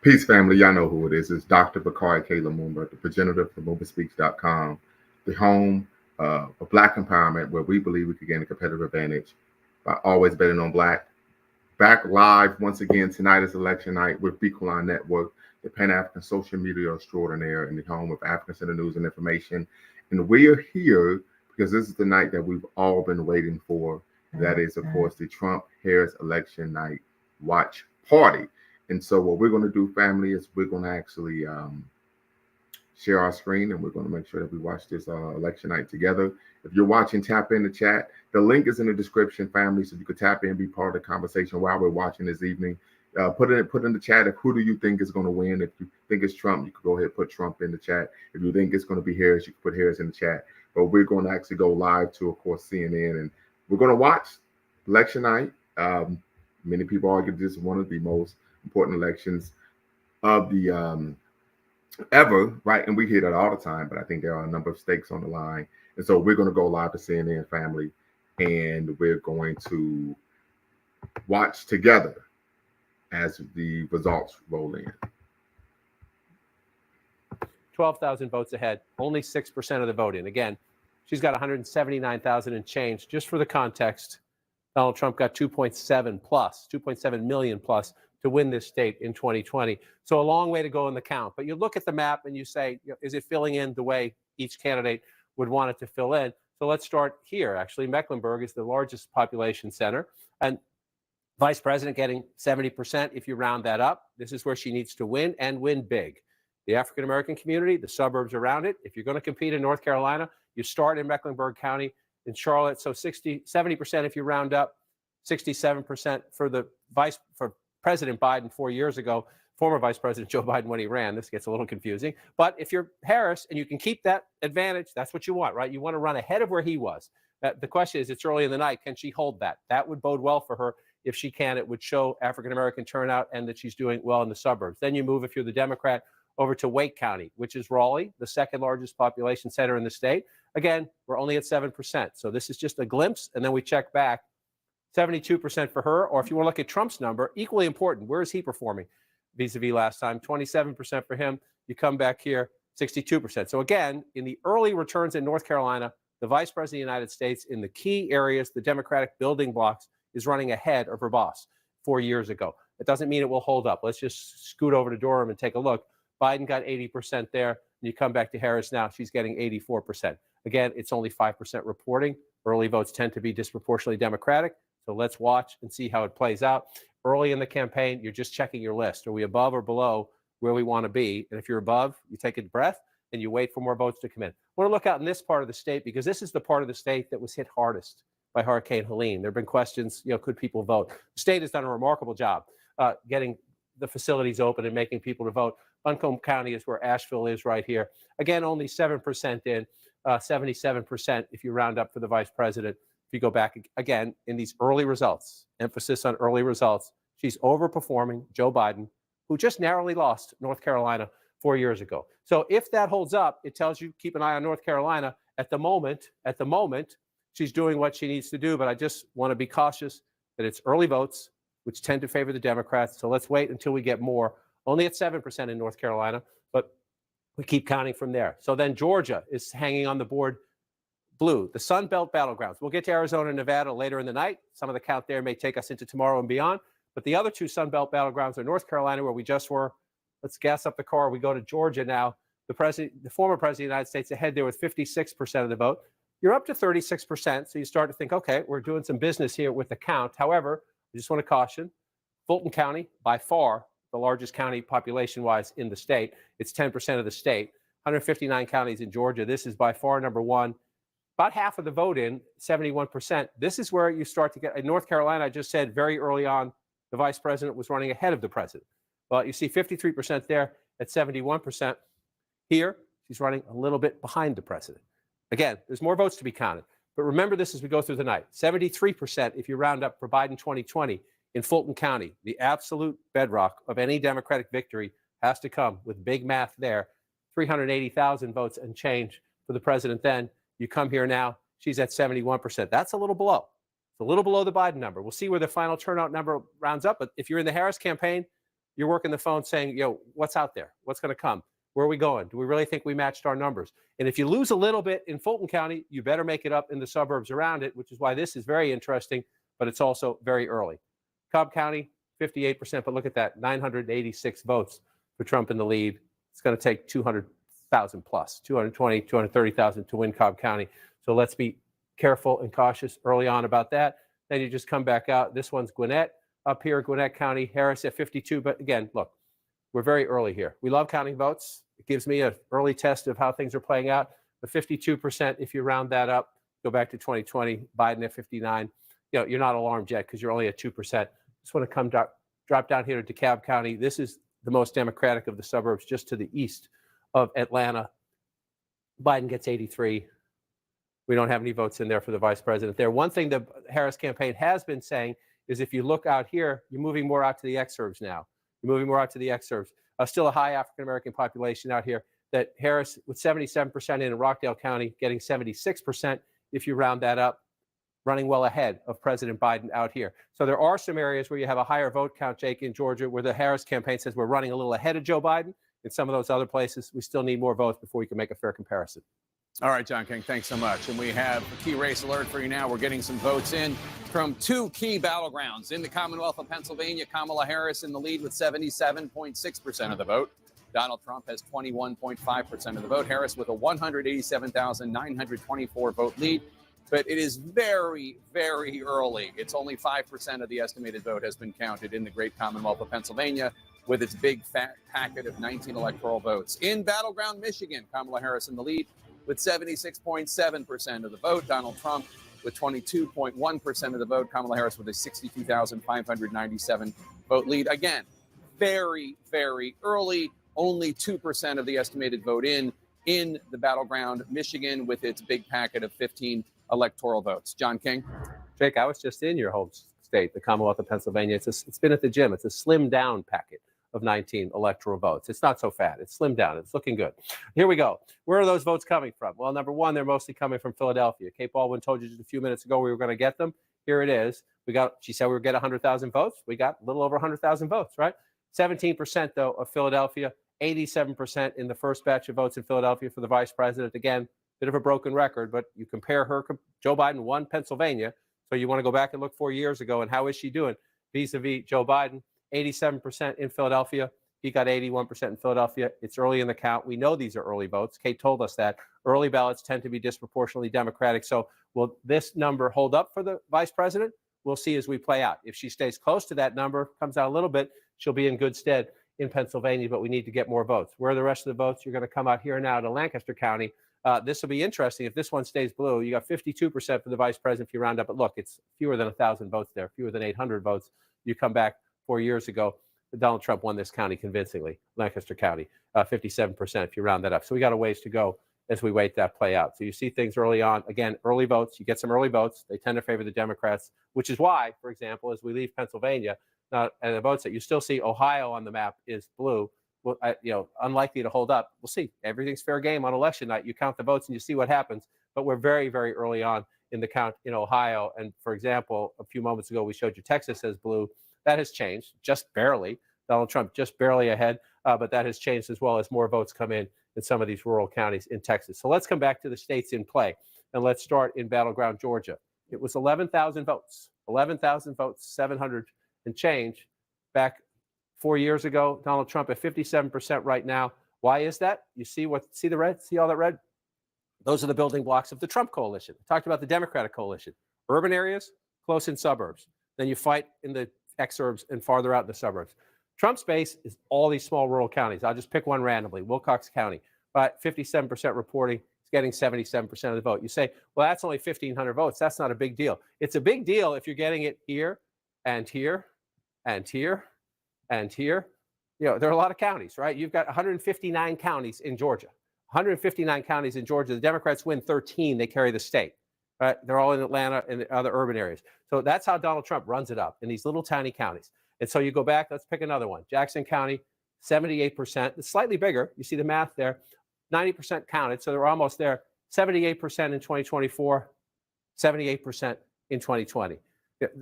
Peace, family. Y'all know who it is. It's Dr. Bakari K. Lumumba, the progenitor from LumumbaSpeaks.com, the home of Black empowerment, where we believe we can gain a competitive advantage by always betting on Black. Back live once again tonight is election night with Beacon Network, the Pan-African social media extraordinaire and the home of African Center News and Information. And we are here because this is the night that we've all been waiting for. That is, of course, the Trump-Harris election night watch party. And so what we're going to do, family, is we're going to actually share our screen, and we're going to make sure that we watch this election night together. If you're watching, tap in the chat. The link is in the description, family, so you can tap in and be part of the conversation while we're watching this evening. Put in the chat, who do you think is going to win? If you think it's Trump, you can go ahead and put Trump in the chat. If you think it's going to be Harris, you can put Harris in the chat. But we're going to actually go live to, of course, CNN, and we're going to watch election night. Many people argue this is one of the most important elections of the ever, right? And we hear that all the time, but I think there are a number of stakes on the line. And so we're going to go live to CNN, family, and we're going to watch together as the results roll in. 12,000 votes ahead, only 6% of the vote in. Again, she's got 179,000 and change. Just for the context, Donald Trump got 2.7 million plus to win this state in 2020. So a long way to go in the count. But you look at the map and you say, is it filling in the way each candidate would want it to fill in? So let's start here. Actually, Mecklenburg is the largest population center. And Vice President getting 70% if you round that up. This is where she needs to win and win big. The African-American community, the suburbs around it. If you're going to compete in North Carolina, you start in Mecklenburg County, in Charlotte. So 70% if you round up, 67% for President Biden 4 years ago, former Vice President Joe Biden when he ran. This gets a little confusing. But if you're Harris and you can keep that advantage, that's what you want, right? You want to run ahead of where he was. The question is, it's early in the night. Can she hold that? That would bode well for her. If she can, it would show African-American turnout and that she's doing well in the suburbs. Then you move, if you're the Democrat, over to Wake County, which is Raleigh, the second largest population center in the state. Again, we're only at 7%. So this is just a glimpse. And then we check back. 72% for her. Or if you want to look at Trump's number, equally important, where is he performing vis-a-vis last time? 27% for him. You come back here, 62%. So again, in the early returns in North Carolina, the Vice President of the United States in the key areas, the Democratic building blocks, is running ahead of her boss 4 years ago. It doesn't mean it will hold up. Let's just scoot over to Durham and take a look. Biden got 80% there. And you come back to Harris now, she's getting 84%. Again, it's only 5% reporting. Early votes tend to be disproportionately Democratic. So let's watch and see how it plays out. Early in the campaign, you're just checking your list. Are we above or below where we want to be? And if you're above, you take a breath and you wait for more votes to come in. I want to look out in this part of the state because this is the part of the state that was hit hardest by Hurricane Helene. There have been questions, could people vote? The state has done a remarkable job getting the facilities open and making people to vote. Buncombe County is where Asheville is right here. Again, only 7% in, 77% if you round up for the vice president. If you go back again in these early results, emphasis on early results, she's overperforming Joe Biden, who just narrowly lost North Carolina 4 years ago. So if that holds up, it tells you keep an eye on North Carolina. At the moment, she's doing what she needs to do. But I just want to be cautious that it's early votes, which tend to favor the Democrats. So let's wait until we get more. Only at 7% in North Carolina, but we keep counting from there. So then Georgia is hanging on the board blue, the Sun Belt battlegrounds. We'll get to Arizona and Nevada later in the night. Some of the count there may take us into tomorrow and beyond. But the other two Sun Belt battlegrounds are North Carolina, where we just were. Let's gas up the car. We go to Georgia now. The former president of the United States ahead there with 56% of the vote. You're up to 36%. So you start to think, okay, we're doing some business here with the count. However, I just want to caution, Fulton County, by far the largest county population-wise in the state. It's 10% of the state. 159 counties in Georgia. This is by far number one. About half of the vote in, 71%. This is where you start to get, in North Carolina, I just said very early on, the vice president was running ahead of the president. Well, you see 53% there at 71%. Here, she's running a little bit behind the president. Again, there's more votes to be counted. But remember this as we go through the night. 73% if you round up for Biden 2020 in Fulton County. The absolute bedrock of any Democratic victory has to come with big math there. 380,000 votes and change for the president then. You come here now, she's at 71%. That's a little below. It's a little below the Biden number. We'll see where the final turnout number rounds up. But if you're in the Harris campaign, you're working the phone saying, what's out there? What's going to come? Where are we going? Do we really think we matched our numbers? And if you lose a little bit in Fulton County, you better make it up in the suburbs around it, which is why this is very interesting, but it's also very early. Cobb County, 58%, but look at that, 986 votes for Trump in the lead. It's going to take 200,000 plus, 220, 230,000 to win Cobb County. So let's be careful and cautious early on about that. Then you just come back out. This one's Gwinnett up here, Gwinnett County, Harris at 52. But again, look, we're very early here. We love counting votes. It gives me an early test of how things are playing out. But 52%, if you round that up, go back to 2020, Biden at 59. You're not alarmed yet because you're only at 2%. Just want to drop down here to DeKalb County. This is the most Democratic of the suburbs, just to the east of Atlanta. Biden gets 83. We don't have any votes in there for the vice president there. One thing the Harris campaign has been saying is if you look out here, you're moving more out to the exurbs now. You're moving more out to the exurbs. Still a high African-American population out here. That Harris, with 77% in Rockdale County, getting 76%, if you round that up, running well ahead of President Biden out here. So there are some areas where you have a higher vote count, Jake, in Georgia, where the Harris campaign says we're running a little ahead of Joe Biden. In some of those other places, we still need more votes before we can make a fair comparison. All right, John King, thanks so much. And we have a key race alert for you now. We're getting some votes in from two key battlegrounds. In the Commonwealth of Pennsylvania, Kamala Harris in the lead with 77.6% of the vote. Donald Trump has 21.5% of the vote. Harris with a 187,924 vote lead. But it is very, very early. It's only 5% of the estimated vote has been counted in the great Commonwealth of Pennsylvania with its big fat packet of 19 electoral votes. In Battleground, Michigan, Kamala Harris in the lead with 76.7% of the vote. Donald Trump with 22.1% of the vote. Kamala Harris with a 62,597 vote lead. Again, very, very early. Only 2% of the estimated vote in the Battleground, Michigan, with its big packet of 15 electoral votes. John King. Jake, I was just in your home state, the Commonwealth of Pennsylvania. It's been at the gym. It's a slimmed down packet of 19 electoral votes. It's not so fat. It's slimmed down. It's looking good. Here we go. Where are those votes coming from? Well, number one, they're mostly coming from Philadelphia. Kate Baldwin told you just a few minutes ago we were going to get them. Here it is. She said we would get 100,000 votes. We got a little over 100,000 votes, right? 17%, though, of Philadelphia, 87% in the first batch of votes in Philadelphia for the vice president. Again, bit of a broken record, but you compare her, Joe Biden won Pennsylvania. So you want to go back and look 4 years ago, and how is she doing vis-a-vis Joe Biden? 87% in Philadelphia. He got 81% in Philadelphia. It's early in the count. We know these are early votes. Kate told us that. Early ballots tend to be disproportionately Democratic. So will this number hold up for the vice president? We'll see as we play out. If she stays close to that number, comes out a little bit, she'll be in good stead in Pennsylvania, but we need to get more votes. Where are the rest of the votes? You're going to come out here now to Lancaster County. This will be interesting. If this one stays blue, you got 52% for the vice president if you round up. But look, it's fewer than 1,000 votes there, fewer than 800 votes. You come back 4 years ago, Donald Trump won this county convincingly, Lancaster County, 57% if you round that up. So we got a ways to go as we wait that play out. So you see things early on. Again, early votes. You get some early votes. They tend to favor the Democrats, which is why, for example, as we leave Pennsylvania, and the votes that you still see Ohio on the map is blue. Well, unlikely to hold up. We'll see. Everything's fair game on election night. You count the votes and you see what happens. But we're very, very early on in the count in Ohio. And for example, a few moments ago, we showed you Texas as blue. That has changed just barely. Donald Trump just barely ahead. But that has changed as well as more votes come in some of these rural counties in Texas. So let's come back to the states in play. And let's start in Battleground, Georgia. It was 11,000 votes. 11,000 votes, 700 and change back 4 years ago. Donald Trump at 57% right now. Why is that? You see the red? See all that red? Those are the building blocks of the Trump coalition. I talked about the Democratic coalition. Urban areas, close in suburbs. Then you fight in the exurbs and farther out in the suburbs. Trump's base is all these small rural counties. I'll just pick one randomly, Wilcox County. But 57% reporting, he's getting 77% of the vote. You say, well, that's only 1,500 votes. That's not a big deal. It's a big deal if you're getting it here and here and here and here. There are a lot of counties, right? You've got 159 counties in Georgia. 159 counties in Georgia. The Democrats win 13. They carry the state. Right? They're all in Atlanta and other urban areas. So that's how Donald Trump runs it up in these little tiny counties. And so you go back, let's pick another one. Jackson County, 78%. It's slightly bigger. You see the math there. 90% counted. So they're almost there. 78% in 2024, 78% in 2020.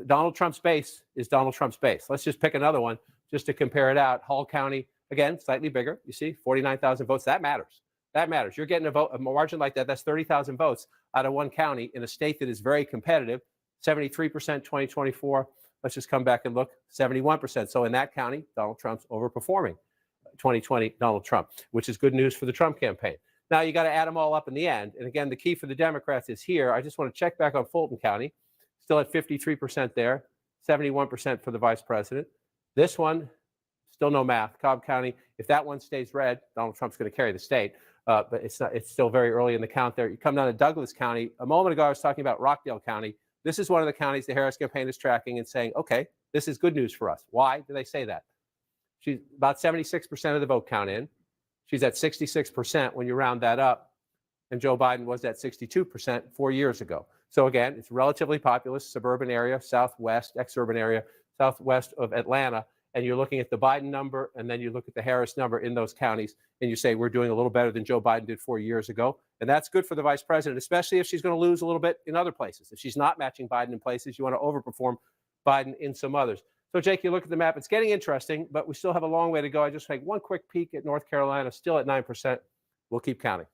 Donald Trump's base is Donald Trump's base. Let's just pick another one. just to compare it out, Hall County, again, slightly bigger. You see, 49,000 votes. That matters. That matters. You're getting a margin like that. That's 30,000 votes out of one county in a state that is very competitive. 73% 2024. Let's just come back and look. 71%. So in that county, Donald Trump's overperforming 2020 Donald Trump, which is good news for the Trump campaign. Now you got to add them all up in the end. And again, the key for the Democrats is here. I just want to check back on Fulton County. Still at 53% there. 71% for the vice president. This one, still no math. Cobb County, if that one stays red, Donald Trump's going to carry the state. But it's not. It's still very early in the count there. You come down to Douglas County. A moment ago, I was talking about Rockdale County. This is one of the counties the Harris campaign is tracking and saying, okay, this is good news for us. Why do they say that? She's about 76% of the vote count in. She's at 66% when you round that up. And Joe Biden was at 62% 4 years ago. So again, it's relatively populous, suburban area, southwest, exurban area, southwest of Atlanta. And you're looking at the Biden number, and then you look at the Harris number in those counties, and you say, we're doing a little better than Joe Biden did 4 years ago. And that's good for the vice president, especially if she's going to lose a little bit in other places. If she's not matching Biden in places, you want to overperform Biden in some others. So, Jake, you look at the map, it's getting interesting, but we still have a long way to go. I just take one quick peek at North Carolina, still at 9%. We'll keep counting.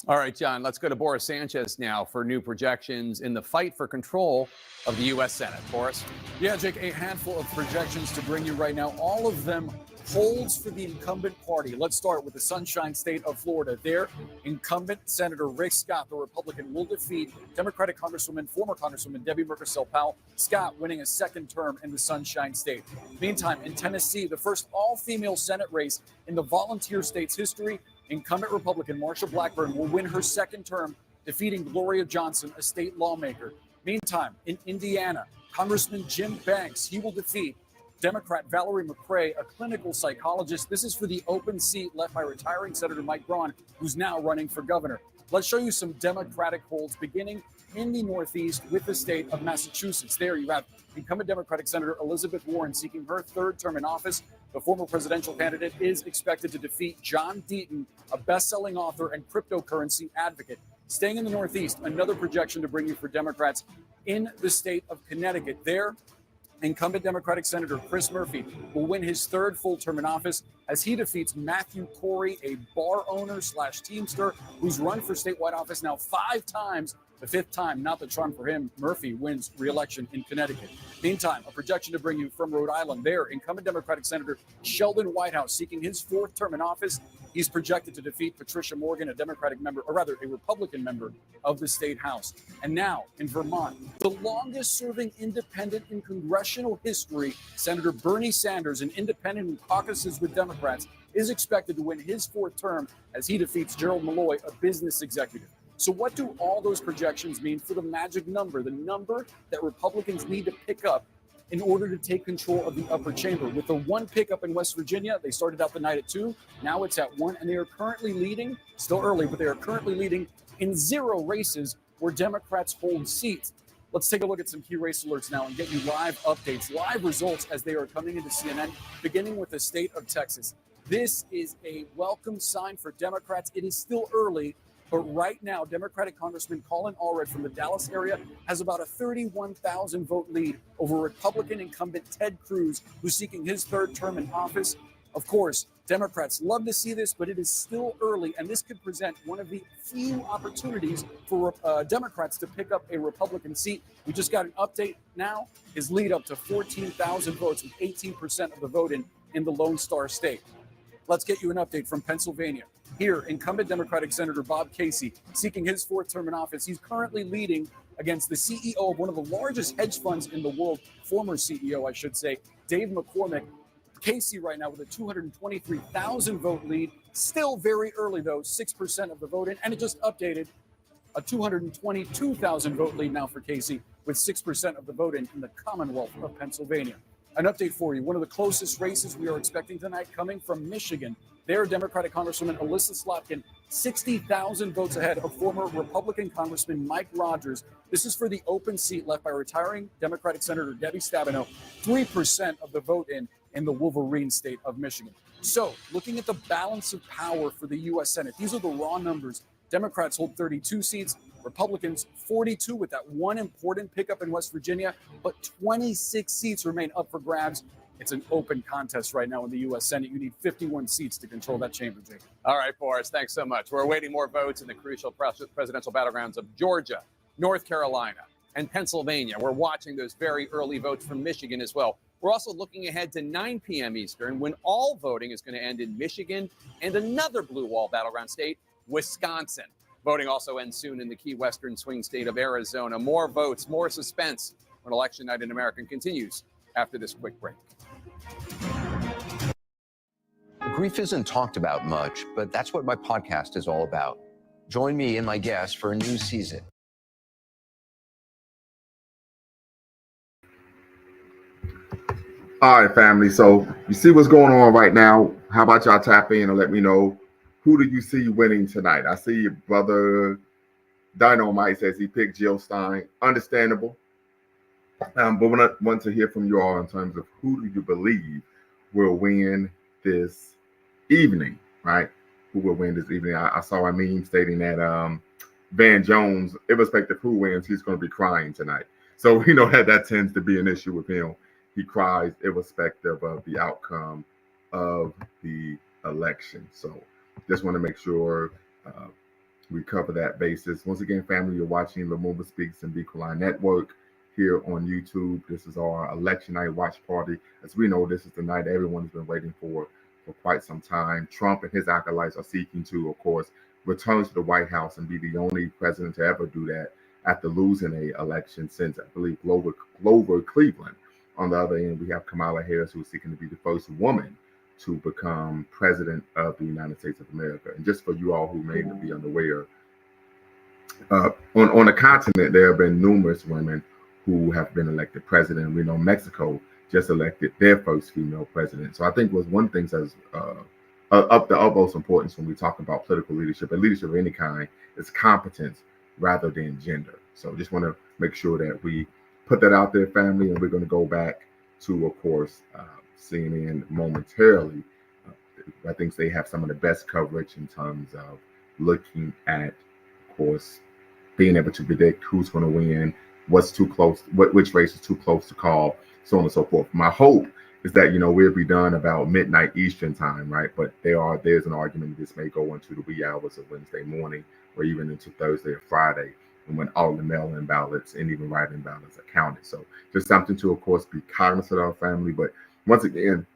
All right, John, let's go to Boris Sanchez now for new projections in the fight for control of the U.S. Senate. Boris? Yeah, Jake, a handful of projections to bring you right now. All of them holds for the incumbent party. Let's start with the Sunshine State of Florida. There, incumbent Senator Rick Scott, the Republican, will defeat Democratic Congresswoman, former Congresswoman Debbie Merkersell-Powell. Scott winning a second term in the Sunshine State. Meantime, in Tennessee, the first all-female Senate race in the volunteer state's history, incumbent Republican Marsha Blackburn will win her second term, defeating Gloria Johnson, a state lawmaker. Meantime, in Indiana, Congressman Jim Banks, he will defeat Democrat Valerie McRae, a clinical psychologist. This is for the open seat left by retiring Senator Mike Braun, who's now running for governor. Let's show you some Democratic holds beginning in the Northeast with the state of Massachusetts. There you have incumbent Democratic Senator Elizabeth Warren seeking her third term in office. The former presidential candidate is expected to defeat John Deaton, a best-selling author and cryptocurrency advocate. Staying in the Northeast, another projection to bring you for Democrats in the state of Connecticut. There, incumbent Democratic Senator Chris Murphy will win his third full term in office as he defeats Matthew Corey, a bar owner / teamster who's run for statewide office now 5 times. The 5th time, not the charm for him. Murphy wins re-election in Connecticut. Meantime, a projection to bring you from Rhode Island. There, incumbent Democratic Senator Sheldon Whitehouse seeking his 4th term in office. He's projected to defeat Patricia Morgan, a Democratic member, or rather a Republican member of the state House. And now in Vermont, the longest serving independent in congressional history, Senator Bernie Sanders, an independent who caucuses with Democrats, is expected to win his 4th term as he defeats Gerald Malloy, a business executive. So what do all those projections mean for the magic number, the number that Republicans need to pick up in order to take control of the upper chamber? With the 1 pickup in West Virginia, they started out the night at 2. Now it's at 1, and they are currently leading, still early, but they are currently leading in 0 races where Democrats hold seats. Let's take a look at some key race alerts now and get you live updates, live results as they are coming into CNN, beginning with the state of Texas. This is a welcome sign for Democrats. It is still early, but right now, Democratic Congressman Colin Allred from the Dallas area has about a 31,000 vote lead over Republican incumbent Ted Cruz, who's seeking his 3rd term in office. Of course, Democrats love to see this, but it is still early, and this could present one of the few opportunities for Democrats to pick up a Republican seat. We just got an update now. His lead up to 14,000 votes with 18% of the vote in the Lone Star State. Let's get you an update from Pennsylvania. Here, incumbent Democratic Senator Bob Casey, seeking his 4th term in office. He's currently leading against the CEO of one of the largest hedge funds in the world, former CEO, I should say, Dave McCormick. Casey right now with a 223,000 vote lead. Still very early, though, 6% of the vote in. And it just updated a 222,000 vote lead now for Casey with 6% of the vote in the Commonwealth of Pennsylvania. An update for you. One of the closest races we are expecting tonight coming from Michigan. There, Democratic Congresswoman Alyssa Slotkin, 60,000 votes ahead of former Republican Congressman Mike Rogers. This is for the open seat left by retiring Democratic Senator Debbie Stabenow, 3% of the vote in the Wolverine state of Michigan. So, looking at the balance of power for the U.S. Senate, these are the raw numbers. Democrats hold 32 seats, Republicans 42 with that one important pickup in West Virginia, but 26 seats remain up for grabs It's an open contest right now in the U.S. Senate. You need 51 seats to control that chamber, Jake. All right, Boris, thanks so much. We're awaiting more votes in the crucial presidential battlegrounds of Georgia, North Carolina, and Pennsylvania. We're watching those very early votes from Michigan as well. We're also looking ahead to 9 p.m. Eastern, when all voting is going to end in Michigan and another blue wall battleground state, Wisconsin. Voting also ends soon in the key western swing state of Arizona. More votes, more suspense when election night in America continues after this quick break. Grief isn't talked about much, but that's what my podcast is all about. Join me and my guests for a new season. All right, family. So you see what's going on right now. How about y'all tap in and let me know, who do you see winning tonight? I see your brother Dynamite says he picked Jill Stein. Understandable. But I want to hear from you all in terms of who do you believe will win this evening, right? Who will win this evening? I saw a meme stating that Van Jones, irrespective of who wins, he's going to be crying tonight. So we know that tends to be an issue with him. He cries irrespective of the outcome of the election. So just want to make sure we cover that basis. Once again, family, you're watching Lumumba Speaks and Beacon Network here on YouTube. This is our election night watch party. As we know, this is the night everyone's been waiting for quite some time. Trump and his acolytes are seeking to, of course, return to the White House and be the only president to ever do that after losing an election since, I believe, Grover Cleveland. On the other end, we have Kamala Harris, who is seeking to be the first woman to become president of the United States of America. And just for you all who may be unaware, on the continent, there have been numerous women who have been elected president. We know Mexico just elected their first female president. So I think was one thing that's of the utmost importance when we talk about political leadership and leadership of any kind is competence rather than gender. So just want to make sure that we put that out there, family, and we're going to go back to, of course, CNN momentarily. I think they have some of the best coverage in terms of looking at, of course, being able to predict who's going to win, what's too close, which race is too close to call, so on and so forth. My hope is that, we'll be done about midnight Eastern time, right? But there's an argument that this may go into the wee hours of Wednesday morning or even into Thursday or Friday, and when all the mail-in ballots and even write-in ballots are counted. So just something to, of course, be cognizant of our family. But once again,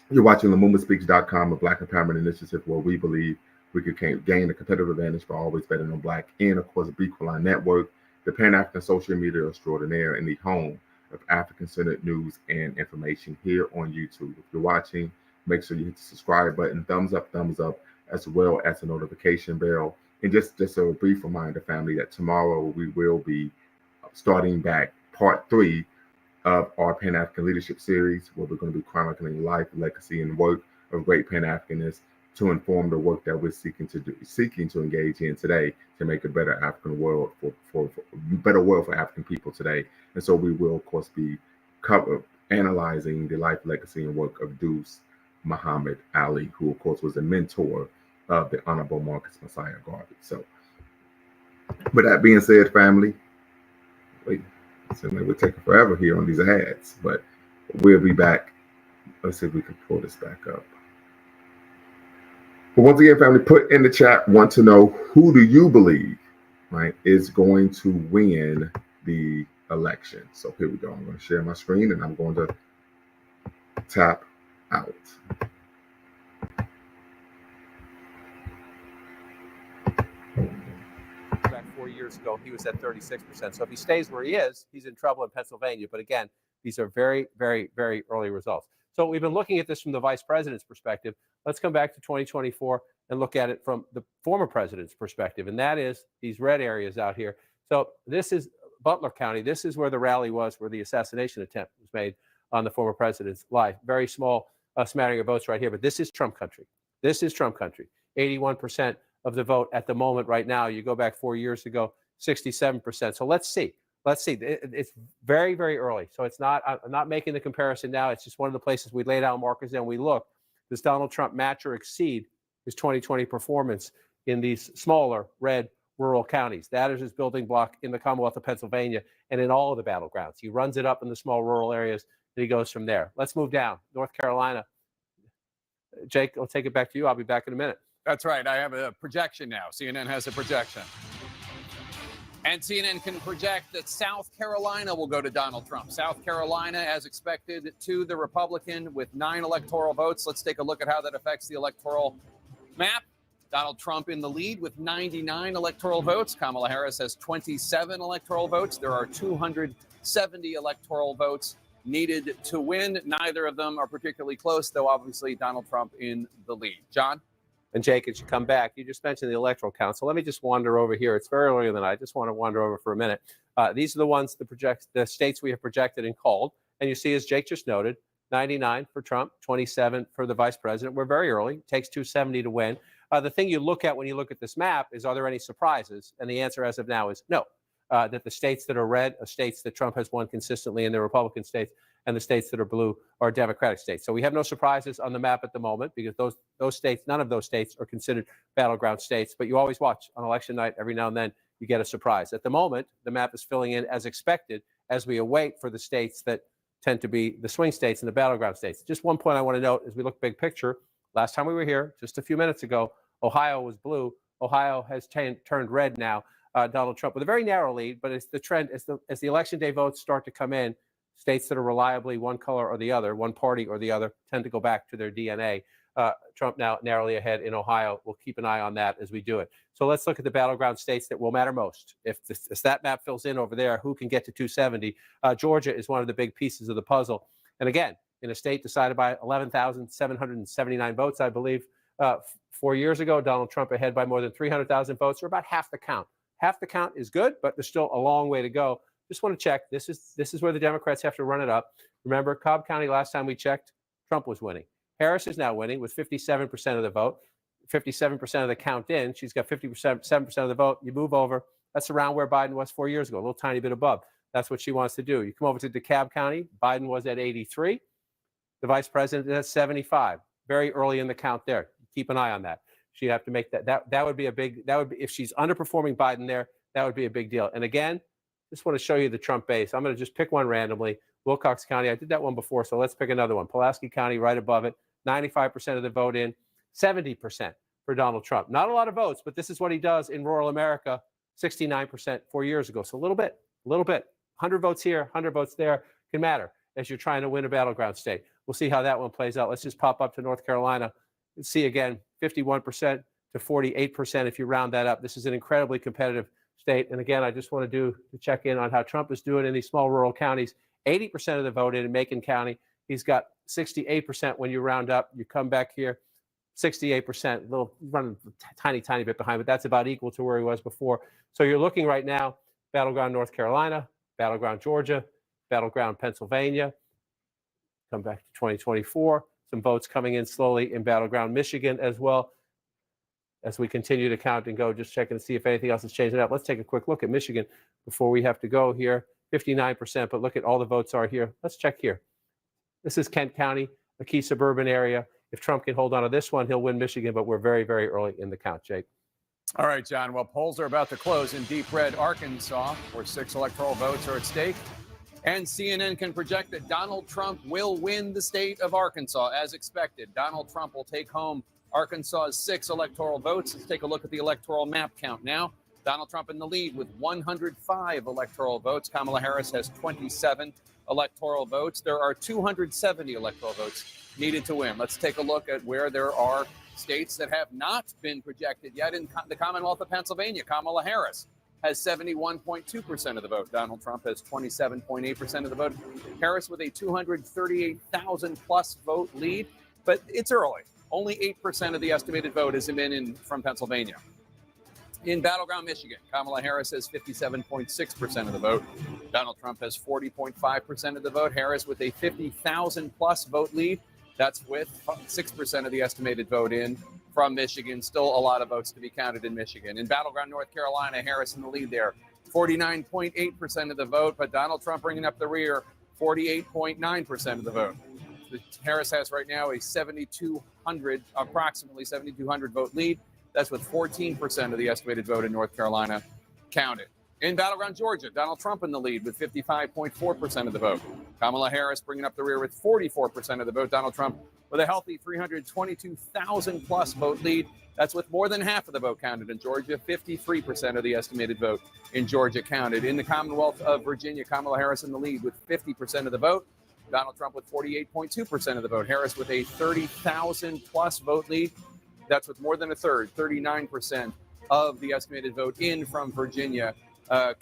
you're watching LumumbaSpeaks.com, a Black Empowerment Initiative, where we believe we could gain a competitive advantage by always betting on Black, and of course, the Beacon Network, the Pan-African social media extraordinaire, and the home of African-centered news and information here on YouTube. If you're watching, make sure you hit the subscribe button, thumbs up, as well as the notification bell. And just a brief reminder, family, that tomorrow we will be starting back part 3 of our Pan-African Leadership Series, where we're going to be chronicling life, legacy, and work of great Pan-Africanists to inform the work that we're seeking to engage in today to make a better African world for a better world for African people today. And so we will, of course, be analyzing the life, legacy, and work of Deuce Muhammad Ali, who, of course, was a mentor of the Honorable Marcus Messiah Garvey. So, with that being said, family, it we're taking forever here on these ads, but we'll be back. Let's see if we can pull this back up. But once again, family, put in the chat, want to know, who do you believe, right, is going to win the election? So here we go. I'm going to share my screen and I'm going to tap out. Back 4 years ago, he was at 36%. So if he stays where he is, he's in trouble in Pennsylvania. But again, these are very, very, very early results. So we've been looking at this from the vice president's perspective. Let's come back to 2024 and look at it from the former president's perspective. And that is these red areas out here. So this is Butler County. This is where the rally was, where the assassination attempt was made on the former president's life. Very small smattering of votes right here. But this is Trump country. This is Trump country. 81% of the vote at the moment right now. You go back 4 years ago, 67%. So let's see. It's very, very early. So I'm not making the comparison now. It's just one of the places we laid out markers and we look. Does Donald Trump match or exceed his 2020 performance in these smaller red rural counties? That is his building block in the Commonwealth of Pennsylvania and in all of the battlegrounds. He runs it up in the small rural areas, and he goes from there. Let's move down. North Carolina. Jake, I'll take it back to you. I'll be back in a minute. That's right. I have a projection now. CNN has a projection. And CNN can project that South Carolina will go to Donald Trump. South Carolina, as expected, to the Republican with 9 electoral votes. Let's take a look at how that affects the electoral map. Donald Trump in the lead with 99 electoral votes. Kamala Harris has 27 electoral votes. There are 270 electoral votes needed to win. Neither of them are particularly close, though obviously Donald Trump in the lead. John? And Jake, as you come back, you just mentioned the Electoral Council. Let me just wander over here. It's very early in the night. I just want to wander over for a minute. These are the ones, the states we have projected and called. And you see, as Jake just noted, 99 for Trump, 27 for the vice president. We're very early. It takes 270 to win. The thing you look at when you look at this map is, are there any surprises? And the answer as of now is no. That the states that are red are states that Trump has won consistently, and the Republican states, and the states that are blue are Democratic states. So we have no surprises on the map at the moment, because those states, none of those states are considered battleground states. But you always watch on election night, every now and then you get a surprise. At the moment, the map is filling in as expected as we await for the states that tend to be the swing states and the battleground states. Just one point I want to note as we look big picture. Last time we were here, just a few minutes ago, Ohio was blue. Ohio has turned red now. Donald Trump with a very narrow lead, but it's the trend as the election day votes start to come in. States that are reliably one color or the other, one party or the other, tend to go back to their DNA. Trump now narrowly ahead in Ohio. We'll keep an eye on that as we do it. So let's look at the battleground states that will matter most. If that map fills in over there, who can get to 270? Georgia is one of the big pieces of the puzzle. And again, in a state decided by 11,779 votes, I believe, 4 years ago, Donald Trump ahead by more than 300,000 votes, or about half the count. Half the count is good, but there's still a long way to go. Just want to check. This is where the Democrats have to run it up. Remember, Cobb County, last time we checked, Trump was winning. Harris is now winning with 57% of the vote, 57% of the count in. She's got 57% of the vote. You move over. That's around where Biden was 4 years ago, a little tiny bit above. That's what she wants to do. You come over to DeKalb County. Biden was at 83. The vice president is at 75. Very early in the count there. Keep an eye on that. She'd have to make that. That would be a big. That would be, if she's underperforming Biden there, that would be a big deal. And again, just want to show you the Trump base. I'm going to just pick one randomly. Wilcox County. I did that one before, so let's pick another one. Pulaski County, right above it. 95% of the vote in. 70% for Donald Trump. Not a lot of votes, but this is what he does in rural America. 69% 4 years ago. So a little bit. 100 votes here, 100 votes there can matter as you're trying to win a battleground state. We'll see how that one plays out. Let's just pop up to North Carolina and see again, 51% to 48% if you round that up. This is an incredibly competitive state. And again, I just want to check in on how Trump is doing in these small rural counties. 80% of the vote in Macon County. He's got 68% when you round up. You come back here, 68%, running a tiny bit behind, but that's about equal to where he was before. So you're looking right now, battleground North Carolina, battleground Georgia, battleground Pennsylvania. Come back to 2024. Some votes coming in slowly in battleground Michigan as well. As we continue to count and go, just checking to see if anything else is changing up. Let's take a quick look at Michigan before we have to go here. 59%, but look at all the votes are here. Let's check here. This is Kent County, a key suburban area. If Trump can hold on to this one, he'll win Michigan, but we're very, very early in the count, Jake. All right, John. Well, polls are about to close in deep red Arkansas, where 6 electoral votes are at stake. And CNN can project that Donald Trump will win the state of Arkansas as expected. Donald Trump will take home Arkansas's 6 electoral votes. Let's take a look at the electoral map count now. Donald Trump in the lead with 105 electoral votes. Kamala Harris has 27 electoral votes. There are 270 electoral votes needed to win. Let's take a look at where there are states that have not been projected yet. In the Commonwealth of Pennsylvania, Kamala Harris has 71.2% of the vote. Donald Trump has 27.8% of the vote. Harris with a 238,000 plus vote lead, but it's early. Only 8% of the estimated vote has been in from Pennsylvania. In battleground Michigan, Kamala Harris has 57.6% of the vote. Donald Trump has 40.5% of the vote. Harris with a 50,000 plus vote lead. That's with 6% of the estimated vote in from Michigan. Still a lot of votes to be counted in Michigan. In battleground North Carolina, Harris in the lead there. 49.8% of the vote, but Donald Trump bringing up the rear, 48.9% of the vote. Harris has right now a approximately 7,200 vote lead. That's with 14% of the estimated vote in North Carolina counted. In battleground Georgia, Donald Trump in the lead with 55.4% of the vote. Kamala Harris bringing up the rear with 44% of the vote. Donald Trump with a healthy 322,000 plus vote lead. That's with more than half of the vote counted in Georgia. 53% of the estimated vote in Georgia counted. In the Commonwealth of Virginia, Kamala Harris in the lead with 50% of the vote. Donald Trump with 48.2% of the vote. Harris with a 30,000 plus vote lead. That's with more than a third, 39% of the estimated vote in from Virginia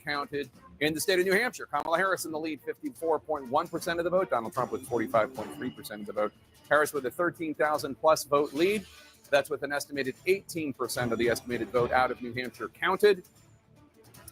counted. In the state of New Hampshire, Kamala Harris in the lead, 54.1% of the vote. Donald Trump with 45.3% of the vote. Harris with a 13,000 plus vote lead. That's with an estimated 18% of the estimated vote out of New Hampshire counted.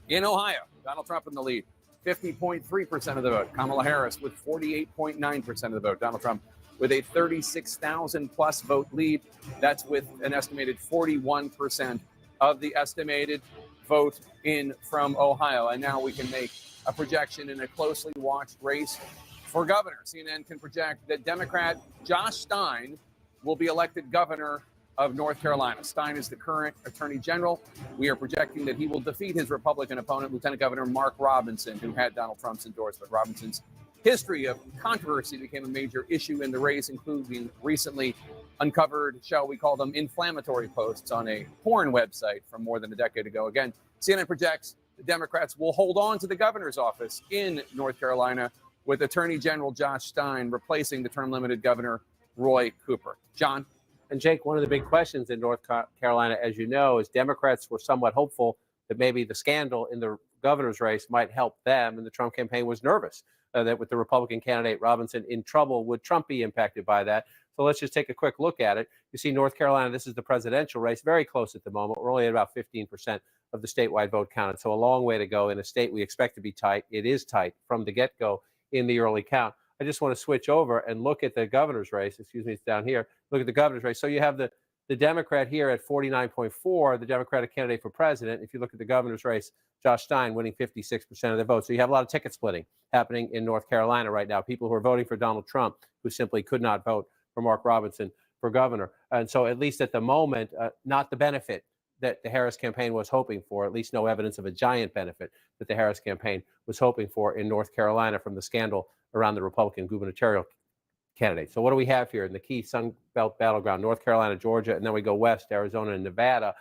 In Ohio, Donald Trump in the lead, 50.3% of the vote. Kamala Harris with 48.9% of the vote. Donald Trump with a 36,000 plus vote lead. That's with an estimated 41% of the estimated vote in from Ohio. And now we can make a projection in a closely watched race for governor. CNN can project that Democrat Josh Stein will be elected governor of North Carolina. Stein is the current attorney general. We are projecting that he will defeat his Republican opponent, Lieutenant Governor Mark Robinson, who had Donald Trump's endorsement. Robinson's history of controversy became a major issue in the race, including recently uncovered, shall we call them, inflammatory posts on a porn website from more than a decade ago. Again, CNN projects the Democrats will hold on to the governor's office in North Carolina with Attorney General Josh Stein replacing the term-limited Governor Roy Cooper. John? And Jake, one of the big questions in North Carolina, as you know, is Democrats were somewhat hopeful that maybe the scandal in the governor's race might help them, and the Trump campaign was nervous that with the Republican candidate Robinson in trouble, would Trump be impacted by that? So let's just take a quick look at it. You see North Carolina, this is the presidential race, very close at the moment. We're only at about 15% of the statewide vote counted, so a long way to go in a state we expect to be tight. It is tight from the get-go in the early count. I just want to switch over and look at the governor's race. Excuse me, it's down here. Look at the governor's race. So you have the Democrat here at 49.4, the Democratic candidate for president. If you look at the governor's race, Josh Stein winning 56% of the vote. So you have a lot of ticket splitting happening in North Carolina right now. People who are voting for Donald Trump who simply could not vote for Mark Robinson for governor. And so at least at the moment, not the benefit that the Harris campaign was hoping for, at least no evidence of a giant benefit that the Harris campaign was hoping for in North Carolina from the scandal around the Republican gubernatorial candidate. So what do we have here in the key Sun Belt battleground, North Carolina, Georgia, and then we go west, Arizona and Nevada,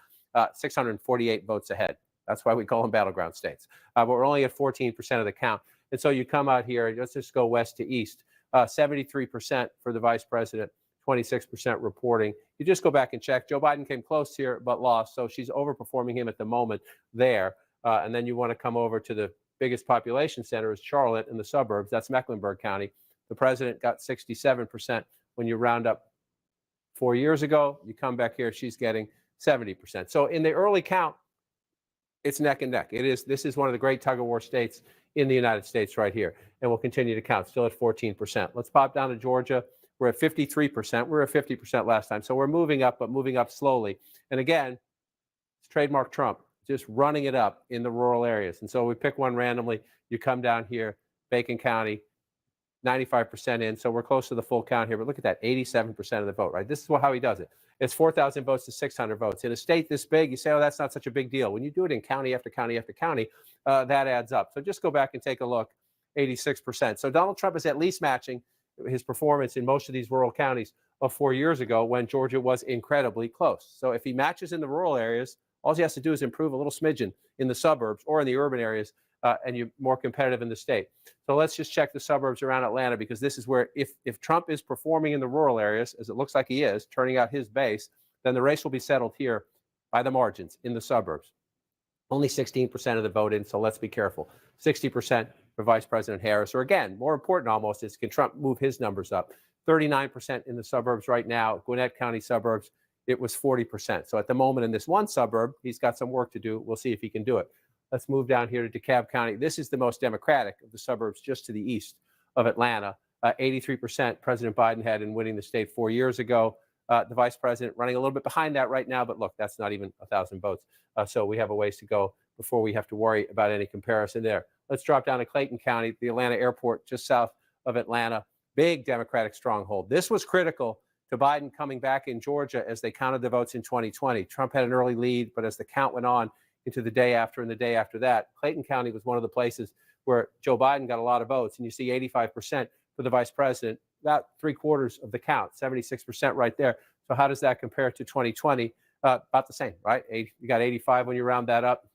648 votes ahead. That's why we call them battleground states. But we're only at 14% of the count. And so you come out here, let's just go west to east, 73% for the vice president, 26% reporting. You just go back and check. Joe Biden came close here, but lost. So she's overperforming him at the moment there. And then you want to come over to the biggest population center is Charlotte in the suburbs. That's Mecklenburg County. The president got 67% when you round up 4 years ago. You come back here, she's getting 70%. So in the early count, it's neck and neck. This is one of the great tug-of-war states in the United States right here. And we'll continue to count, still at 14%. Let's pop down to Georgia. We're at 53%. We were at 50% last time. So we're moving up, but moving up slowly. And again, it's trademark Trump, just running it up in the rural areas. And so we pick one randomly. You come down here, Bacon County, 95% in. So we're close to the full count here. But look at that, 87% of the vote, right? This is how he does it. It's 4,000 votes to 600 votes. In a state this big, you say, oh, that's not such a big deal. When you do it in county after county after county, that adds up. So just go back and take a look, 86%. So Donald Trump is at least matching his performance in most of these rural counties of 4 years ago when Georgia was incredibly close. So if he matches in the rural areas, all he has to do is improve a little smidgen in the suburbs or in the urban areas, and you're more competitive in the state. So let's just check the suburbs around Atlanta, because this is where if Trump is performing in the rural areas, as it looks like he is, turning out his base, then the race will be settled here by the margins in the suburbs. Only 16% of the vote in, so let's be careful. 60% for Vice President Harris, or again, more important almost is, can Trump move his numbers up? 39% in the suburbs right now, Gwinnett County suburbs, it was 40%. So at the moment in this one suburb, he's got some work to do. We'll see if he can do it. Let's move down here to DeKalb County. This is the most Democratic of the suburbs just to the east of Atlanta. 83% President Biden had in winning the state 4 years ago. The vice president running a little bit behind that right now, but look, that's not even 1,000 votes. So we have a ways to go before we have to worry about any comparison there. Let's drop down to Clayton County, the Atlanta airport just south of Atlanta. Big Democratic stronghold. This was critical to Biden coming back in Georgia as they counted the votes in 2020. Trump had an early lead, but as the count went on into the day after and the day after that, Clayton County was one of the places where Joe Biden got a lot of votes, and you see 85% for the vice president, about 3/4 of the count, 76% right there. So how does that compare to 2020? About the same, right? You got 85 when you round that up.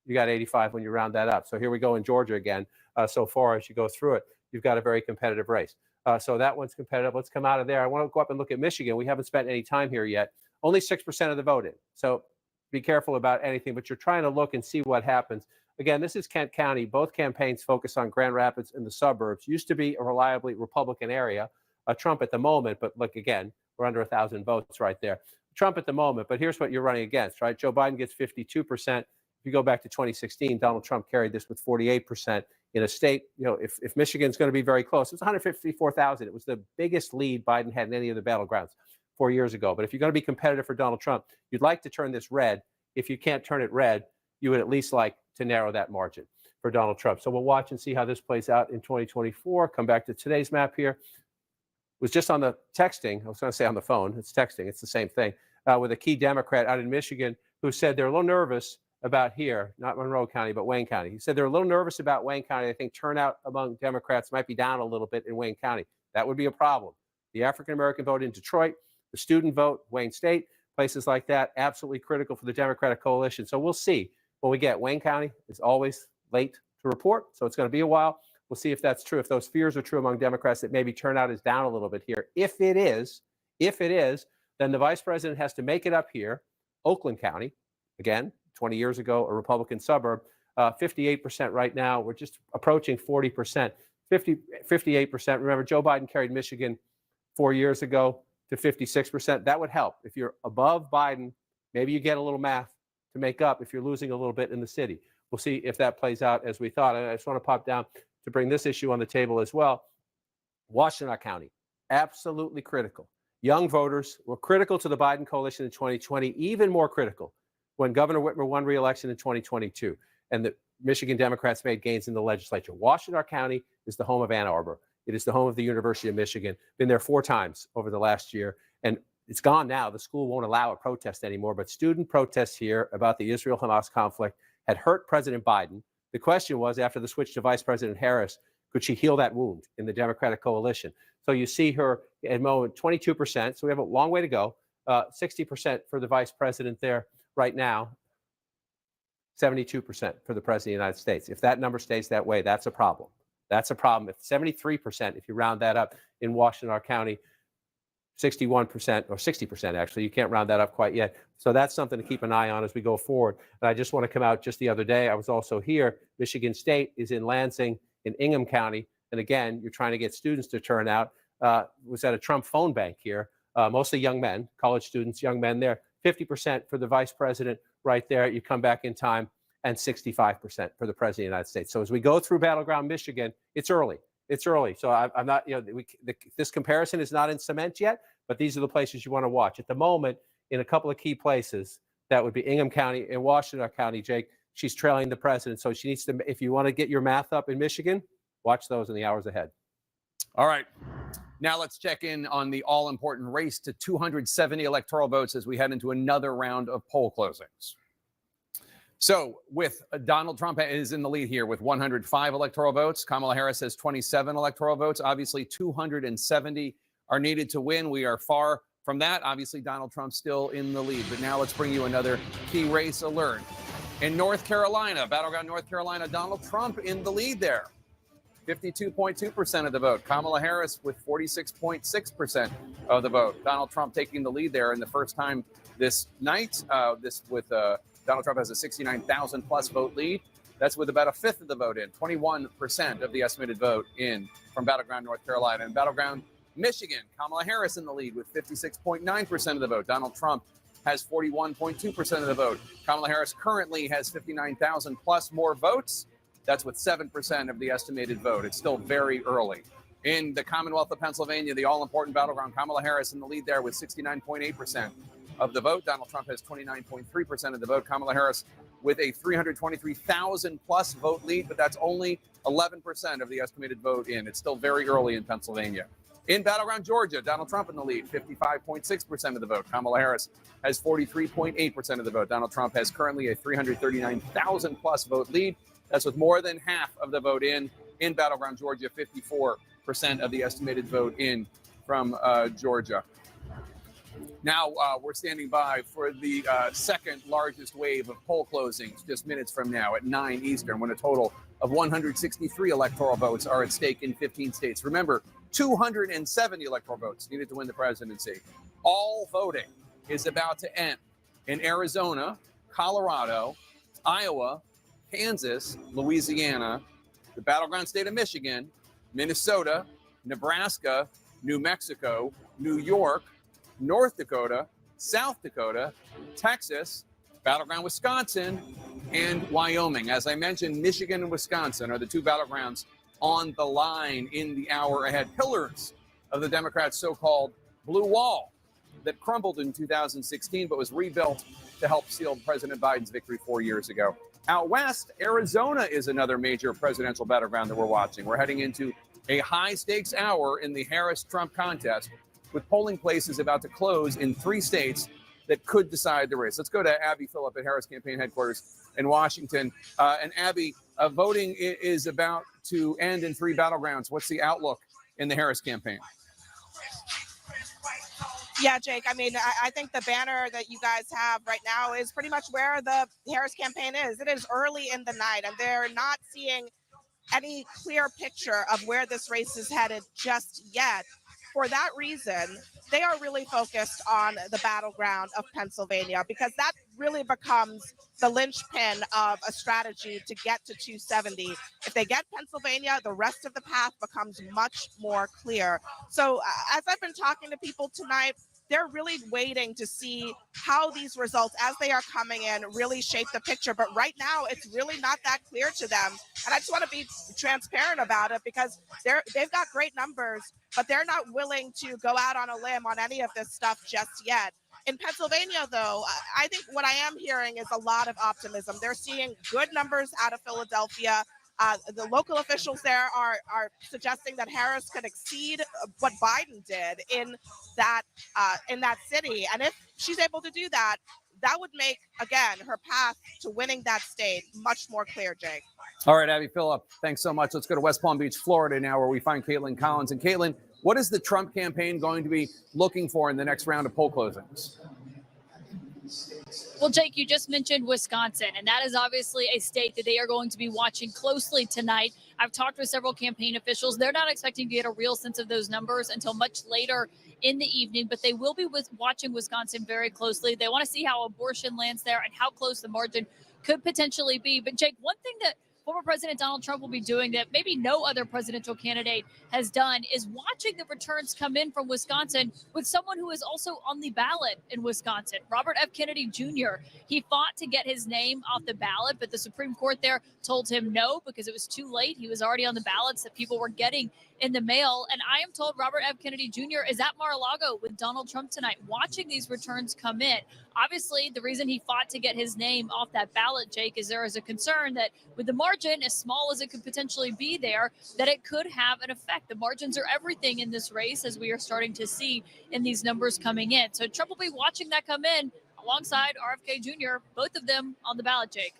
You got 85 when you round that up. So here we go in Georgia again. So far as you go through it, you've got a very competitive race. So that one's competitive. Let's come out of there. I want to go up and look at Michigan. We haven't spent any time here yet. Only 6% of the vote in. So be careful about anything, but you're trying to look and see what happens. Again, this is Kent County. Both campaigns focus on Grand Rapids and the suburbs. Used to be a reliably Republican area. Trump at the moment, but look, again, we're under 1,000 votes right there. Trump at the moment, but here's what you're running against, right? Joe Biden gets 52%. If you go back to 2016, Donald Trump carried this with 48% in a state. If Michigan's going to be very close, it's 154,000. It was the biggest lead Biden had in any of the battlegrounds 4 years ago. But if you're going to be competitive for Donald Trump, you'd like to turn this red. If you can't turn it red, you would at least like to narrow that margin for Donald Trump. So we'll watch and see how this plays out in 2024. Come back to today's map here. Was just on the texting. I was going to say on the phone. It's texting. It's the same thing. With a key Democrat out in Michigan who said they're a little nervous about here, not Monroe County, but Wayne County. He said they're a little nervous about Wayne County. I think turnout among Democrats might be down a little bit in Wayne County. That would be a problem. The African-American vote in Detroit, the student vote, Wayne State, places like that, absolutely critical for the Democratic coalition. So we'll see when we get Wayne County. It's always late to report, so it's going to be a while. We'll see if that's true. If those fears are true among Democrats, that maybe turnout is down a little bit here. If it is, then the vice president has to make it up here. Oakland County, again, 20 years ago, a Republican suburb, 58% right now. We're just approaching 40%, 58%. Remember, Joe Biden carried Michigan 4 years ago to 56%. That would help. If you're above Biden, maybe you get a little math to make up if you're losing a little bit in the city. We'll see if that plays out as we thought. And I just want to pop down to bring this issue on the table as well. Washtenaw County, absolutely critical. Young voters were critical to the Biden coalition in 2020, even more critical when Governor Whitmer won re-election in 2022, and the Michigan Democrats made gains in the legislature. Washtenaw County is the home of Ann Arbor. It is the home of the University of Michigan. Been there 4 times over the last year, and it's gone now. The school won't allow a protest anymore, but student protests here about the Israel-Hamas conflict had hurt President Biden. The question was, after the switch to Vice President Harris, could she heal that wound in the Democratic coalition? So you see her at the moment, 22%. So we have a long way to go. 60% for the vice president there right now. 72% for the president of the United States. If that number stays that way, that's a problem. That's a problem. If 73%, if you round that up in Washtenaw County, 61% or 60% actually, you can't round that up quite yet. So that's something to keep an eye on as we go forward. And I just want to come out just the other day. I was also here. Michigan State is in Lansing in Ingham County. And again, you're trying to get students to turn out. Was at a Trump phone bank here, mostly young men, college students, young men there. 50% for the vice president right there. You come back in time, and 65% for the president of the United States. So as we go through Battleground Michigan, it's early. It's early. So I'm not, this comparison is not in cement yet, but these are the places you want to watch. At the moment, in a couple of key places, that would be Ingham County and Washtenaw County, Jake. She's trailing the president. So she needs to, if you want to get your math up in Michigan, watch those in the hours ahead. All right. Now let's check in on the all-important race to 270 electoral votes as we head into another round of poll closings. So with Donald Trump is in the lead here with 105 electoral votes. Kamala Harris has 27 electoral votes. Obviously, 270 are needed to win. We are far from that. Obviously, Donald Trump's still in the lead. But now let's bring you another key race alert. In North Carolina, Battleground, North Carolina, Donald Trump in the lead there. 52.2% of the vote. Kamala Harris with 46.6% of the vote. Donald Trump taking the lead there in the first time this night. Donald Trump has a 69,000 plus vote lead. That's with about a fifth of the vote in, 21% of the estimated vote in from Battleground, North Carolina. And Battleground, Michigan, Kamala Harris in the lead with 56.9% of the vote. Donald Trump has 41.2% of the vote. Kamala Harris currently has 59,000 plus more votes. That's with 7% of the estimated vote. It's still very early. In the Commonwealth of Pennsylvania, the all-important Battleground, Kamala Harris in the lead there with 69.8% of the vote. Donald Trump has 29.3% of the vote. Kamala Harris with a 323,000 plus vote lead, but that's only 11% of the estimated vote in. It's still very early in Pennsylvania. In Battleground, Georgia, Donald Trump in the lead, 55.6% of the vote. Kamala Harris has 43.8% of the vote. Donald Trump has currently a 339,000 plus vote lead. That's with more than half of the vote in Battleground, Georgia, 54% of the estimated vote in from Georgia. Now we're standing by for the second largest wave of poll closings just minutes from now at 9 Eastern, when a total of 163 electoral votes are at stake in 15 states. Remember, 270 electoral votes needed to win the presidency. All voting is about to end in Arizona, Colorado, Iowa, Kansas, Louisiana, the battleground state of Michigan, Minnesota, Nebraska, New Mexico, New York, North Dakota, South Dakota, Texas, battleground Wisconsin, and Wyoming. As I mentioned, Michigan and Wisconsin are the two battlegrounds on the line in the hour ahead. Pillars of the Democrats' so-called blue wall that crumbled in 2016 but was rebuilt to help seal President Biden's victory 4 years ago. Out west, Arizona is another major presidential battleground that we're watching. We're heading into a high-stakes hour in the Harris-Trump contest, with polling places about to close in 3 states that could decide the race. Let's go to Abby Phillip at Harris Campaign Headquarters in Washington. And Abby, voting is about to end in 3 battlegrounds. What's the outlook in the Harris campaign? Yeah, Jake, I mean, I think the banner that you guys have right now is pretty much where the Harris campaign is. It is early in the night, and they're not seeing any clear picture of where this race is headed just yet. For that reason, they are really focused on the battleground of Pennsylvania, because that really becomes the linchpin of a strategy to get to 270. If they get Pennsylvania, the rest of the path becomes much more clear. So as I've been talking to people tonight, they're really waiting to see how these results, as they are coming in, really shape the picture. But right now, it's really not that clear to them. And I just want to be transparent about it, because they've got great numbers, but they're not willing to go out on a limb on any of this stuff just yet. In Pennsylvania, though, I think what I am hearing is a lot of optimism. They're seeing good numbers out of Philadelphia. The local officials there are suggesting that Harris could exceed what Biden did in that city. And if she's able to do that, that would make, again, her path to winning that state much more clear, Jake. All right, Abby Phillip, thanks so much. Let's go to West Palm Beach, Florida now, where we find Caitlin Collins. And Caitlin, what is the Trump campaign going to be looking for in the next round of poll closings? Well, Jake, you just mentioned Wisconsin, and that is obviously a state that they are going to be watching closely tonight. I've talked with several campaign officials. They're not expecting to get a real sense of those numbers until much later in the evening, but they will be watching Wisconsin very closely. They want to see how abortion lands there and how close the margin could potentially be. But, Jake, one thing that former President Donald Trump will be doing that maybe no other presidential candidate has done is watching the returns come in from Wisconsin with someone who is also on the ballot in Wisconsin, Robert F. Kennedy Jr. He fought to get his name off the ballot, but the Supreme Court there told him no because it was too late. He was already on the ballots that people were getting in the mail. And I am told Robert F. Kennedy Jr. is at Mar-a-Lago with Donald Trump tonight, watching these returns come in. Obviously, the reason he fought to get his name off that ballot, Jake, is there is a concern that with the margin, as small as it could potentially be there, that it could have an effect. The margins are everything in this race, as we are starting to see in these numbers coming in. So Trump will be watching that come in alongside RFK Jr., both of them on the ballot, Jake.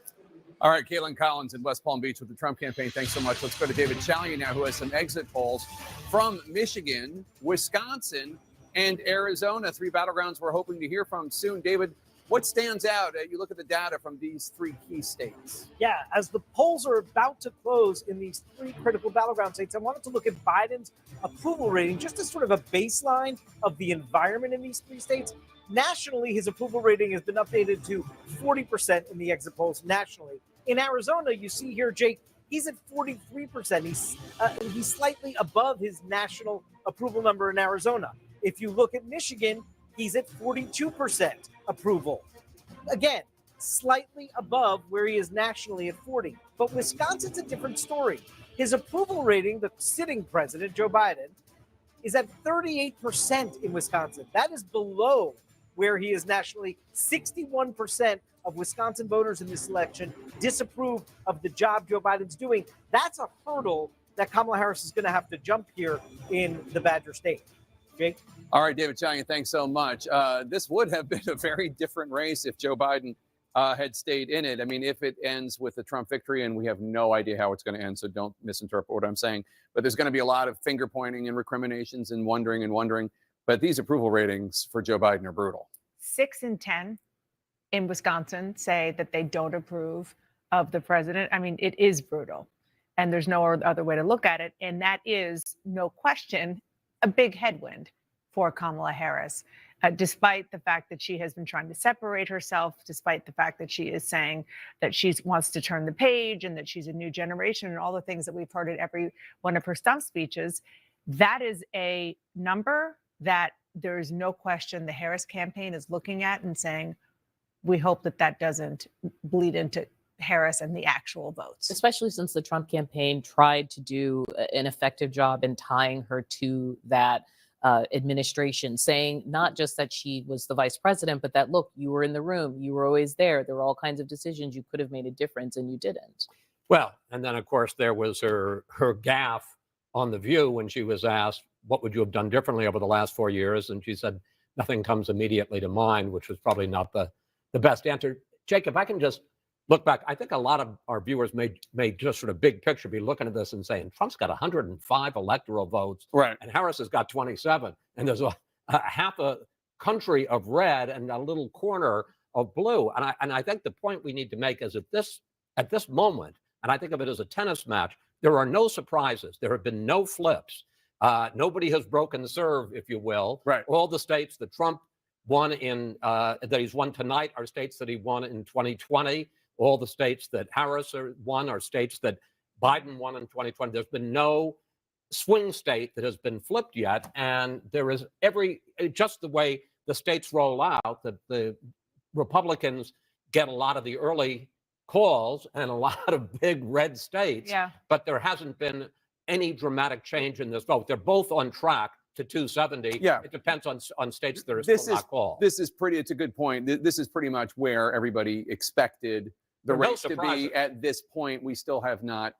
All right, Caitlin Collins in West Palm Beach with the Trump campaign. Thanks so much. Let's go to David Chalier now, who has some exit polls from Michigan, Wisconsin, and Arizona. 3 battlegrounds we're hoping to hear from soon. David, what stands out? You look at the data from these 3 key states. Yeah, as the polls are about to close in these 3 critical battleground states, I wanted to look at Biden's approval rating just as sort of a baseline of the environment in these 3 states. Nationally, his approval rating has been updated to 40% in the exit polls nationally. In Arizona, you see here, Jake, he's at 43%. He's slightly above his national approval number in Arizona. If you look at Michigan, he's at 42% approval. Again, slightly above where he is nationally at 40. But Wisconsin's a different story. His approval rating, the sitting president, Joe Biden, is at 38% in Wisconsin. That is below where he is nationally. 61% of Wisconsin voters in this election disapprove of the job Joe Biden's doing. That's a hurdle that Kamala Harris is going to have to jump here in the Badger State. Jake? All right, David Chalier, thanks so much. This would have been a very different race if Joe Biden had stayed in it. I mean, if it ends with a Trump victory, and we have no idea how it's going to end, so don't misinterpret what I'm saying, but there's going to be a lot of finger pointing and recriminations and wondering. But these approval ratings for Joe Biden are brutal. 6 in 10 in Wisconsin say that they don't approve of the president. I mean, it is brutal, and there's no other way to look at it. And that is, no question, a big headwind for Kamala Harris. Despite the fact that she has been trying to separate herself, despite the fact that she is saying that she wants to turn the page and that she's a new generation and all the things that we've heard at every one of her stump speeches, that is a number that there is no question the Harris campaign is looking at and saying, we hope that that doesn't bleed into Harris and the actual votes. Especially since the Trump campaign tried to do an effective job in tying her to that administration, saying not just that she was the vice president, but that, look, you were in the room, you were always there. There were all kinds of decisions you could have made a difference, and you didn't. Well, and then, of course, there was her gaffe on The View when she was asked, what would you have done differently over the last 4 years? And she said, nothing comes immediately to mind, which was probably not the best answer. Jake, if I can just look back, I think a lot of our viewers may just sort of big picture be looking at this and saying, Trump's got 105 electoral votes, right, and Harris has got 27, and there's a half a country of red and a little corner of blue. And I think the point we need to make is at this moment, and I think of it as a tennis match, there are no surprises. There have been no flips. Nobody has broken the serve, if you will. Right. All the states that Trump won in, that he's won tonight, are states that he won in 2020. All the states that Harris won are states that Biden won in 2020. There's been no swing state that has been flipped yet. And there is just the way the states roll out, that the Republicans get a lot of the early calls and a lot of big red states. Yeah. But there hasn't been any dramatic change in this vote. They're both on track to 270. Yeah. It depends on states that are still not called. It's a good point. This is pretty much where everybody expected the race to be at this point. We still have not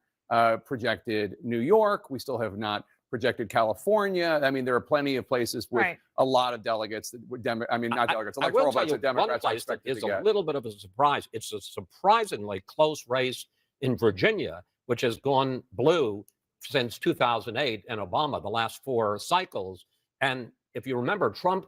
projected New York. We still have not projected California. I mean, there are plenty of places with a lot of delegates that would electoral votes that Democrats are expected to get. Is a little bit of a surprise. It's a surprisingly close race in Virginia, which has gone blue since 2008 and Obama, the last 4 cycles. And if you remember, Trump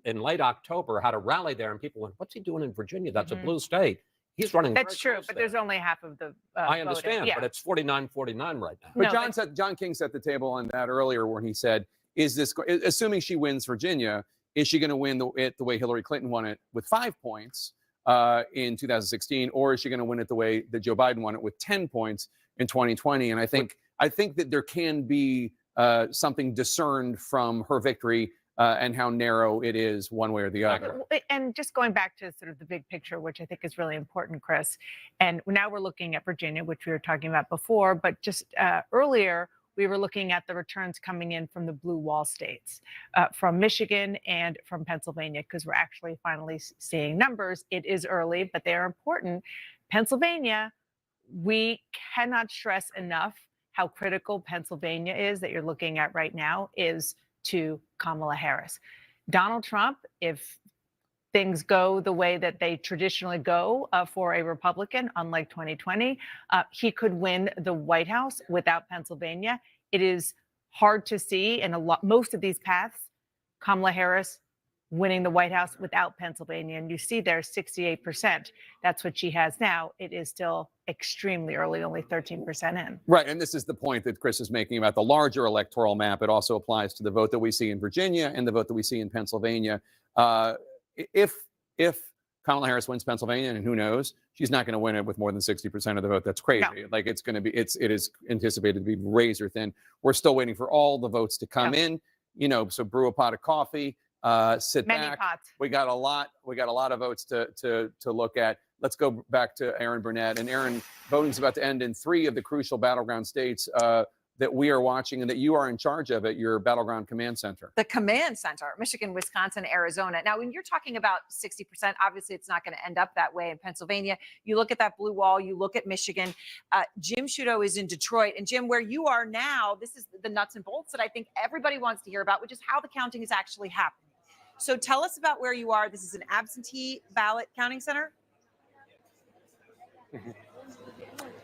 in late October, had a rally there, and people went, what's he doing in Virginia? That's a blue state. He's running. That's true, but there's only half of the I understand, but it's 49-49 right now. But John King set the table on that earlier when he said, assuming she wins Virginia, is she going to win it the way Hillary Clinton won it with 5 points in 2016, or is she going to win it the way that Joe Biden won it with 10 points in 2020? And I think that there can be something discerned from her victory and how narrow it is one way or the other. And just going back to sort of the big picture, which I think is really important, Chris, and now we're looking at Virginia, which we were talking about before, but just earlier, we were looking at the returns coming in from the blue wall states, from Michigan and from Pennsylvania, because we're actually finally seeing numbers. It is early, but they are important. Pennsylvania, we cannot stress enough how critical Pennsylvania is that you're looking at right now is to Kamala Harris. Donald Trump, if things go the way that they traditionally go for a Republican, unlike 2020, he could win the White House without Pennsylvania. It is hard to see in most of these paths, Kamala Harris winning the White House without Pennsylvania. And you see there 68%. That's what she has now. It is still extremely early, only 13% in. Right. And this is the point that Chris is making about the larger electoral map. It also applies to the vote that we see in Virginia and the vote that we see in Pennsylvania. If Kamala Harris wins Pennsylvania, and who knows, she's not going to win it with more than 60% of the vote. That's crazy. No. Like it is anticipated to be razor thin. We're still waiting for all the votes to come in, so brew a pot of coffee. Sit Many back. Pots. We got a lot of votes to look at. Let's go back to Aaron Burnett. And Aaron, voting's about to end in 3 of the crucial battleground states that we are watching and that you are in charge of at your Battleground Command Center. The Command Center, Michigan, Wisconsin, Arizona. Now, when you're talking about 60%, obviously it's not going to end up that way in Pennsylvania. You look at that blue wall, you look at Michigan. Jim Sciutto is in Detroit. And Jim, where you are now, this is the nuts and bolts that I think everybody wants to hear about, which is how the counting is actually happening. So tell us about where you are. This is an absentee ballot counting center?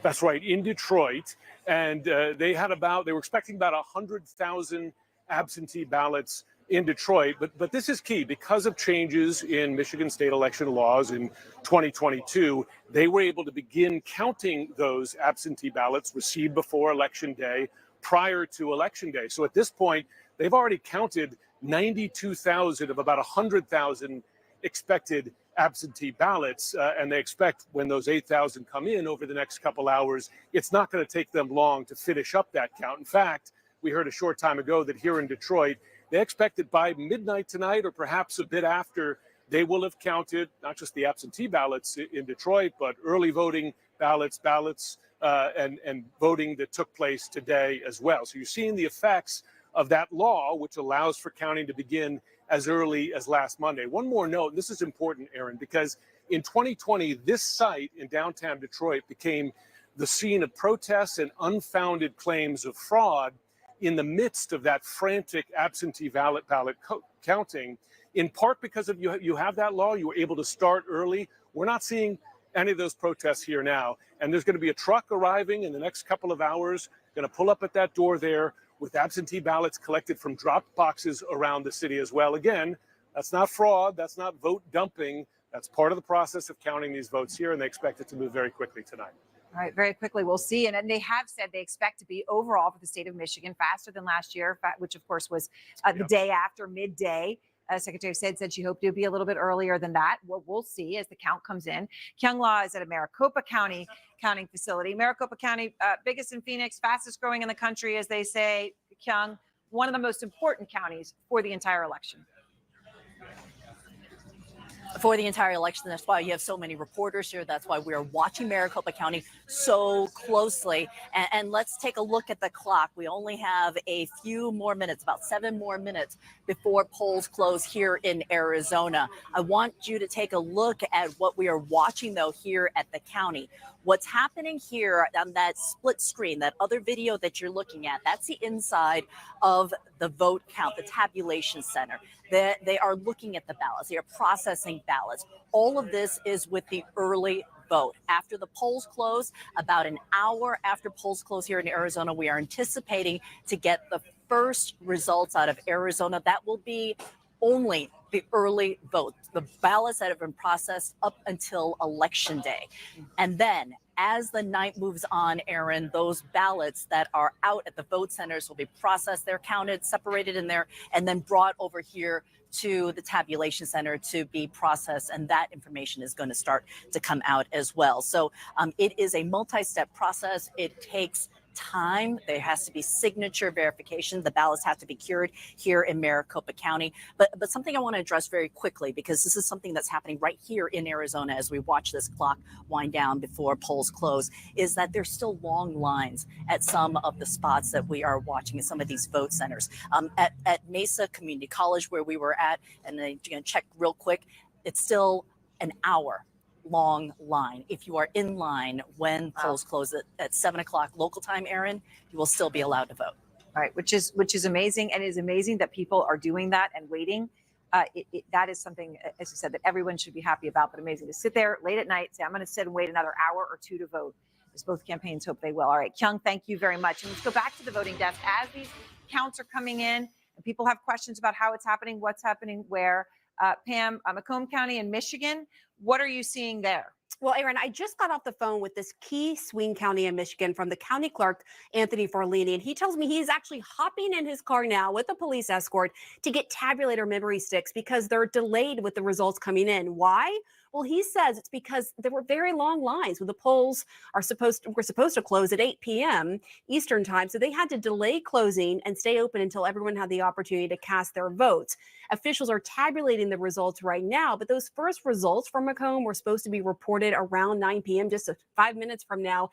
That's right, in Detroit. And they were expecting about 100,000 absentee ballots in Detroit. But this is key. Because of changes in Michigan state election laws in 2022, they were able to begin counting those absentee ballots received before Election Day prior to Election Day. So at this point, they've already counted 92,000 of about 100,000 expected absentee ballots, and they expect when those 8,000 come in over the next couple hours, it's not going to take them long to finish up that count. In fact, we heard a short time ago that here in Detroit, they expect that by midnight tonight, or perhaps a bit after, they will have counted not just the absentee ballots in Detroit, but early voting ballots, and voting that took place today as well. So you're seeing the effects of that law, which allows for counting to begin as early as last Monday. One more note, and this is important, Aaron, because in 2020, this site in downtown Detroit became the scene of protests and unfounded claims of fraud in the midst of that frantic absentee ballot counting, in part because of you have that law, you were able to start early. We're not seeing any of those protests here now. And there's going to be a truck arriving in the next couple of hours, going to pull up at that door there with absentee ballots collected from drop boxes around the city as well. Again, that's not fraud. That's not vote dumping. That's part of the process of counting these votes here, and they expect it to move very quickly tonight. All right, very quickly, we'll see. And they have said they expect to be overall for the state of Michigan faster than last year, which of course was the day after midday. Secretary of State said she hoped it would be a little bit earlier than that. Well, we'll see as the count comes in. Kyung Law is at a Maricopa County counting facility. Maricopa County, biggest in Phoenix, fastest growing in the country, as they say. Kyung, one of the most important counties for the entire election. For the entire election. That's why you have so many reporters here. That's why we're watching Maricopa County so closely. And let's take a look at the clock. We only have a few more minutes, about 7 more minutes before polls close here in Arizona. I want you to take a look at what we are watching, though, here at the county. What's happening here on that split screen, that other video that you're looking at, that's the inside of the vote count, the tabulation center. They are looking at the ballots. They are processing ballots. All of this is with the early vote. After the polls close, about an hour after polls close here in Arizona, we are anticipating to get the first results out of Arizona. That will be only the early vote, the ballots that have been processed up until Election Day. And then as the night moves on, Aaron, those ballots that are out at the vote centers will be processed. They're counted, separated in there, and then brought over here to the tabulation center to be processed. And that information is going to start to come out as well. So it is a multi-step process. It takes time. There has to be signature verification. The ballots have to be cured here in Maricopa County. But something I want to address very quickly, because this is something that's happening right here in Arizona as we watch this clock wind down before polls close, is that there's still long lines at some of the spots that we are watching in some of these vote centers. At Mesa Community College, where we were at, and I'm going to check real quick, it's still an hour long line. If you are in line when polls close at 7 o'clock local time, Aaron, you will still be allowed to vote. Right, which is amazing, and it is amazing that people are doing that and waiting. That is something, as you said, that everyone should be happy about. But amazing to sit there late at night, say I'm going to sit and wait another hour or two to vote, as both campaigns hope they will. All right, Kyung, thank you very much. And let's go back to the voting desk as these counts are coming in, and people have questions about how it's happening, what's happening, where. Pam, Macomb County in Michigan, what are you seeing there? Well, Aaron, I just got off the phone with this key swing county in Michigan from the county clerk, Anthony Forlini, and he tells me he's actually hopping in his car now with a police escort to get tabulator memory sticks because they're delayed with the results coming in. Why? Well, he says it's because there were very long lines when the polls were supposed to close at 8 p.m. Eastern time. So they had to delay closing and stay open until everyone had the opportunity to cast their votes. Officials are tabulating the results right now, but those first results from Macomb were supposed to be reported around 9 p.m., just 5 minutes from now.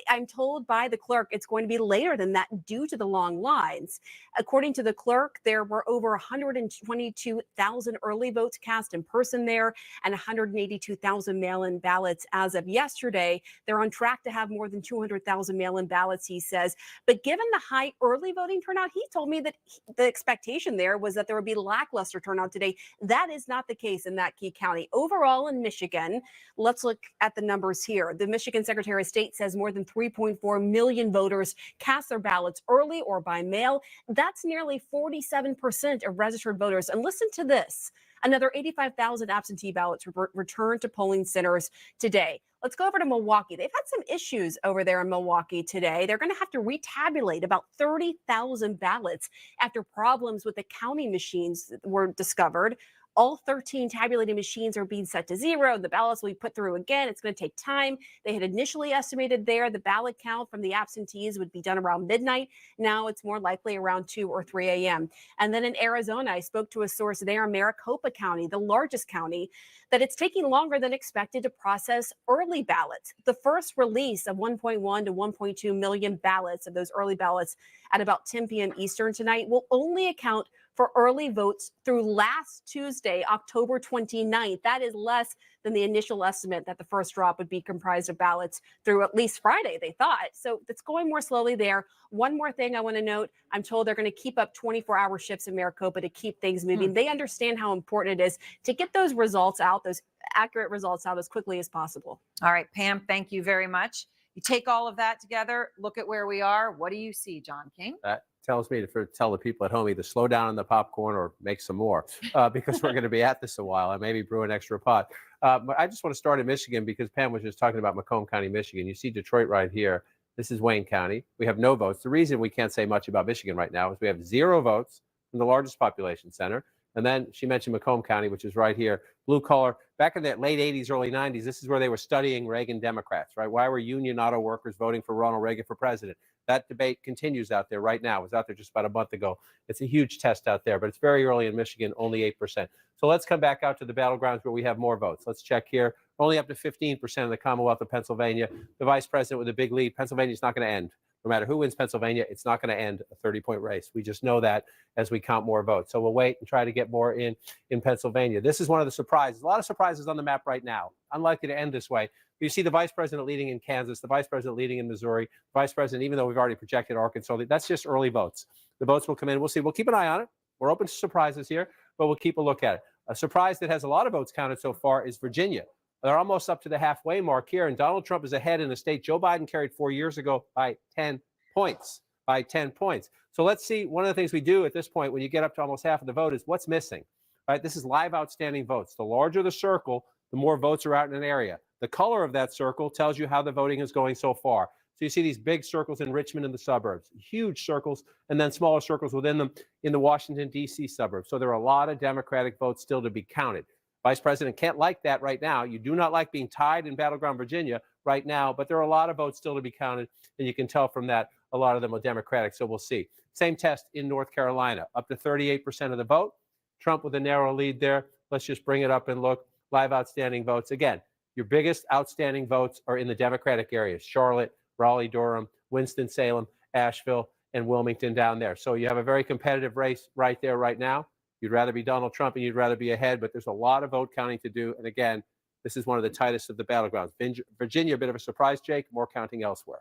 I'm told by the clerk it's going to be later than that due to the long lines. According to the clerk, there were over 122,000 early votes cast in person there and 182,000 mail-in ballots as of yesterday. They're on track to have more than 200,000 mail-in ballots, he says. But given the high early voting turnout, he told me that the expectation there was that there would be lackluster turnout today. That is not the case in that key county. Overall in Michigan, let's look at the numbers here. The Michigan Secretary of State says more than 3.4 million voters cast their ballots early or by mail. That's nearly 47% of registered voters. And listen to this. Another 85,000 absentee ballots returned to polling centers today. Let's go over to Milwaukee. They've had some issues over there in Milwaukee today. They're going to have to retabulate about 30,000 ballots after problems with the counting machines were discovered. All 13 tabulating machines are being set to zero. The ballots will be put through again. It's going to take time. They had initially estimated there the ballot count from the absentees would be done around midnight. Now it's more likely around 2 or 3 a.m. And then in Arizona, I spoke to a source there in Maricopa County, the largest county, that it's taking longer than expected to process early ballots. The first release of 1.1 to 1.2 million ballots of those early ballots at about 10 p.m. Eastern tonight will only account for early votes through last Tuesday, October 29th. That is less than the initial estimate that the first drop would be comprised of ballots through at least Friday, they thought. So it's going more slowly there. One more thing I want to note, I'm told they're going to keep up 24-hour shifts in Maricopa to keep things moving. They understand how important it is to get those results out, those accurate results out as quickly as possible. All right, Pam, thank you very much. You take all of that together, look at where we are. What do you see, John King? That tells me to tell the people at home either slow down on the popcorn or make some more because we're going to be at this a while and maybe brew an extra pot. But I just want to start in Michigan because Pam was just talking about Macomb County, Michigan. You see Detroit right here. This is Wayne County. We have no votes. The reason we can't say much about Michigan right now is we have 0 votes from the largest population center. And then she mentioned Macomb County, which is right here, blue collar. Back in the late 80s, early 90s, this is where they were studying Reagan Democrats, right? Why were union auto workers voting for Ronald Reagan for president? That debate continues out there right now. It was out there just about a month ago. It's a huge test out there, but it's very early in Michigan, only 8%. So let's come back out to the battlegrounds where we have more votes. Let's check here. Only up to 15% in the Commonwealth of Pennsylvania. The vice president with a big lead. Pennsylvania's not going to end. No matter who wins Pennsylvania, it's not going to end a 30-point race. We just know that as we count more votes. So we'll wait and try to get more in Pennsylvania. This is one of the surprises. A lot of surprises on the map right now. Unlikely to end this way. You see the vice president leading in Kansas, the vice president leading in Missouri, vice president, even though we've already projected Arkansas, that's just early votes. The votes will come in. We'll see. We'll keep an eye on it. We're open to surprises here, but we'll keep a look at it. A surprise that has a lot of votes counted so far is Virginia. They're almost up to the halfway mark here, and Donald Trump is ahead in a state Joe Biden carried 4 years ago by 10 points. So let's see. One of the things we do at this point when you get up to almost half of the vote is what's missing. Right? This is live outstanding votes. The larger the circle, the more votes are out in an area. The color of that circle tells you how the voting is going so far. So you see these big circles in Richmond and the suburbs, huge circles, and then smaller circles within them in the Washington, D.C. suburbs. So there are a lot of Democratic votes still to be counted. Vice President can't like that right now. You do not like being tied in battleground Virginia right now, but there are a lot of votes still to be counted, and you can tell from that a lot of them are Democratic, so we'll see. Same test in North Carolina, up to 38% of the vote. Trump with a narrow lead there. Let's just bring it up and look. Live outstanding votes. Again, your biggest outstanding votes are in the Democratic areas, Charlotte, Raleigh-Durham, Winston-Salem, Asheville, and Wilmington down there. So you have a very competitive race right there right now. You'd rather be Donald Trump and you'd rather be ahead, but there's a lot of vote counting to do. And again, this is one of the tightest of the battlegrounds. Virginia, a bit of a surprise, Jake, more counting elsewhere.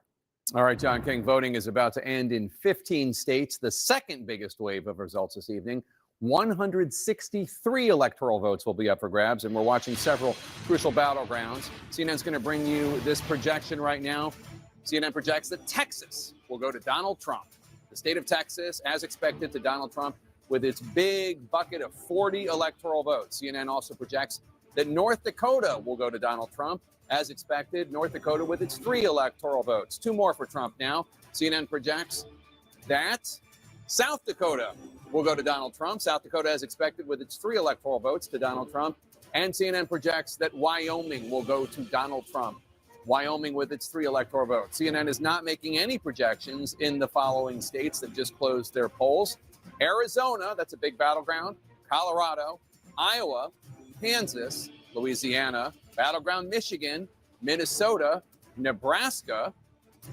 All right, John King, voting is about to end in 15 states, the second biggest wave of results this evening. 163 electoral votes will be up for grabs, and we're watching several crucial battlegrounds. CNN's going to bring you this projection right now. CNN projects that Texas will go to Donald Trump. The state of Texas, as expected, to Donald Trump with its big bucket of 40 electoral votes. CNN also projects that North Dakota will go to Donald Trump. As expected, North Dakota with its 3 electoral votes. 2 more for Trump now. CNN projects that South Dakota will go to Donald Trump. South Dakota, as expected, with its 3 electoral votes to Donald Trump. And CNN projects that Wyoming will go to Donald Trump. Wyoming with its 3 electoral votes. CNN is not making any projections in the following states that just closed their polls. Arizona, that's a big battleground. Colorado, Iowa, Kansas, Louisiana, battleground Michigan, Minnesota, Nebraska,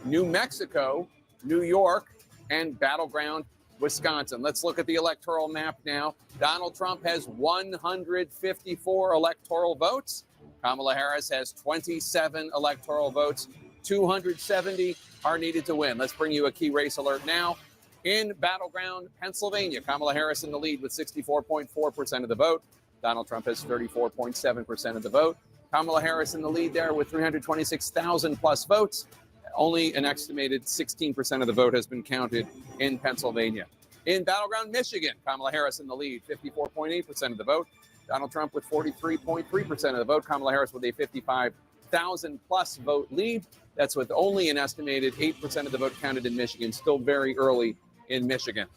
New Mexico, New York, and Battleground, Wisconsin. Let's look at the electoral map now. Donald Trump has 154 electoral votes. Kamala Harris has 27 electoral votes. 270 are needed to win. Let's bring you a key race alert now. In Battleground, Pennsylvania, Kamala Harris in the lead with 64.4% of the vote. Donald Trump has 34.7% of the vote. Kamala Harris in the lead there with 326,000 plus votes. Only an estimated 16% of the vote has been counted in Pennsylvania. In Battleground, Michigan, Kamala Harris in the lead, 54.8% of the vote. Donald Trump with 43.3% of the vote. Kamala Harris with a 55,000 plus vote lead. That's with only an estimated 8% of the vote counted in Michigan. Still very early in Michigan.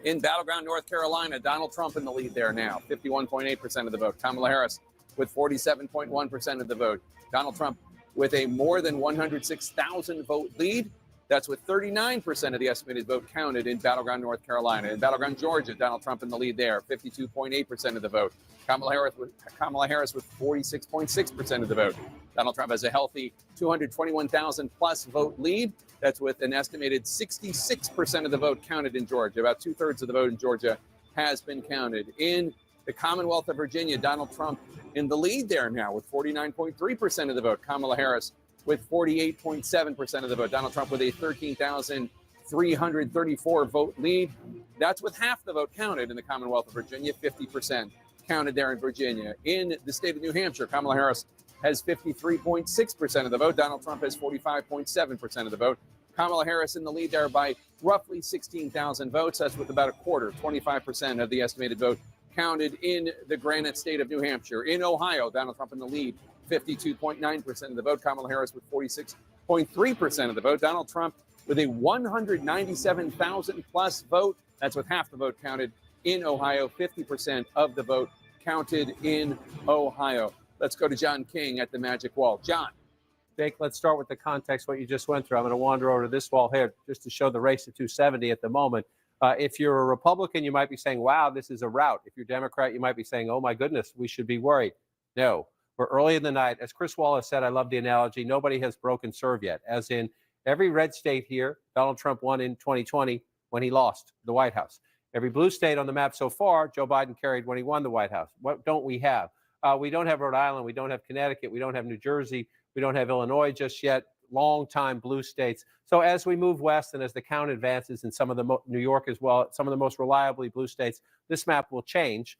In Battleground, North Carolina, Donald Trump in the lead there now, 51.8% of the vote. Kamala Harris with 47.1% of the vote. Donald Trump with a more than 106,000 vote lead. That's with 39% of the estimated vote counted in Battleground, North Carolina. In Battleground, Georgia, Donald Trump in the lead there, 52.8% of the vote. Kamala Harris with 46.6% of the vote. Donald Trump has a healthy 221,000 plus vote lead. That's with an estimated 66% of the vote counted in Georgia. About 2/3 of the vote in Georgia has been counted. In the Commonwealth of Virginia, Donald Trump in the lead there now with 49.3% of the vote. Kamala Harris with 48.7% of the vote. Donald Trump with a 13,334 vote lead. That's with half the vote counted in the Commonwealth of Virginia, 50% counted there in Virginia. In the state of New Hampshire, Kamala Harris has 53.6% of the vote. Donald Trump has 45.7% of the vote. Kamala Harris in the lead there by roughly 16,000 votes. That's with about a quarter, 25% of the estimated vote counted in the Granite state of New Hampshire. In Ohio, Donald Trump in the lead, 52.9% of the vote. Kamala Harris with 46.3% of the vote. Donald Trump with a 197,000 plus vote. That's with half the vote counted in Ohio, 50% of the vote counted in Ohio. Let's go to John King at the Magic Wall. John. Jake, let's start with the context, what you just went through. I'm going to wander over to this wall here just to show the race at 270 at the moment. If you're a Republican, you might be saying, wow, this is a rout. If you're Democrat, you might be saying, oh, my goodness, we should be worried. No, we're early in the night. As Chris Wallace said, I love the analogy, nobody has broken serve yet. As in every red state here, Donald Trump won in 2020 when he lost the White House. Every blue state on the map so far, Joe Biden carried when he won the White House. What don't we have? We don't have Rhode Island. We don't have Connecticut. We don't have New Jersey. We don't have Illinois just yet. Long-time blue states. So as we move west and as the count advances in some of the New York as well, some of the most reliably blue states, this map will change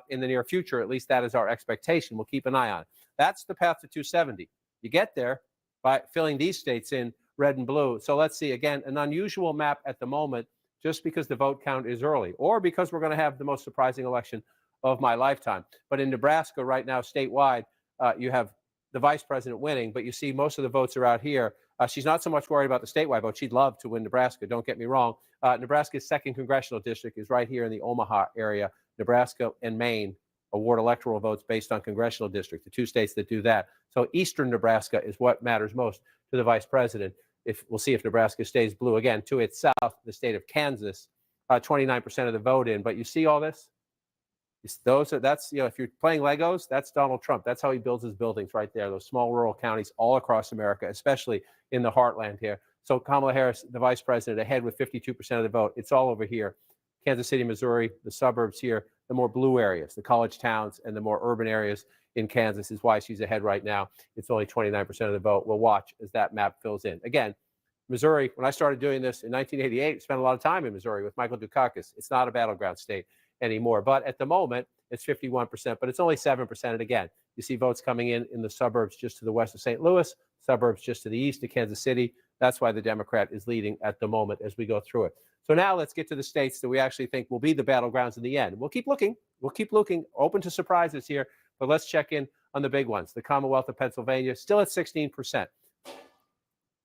in the near future. At least that is our expectation. We'll keep an eye on it. That's the path to 270. You get there by filling these states in red and blue. So let's see, again, an unusual map at the moment just because the vote count is early or because we're going to have the most surprising election of my lifetime. But in Nebraska right now, statewide, you have the vice president winning, but you see most of the votes are out here. She's not so much worried about the statewide vote. She'd love to win Nebraska. Don't get me wrong. Nebraska's second congressional district is right here in the Omaha area. Nebraska and Maine award electoral votes based on congressional district, the two states that do that. So eastern Nebraska is what matters most to the vice president. We'll see if Nebraska stays blue. Again, to its south, the state of Kansas, 29% of the vote in. But you see all this? That's if you're playing Legos, that's Donald Trump. That's how he builds his buildings right there. Those small rural counties all across America, especially in the heartland here. So Kamala Harris, the vice president, ahead with 52% of the vote. It's all over here. Kansas City, Missouri, the suburbs here, the more blue areas, the college towns and the more urban areas in Kansas is why she's ahead right now. It's only 29% of the vote. We'll watch as that map fills in. Again, Missouri, when I started doing this in 1988, spent a lot of time in Missouri with Michael Dukakis. It's not a battleground state anymore. But at the moment, it's 51%, but it's only 7%. And again, you see votes coming in the suburbs just to the west of St. Louis, suburbs just to the east of Kansas City. That's why the Democrat is leading at the moment as we go through it. So now let's get to the states that we actually think will be the battlegrounds in the end. We'll keep looking. We'll keep looking, open to surprises here. But let's check in on the big ones. The Commonwealth of Pennsylvania, still at 16%.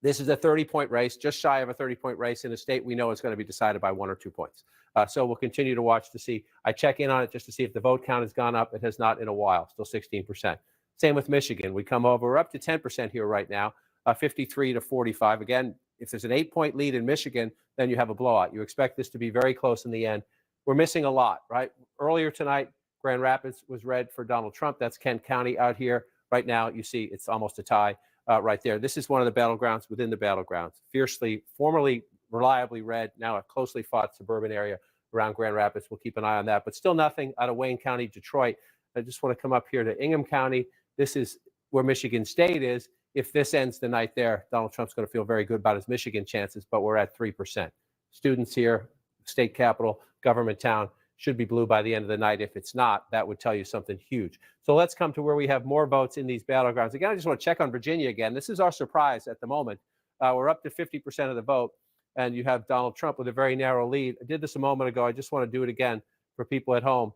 This is a 30-point race, just shy of a 30-point race in a state we know is going to be decided by 1 or 2 points. So we'll continue to watch to see. I check in on it just to see if the vote count has gone up. It has not in a while, still 16%. Same with Michigan. We come over, we're up to 10% here right now, 53 to 45. Again, if there's an 8-point lead in Michigan, then you have a blowout. You expect this to be very close in the end. We're missing a lot, right? Earlier tonight, Grand Rapids was red for Donald Trump. That's Kent County out here. Right now, you see it's almost a tie. right there. This is one of the battlegrounds within the battlegrounds. Fiercely, formerly reliably red, now a closely fought suburban area around Grand Rapids. We'll keep an eye on that, but still nothing out of Wayne County, Detroit. I just want to come up here to Ingham County. This is where Michigan State is. If this ends the night there, Donald Trump's going to feel very good about his Michigan chances, but we're at 3%. Students here, state capital, government town, should be blue by the end of the night. If it's not, that would tell you something huge. So let's come to where we have more votes in these battlegrounds. Again, I just want to check on Virginia again. This is our surprise at the moment. We're up to 50% of the vote, and you have Donald Trump with a very narrow lead. I did this a moment ago. I just want to do it again for people at home.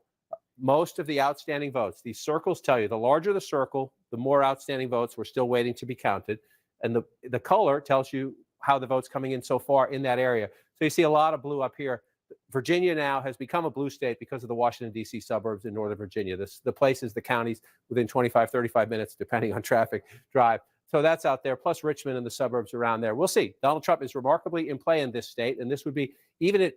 Most of the outstanding votes, these circles tell you, the larger the circle, the more outstanding votes. We're still waiting to be counted. And the color tells you how the vote's coming in so far in that area. So you see a lot of blue up here. Virginia now has become a blue state because of the Washington, D.C. suburbs in Northern Virginia. The places, the counties within 25, 35 minutes, depending on traffic, drive. So that's out there, plus Richmond and the suburbs around there. We'll see. Donald Trump is remarkably in play in this state, and this would be, even if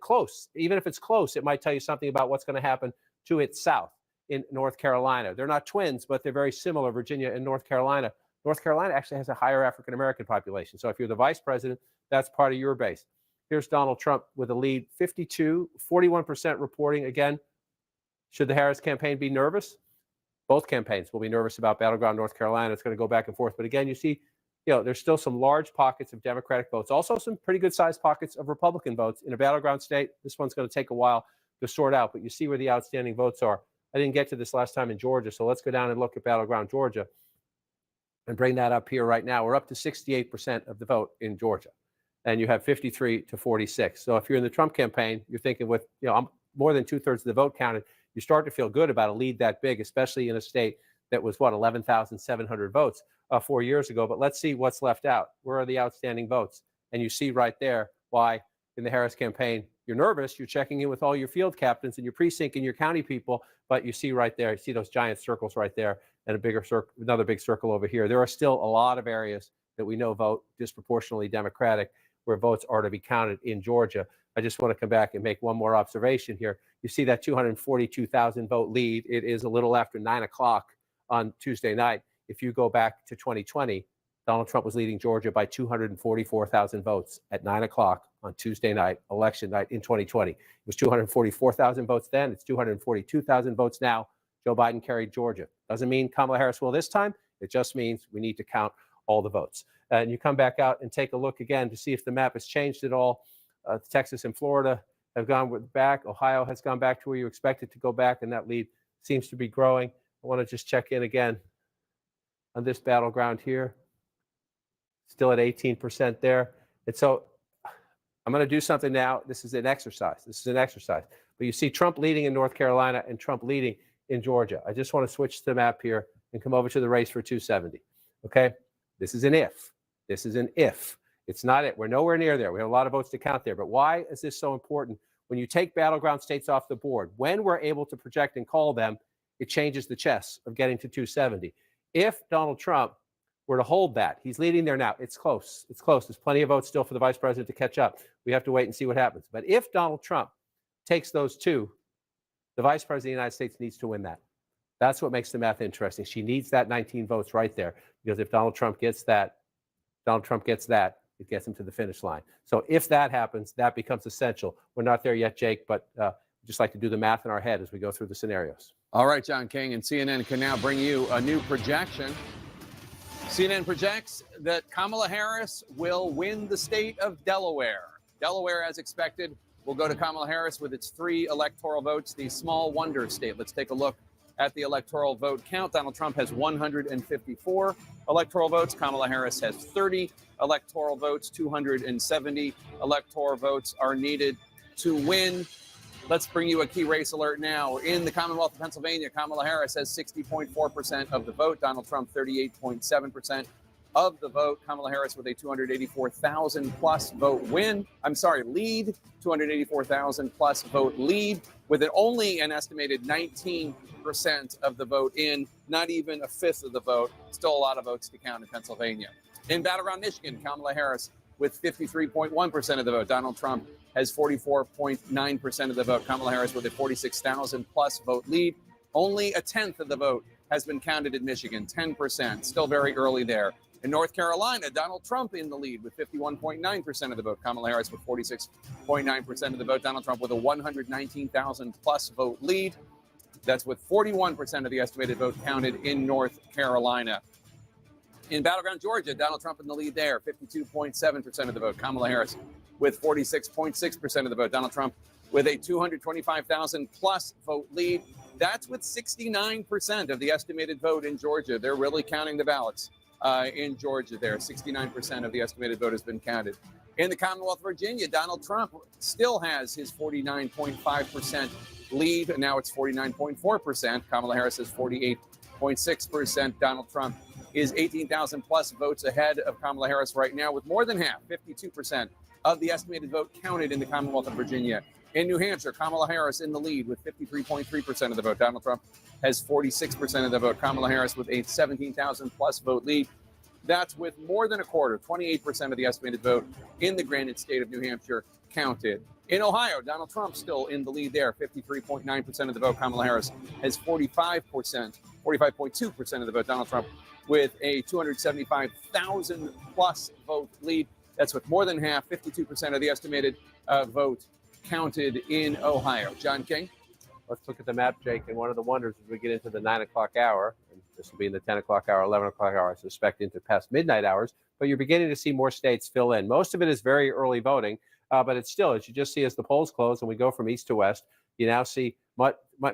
it's close, it might tell you something about what's going to happen to its south in North Carolina. They're not twins, but they're very similar, Virginia and North Carolina. North Carolina actually has a higher African-American population. So if you're the vice president, that's part of your base. Here's Donald Trump with a lead, 41% reporting. Again, should the Harris campaign be nervous? Both campaigns will be nervous about Battleground, North Carolina. It's going to go back and forth. But again, you see, there's still some large pockets of Democratic votes, also some pretty good sized pockets of Republican votes in a battleground state. This one's going to take a while to sort out, but you see where the outstanding votes are. I didn't get to this last time in Georgia, so let's go down and look at Battleground, Georgia, and bring that up here right now. We're up to 68% of the vote in Georgia, and you have 53 to 46. So if you're in the Trump campaign, you're thinking with more than 2/3 of the vote counted, you start to feel good about a lead that big, especially in a state that was 11,700 votes 4 years ago. But let's see what's left out. Where are the outstanding votes? And you see right there why in the Harris campaign you're nervous. You're checking in with all your field captains and your precinct and your county people, but you see right there, you see those giant circles right there, and a bigger circle, another big circle over here. There are still a lot of areas that we know vote disproportionately Democratic, where votes are to be counted in Georgia. I just want to come back and make one more observation here. You see that 242,000 vote lead. It is a little after 9 o'clock on Tuesday night. If you go back to 2020, Donald Trump was leading Georgia by 244,000 votes at 9 o'clock on Tuesday night, election night in 2020. It was 244,000 votes then. It's 242,000 votes now. Joe Biden carried Georgia. Doesn't mean Kamala Harris will this time. It just means we need to count all the votes. And you come back out and take a look again to see if the map has changed at all. Texas and Florida have gone back. Ohio has gone back to where you expect it to go back, and that lead seems to be growing. I want to just check in again on this battleground here. Still at 18% there. And so I'm going to do something now. This is an exercise. But you see Trump leading in North Carolina and Trump leading in Georgia. I just want to switch the map here and come over to the race for 270. Okay? This is an if. It's not it. We're nowhere near there. We have a lot of votes to count there. But why is this so important? When you take battleground states off the board, when we're able to project and call them, it changes the chess of getting to 270. If Donald Trump were to hold that, he's leading there now. It's close. There's plenty of votes still for the vice president to catch up. We have to wait and see what happens. But if Donald Trump takes those two, the vice president of the United States needs to win that. That's what makes the math interesting. She needs that 19 votes right there, because if Donald Trump gets that, it gets him to the finish line. So if that happens, that becomes essential. We're not there yet, Jake, but just like to do the math in our head as we go through the scenarios. All right, John King, and CNN can now bring you a new projection. CNN projects that Kamala Harris will win the state of Delaware. Delaware, as expected, will go to Kamala Harris with its 3 electoral votes, the small wonder state. Let's take a look at the electoral vote count. Donald Trump has 154 electoral votes. Kamala Harris has 30 electoral votes. 270 electoral votes are needed to win. Let's bring you a key race alert now. In the Commonwealth of Pennsylvania, Kamala Harris has 60.4% of the vote. Donald Trump, 38.7% of the vote. Kamala Harris with a 284,000 plus vote lead, 284,000 plus vote lead, with only an estimated 19% of the vote in, not even a fifth of the vote. Still a lot of votes to count in Pennsylvania. In Battleground, Michigan, Kamala Harris with 53.1% of the vote. Donald Trump has 44.9% of the vote. Kamala Harris with a 46,000 plus vote lead. Only a tenth of the vote has been counted in Michigan, 10%. Still very early there. In North Carolina, Donald Trump in the lead with 51.9% of the vote. Kamala Harris with 46.9% of the vote. Donald Trump with a 119,000 plus vote lead. That's with 41% of the estimated vote counted in North Carolina. In Battleground, Georgia, Donald Trump in the lead there, 52.7% of the vote. Kamala Harris with 46.6% of the vote. Donald Trump with a 225,000 plus vote lead. That's with 69% of the estimated vote in Georgia. They're really counting the ballots in Georgia there. 69% of the estimated vote has been counted. In the Commonwealth of Virginia, Donald Trump still has his 49.5% lead, and now it's 49.4%. Kamala Harris has 48.6%. Donald Trump is 18,000 plus votes ahead of Kamala Harris right now, with more than half, 52% of the estimated vote counted in the Commonwealth of Virginia. In New Hampshire, Kamala Harris in the lead with 53.3% of the vote. Donald Trump has 46% of the vote. Kamala Harris with a 17,000 plus vote lead. That's with more than a quarter, 28% of the estimated vote in the Granite state of New Hampshire counted. In Ohio, Donald Trump still in the lead there, 53.9% of the vote. Kamala Harris has 45.2% of the vote. Donald Trump with a 275,000 plus vote lead. That's with more than half, 52% of the estimated vote counted in Ohio. John King. Let's look at the map, Jake. And one of the wonders as we get into the 9 o'clock hour, and this will be in the 10 o'clock hour, 11 o'clock hour, I suspect into past midnight hours, but you're beginning to see more states fill in. Most of it is very early voting, but it's still, as you just see as the polls close and we go from east to west, you now see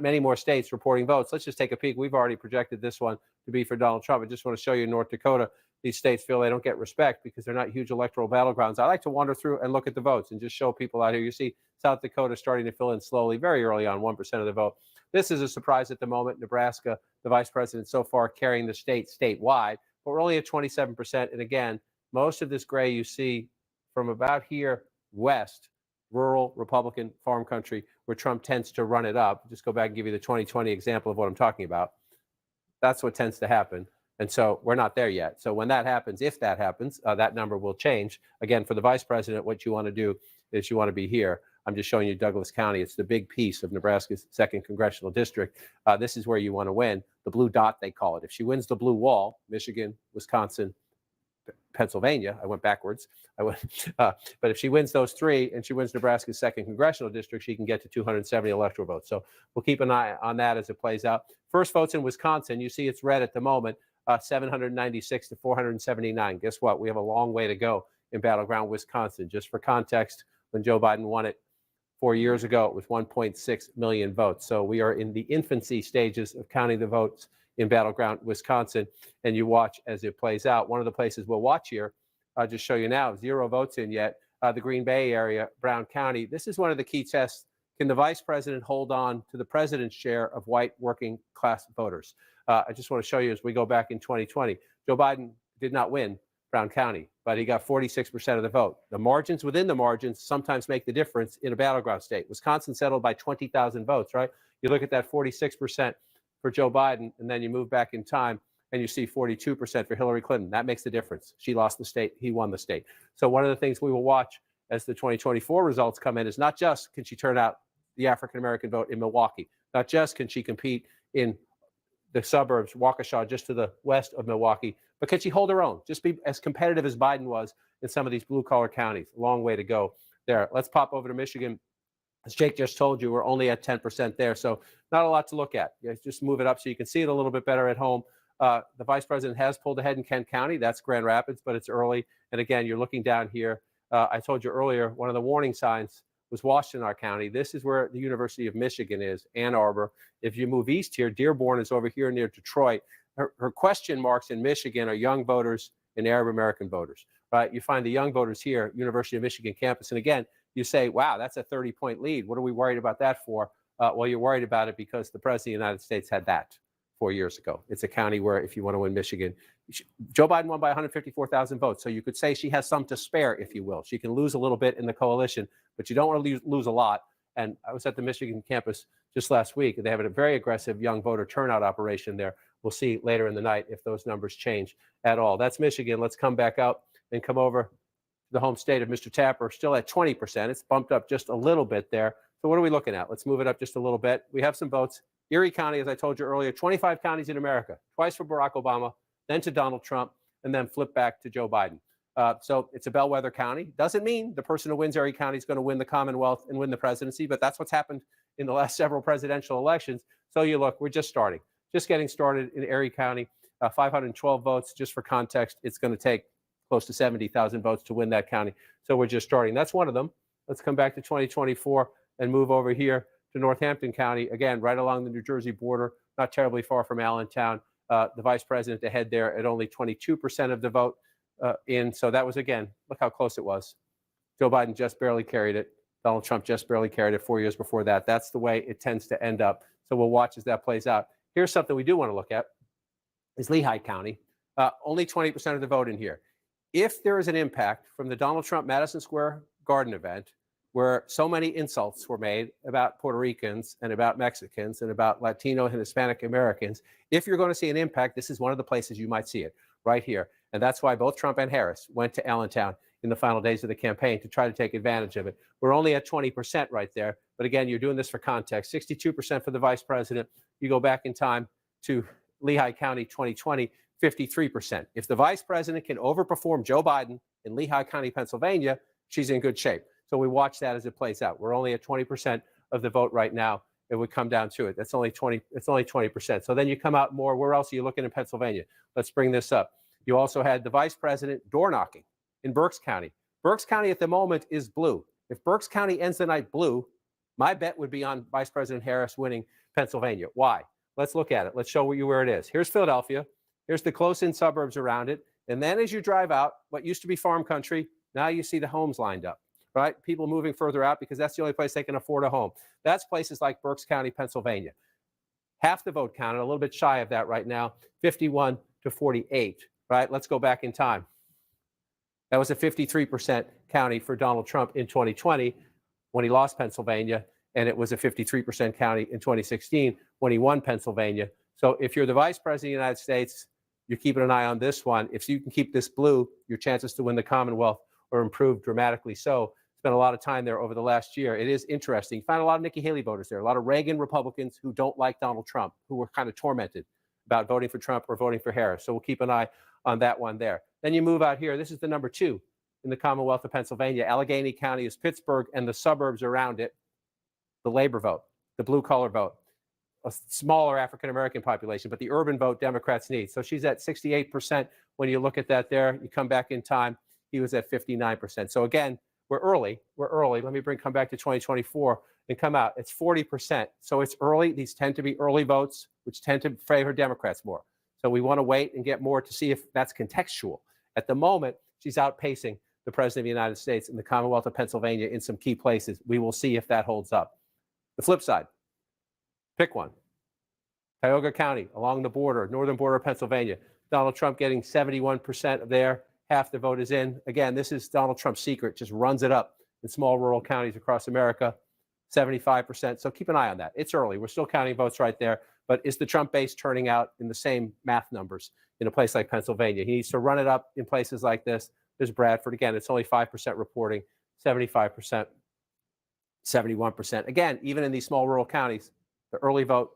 many more states reporting votes. Let's just take a peek. We've already projected this one to be for Donald Trump. I just want to show you North Dakota. These states feel they don't get respect because they're not huge electoral battlegrounds. I like to wander through and look at the votes and just show people out here. You see South Dakota starting to fill in slowly, very early on, 1% of the vote. This is a surprise at the moment. Nebraska, the vice president so far carrying the state statewide, but we're only at 27%. And again, most of this gray you see from about here west, rural Republican farm country where Trump tends to run it up. Just go back and give you the 2020 example of what I'm talking about. That's what tends to happen. And so we're not there yet. So when that happens, if that happens, that number will change. Again, for the vice president, what you want to do is you want to be here. I'm just showing you Douglas County. It's the big piece of Nebraska's 2nd congressional district. This is where you want to win. The blue dot, they call it. If she wins the blue wall, Michigan, Wisconsin, Pennsylvania, I went backwards. But if she wins those three and she wins Nebraska's 2nd congressional district, she can get to 270 electoral votes. So we'll keep an eye on that as it plays out. First votes in Wisconsin, you see it's red at the moment, 796 to 479. Guess what? We have a long way to go in Battleground, Wisconsin. Just for context, when Joe Biden won it 4 years ago, it was 1.6 million votes. So we are in the infancy stages of counting the votes in Battleground, Wisconsin, and you watch as it plays out. One of the places we'll watch here, I'll just show you now, 0 votes in yet, the Green Bay area, Brown County. This is one of the key tests. Can the vice president hold on to the president's share of white working class voters? I just want to show you as we go back in 2020, Joe Biden did not win Brown County, but he got 46% of the vote. The margins within the margins sometimes make the difference in a battleground state. Wisconsin settled by 20,000 votes, right? You look at that 46% for Joe Biden, and then you move back in time and you see 42% for Hillary Clinton. That makes the difference. She lost the state, he won the state. So one of the things we will watch as the 2024 results come in is not just can she turn out the African-American vote in Milwaukee, not just can she compete in the suburbs, Waukesha, just to the west of Milwaukee, but can she hold her own? Just be as competitive as Biden was in some of these blue-collar counties. A long way to go there. Let's pop over to Michigan. As Jake just told you, we're only at 10% there, so not a lot to look at. You just move it up so you can see it a little bit better at home. The vice president has pulled ahead in Kent County. That's Grand Rapids, but it's early. And again, you're looking down here. I told you earlier, one of the warning signs was Washtenaw County. This is where the University of Michigan is, Ann Arbor. If you move east here, Dearborn is over here near Detroit. Her question marks in Michigan are young voters and Arab American voters, right? You find the young voters here, University of Michigan campus. And again, you say, wow, that's a 30-point lead. What are we worried about that for? Well, you're worried about it because the president of the United States had that 4 years ago. It's a county where if you want to win Michigan, Joe Biden won by 154,000 votes. So you could say she has some to spare, if you will. She can lose a little bit in the coalition, but you don't want to lose a lot. And I was at the Michigan campus just last week, and they have a very aggressive young voter turnout operation there. We'll see later in the night if those numbers change at all. That's Michigan. Let's come back out and come over to the home state of Mr. Tapper, still at 20%. It's bumped up just a little bit there. So what are we looking at? Let's move it up just a little bit. We have some votes. Erie County, as I told you earlier, 25 counties in America, twice for Barack Obama, then to Donald Trump, and then flip back to Joe Biden. So it's a bellwether county. Doesn't mean the person who wins Erie County is going to win the Commonwealth and win the presidency, but that's what's happened in the last several presidential elections. So you look, we're just starting, just getting started in Erie County. 512 votes, just for context. It's going to take close to 70,000 votes to win that county. So we're just starting. That's one of them. Let's come back to 2024 and move over here to Northampton County. Again, right along the New Jersey border, not terribly far from Allentown. The vice president ahead there at only 22% of the vote in. So that was, again, look how close it was. Joe Biden just barely carried it. Donald Trump just barely carried it 4 years before that. That's the way it tends to end up. So we'll watch as that plays out. Here's something we do want to look at is Lehigh County. Only 20% of the vote in here. If there is an impact from the Donald Trump Madison Square Garden event, where so many insults were made about Puerto Ricans and about Mexicans and about Latino and Hispanic Americans, if you're going to see an impact, this is one of the places you might see it, right here. And that's why both Trump and Harris went to Allentown in the final days of the campaign to try to take advantage of it. We're only at 20% right there. But again, you're doing this for context. 62% for the vice president. You go back in time to Lehigh County 2020, 53%. If the vice president can overperform Joe Biden in Lehigh County, Pennsylvania, she's in good shape. So we watch that as it plays out. We're only at 20% of the vote right now. It would come down to it. That's only 20. It's only 20%. So then you come out more. Where else are you looking in Pennsylvania? Let's bring this up. You also had the vice president door knocking in Berks County. Berks County at the moment is blue. If Berks County ends the night blue, my bet would be on Vice President Harris winning Pennsylvania. Why? Let's look at it. Let's show you where it is. Here's Philadelphia. Here's the close-in suburbs around it. And then as you drive out, what used to be farm country, now you see the homes lined up, right? People moving further out because that's the only place they can afford a home. That's places like Berks County, Pennsylvania. Half the vote counted, a little bit shy of that right now, 51 to 48, right? Let's go back in time. That was a 53% county for Donald Trump in 2020 when he lost Pennsylvania, and it was a 53% county in 2016 when he won Pennsylvania. So if you're the vice president of the United States, you're keeping an eye on this one. If you can keep this blue, your chances to win the Commonwealth are improved dramatically. So spent a lot of time there over the last year. It is interesting. You find a lot of Nikki Haley voters there, a lot of Reagan Republicans who don't like Donald Trump, who were kind of tormented about voting for Trump or voting for Harris. So we'll keep an eye on that one there. Then you move out here. This is the number 2 in the Commonwealth of Pennsylvania. Allegheny County is Pittsburgh and the suburbs around it, the labor vote, the blue collar vote, a smaller African-American population, but the urban vote Democrats need. So she's at 68%. When you look at that there, you come back in time, he was at 59%. So again, we're early. Let me come back to 2024 and come out. It's 40%. So it's early. These tend to be early votes, which tend to favor Democrats more. So we want to wait and get more to see if that's contextual. At the moment, she's outpacing the president of the United States in the Commonwealth of Pennsylvania in some key places. We will see if that holds up. The flip side, pick one. Cuyahoga County, along the border, northern border of Pennsylvania. Donald Trump getting 71% of there. Half the vote is in. Again, this is Donald Trump's secret, just runs it up in small rural counties across America, 75%. So keep an eye on that. It's early. We're still counting votes right there. But is the Trump base turning out in the same math numbers in a place like Pennsylvania? He needs to run it up in places like this. There's Bradford. Again, it's only 5% reporting, 75%, 71%. Again, even in these small rural counties, the early vote,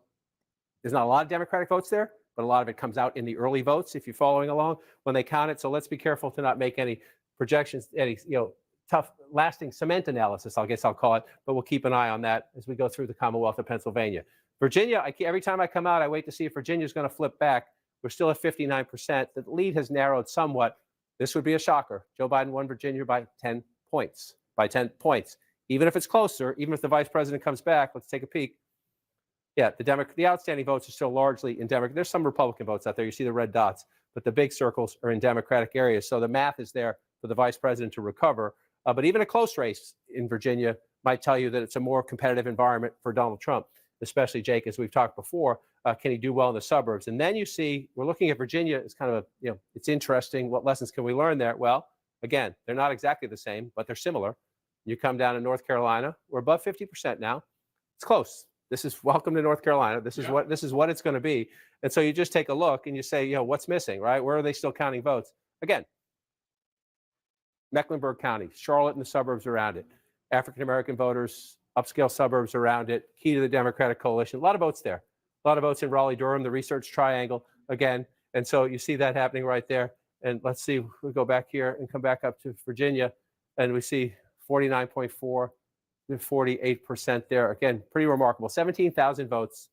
there's not a lot of Democratic votes there, but a lot of it comes out in the early votes if you're following along when they count it. So let's be careful to not make any projections, any tough, lasting cement analysis, I guess I'll call it, but we'll keep an eye on that as we go through the Commonwealth of Pennsylvania. Virginia, every time I come out, I wait to see if Virginia's going to flip back. We're still at 59%. The lead has narrowed somewhat. This would be a shocker. Joe Biden won Virginia by 10 points. Even if it's closer, even if the vice president comes back, let's take a peek. Yeah, the outstanding votes are still largely in Democrat. There's some Republican votes out there. You see the red dots, but the big circles are in Democratic areas. So the math is there for the vice president to recover. But even a close race in Virginia might tell you that it's a more competitive environment for Donald Trump, especially Jake, as we've talked before. Can he do well in the suburbs? And then you see, we're looking at Virginia. It's kind of it's interesting. What lessons can we learn there? Well, again, they're not exactly the same, but they're similar. You come down to North Carolina, we're above 50% now. It's close. This is welcome to North Carolina. This is what it's going to be. And so you just take a look and you say, what's missing, right? Where are they still counting votes? Again, Mecklenburg County, Charlotte and the suburbs around it, African-American voters, upscale suburbs around it, key to the Democratic coalition. A lot of votes there. A lot of votes in Raleigh-Durham, the Research Triangle, again. And so you see that happening right there. And let's see, we go back here and come back up to Virginia, and we see 49.4 to 48% there. Again, pretty remarkable. 17,000 votes.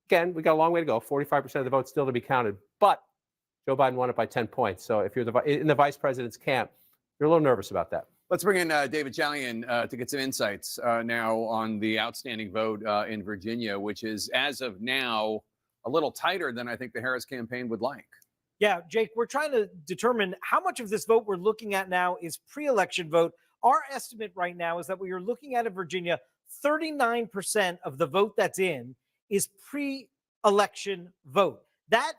Again, we got a long way to go. 45% of the votes still to be counted, but Joe Biden won it by 10 points. So if you're in the vice president's camp, you're a little nervous about that. Let's bring in David Chalian to get some insights now on the outstanding vote in Virginia, which is, as of now, a little tighter than I think the Harris campaign would like. Yeah, Jake, we're trying to determine how much of this vote we're looking at now is pre-election vote. Our estimate right now is that what you're looking at in Virginia, 39% of the vote that's in is pre-election vote. That,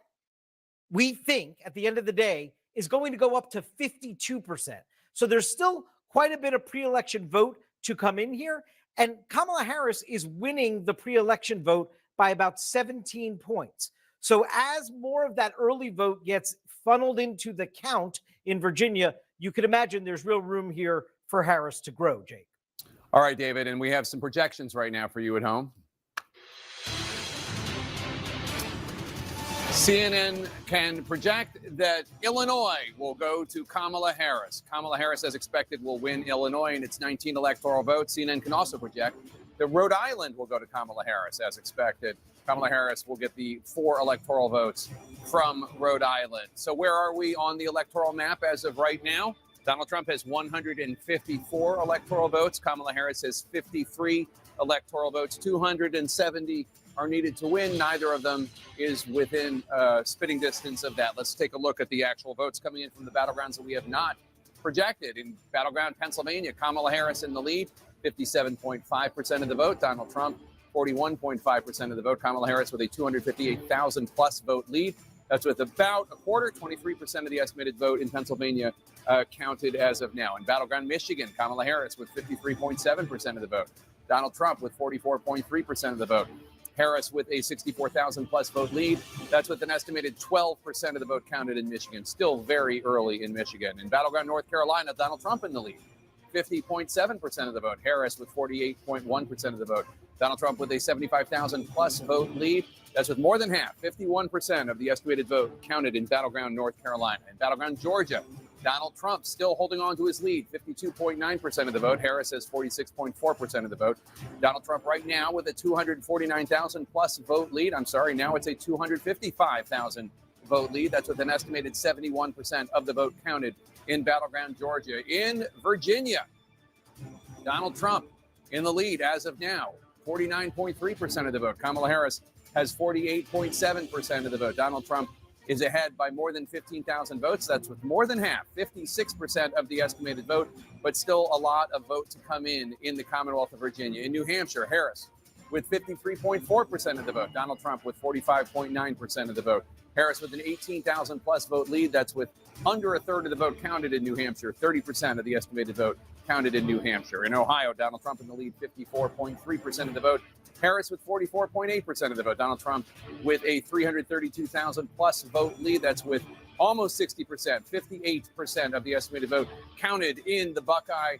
we think, at the end of the day, is going to go up to 52%. So there's still quite a bit of pre-election vote to come in here. And Kamala Harris is winning the pre-election vote by about 17 points. So as more of that early vote gets funneled into the count in Virginia, you could imagine there's real room here for Harris to grow, Jake. All right, David, and we have some projections right now for you at home. CNN can project that Illinois will go to Kamala Harris. Kamala Harris, as expected, will win Illinois in its 19 electoral votes. CNN can also project that Rhode Island will go to Kamala Harris, as expected. Kamala Harris will get the 4 electoral votes from Rhode Island. So where are we on the electoral map as of right now? Donald Trump has 154 electoral votes. Kamala Harris has 53 electoral votes. 270 are needed to win. Neither of them is within spitting distance of that. Let's take a look at the actual votes coming in from the battlegrounds that we have not projected. In Battleground, Pennsylvania, Kamala Harris in the lead, 57.5% of the vote. Donald Trump, 41.5% of the vote. Kamala Harris with a 258,000 plus vote lead. That's with about a quarter, 23% of the estimated vote in Pennsylvania counted as of now. In Battleground, Michigan, Kamala Harris with 53.7% of the vote. Donald Trump with 44.3% of the vote. Harris with a 64,000 plus vote lead. That's with an estimated 12% of the vote counted in Michigan. Still very early in Michigan. In Battleground, North Carolina, Donald Trump in the lead. 50.7% of the vote. Harris with 48.1% of the vote. Donald Trump with a 75,000 plus vote lead. That's with more than half, 51% of the estimated vote counted in Battleground, North Carolina. In Battleground, Georgia, Donald Trump still holding on to his lead, 52.9% of the vote. Harris has 46.4% of the vote. Donald Trump right now with a 249,000 plus vote lead. I'm sorry, now it's a 255,000 vote lead. That's with an estimated 71% of the vote counted in Battleground, Georgia. In Virginia, Donald Trump in the lead as of now, 49.3% of the vote. Kamala Harris has 48.7% of the vote. Donald Trump is ahead by more than 15,000 votes. That's with more than half, 56% of the estimated vote, but still a lot of vote to come in the Commonwealth of Virginia. In New Hampshire, Harris with 53.4% of the vote. Donald Trump with 45.9% of the vote. Harris with an 18,000 plus vote lead. That's with under a third of the vote counted in New Hampshire, 30% of the estimated vote counted in New Hampshire. In Ohio, Donald Trump in the lead, 54.3% of the vote. Harris with 44.8% of the vote. Donald Trump with a 332,000 plus vote lead. That's with almost 60%, 58% of the estimated vote counted in the Buckeye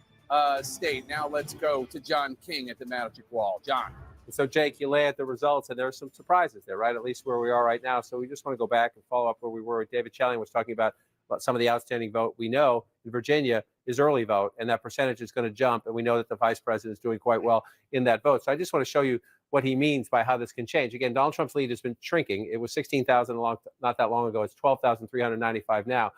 state. Now let's go to John King at the Magic Wall. John. So, Jake, you lay out the results, and there are some surprises there, right? At least where we are right now. So we just want to go back and follow up where we were. David Chalian was talking about some of the outstanding vote. We know in Virginia is early vote, and that percentage is going to jump. And we know that the vice president is doing quite well in that vote. So I just want to show you what he means by how this can change. Again, Donald Trump's lead has been shrinking. It was 16,000 not that long ago. It's 12,395 now.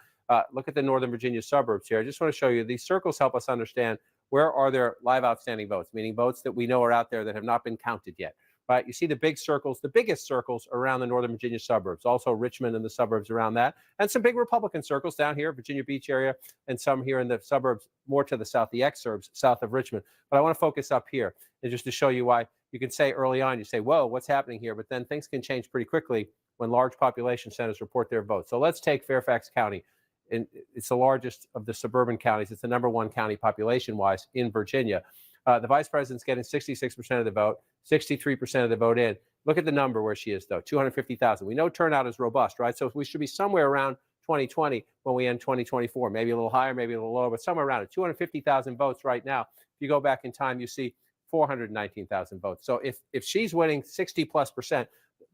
Look at the Northern Virginia suburbs here. I just want to show you these circles help us understand where are there live outstanding votes, meaning votes that we know are out there that have not been counted yet. Right? You see the big circles, the biggest circles around the Northern Virginia suburbs, also Richmond and the suburbs around that, and some big Republican circles down here, Virginia Beach area, and some here in the suburbs more to the south, the exurbs south of Richmond. But I want to focus up here and just to show you why you can say early on, you say, whoa, what's happening here? But then things can change pretty quickly when large population centers report their votes. So let's take Fairfax County. And it's the largest of the suburban counties. It's the number one county population-wise in Virginia. The vice president's getting 66% of the vote, 63% of the vote in. Look at the number where she is, though, 250,000. We know turnout is robust, right? So we should be somewhere around 2020 when we end 2024, maybe a little higher, maybe a little lower, but somewhere around it. 250,000 votes right now. If you go back in time, you see 419,000 votes. So if she's winning 60+%, the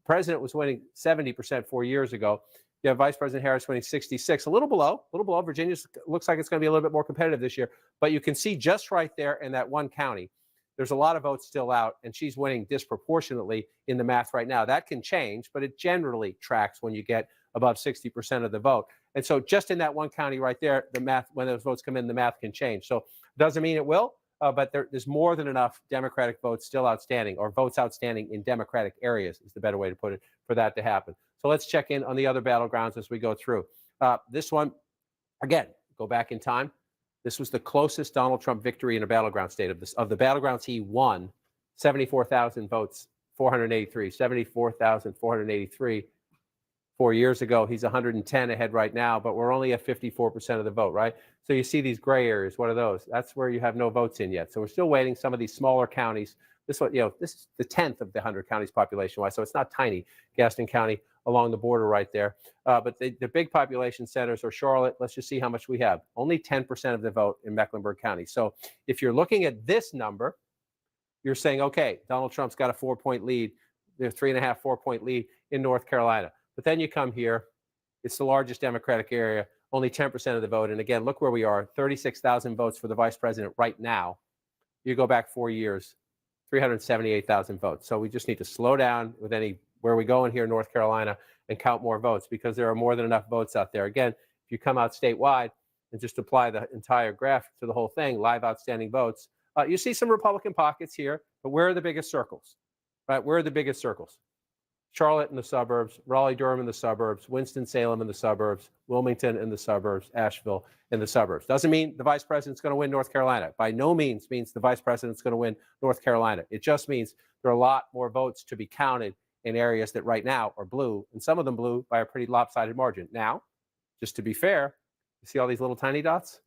president was winning 70% 4 years ago. You have Vice President Harris winning 66, a little below. Virginia looks like it's going to be a little bit more competitive this year. But you can see just right there in that one county, there's a lot of votes still out, and she's winning disproportionately in the math right now. That can change, but it generally tracks when you get above 60% of the vote. And so just in that one county right there, the math, when those votes come in, the math can change. So doesn't mean it will, but there's more than enough Democratic votes still outstanding, or votes outstanding in Democratic areas is the better way to put it, for that to happen. So let's check in on the other battlegrounds as we go through. This one, again, go back in time. This was the closest Donald Trump victory in a battleground state of the battlegrounds he won. 74,000 votes, 483, 74,483. 4 years ago, he's 110 ahead right now, but we're only at 54% of the vote, right? So you see these gray areas. What are those? That's where you have no votes in yet. So we're still waiting. Some of these smaller counties. This one, this is the 10th of the 100 counties population-wise, so it's not tiny. Gaston County along the border right there. But the big population centers are Charlotte. Let's just see how much we have. Only 10% of the vote in Mecklenburg County. So if you're looking at this number, you're saying, okay, Donald Trump's got a 4-point lead. There's 3.5, 4-point lead in North Carolina. But then you come here, it's the largest Democratic area, only 10% of the vote. And again, look where we are, 36,000 votes for the vice president right now. You go back 4 years, 378,000 votes. So we just need to slow down with where we go in here in North Carolina and count more votes, because there are more than enough votes out there. Again, if you come out statewide and just apply the entire graph to the whole thing, live outstanding votes, you see some Republican pockets here, but where are the biggest circles, right? Where are the biggest circles? Charlotte in the suburbs, Raleigh-Durham in the suburbs, Winston-Salem in the suburbs, Wilmington in the suburbs, Asheville in the suburbs. Doesn't mean the vice president's going to win North Carolina. By no means means the vice president's going to win North Carolina. It just means there are a lot more votes to be counted in areas that right now are blue, and some of them blue by a pretty lopsided margin. Now, just to be fair, you see all these little tiny dots?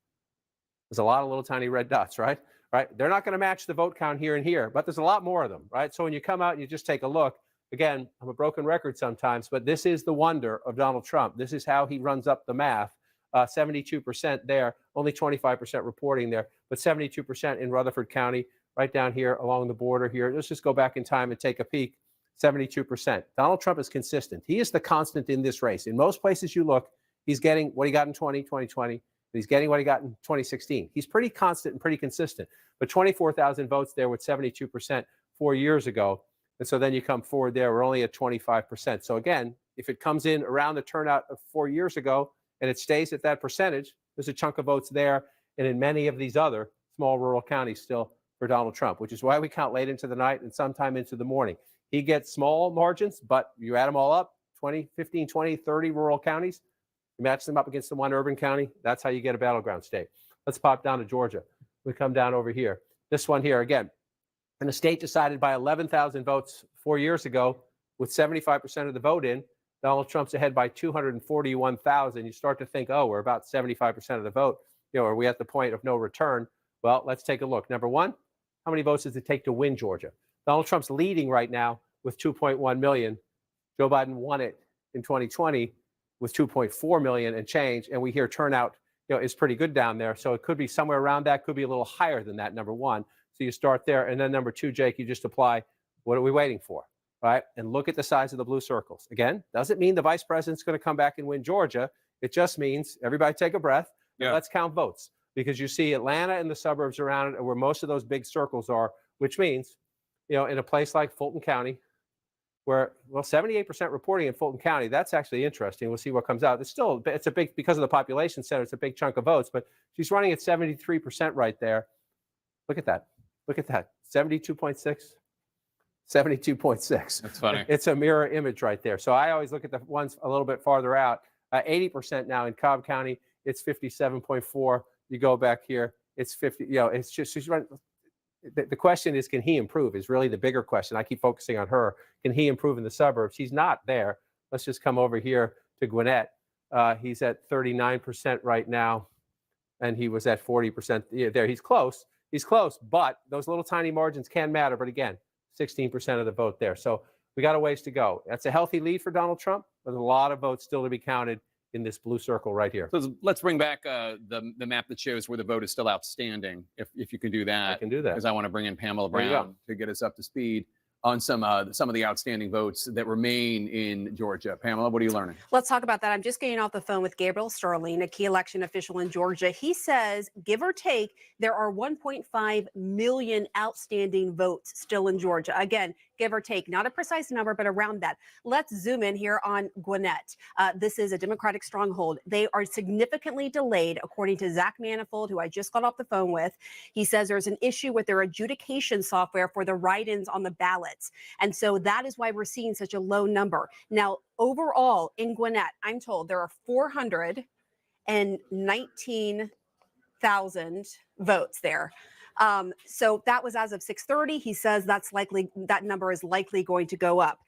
There's a lot of little tiny red dots, right? They're not going to match the vote count here and here, but there's a lot more of them, right? So when you come out and you just take a look, again, I'm a broken record sometimes, but this is the wonder of Donald Trump. This is how he runs up the math. 72% there, only 25% reporting there, but 72% in Rutherford County, right down here along the border here. Let's just go back in time and take a peek. 72%. Donald Trump is consistent. He is the constant in this race. In most places you look, he's getting what he got in 2020. He's getting what he got in 2016. He's pretty constant and pretty consistent. But 24,000 votes there with 72% 4 years ago. And so then you come forward there, we're only at 25%. So again, if it comes in around the turnout of 4 years ago and it stays at that percentage, there's a chunk of votes there and in many of these other small rural counties still for Donald Trump, which is why we count late into the night and sometime into the morning. He gets small margins, but you add them all up, 20, 15, 20, 30 rural counties, you match them up against the one urban county, that's how you get a battleground state. Let's pop down to Georgia. We come down over here. This one here, again, and the state decided by 11,000 votes 4 years ago, with 75% of the vote in, Donald Trump's ahead by 241,000. You start to think, oh, we're about 75% of the vote. Are we at the point of no return? Well, let's take a look. Number one, how many votes does it take to win Georgia? Donald Trump's leading right now with 2.1 million. Joe Biden won it in 2020 with 2.4 million and change. And we hear turnout, is pretty good down there. So it could be somewhere around that, could be a little higher than that, number one. So you start there. And then number two, Jake, you just apply, what are we waiting for, right? And look at the size of the blue circles. Again, doesn't mean the vice president's going to come back and win Georgia. It just means everybody take a breath. Yeah. Let's count votes, because you see Atlanta and the suburbs around it, where most of those big circles are, which means, in a place like Fulton County, where, 78% reporting in Fulton County, that's actually interesting. We'll see what comes out. It's a big, because of the population center, it's a big chunk of votes, but she's running at 73% right there. Look at that. 72.6. 72.6. That's funny. It's a mirror image right there. So I always look at the ones a little bit farther out. 80% now in Cobb County, it's 57.4. You go back here, it's 50. It's just, she's running. The question is, can he improve? Is really the bigger question. I keep focusing on her. Can he improve in the suburbs? He's not there. Let's just come over here to Gwinnett. He's at 39% right now, and he was at 40% there. He's close. But those little tiny margins can matter. But again, 16% of the vote there. So we got a ways to go. That's a healthy lead for Donald Trump, but there's a lot of votes still to be counted in this blue circle right here. So let's bring back the map that shows where the vote is still outstanding, if you can do that. I can do that. Because I want to bring in Pamela Brown to get us up to speed on some of the outstanding votes that remain in Georgia. Pamela, what are you learning? Let's talk about that. I'm just getting off the phone with Gabriel Sterling, a key election official in Georgia. He says, give or take, there are 1.5 million outstanding votes still in Georgia. Again, give or take, not a precise number, but around that. Let's zoom in here on Gwinnett. This is a Democratic stronghold. They are significantly delayed, according to Zach Manifold, who I just got off the phone with. He says there's an issue with their adjudication software for the write-ins on the ballots. And so that is why we're seeing such a low number. Now, overall in Gwinnett, I'm told there are 419,000 votes there. So that was as of 6:30. He says that number is likely going to go up.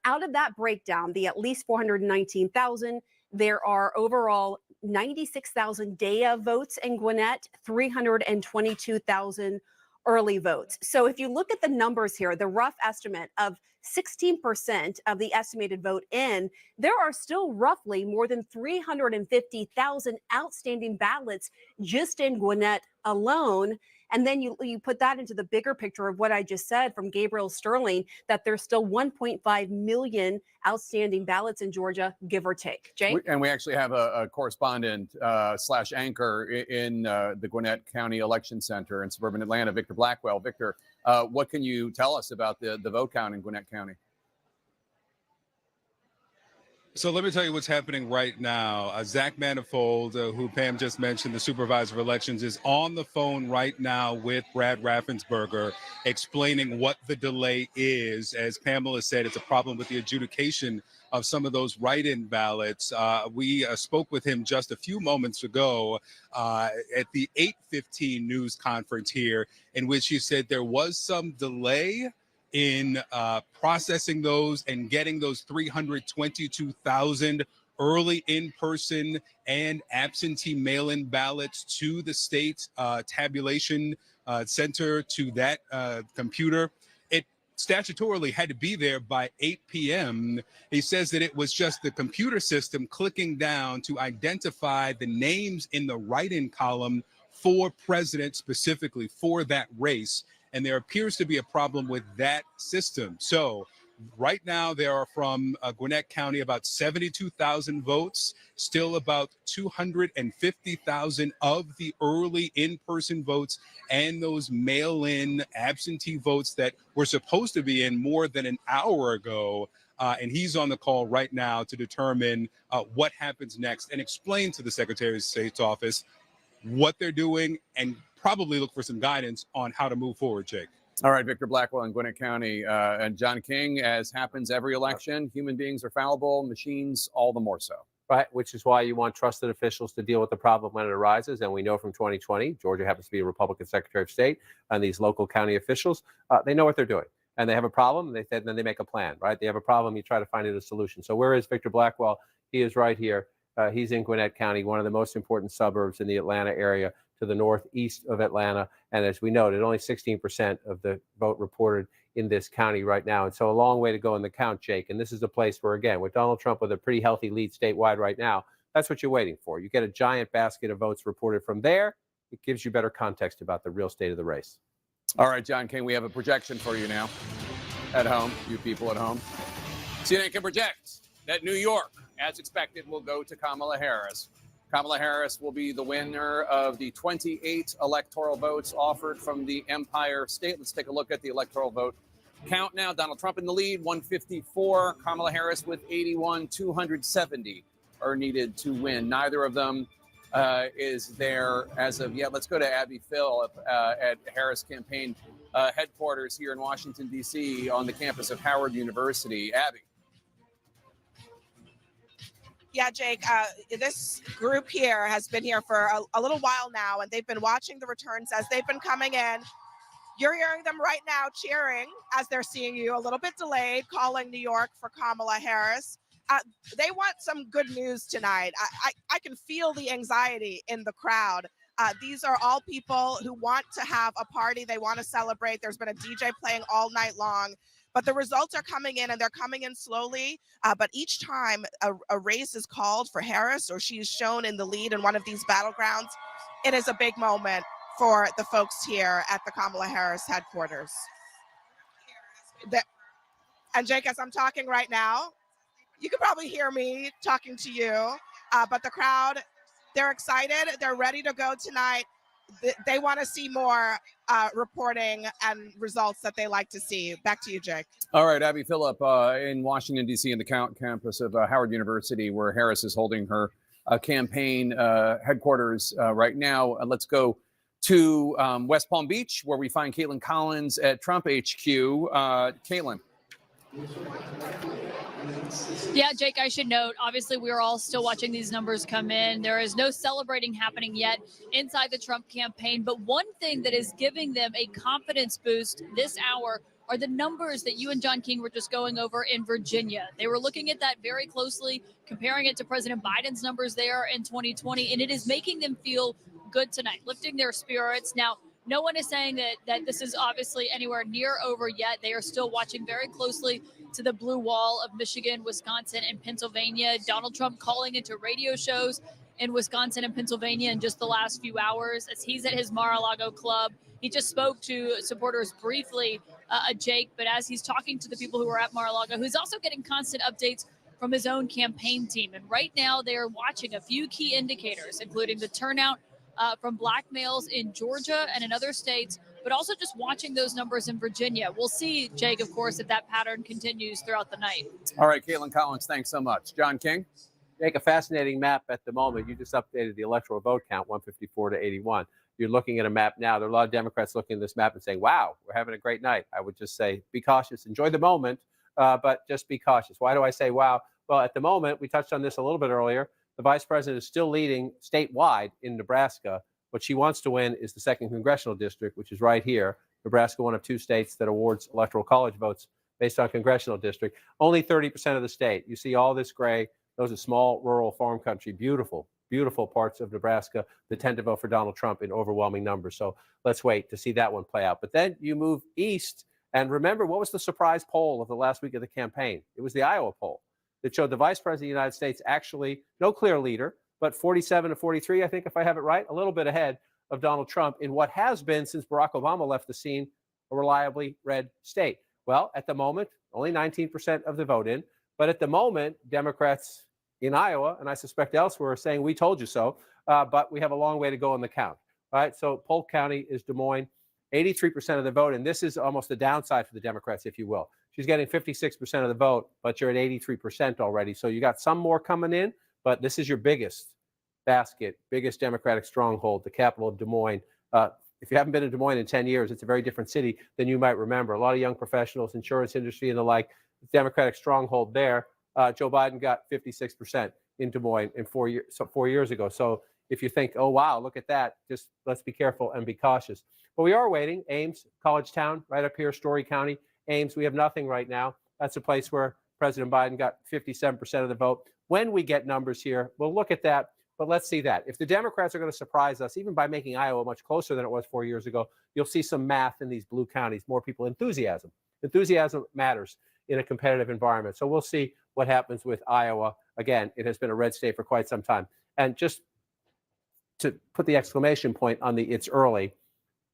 Out of that breakdown, the at least 419,000, there are overall 96,000 day of votes in Gwinnett, 322,000 early votes. So if you look at the numbers here, the rough estimate of 16% of the estimated vote in, there are still roughly more than 350,000 outstanding ballots just in Gwinnett alone. And then you put that into the bigger picture of what I just said from Gabriel Sterling, that there's still 1.5 million outstanding ballots in Georgia, give or take. Jay? And we actually have a correspondent / anchor in the Gwinnett County Election Center in suburban Atlanta, Victor Blackwell. Victor, what can you tell us about the vote count in Gwinnett County? So let me tell you what's happening right now. Zach Manifold, who Pam just mentioned, the supervisor of elections, is on the phone right now with Brad Raffensperger, explaining what the delay is. As Pamela said, it's a problem with the adjudication of some of those write-in ballots. We spoke with him just a few moments ago at the 8:15 news conference here, in which he said there was some delay in processing those and getting those 322,000 early in-person and absentee mail-in ballots to the state tabulation center, to that computer. It statutorily had to be there by 8 p.m. He says that it was just the computer system clicking down to identify the names in the write-in column for president, specifically for that race. And there appears to be a problem with that system. So right now, there are from Gwinnett County about 72,000 votes, still about 250,000 of the early in-person votes and those mail-in absentee votes that were supposed to be in more than an hour ago. And he's on the call right now to determine what happens next and explain to the Secretary of State's office what they're doing and probably look for some guidance on how to move forward, Jake. All right, Victor Blackwell in Gwinnett County. And John King, as happens every election, human beings are fallible, machines all the more so. Right, which is why you want trusted officials to deal with the problem when it arises. And we know from 2020, Georgia happens to be a Republican Secretary of State, and these local county officials, they know what they're doing. And they have a problem, then they make a plan, right? They have a problem, you try to find it a solution. So where is Victor Blackwell? He is right here. He's in Gwinnett County, one of the most important suburbs in the Atlanta area, to the northeast of Atlanta. And as we noted, only 16% of the vote reported in this county right now. And so a long way to go in the count, Jake. And this is a place where, again, with Donald Trump with a pretty healthy lead statewide right now, that's what you're waiting for. You get a giant basket of votes reported from there. It gives you better context about the real state of the race. All right, John King, we have a projection for you now at home, you people at home. CNN can project that New York, as expected, will go to Kamala Harris. Kamala Harris will be the winner of the 28 electoral votes offered from the Empire State. Let's take a look at the electoral vote count now. Donald Trump in the lead, 154. Kamala Harris with 81. 270 are needed to win. Neither of them is there as of yet. Let's go to Abby Phillip at Harris campaign headquarters here in Washington, D.C. on the campus of Howard University. Abby. Yeah, Jake, this group here has been here for a little while now, and they've been watching the returns as they've been coming in. You're hearing them right now cheering as they're seeing you, a little bit delayed, calling New York for Kamala Harris. They want some good news tonight. I can feel the anxiety in the crowd. These are all people who want to have a party. They want to celebrate. There's been a DJ playing all night long. But the results are coming in, and they're coming in slowly. But each time a race is called for Harris, or she's shown in the lead in one of these battlegrounds, it is a big moment for the folks here at the Kamala Harris headquarters. And Jake, as I'm talking right now, you can probably hear me talking to you, but the crowd, they're excited. They're ready to go tonight. They want to see more reporting and results that they like to see. Back to you, Jake. All right, Abby Phillip in Washington, D.C., in the campus of Howard University, where Harris is holding her campaign headquarters right now. Let's go to West Palm Beach, where we find Caitlin Collins at Trump HQ. Caitlin. Yeah, Jake, I should note, obviously, we are all still watching these numbers come in. There is no celebrating happening yet inside the Trump campaign. But one thing that is giving them a confidence boost this hour are the numbers that you and John King were just going over in Virginia. They were looking at that very closely, comparing it to President Biden's numbers there in 2020, and it is making them feel good tonight, lifting their spirits. Now, no one is saying that this is obviously anywhere near over yet. They are still watching very closely to the blue wall of Michigan, Wisconsin, and Pennsylvania. Donald Trump calling into radio shows in Wisconsin and Pennsylvania in just the last few hours as he's at his Mar-a-Lago club. He just spoke to supporters briefly, Jake, but as he's talking to the people who are at Mar-a-Lago, who's also getting constant updates from his own campaign team. And right now they are watching a few key indicators, including the turnout from black males in Georgia and in other states, but also just watching those numbers in Virginia. We'll see, Jake, of course, if that pattern continues throughout the night. All right, Caitlin Collins, thanks so much. John King? Jake, a fascinating map at the moment. You just updated the electoral vote count, 154 to 81. You're looking at a map now. There are a lot of Democrats looking at this map and saying, wow, we're having a great night. I would just say, be cautious, enjoy the moment, but just be cautious. Why do I say wow? Well, at the moment, we touched on this a little bit earlier, the vice president is still leading statewide in Nebraska. What she wants to win is the 2nd congressional district, which is right here. Nebraska, one of 2 states that awards electoral college votes based on congressional district. Only 30% of the state. You see all this gray. Those are small, rural, farm country, beautiful, beautiful parts of Nebraska that tend to vote for Donald Trump in overwhelming numbers. So let's wait to see that one play out. But then you move east, and remember, what was the surprise poll of the last week of the campaign? It was the Iowa poll that showed the vice president of the United States actually no clear leader, but 47 to 43, I think, if I have it right, a little bit ahead of Donald Trump in what has been, since Barack Obama left the scene, a reliably red state. Well, at the moment, only 19% of the vote in, but at the moment, Democrats in Iowa, and I suspect elsewhere, are saying, we told you so, but we have a long way to go in the count. All right, so Polk County is Des Moines, 83% of the vote, and this is almost the downside for the Democrats, if you will. She's getting 56% of the vote, but you're at 83% already, so you got some more coming in, but this is your biggest basket, biggest Democratic stronghold, the capital of Des Moines. If you haven't been in Des Moines in 10 years, it's a very different city than you might remember. A lot of young professionals, insurance industry and the like, Democratic stronghold there. Joe Biden got 56% in Des Moines in 4 years ago. So if you think, oh, wow, look at that, just let's be careful and be cautious. But we are waiting. Ames, College Town, right up here, Story County. Ames, we have nothing right now. That's a place where President Biden got 57% of the vote. When we get numbers here, we'll look at that. But let's see that. If the Democrats are going to surprise us, even by making Iowa much closer than it was 4 years ago, you'll see some math in these blue counties, more people, enthusiasm. Enthusiasm matters in a competitive environment. So we'll see what happens with Iowa. Again, it has been a red state for quite some time. And just to put the exclamation point on the it's early,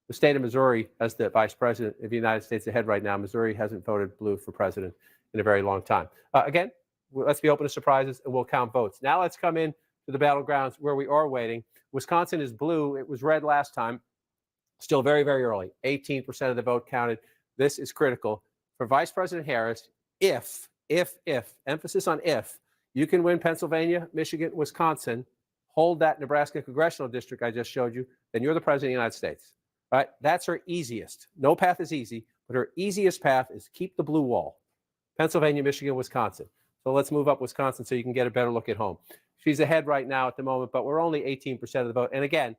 the state of Missouri, as the vice president of the United States ahead right now, Missouri hasn't voted blue for president in a very long time. Again, let's be open to surprises and we'll count votes. Now let's come in to the battlegrounds where we are waiting. Wisconsin is blue. It was red last time. Still very, very early. 18% of the vote counted. This is critical for Vice President Harris. If, emphasis on if, you can win Pennsylvania, Michigan, Wisconsin, hold that Nebraska congressional district I just showed you, then you're the president of the United States. Right? That's her easiest. No path is easy, but her easiest path is keep the blue wall. Pennsylvania, Michigan, Wisconsin. So let's move up Wisconsin so you can get a better look at home. She's ahead right now at the moment, but we're only 18% of the vote. And again,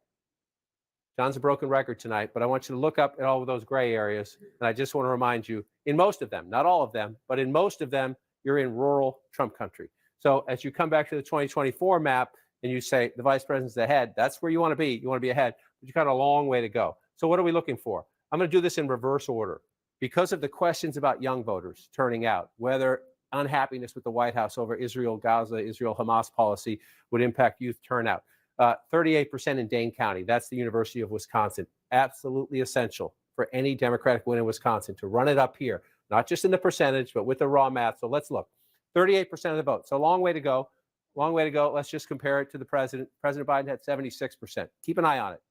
John's a broken record tonight, but I want you to look up at all of those gray areas. And I just want to remind you, in most of them, not all of them, but in most of them, you're in rural Trump country. So as you come back to the 2024 map and you say the vice president's ahead, that's where you want to be. You want to be ahead, but you've got a long way to go. So what are we looking for? I'm going to do this in reverse order because of the questions about young voters turning out, whether unhappiness with the White House over Israel-Gaza, Israel-Hamas policy would impact youth turnout. 38% in Dane County. That's the University of Wisconsin. Absolutely essential for any Democratic win in Wisconsin to run it up here. not just in the percentage, but with the raw math. So let's look. 38% of the vote. So a long way to go. Long way to go. Let's just compare it to the president. President Biden had 76%. Keep an eye on it.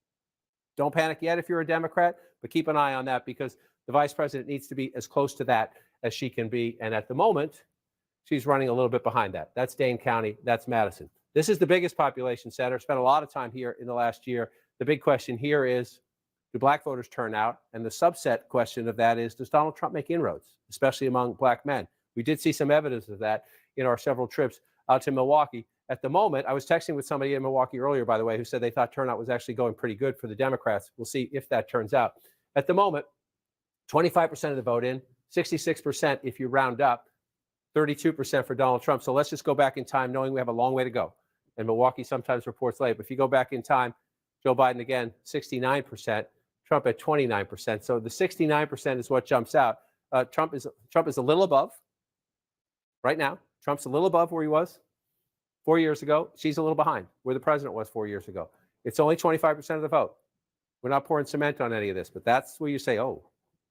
Don't panic yet if you're a Democrat, but keep an eye on that because the vice president needs to be as close to that as she can be. And at the moment, she's running a little bit behind that. That's Dane County. That's Madison. This is the biggest population center. Spent a lot of time here in the last year. The big question here is, do black voters turn out? And the subset question of that is, does Donald Trump make inroads, especially among black men? We did see some evidence of that in our several trips out to Milwaukee. At the moment, I was texting with somebody in Milwaukee earlier, by the way, who said they thought turnout was actually going pretty good for the Democrats. We'll see if that turns out. At the moment, 25% of the vote in, 66% if you round up, 32% for Donald Trump. So let's just go back in time knowing we have a long way to go. And Milwaukee sometimes reports late. But if you go back in time, Joe Biden again, 69%, Trump at 29%. So the 69% is what jumps out. Trump is a little above right now. Trump's a little above where he was 4 years ago. She's a little behind where the president was 4 years ago. It's only 25% of the vote. We're not pouring cement on any of this, but that's where you say, oh,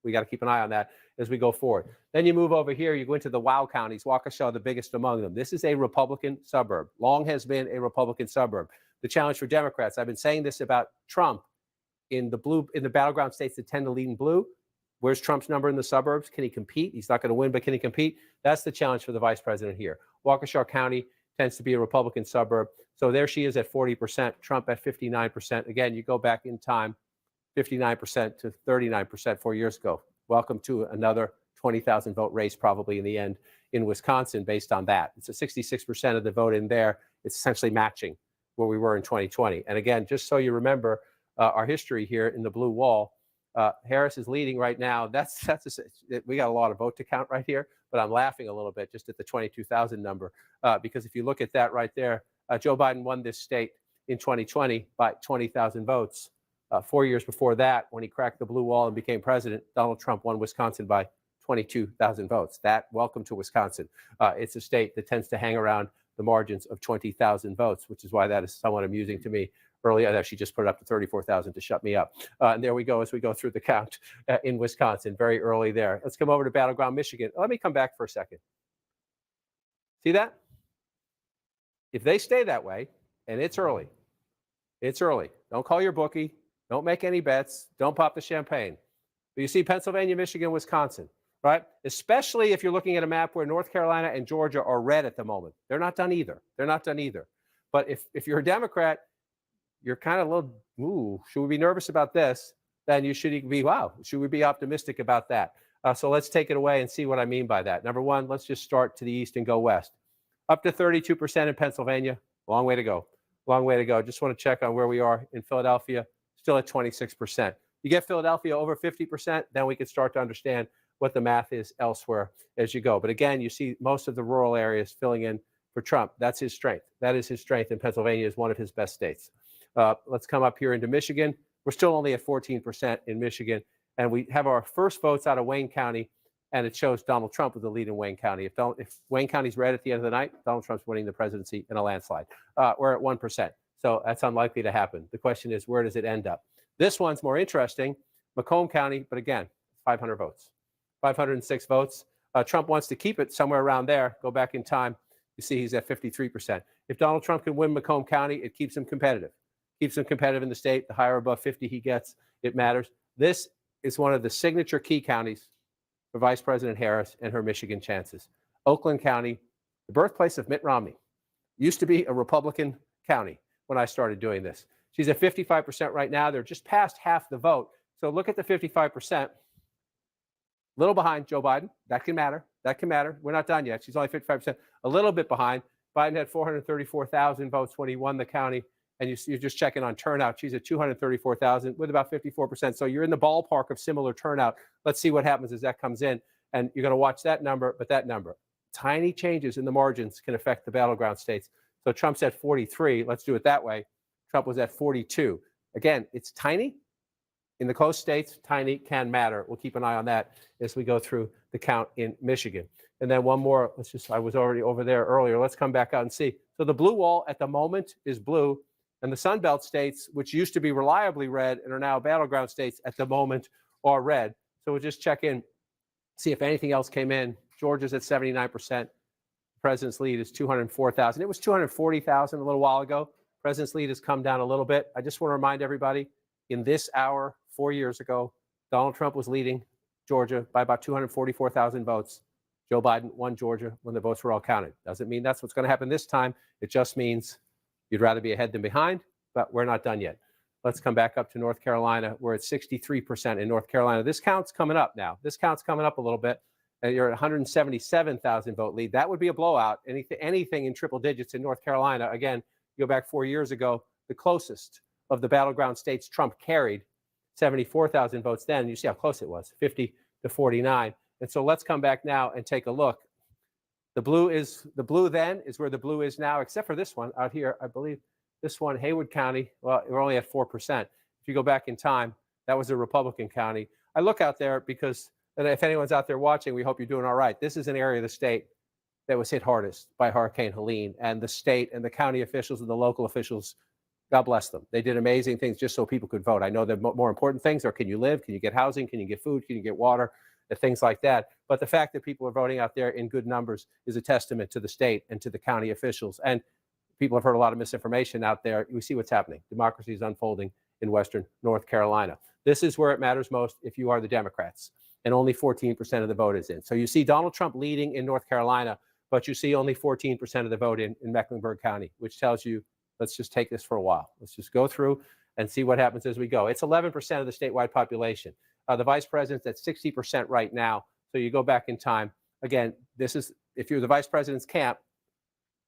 we got to keep an eye on that as we go forward. Then you move over here, you go into the WOW counties, Waukesha, the biggest among them. This is a Republican suburb, long has been a Republican suburb. The challenge for Democrats, I've been saying this about Trump in the battleground states that tend to lead in blue. Where's Trump's number in the suburbs? Can he compete? He's not going to win, but can he compete? That's the challenge for the vice president here. Waukesha County tends to be a Republican suburb. So there she is at 40%, Trump at 59%. Again, you go back in time, 59% to 39% 4 years ago. Welcome to another 20,000 vote race probably in the end in Wisconsin based on that. It's a 66% of the vote in there. It's essentially matching where we were in 2020. And again, just so you remember our history here in the blue wall, Harris is leading right now. We got a lot of vote to count right here, but I'm laughing a little bit just at the 22,000 number because if you look at that right there, Joe Biden won this state in 2020 by 20,000 votes. 4 years before that, when he cracked the blue wall and became president, Donald Trump won Wisconsin by 22,000 votes. Welcome to Wisconsin. It's a state that tends to hang around the margins of 20,000 votes, which is why that is somewhat amusing to me. Earlier, I actually just put it up to 34,000 to shut me up. And there we go as we go through the count in Wisconsin, very early there. Let's come over to Battleground, Michigan. Let me come back for a second. See that? If they stay that way, and it's early. Don't call your bookie. Don't make any bets. Don't pop the champagne. But you see Pennsylvania, Michigan, Wisconsin, right? Especially if you're looking at a map where North Carolina and Georgia are red at the moment. They're not done either. But if you're a Democrat, you're kind of a little, ooh, should we be nervous about this? Then you should be, wow, should we be optimistic about that? So let's take it away and see what I mean by that. Number one, let's just start to the east and go west. Up to 32% in Pennsylvania. Long way to go. Just want to check on where we are in Philadelphia. Still at 26%. You get Philadelphia over 50%, then we can start to understand what the math is elsewhere as you go. But again, you see most of the rural areas filling in for Trump. That's his strength. That is his strength, and Pennsylvania is one of his best states. Let's come up here into Michigan. We're still only at 14% in Michigan, and we have our first votes out of Wayne County, and it shows Donald Trump with the lead in Wayne County. If Wayne County's red at the end of the night, Donald Trump's winning the presidency in a landslide. We're at 1%. So that's unlikely to happen. The question is, where does it end up? This one's more interesting. Macomb County, but again, 500 votes, 506 votes. Trump wants to keep it somewhere around there. Go back in time. You see he's at 53%. If Donald Trump can win Macomb County, it keeps him competitive. Keeps him competitive in the state. The higher above 50 he gets, it matters. This is one of the signature key counties for Vice President Harris and her Michigan chances. Oakland County, the birthplace of Mitt Romney, used to be a Republican county when I started doing this. She's at 55% right now. They're just past half the vote. So look at the 55%. A little behind Joe Biden. That can matter. We're not done yet. She's only 55%. A little bit behind. Biden had 434,000 votes when he won the county. And you're just checking on turnout. She's at 234,000 with about 54%. So you're in the ballpark of similar turnout. Let's see what happens as that comes in. And you're going to watch that number, but that number. Tiny changes in the margins can affect the battleground states. So Trump's at 43. Let's do it that way. Trump was at 42. Again, it's tiny. In the close states, tiny can matter. We'll keep an eye on that as we go through the count in Michigan. And then one more. I was already over there earlier. Let's come back out and see. So the blue wall at the moment is blue. And the Sun Belt states, which used to be reliably red and are now battleground states at the moment, are red. So we'll just check in See if anything else came in. Georgia's at 79%. The president's lead is 204,000. It was 240,000 a little while ago. President's lead has come down a little bit. I just want to remind everybody, in this hour, 4 years ago, Donald Trump was leading Georgia by about 244,000 votes. Joe Biden won Georgia when the votes were all counted. Doesn't mean that's what's going to happen this time. It just means you'd rather be ahead than behind, but we're not done yet. Let's come back up to North Carolina. We're at 63% in North Carolina. This count's coming up now. This count's coming up a little bit. You're at 177,000 vote lead. That would be a blowout. Anything in triple digits in North Carolina. Again, you go back 4 years ago, the closest of the battleground states Trump carried 74,000 votes then. You see how close it was, 50 to 49. And so let's come back now and take a look. The blue then is where the blue is now, except for this one out here. I believe this one, Haywood County, well, we're only at 4%. If you go back in time, that was a Republican county. I look out there because, and if anyone's out there watching, we hope you're doing all right. This is an area of the state that was hit hardest by Hurricane Helene, and the state and the county officials and the local officials, God bless them. They did amazing things just so people could vote. I know the more important things are, can you live? Can you get housing? Can you get food? Can you get water? And things like that. But the fact that people are voting out there in good numbers is a testament to the state and to the county officials. And people have heard a lot of misinformation out there. We see what's happening. Democracy is unfolding in Western North Carolina. This is where it matters most if you are the Democrats. And only 14% of the vote is in. So you see Donald Trump leading in North Carolina, but you see only 14% of the vote in Mecklenburg County, which tells you, let's just take this for a while. Let's just go through and see what happens as we go. It's 11% of the statewide population. The vice president's at 60% right now. So you go back in time. Again, this is, if you're the vice president's camp,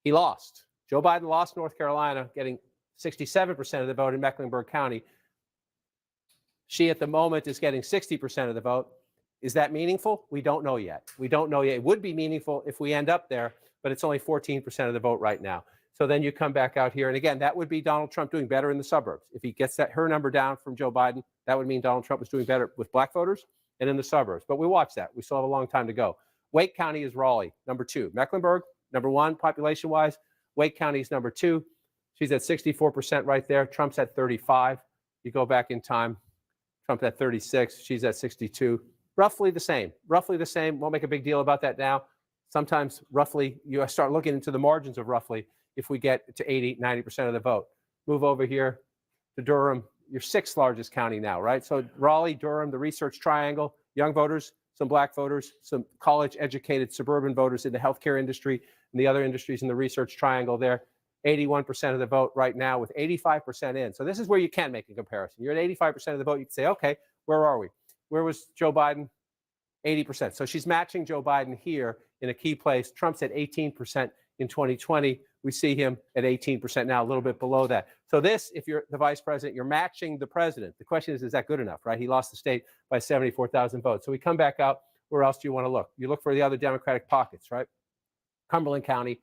he lost. Joe Biden lost North Carolina, getting 67% of the vote in Mecklenburg County. She, at the moment, is getting 60% of the vote. Is that meaningful? We don't know yet. We don't know yet. It would be meaningful if we end up there, but it's only 14% of the vote right now. So then you come back out here. And again, that would be Donald Trump doing better in the suburbs. If he gets her number down from Joe Biden, that would mean Donald Trump was doing better with black voters and in the suburbs. But we watch that. We still have a long time to go. Wake County is Raleigh, number 2. Mecklenburg, number 1, population-wise. Wake County is number 2. She's at 64% right there. Trump's at 35. You go back in time. Trump's at 36. She's at 62. Roughly the same. Roughly the same. Won't make a big deal about that now. Sometimes roughly, you start looking into the margins of roughly if we get to 80, 90% of the vote. Move over here to Durham, your 6th largest county now, right? So Raleigh, Durham, the Research Triangle, young voters, some black voters, some college-educated suburban voters in the healthcare industry and the other industries in the Research Triangle there. 81% of the vote right now with 85% in. So this is where you can make a comparison. You're at 85% of the vote. You can say, okay, where are we? Where was Joe Biden? 80%. So she's matching Joe Biden here in a key place. Trump's at 18% in 2020. We see him at 18% now, a little bit below that. So this, if you're the vice president, you're matching the president. The question is that good enough, right? He lost the state by 74,000 votes. So we come back out. Where else do you want to look? You look for the other Democratic pockets, right? Cumberland County.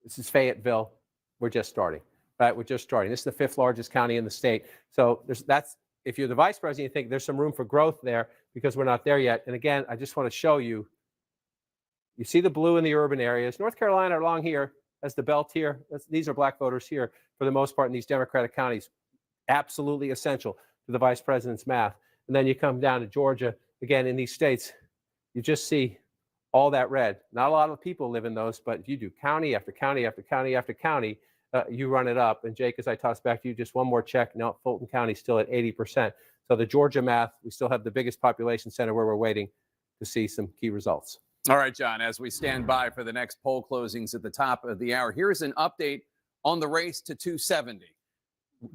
This is Fayetteville. We're just starting, right? We're just starting. This is the 5th largest county in the state. So that's, if you're the vice president, you think there's some room for growth there because we're not there yet. And again, I just want to show you, you see the blue in the urban areas. North Carolina along here has the belt here. These are black voters here for the most part in these Democratic counties. Absolutely essential to the vice president's math. And then you come down to Georgia. Again, in these states, you just see all that red. Not a lot of people live in those, but if you do county after county after county after county, you run it up. And Jake, as I toss back to you, just one more check. No, Fulton County still at 80%. So the Georgia math, we still have the biggest population center where we're waiting to see some key results. All right, John, as we stand by for the next poll closings at the top of the hour, here's an update on the race to 270.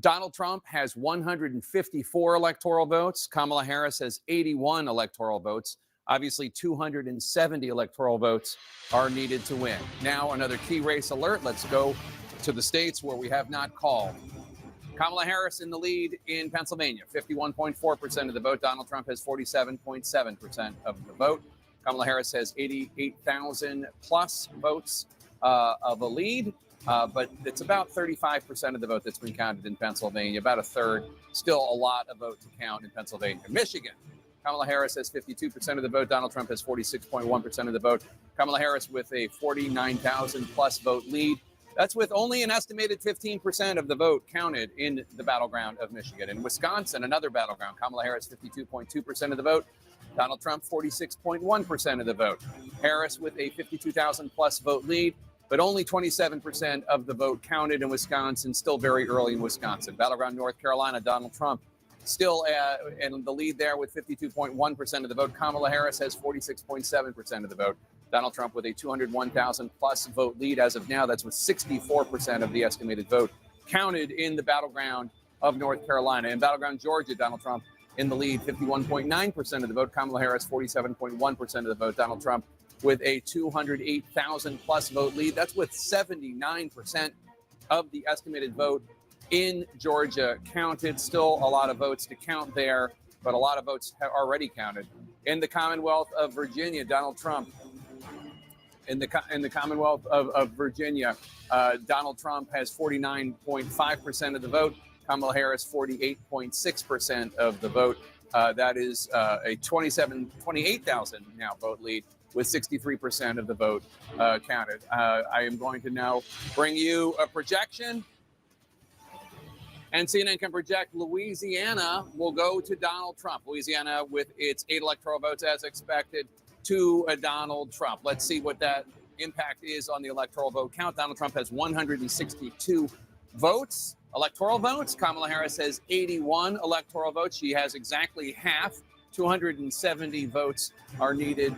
Donald Trump has 154 electoral votes. Kamala Harris has 81 electoral votes. Obviously, 270 electoral votes are needed to win. Now, another key race alert. Let's go to the states where we have not called. Kamala Harris in the lead in Pennsylvania, 51.4% of the vote. Donald Trump has 47.7% of the vote. Kamala Harris has 88,000 plus votes of a lead, but it's about 35% of the vote that's been counted in Pennsylvania, about a third. Still a lot of vote to count in Pennsylvania. Michigan, Kamala Harris has 52% of the vote. Donald Trump has 46.1% of the vote. Kamala Harris with a 49,000 plus vote lead. That's with only an estimated 15% of the vote counted in the battleground of Michigan. In Wisconsin, another battleground, Kamala Harris, 52.2% of the vote. Donald Trump, 46.1% of the vote. Harris with a 52,000 plus vote lead, but only 27% of the vote counted in Wisconsin, still very early in Wisconsin. Battleground, North Carolina, Donald Trump still in the lead there with 52.1% of the vote. Kamala Harris has 46.7% of the vote. Donald Trump with a 201,000 plus vote lead as of now. That's with 64% of the estimated vote counted in the battleground of North Carolina. In battleground Georgia, Donald Trump in the lead, 51.9% of the vote. Kamala Harris, 47.1% of the vote. Donald Trump with a 208,000 plus vote lead. That's with 79% of the estimated vote in Georgia counted. Still a lot of votes to count there, but a lot of votes have already counted. In the Commonwealth of Virginia, Donald Trump, in the Commonwealth of Virginia, Donald Trump has 49.5% of the vote. Kamala Harris, 48.6% of the vote. That is a 28,000 now vote lead with 63% of the vote counted. I am going to now bring you a projection. And CNN can project Louisiana will go to Donald Trump. Louisiana with its 8 electoral votes as expected to Donald Trump. Let's see what that impact is on the electoral vote count. Donald Trump has 162 votes, electoral votes. Kamala Harris has 81 electoral votes. She has exactly half. 270 votes are needed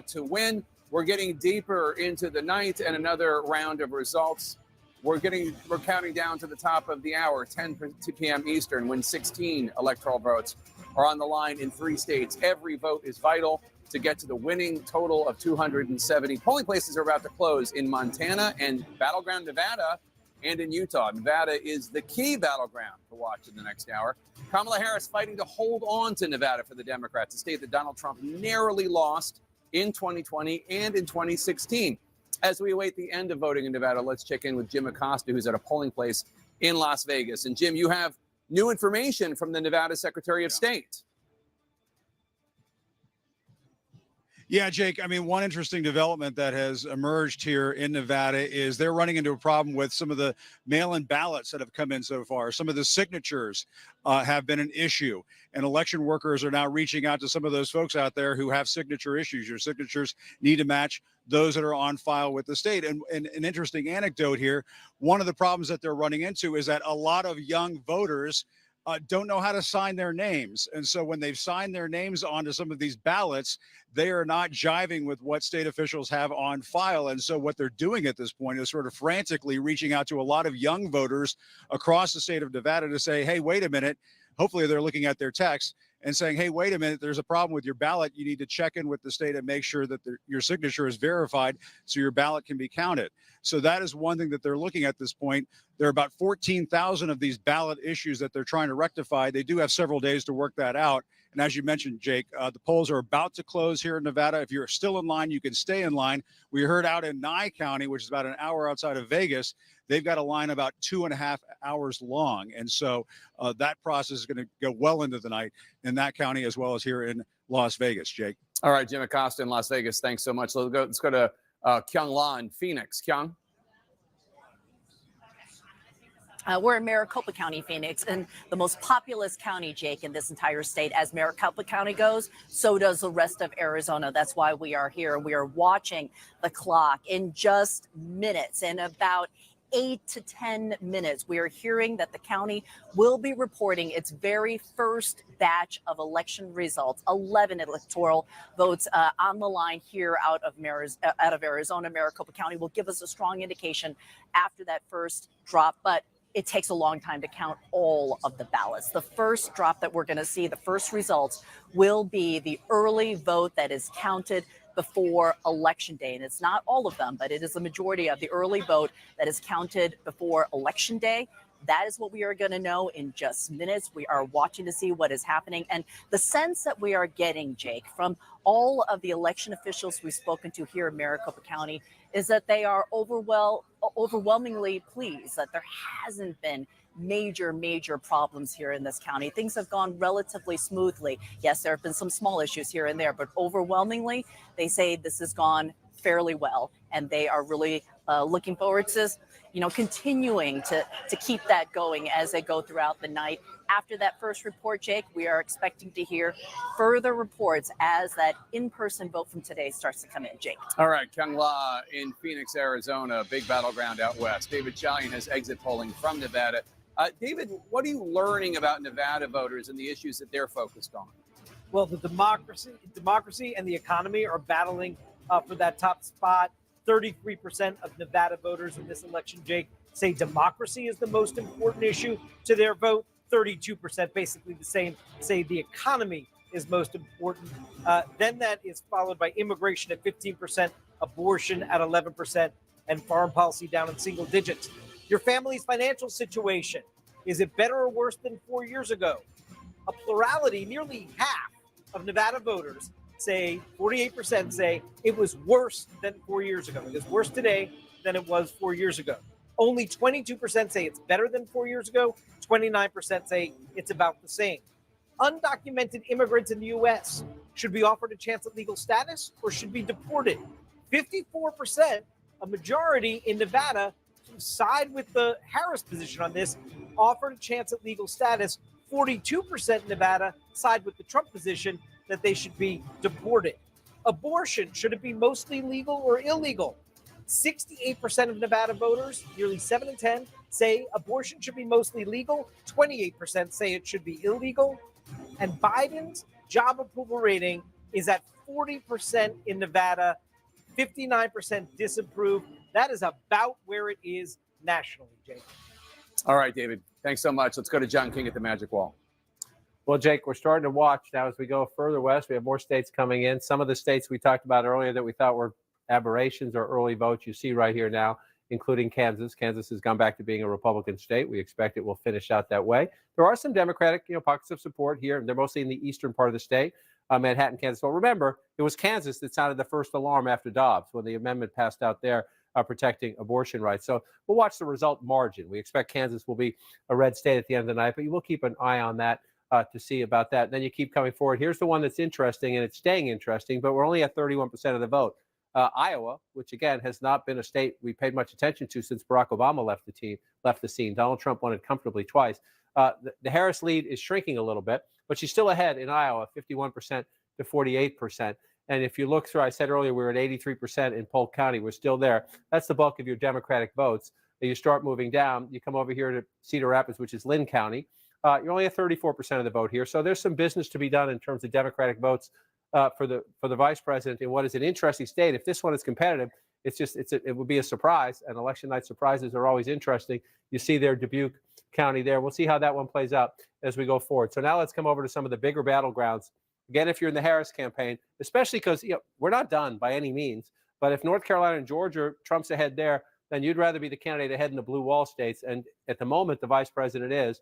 to win. We're getting deeper into the night and another round of results. We're counting down to the top of the hour, 10 p.m. Eastern, when 16 electoral votes are on the line in 3 states. Every vote is vital to get to the winning total of 270. Polling places are about to close in Montana and Battleground, Nevada, and in Utah. Nevada is the key battleground to watch in the next hour. Kamala Harris fighting to hold on to Nevada for the Democrats, a state that Donald Trump narrowly lost in 2020 and in 2016. As we await the end of voting in Nevada, let's check in with Jim Acosta, who's at a polling place in Las Vegas. And Jim, you have new information from the Nevada Secretary of State. Yeah, Jake, I mean, one interesting development that has emerged here in Nevada is they're running into a problem with some of the mail-in ballots that have come in so far. Some of the signatures have been an issue, and election workers are now reaching out to some of those folks out there who have signature issues. Your signatures need to match those that are on file with the state. And an interesting anecdote here, one of the problems that they're running into is that a lot of young voters don't know how to sign their names. And so when they've signed their names onto some of these ballots, they are not jiving with what state officials have on file. And so what they're doing at this point is sort of frantically reaching out to a lot of young voters across the state of Nevada to say, hey, wait a minute. Hopefully they're looking at their text and saying, hey, wait a minute, there's a problem with your ballot. You need to check in with the state and make sure that your signature is verified so your ballot can be counted. So that is one thing that they're looking at this point. There are about 14,000 of these ballot issues that they're trying to rectify. They do have several days to work that out. And as you mentioned, Jake, the polls are about to close here in Nevada. If you're still in line, you can stay in line. We heard out in Nye County, which is about an hour outside of Vegas, they've got a line about 2.5 hours long. And so that process is going to go well into the night in that county as well as here in Las Vegas, Jake. All right, Jim Acosta in Las Vegas. Thanks so much. Let's go to Kyung La in Phoenix. Kyung? We're in Maricopa County, Phoenix, and the most populous county, Jake, in this entire state. As Maricopa County goes, so does the rest of Arizona. That's why we are here. We are watching the clock. In just minutes, in about 8 to 10 minutes, we are hearing that the county will be reporting its very first batch of election results. 11 electoral votes on the line here out of Arizona. Maricopa County will give us a strong indication after that first drop, but it takes a long time to count all of the ballots. The first drop that we're going to see, the first results, will be the early vote that is counted before Election Day. And it's not all of them, but it is the majority of the early vote that is counted before Election Day. That is what we are going to know in just minutes. We are watching to see what is happening. And the sense that we are getting, Jake, from all of the election officials we've spoken to here in Maricopa County is that they are overwhelmingly pleased that there hasn't been major problems here in this county. Things have gone relatively smoothly. Yes, there have been some small issues here and there, but overwhelmingly, they say this has gone fairly well, and they are really looking forward to continuing to keep that going as they go throughout the night. After that first report, Jake, we are expecting to hear further reports as that in-person vote from today starts to come in. Jake. All right, Kyung La in Phoenix, Arizona, big battleground out west. David Chalian has exit polling from Nevada. David, what are you learning about Nevada voters and the issues that they're focused on? Well, the democracy and the economy are battling for that top spot. 33% of Nevada voters in this election, Jake, say democracy is the most important issue to their vote. 32%, basically the same, say the economy is most important. Then that is followed by immigration at 15%, abortion at 11%, and foreign policy down in single digits. Your family's financial situation, is it better or worse than 4 years ago? A plurality, nearly half of Nevada voters say, 48% say it was worse than 4 years ago. It is worse today than it was 4 years ago. Only 22% say it's better than 4 years ago. 29% say it's about the same. Undocumented immigrants in the U.S. should be offered a chance at legal status or should be deported. 54%, a majority in Nevada, side with the Harris position on this, offered a chance at legal status. 42% in Nevada side with the Trump position that they should be deported. Abortion, should it be mostly legal or illegal? 68% of Nevada voters, nearly 7 in 10, say abortion should be mostly legal. 28% say it should be illegal. And Biden's job approval rating is at 40% in Nevada, 59% disapprove. That is about where it is nationally, Jake. All right, David. Thanks so much. Let's go to John King at the Magic Wall. Well, Jake, we're starting to watch now as we go further west. We have more states coming in. Some of the states we talked about earlier that we thought were aberrations or early votes, you see right here now, including Kansas. Kansas has gone back to being a Republican state. We expect it will finish out that way. There are some Democratic, pockets of support here. They're mostly in the eastern part of the state, Manhattan, Kansas. Well, remember, it was Kansas that sounded the first alarm after Dobbs when the amendment passed out there protecting abortion rights. So we'll watch the result margin. We expect Kansas will be a red state at the end of the night, but you will keep an eye on that to see about that. Then you keep coming forward. Here's the one that's interesting, and it's staying interesting, but we're only at 31% of the vote. Iowa, which again has not been a state we paid much attention to since Barack Obama left the scene. Donald Trump won it comfortably twice. The Harris lead is shrinking a little bit, but she's still ahead in Iowa, 51% to 48%. And if you look through, I said earlier, we were at 83% in Polk County. We're still there. That's the bulk of your Democratic votes. You start moving down. You come over here to Cedar Rapids, which is Lynn County. You're only at 34% of the vote here. So there's some business to be done in terms of Democratic votes for the vice president in what is an interesting state. If this one is competitive, it would be a surprise. And election night surprises are always interesting. You see there Dubuque County there. We'll see how that one plays out as we go forward. So now let's come over to some of the bigger battlegrounds. Again, if you're in the Harris campaign, especially because we're not done by any means. But if North Carolina and Georgia, Trump's ahead there, then you'd rather be the candidate ahead in the blue wall states. And at the moment, the vice president is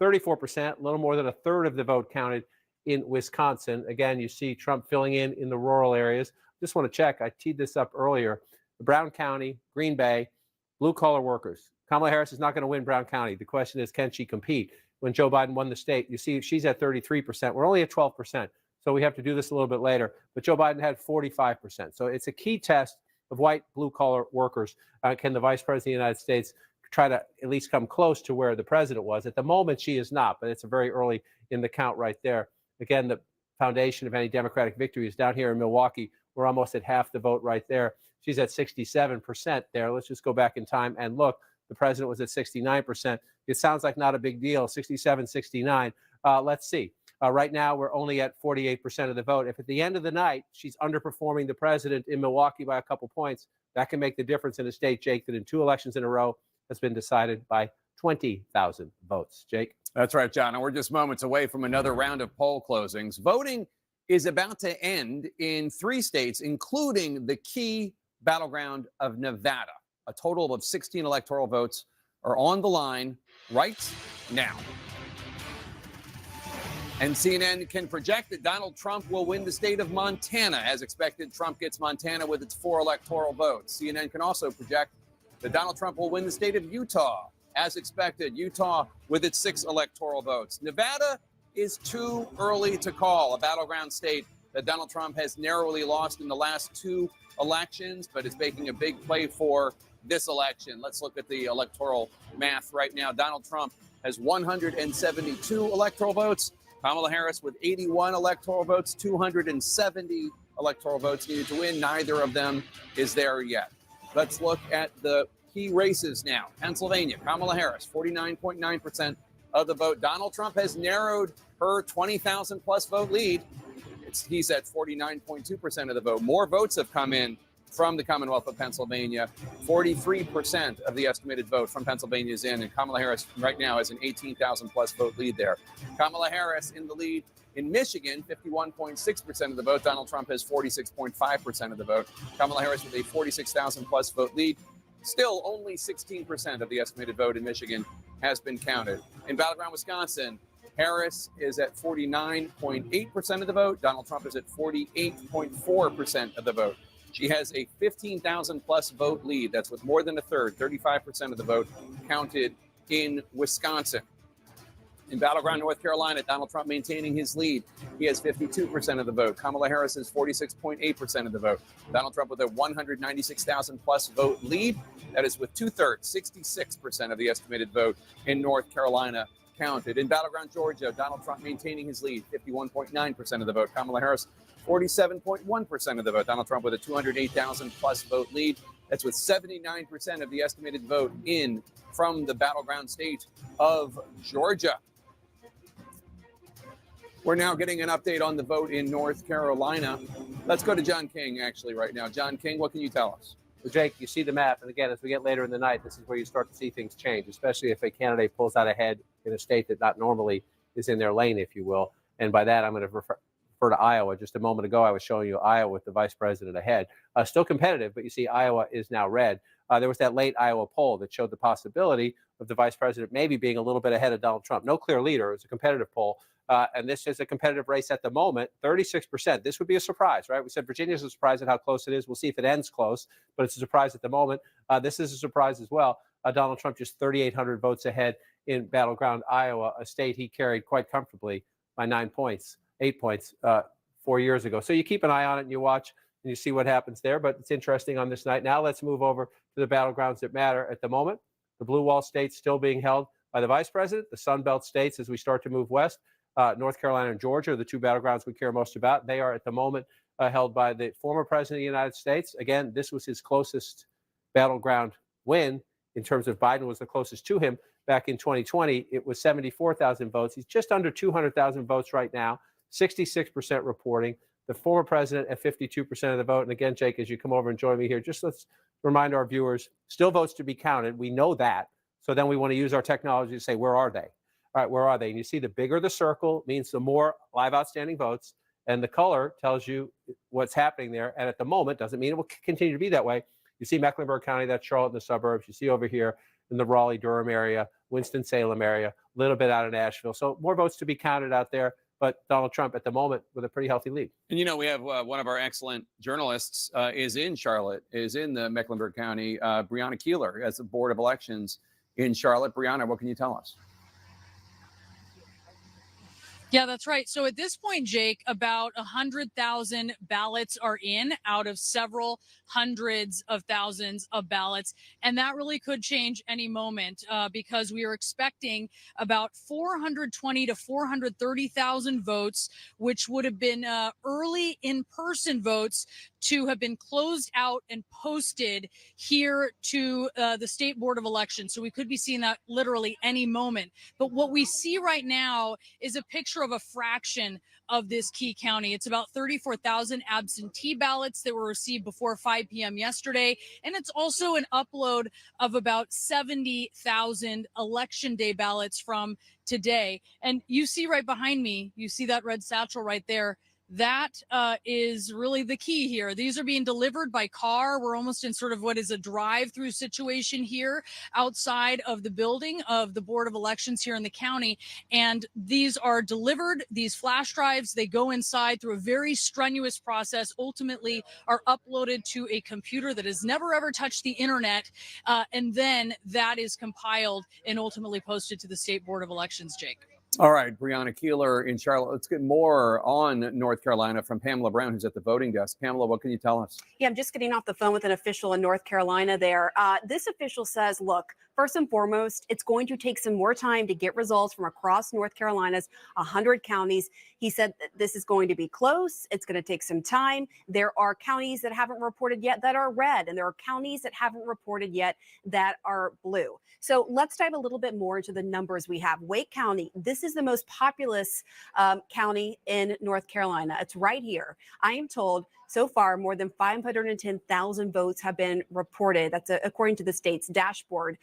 34%, a little more than a third of the vote counted in Wisconsin. Again, you see Trump filling in the rural areas. Just want to check. I teed this up earlier. Brown County, Green Bay, blue-collar workers. Kamala Harris is not going to win Brown County. The question is, can she compete? When Joe Biden won the state, you see she's at 33%. We're only at 12%. So we have to do this a little bit later. But Joe Biden had 45%. So it's a key test of white blue-collar workers. Can the vice president of the United States try to at least come close to where the president was? At the moment, she is not, but it's a very early in the count right there. Again, the foundation of any Democratic victory is down here in Milwaukee. We're almost at half the vote right there. She's at 67% there. Let's just go back in time and look. The president was at 69%. It sounds like not a big deal, 67, 69. Let's see. Right now, we're only at 48% of the vote. If at the end of the night, she's underperforming the president in Milwaukee by a couple points, that can make the difference in a state, Jake, that in 2 elections in a row has been decided by 20,000 votes. Jake? That's right, John. And we're just moments away from another round of poll closings. Voting is about to end in 3 states, including the key battleground of Nevada. A total of 16 electoral votes are on the line right now. And CNN can project that Donald Trump will win the state of Montana. As expected, Trump gets Montana with its 4 electoral votes. CNN can also project that Donald Trump will win the state of Utah. As expected, Utah with its 6 electoral votes. Nevada is too early to call, a battleground state that Donald Trump has narrowly lost in the last 2 elections, but is making a big play for this election. Let's look at the electoral math right now. Donald Trump has 172 electoral votes. Kamala Harris with 81 electoral votes, 270 electoral votes needed to win. Neither of them is there yet. Let's look at the key races now. Pennsylvania, Kamala Harris, 49.9% of the vote. Donald Trump has narrowed her 20,000 plus vote lead. He's at 49.2% of the vote. More votes have come in from the Commonwealth of Pennsylvania. 43% of the estimated vote from Pennsylvania is in, and Kamala Harris right now has an 18,000 plus vote lead there. Kamala Harris in the lead in Michigan, 51.6% of the vote. Donald Trump has 46.5% of the vote. Kamala Harris with a 46,000 plus vote lead. Still, only 16% of the estimated vote in Michigan has been counted. In Battleground, Wisconsin, Harris is at 49.8% of the vote. Donald Trump is at 48.4% of the vote. She has a 15,000 plus vote lead. That's with more than a third, 35% of the vote counted in Wisconsin. In Battleground, North Carolina, Donald Trump maintaining his lead. He has 52% of the vote. Kamala Harris has 46.8% of the vote. Donald Trump with a 196,000 plus vote lead. That is with 2/3, 66% of the estimated vote in North Carolina counted. In Battleground, Georgia, Donald Trump maintaining his lead, 51.9% of the vote. Kamala Harris, 47.1% of the vote. Donald Trump with a 208,000 plus vote lead. That's with 79% of the estimated vote in from the battleground state of Georgia. We're now getting an update on the vote in North Carolina. Let's go to John King actually right now. John King, what can you tell us? So Jake, you see the map, and again, as we get later in the night, this is where you start to see things change, especially if a candidate pulls out ahead in a state that not normally is in their lane, if you will. And by that, I'm going to refer to Iowa. Just a moment ago, I was showing you Iowa with the vice president ahead. Still competitive, but you see Iowa is now red. There was that late Iowa poll that showed the possibility of the vice president maybe being a little bit ahead of Donald Trump. No clear leader. It was a competitive poll. And this is a competitive race at the moment, 36%. This would be a surprise, right? We said Virginia's a surprise at how close it is. We'll see if it ends close, but it's a surprise at the moment. This is a surprise as well. Donald Trump just 3,800 votes ahead in battleground Iowa, a state he carried quite comfortably by 8 points 4 years ago. So you keep an eye on it and you watch and you see what happens there. But it's interesting on this night. Now let's move over to the battlegrounds that matter at the moment. The blue wall states still being held by the vice president, the Sun Belt states as we start to move west. North Carolina and Georgia are the two battlegrounds we care most about. They are at the moment held by the former president of the United States. Again, this was his closest battleground win in terms of Biden was the closest to him back in 2020. It was 74,000 votes. He's just under 200,000 votes right now, 66% reporting. The former president at 52% of the vote. And again, Jake, as you come over and join me here, just let's remind our viewers, still votes to be counted. We know that. So then we want to use our technology to say, where are they? All right, where are they? And you see the bigger the circle means the more live outstanding votes, and the color tells you what's happening there. And at the moment, doesn't mean it will continue to be that way. You see Mecklenburg County, that's Charlotte in the suburbs. You see over here in the Raleigh-Durham area, Winston-Salem area, a little bit out of Nashville. So more votes to be counted out there. But Donald Trump at the moment with a pretty healthy lead. And, you know, we have one of our excellent journalists is in Charlotte, is in the Mecklenburg County, Brianna Keeler, as the Board of Elections in Charlotte. Brianna, what can you tell us? Yeah, that's right. So at this point, Jake, about 100,000 ballots are in out of several hundreds of thousands of ballots. And that really could change any moment because we are expecting about 420 to 430,000 votes, which would have been early in-person votes to have been closed out and posted here to the State Board of Elections. So we could be seeing that literally any moment. But what we see right now is a picture of a fraction of this key county. It's about 34,000 absentee ballots that were received before 5 p.m. yesterday. And it's also an upload of about 70,000 election day ballots from today. And you see right behind me, you see that red satchel right there. That is really the key here. These are being delivered by car. We're almost in sort of what is a drive-through situation here outside of the building of the Board of Elections here in the county. And these are delivered, these flash drives, they go inside through a very strenuous process, ultimately are uploaded to a computer that has never ever touched the internet. And then that is compiled and ultimately posted to the State Board of Elections, Jake. All right, Brianna Keeler in Charlotte. Let's get more on North Carolina from Pamela Brown, who's at the voting desk. Pamela, what can you tell us? Yeah, I'm just getting off the phone with an official in North Carolina there. This official says, look, first and foremost, it's going to take some more time to get results from across North Carolina's 100 counties. He said that this is going to be close. It's going to take some time. There are counties that haven't reported yet that are red, and there are counties that haven't reported yet that are blue. So let's dive a little bit more into the numbers we have. Wake County, this is the most populous county in North Carolina. It's right here. I am told so far more than 510,000 votes have been reported. That's according to the state's dashboard.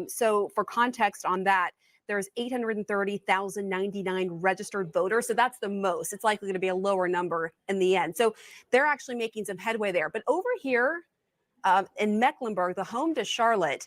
So for context on that, there's 830,099 registered voters. So that's the most. It's likely going to be a lower number in the end. So they're actually making some headway there. But over here, in Mecklenburg, the home to Charlotte,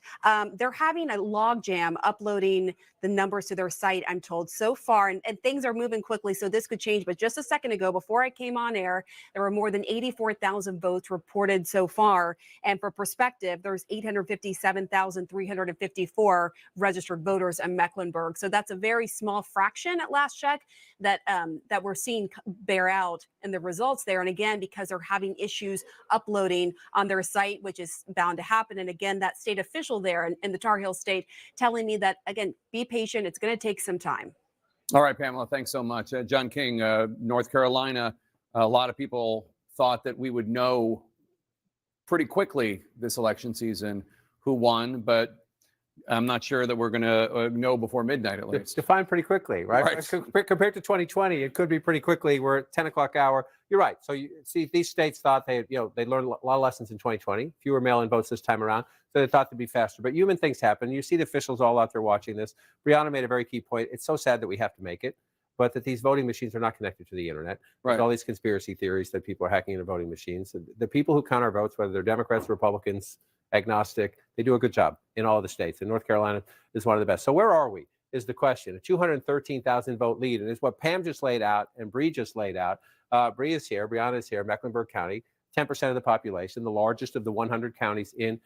they're having a logjam uploading the numbers to their site, I'm told, so far. And things are moving quickly, so this could change. But just a second ago, before I came on air, there were more than 84,000 votes reported so far. And for perspective, there's 857,354 registered voters in Mecklenburg. So that's a very small fraction at last check that we're seeing bear out in the results there. And again, because they're having issues uploading on their site, which is bound to happen. And again, that state official there in the Tar Heel state telling me that, again, be patient. It's going to take some time. All right, Pamela, thanks so much. John King, North Carolina, a lot of people thought that we would know pretty quickly this election season who won, but I'm not sure that we're going to know before midnight at least. It's defined pretty quickly, right? Compared to 2020, it could be pretty quickly. We're at 10 o'clock hour. You're right. So you see, these states thought they learned a lot of lessons in 2020, fewer mail-in votes this time around. So they thought to be faster. But human things happen. You see the officials all out there watching this. Brianna made a very key point. It's so sad that we have to make it, but that these voting machines are not connected to the internet. There's all these conspiracy theories that people are hacking into voting machines. The people who count our votes, whether they're Democrats, Republicans, agnostic, they do a good job in all of the states. And North Carolina is one of the best. So where are we is the question. A 213,000 vote lead. And it's what Pam just laid out and Bree just laid out. Bree is here, Brianna is here, Mecklenburg County, 10% of the population, the largest of the 100 counties in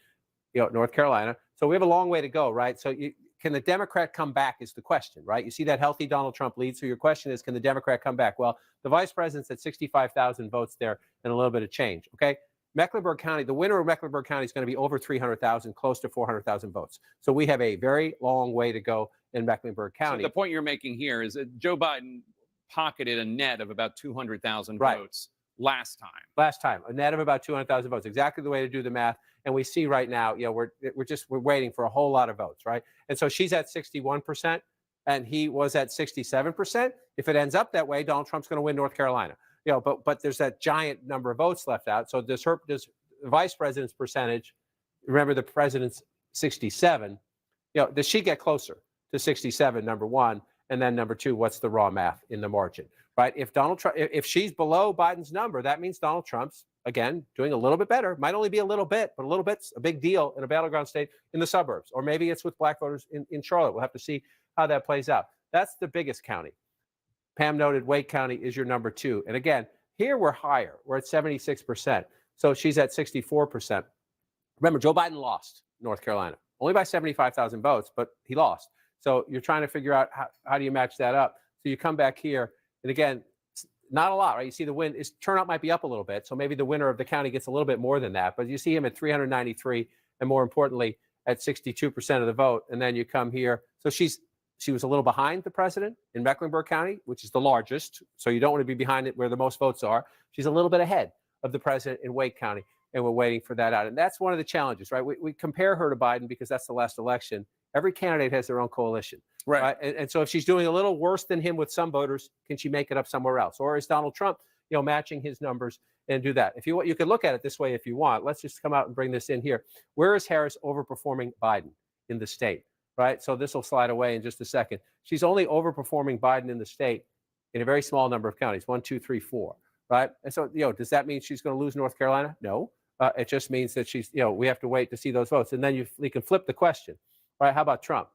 North Carolina. So we have a long way to go, right? So can the Democrat come back is the question, right? You see that healthy Donald Trump lead. So your question is, can the Democrat come back? Well, the vice president's at 65,000 votes there and a little bit of change, okay? Mecklenburg County, the winner of Mecklenburg County is going to be over 300,000, close to 400,000 votes. So we have a very long way to go in Mecklenburg County. So the point you're making here is that Joe Biden pocketed a net of about 200,000 votes last time. Last time, a net of about 200,000 votes. Exactly the way to do the math. And we see right now, we're waiting for a whole lot of votes, right? And so she's at 61%, and he was at 67%. If it ends up that way, Donald Trump's going to win North Carolina. But there's that giant number of votes left out. So does the vice president's percentage? Remember, the president's 67. Does she get closer to 67? Number one, and then number two, what's the raw math in the margin, right? If Donald Trump, if she's below Biden's number, that means Donald Trump's again doing a little bit better. Might only be a little bit, but a little bit's a big deal in a battleground state in the suburbs, or maybe it's with black voters in Charlotte. We'll have to see how that plays out. That's the biggest county. Pam noted Wake County is your number two. And again, here we're higher. We're at 76%. So she's at 64%. Remember, Joe Biden lost North Carolina, only by 75,000 votes, but he lost. So you're trying to figure out how do you match that up. So you come back here, and again, not a lot, right? You see the win is turnout might be up a little bit. So maybe the winner of the county gets a little bit more than that. But you see him at 393, and more importantly, at 62% of the vote. And then you come here. So she was a little behind the president in Mecklenburg County, which is the largest. So you don't want to be behind it where the most votes are. She's a little bit ahead of the president in Wake County, and we're waiting for that out. And that's one of the challenges, right? We compare her to Biden because that's the last election. Every candidate has their own coalition, right? And so if she's doing a little worse than him with some voters, can she make it up somewhere else? Or is Donald Trump, matching his numbers and do that? If you want, you could look at it this way if you want. Let's just come out and bring this in here. Where is Harris overperforming Biden in the state? Right. So this will slide away in just a second. She's only overperforming Biden in the state in a very small number of counties, 1, 2, 3, 4. Right. And so, does that mean she's going to lose North Carolina? No. It just means that she's, we have to wait to see those votes. And then we can flip the question. Right. How about Trump?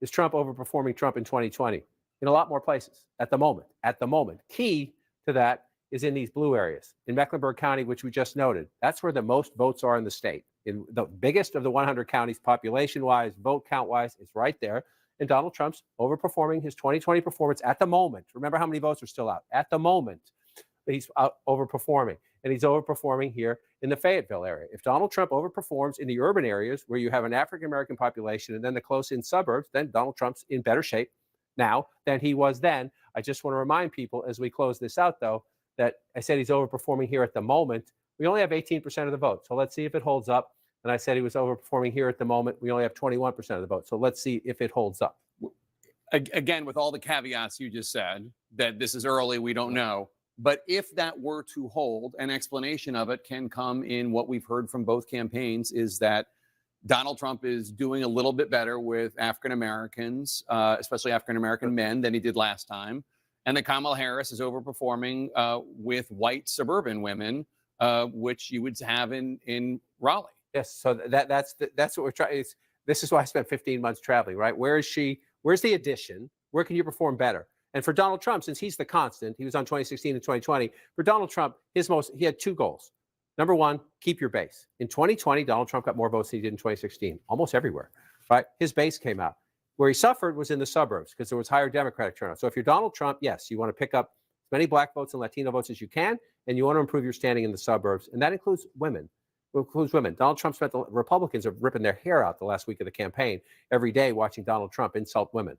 Is Trump overperforming Trump in 2020? In a lot more places at the moment. Key to that is in these blue areas. In Mecklenburg County, which we just noted, that's where the most votes are in the state. In the biggest of the 100 counties, population-wise, vote count-wise, it's right there. And Donald Trump's overperforming his 2020 performance at the moment. Remember how many votes are still out? At the moment, he's overperforming. And he's overperforming here in the Fayetteville area. If Donald Trump overperforms in the urban areas where you have an African-American population and then the close-in suburbs, then Donald Trump's in better shape now than he was then. I just want to remind people as we close this out, though, that I said he's overperforming here at the moment. We only have 18% of the vote. So let's see if it holds up. And I said he was overperforming here at the moment. We only have 21% of the vote. So let's see if it holds up. Again, with all the caveats you just said, that this is early, we don't know. But if that were to hold, an explanation of it can come in what we've heard from both campaigns is that Donald Trump is doing a little bit better with African Americans, especially African American men, than he did last time. And that Kamala Harris is overperforming with white suburban women, which you would have in Raleigh. Yes, so that's what we're trying. This is why I spent 15 months traveling, right? Where is she? Where's the addition? Where can you perform better? And for Donald Trump, since he's the constant, he was on 2016 and 2020. For Donald Trump, he had two goals. Number one, keep your base. In 2020, Donald Trump got more votes than he did in 2016, almost everywhere, right? His base came out. Where he suffered was in the suburbs because there was higher Democratic turnout. So if you're Donald Trump, yes, you want to pick up as many black votes and Latino votes as you can, and you want to improve your standing in the suburbs, and that includes women. Donald Trump spent the Republicans are ripping their hair out the last week of the campaign every day watching Donald Trump insult women.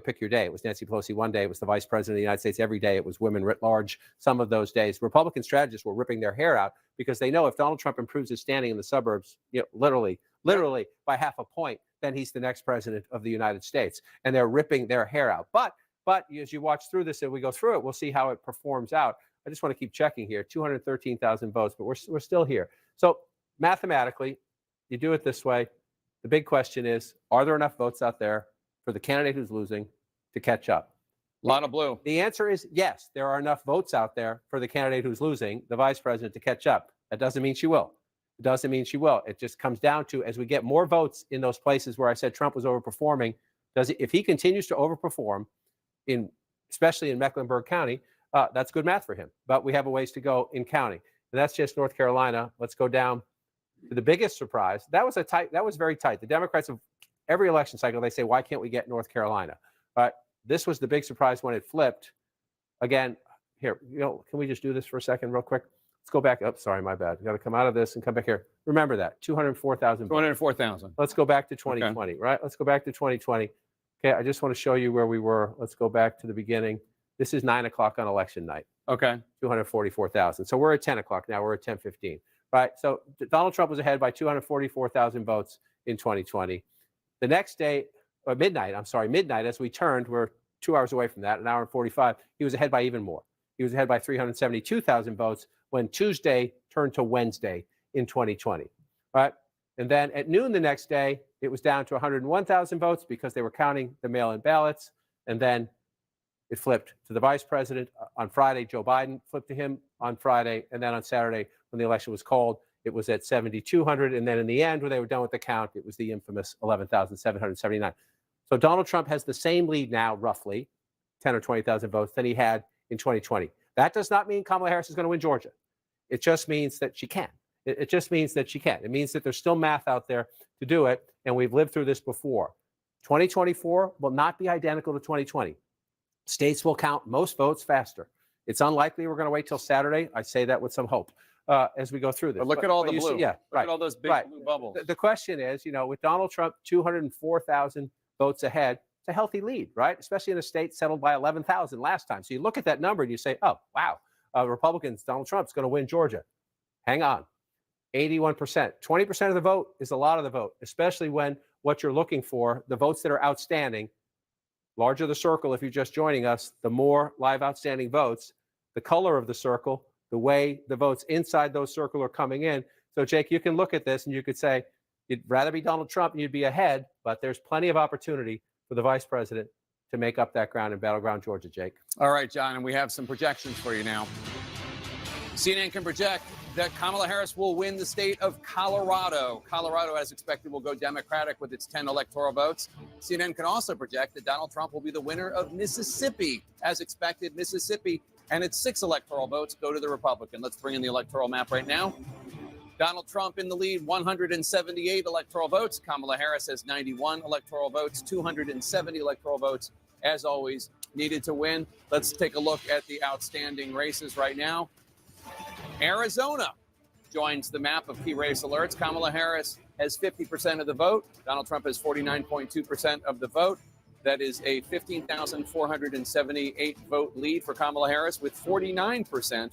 Pick your day. It was Nancy Pelosi one day. It was the vice president of the United States every day. It was women writ large. Some of those days, Republican strategists were ripping their hair out because they know if Donald Trump improves his standing in the suburbs, literally by half a point, then he's the next president of the United States. And they're ripping their hair out. But as you watch through this and we go through it, we'll see how it performs out. I just want to keep checking here. 213,000 votes, but we're still here. So mathematically, you do it this way. The big question is, are there enough votes out there for the candidate who's losing to catch up? A lot of blue. The answer is yes, there are enough votes out there for the candidate who's losing, the vice president, to catch up. That doesn't mean she will. It doesn't mean she will. It just comes down to, as we get more votes in those places where I said Trump was overperforming, if he continues to overperform, especially in Mecklenburg County, that's good math for him. But we have a ways to go in county. And that's just North Carolina. Let's go down to the biggest surprise. That was very tight. The Democrats of every election cycle, they say, why can't we get North Carolina? But this was the big surprise when it flipped. Again, here, can we just do this for a second real quick? Let's go back. Oh, sorry, my bad. Got to come out of this and come back here. Remember that, 204,000. 204,000. Let's go back to 2020, okay. Right? Let's go back to 2020. Okay, I just want to show you where we were. Let's go back to the beginning. This is 9 o'clock on election night. Okay. 244,000. So we're at 10 o'clock now. We're at 10:15. Right? So Donald Trump was ahead by 244,000 votes in 2020. The next day, or midnight, as we turned, we're 2 hours away from that, an hour and 45. He was ahead by even more. He was ahead by 372,000 votes when Tuesday turned to Wednesday in 2020. Right? And then at noon the next day, it was down to 101,000 votes because they were counting the mail-in ballots. And then it flipped to the vice president on Friday. Joe Biden flipped to him on Friday. And then on Saturday, when the election was called, it was at 7,200. And then in the end, when they were done with the count, it was the infamous 11,779. So Donald Trump has the same lead now, roughly 10 or 20,000 votes than he had in 2020. That does not mean Kamala Harris is going to win Georgia. It just means that she can. It just means that she can. It means that there's still math out there to do it. And we've lived through this before. 2024 will not be identical to 2020. States will count most votes faster. It's unlikely we're going to wait till Saturday. I say that with some hope as we go through this. But look at all the blue. Look at all those big blue bubbles. The question is, with Donald Trump 204,000 votes ahead, it's a healthy lead, right? Especially in a state settled by 11,000 last time. So you look at that number and you say, oh, wow, Republicans, Donald Trump's going to win Georgia. Hang on. 81%. 20% of the vote is a lot of the vote, especially when what you're looking for, the votes that are outstanding, larger the circle if you're just joining us, the more live outstanding votes, the color of the circle, the way the votes inside those circles are coming in. So, Jake, you can look at this and you could say you'd rather be Donald Trump and you'd be ahead, but there's plenty of opportunity for the vice president to make up that ground in Battleground, Georgia, Jake. All right, John, and we have some projections for you now. CNN can project that Kamala Harris will win the state of Colorado. Colorado, as expected, will go Democratic with its 10 electoral votes. CNN can also project that Donald Trump will be the winner of Mississippi. As expected, Mississippi and its 6 electoral votes go to the Republican. Let's bring in the electoral map right now. Donald Trump in the lead, 178 electoral votes. Kamala Harris has 91 electoral votes, 270 electoral votes, as always, needed to win. Let's take a look at the outstanding races right now. Arizona joins the map of key race alerts. Kamala Harris has 50% of the vote. Donald Trump has 49.2% of the vote. That is a 15,478 vote lead for Kamala Harris, with 49%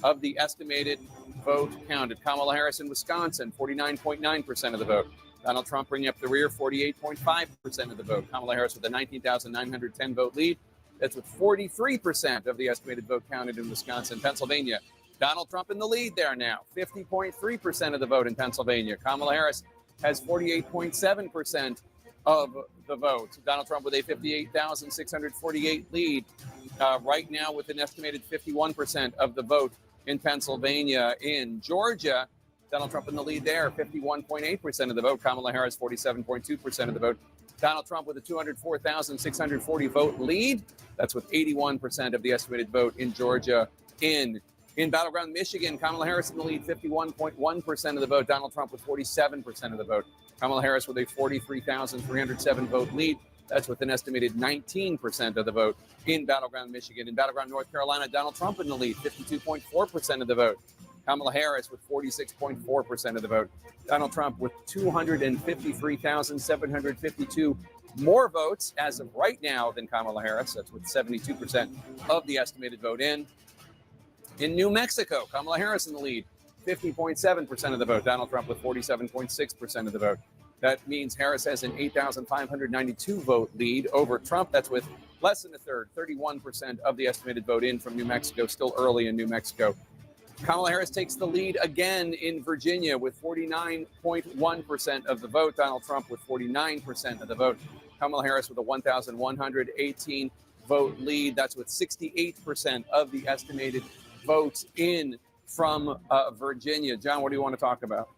of the estimated vote counted. Kamala Harris in Wisconsin, 49.9% of the vote. Donald Trump bringing up the rear, 48.5% of the vote. Kamala Harris with a 19,910 vote lead. That's with 43% of the estimated vote counted in Wisconsin. Pennsylvania, Donald Trump in the lead there now, 50.3% of the vote in Pennsylvania. Kamala Harris has 48.7% of the vote. Donald Trump with a 58,648 lead right now, with an estimated 51% of the vote in Pennsylvania. In Georgia, Donald Trump in the lead there, 51.8% of the vote. Kamala Harris, 47.2% of the vote. Donald Trump with a 204,640 vote lead. That's with 81% of the estimated vote in Georgia. In Battleground, Michigan, Kamala Harris in the lead, 51.1% of the vote. Donald Trump with 47% of the vote. Kamala Harris with a 43,307 vote lead. That's with an estimated 19% of the vote in Battleground, Michigan. In Battleground, North Carolina, Donald Trump in the lead, 52.4% of the vote. Kamala Harris with 46.4% of the vote. Donald Trump with 253,752 more votes as of right now than Kamala Harris. That's with 72% of the estimated vote in. In New Mexico, Kamala Harris in the lead, 50.7% of the vote. Donald Trump with 47.6% of the vote. That means Harris has an 8,592 vote lead over Trump. That's with less than a third, 31% of the estimated vote in from New Mexico, still early in New Mexico. Kamala Harris takes the lead again in Virginia with 49.1% of the vote. Donald Trump with 49% of the vote. Kamala Harris with a 1,118 vote lead. That's with 68% of the estimated votes in from Virginia. John, what do you want to talk about?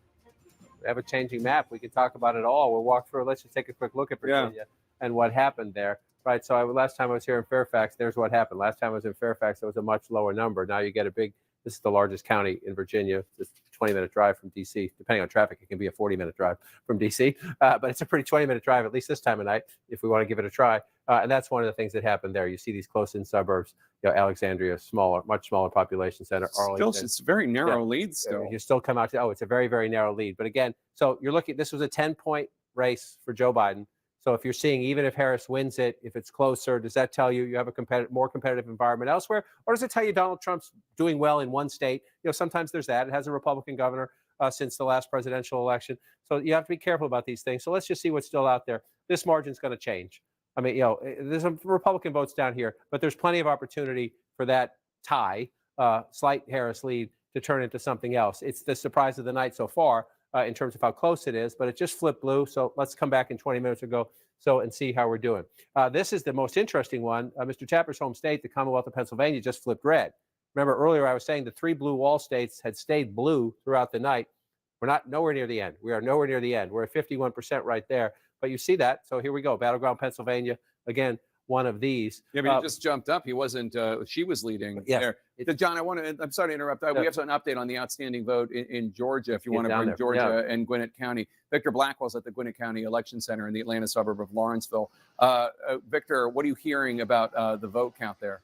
We have a changing map. We can talk about it all. We'll walk through. Let's just take a quick look at Virginia and what happened there. Right. So last time I was here in Fairfax, there's what happened. Last time I was in Fairfax, there was a much lower number. Now you get a big. This is the largest county in Virginia. It's a 20-minute drive from D.C. Depending on traffic, it can be a 40-minute drive from D.C. But it's a pretty 20-minute drive, at least this time of night, if we want to give it a try. And that's one of the things that happened there. You see these close-in suburbs. Alexandria, smaller, much smaller population center. Arlington. Still, it's a very narrow lead still. You still come out to, it's a very, very narrow lead. But again, so you're looking, this was a 10-point race for Joe Biden. So if you're seeing, even if Harris wins it, if it's closer, does that tell you you have a more competitive environment elsewhere? Or does it tell you Donald Trump's doing well in one state? Sometimes there's that. It has a Republican governor since the last presidential election. So you have to be careful about these things. So let's just see what's still out there. This margin's going to change. I mean, there's some Republican votes down here, but there's plenty of opportunity for that tie, slight Harris lead, to turn into something else. It's the surprise of the night so far. In terms of how close it is, but it just flipped blue. So let's come back in 20 minutes ago and see how we're doing. This is the most interesting one. Mr. Tapper's home state, the Commonwealth of Pennsylvania, just flipped red. Remember earlier I was saying the three blue wall states had stayed blue throughout the night. We're not nowhere near the end. We are nowhere near the end. We're at 51% right there. But you see that. So here we go. Battleground, Pennsylvania. Again, one of these. Yeah, but he just jumped up. He wasn't. She was leading there. John, I'm sorry to interrupt. We have an update on the outstanding vote in Georgia. If you want to bring Georgia and Gwinnett County, Victor Blackwell's at the Gwinnett County Election Center in the Atlanta suburb of Lawrenceville. Victor, what are you hearing about the vote count there?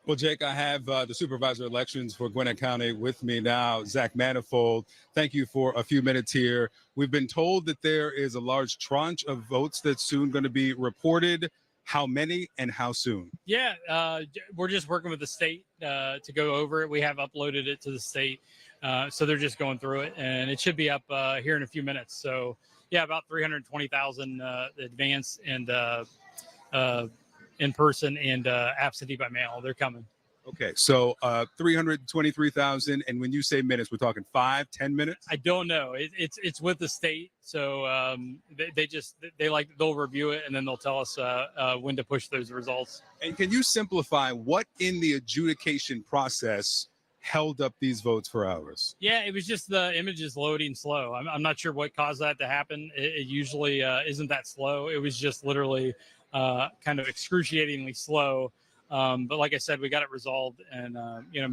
Well, Jake, I have the supervisor of elections for Gwinnett County with me now, Zach Manifold. Thank you for a few minutes here. We've been told that there is a large tranche of votes that's soon going to be reported. How many and how soon? Yeah, we're just working with the state to go over it. We have uploaded it to the state. So they're just going through it, and it should be up here in a few minutes. So, yeah, about 320,000 advance and in person and absentee by mail. They're coming. Okay, so 323,000, and when you say minutes, we're talking 5-10 minutes? I don't know. It's with the state, so they'll review it and then they'll tell us when to push those results. And can you simplify what in the adjudication process held up these votes for hours? Yeah, it was just the images loading slow. I'm not sure what caused that to happen. It usually isn't that slow. It was just literally kind of excruciatingly slow. But like I said, we got it resolved and,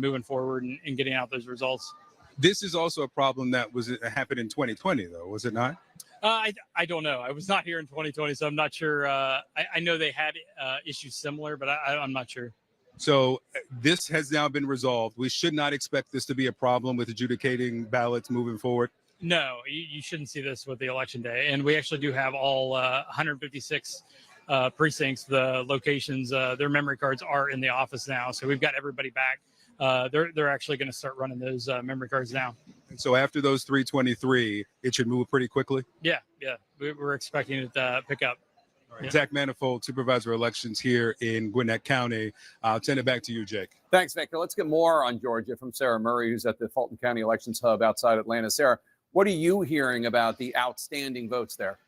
moving forward and getting out those results. This is also a problem that happened in 2020, though, was it not? I don't know. I was not here in 2020, so I'm not sure. I know they had issues similar, but I'm not sure. So this has now been resolved. We should not expect this to be a problem with adjudicating ballots moving forward. No, you shouldn't see this with the election day. And we actually do have all 156 precincts, the locations, their memory cards are in the office now. So we've got everybody back. They're actually going to start running those memory cards now. And so after those 323, it should move pretty quickly? Yeah. We're expecting it to pick up. Right. Zach Manifold, Supervisor of Elections here in Gwinnett County. I'll send it back to you, Jake. Thanks, Victor. Let's get more on Georgia from Sarah Murray, who's at the Fulton County Elections Hub outside Atlanta. Sarah, what are you hearing about the outstanding votes there?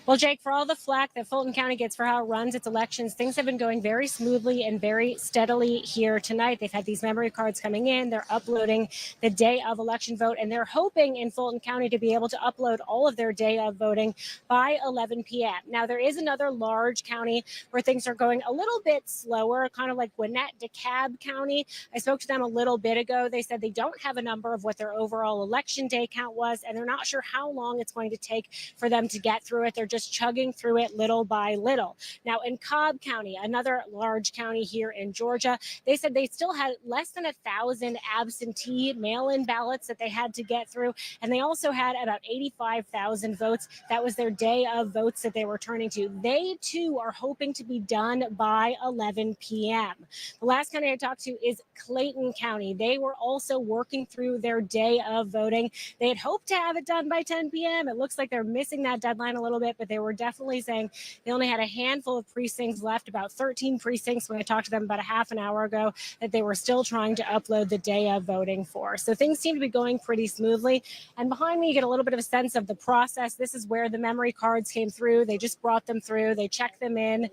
Well, Jake, for all the flack that Fulton County gets for how it runs its elections, things have been going very smoothly and very steadily here tonight. They've had these memory cards coming in. They're uploading the day of election vote, and they're hoping in Fulton County to be able to upload all of their day of voting by 11 p.m. Now, there is another large county where things are going a little bit slower, kind of like Gwinnett, DeKalb County. I spoke to them a little bit ago. They said they don't have a number of what their overall election day count was, and they're not sure how long it's going to take for them to get through it. They're just chugging through it little by little. Now, in Cobb County, another large county here in Georgia, they said they still had less than 1,000 absentee mail-in ballots that they had to get through, and they also had about 85,000 votes. That was their day of votes that they were turning to. They, too, are hoping to be done by 11 p.m. The last county I talked to is Clayton County. They were also working through their day of voting. They had hoped to have it done by 10 p.m. It looks like they're missing that deadline a little bit, but they were definitely saying they only had a handful of precincts left, about 13 precincts when I talked to them about a half an hour ago, that they were still trying to upload the day of voting for. So things seem to be going pretty smoothly. And behind me, you get a little bit of a sense of the process. This is where the memory cards came through. They just brought them through. They check them in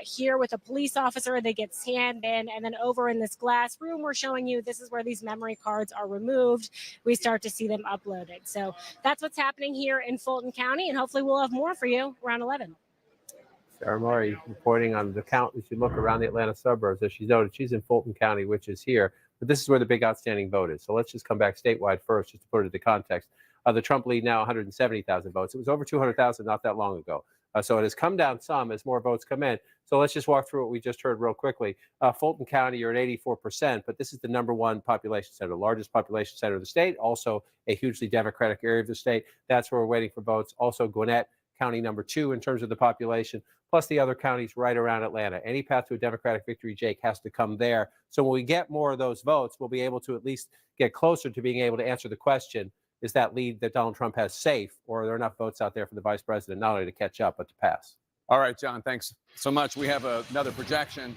here with a police officer. They get scanned in. And then over in this glass room, we're showing you this is where these memory cards are removed. We start to see them uploaded. So that's what's happening here in Fulton County. And hopefully we'll have more for you around 11. Sarah Murray reporting on the count as you look around the Atlanta suburbs. As she's noted, she's in Fulton County, which is here. But this is where the big outstanding vote is. So let's just come back statewide first, just to put it into context. The Trump lead now 170,000 votes. It was over 200,000 not that long ago. So it has come down some as more votes come in. So let's just walk through what we just heard real quickly. Fulton County, you're at 84%, but this is the number one population center, largest population center of the state, also a hugely Democratic area of the state. That's where we're waiting for votes. Also Gwinnett County number 2 in terms of the population, plus the other counties right around Atlanta. Any path to a Democratic victory, Jake, has to come there. So when we get more of those votes, we'll be able to at least get closer to being able to answer the question, is that lead that Donald Trump has safe, or are there enough votes out there for the vice president not only to catch up, but to pass? All right, John, thanks so much. We have another projection.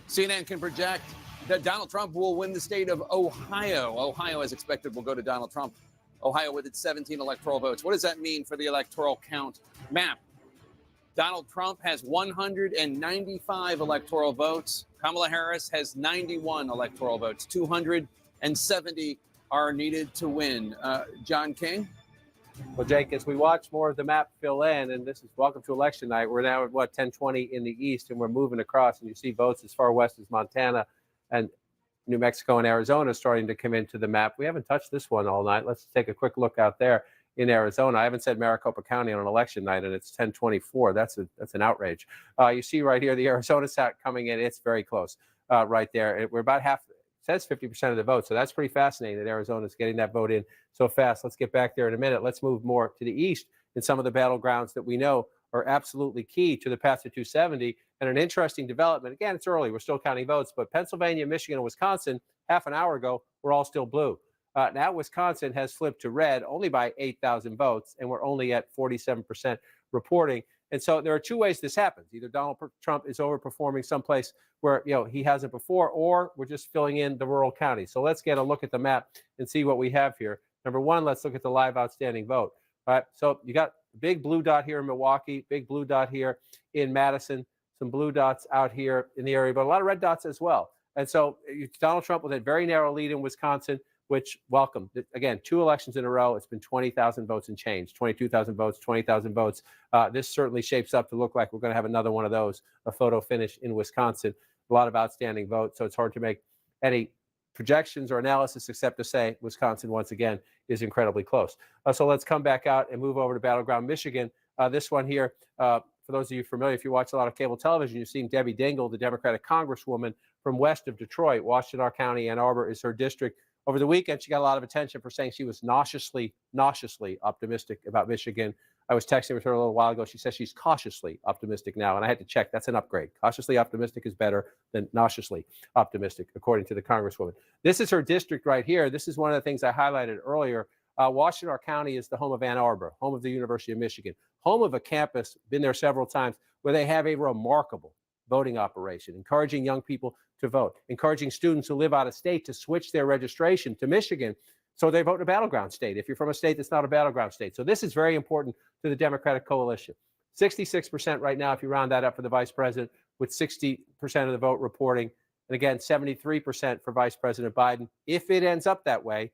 CNN can project that Donald Trump will win the state of Ohio. Ohio, as expected, will go to Donald Trump. Ohio with its 17 electoral votes. What does that mean for the electoral count map? Donald Trump has 195 electoral votes. Kamala Harris has 91 electoral votes. 270 are needed to win. John King? Well, Jake, as we watch more of the map fill in, and this is welcome to election night, we're now at, 10:20 in the east, and we're moving across, and you see votes as far west as Montana and New Mexico and Arizona starting to come into the map. We haven't touched this one all night. Let's take a quick look out there in Arizona. I haven't said Maricopa County on an election night, and it's 10:24. That's an outrage. You see right here the Arizona stat coming in. It's very close right there. We're about half. It says 50% of the vote, so that's pretty fascinating that Arizona's getting that vote in so fast. Let's get back there in a minute. Let's move more to the east in some of the battlegrounds that we know are absolutely key to the path to 270. And an interesting development, again, it's early, we're still counting votes, but Pennsylvania, Michigan, and Wisconsin, half an hour ago, were all still blue. Now Wisconsin has flipped to red only by 8,000 votes, and we're only at 47% reporting. And so there are two ways this happens. Either Donald Trump is overperforming someplace where he hasn't before, or we're just filling in the rural counties. So let's get a look at the map and see what we have here. Number one, let's look at the live outstanding vote. All right, so you got a big blue dot here in Milwaukee, big blue dot here in Madison, some blue dots out here in the area, but a lot of red dots as well. And so Donald Trump with a very narrow lead in Wisconsin which welcome. Again, 2 elections in a row. It's been 20,000 votes and change, 22,000 votes, 20,000 votes. This certainly shapes up to look like we're going to have another one of those, a photo finish in Wisconsin. A lot of outstanding votes, so it's hard to make any projections or analysis except to say Wisconsin, once again, is incredibly close. So let's come back out and move over to Battleground, Michigan. This one here, for those of you familiar, if you watch a lot of cable television, you've seen Debbie Dingell, the Democratic Congresswoman from west of Detroit. Washtenaw County, Ann Arbor is her district. Over the weekend, she got a lot of attention for saying she was nauseously optimistic about Michigan. I was texting with her a little while ago. She says she's cautiously optimistic now, and I had to check. That's an upgrade. Cautiously optimistic is better than nauseously optimistic, according to the Congresswoman. This is her district right here. This is one of the things I highlighted earlier. Washtenaw County is the home of Ann Arbor, home of the University of Michigan, home of a campus, been there several times, where they have a remarkable voting operation, encouraging young people to vote, encouraging students who live out of state to switch their registration to Michigan so they vote in a battleground state if you're from a state that's not a battleground state. So this is very important to the Democratic coalition. 66% right now, if you round that up for the vice president, with 60% of the vote reporting. And again, 73% for Vice President Biden. If it ends up that way,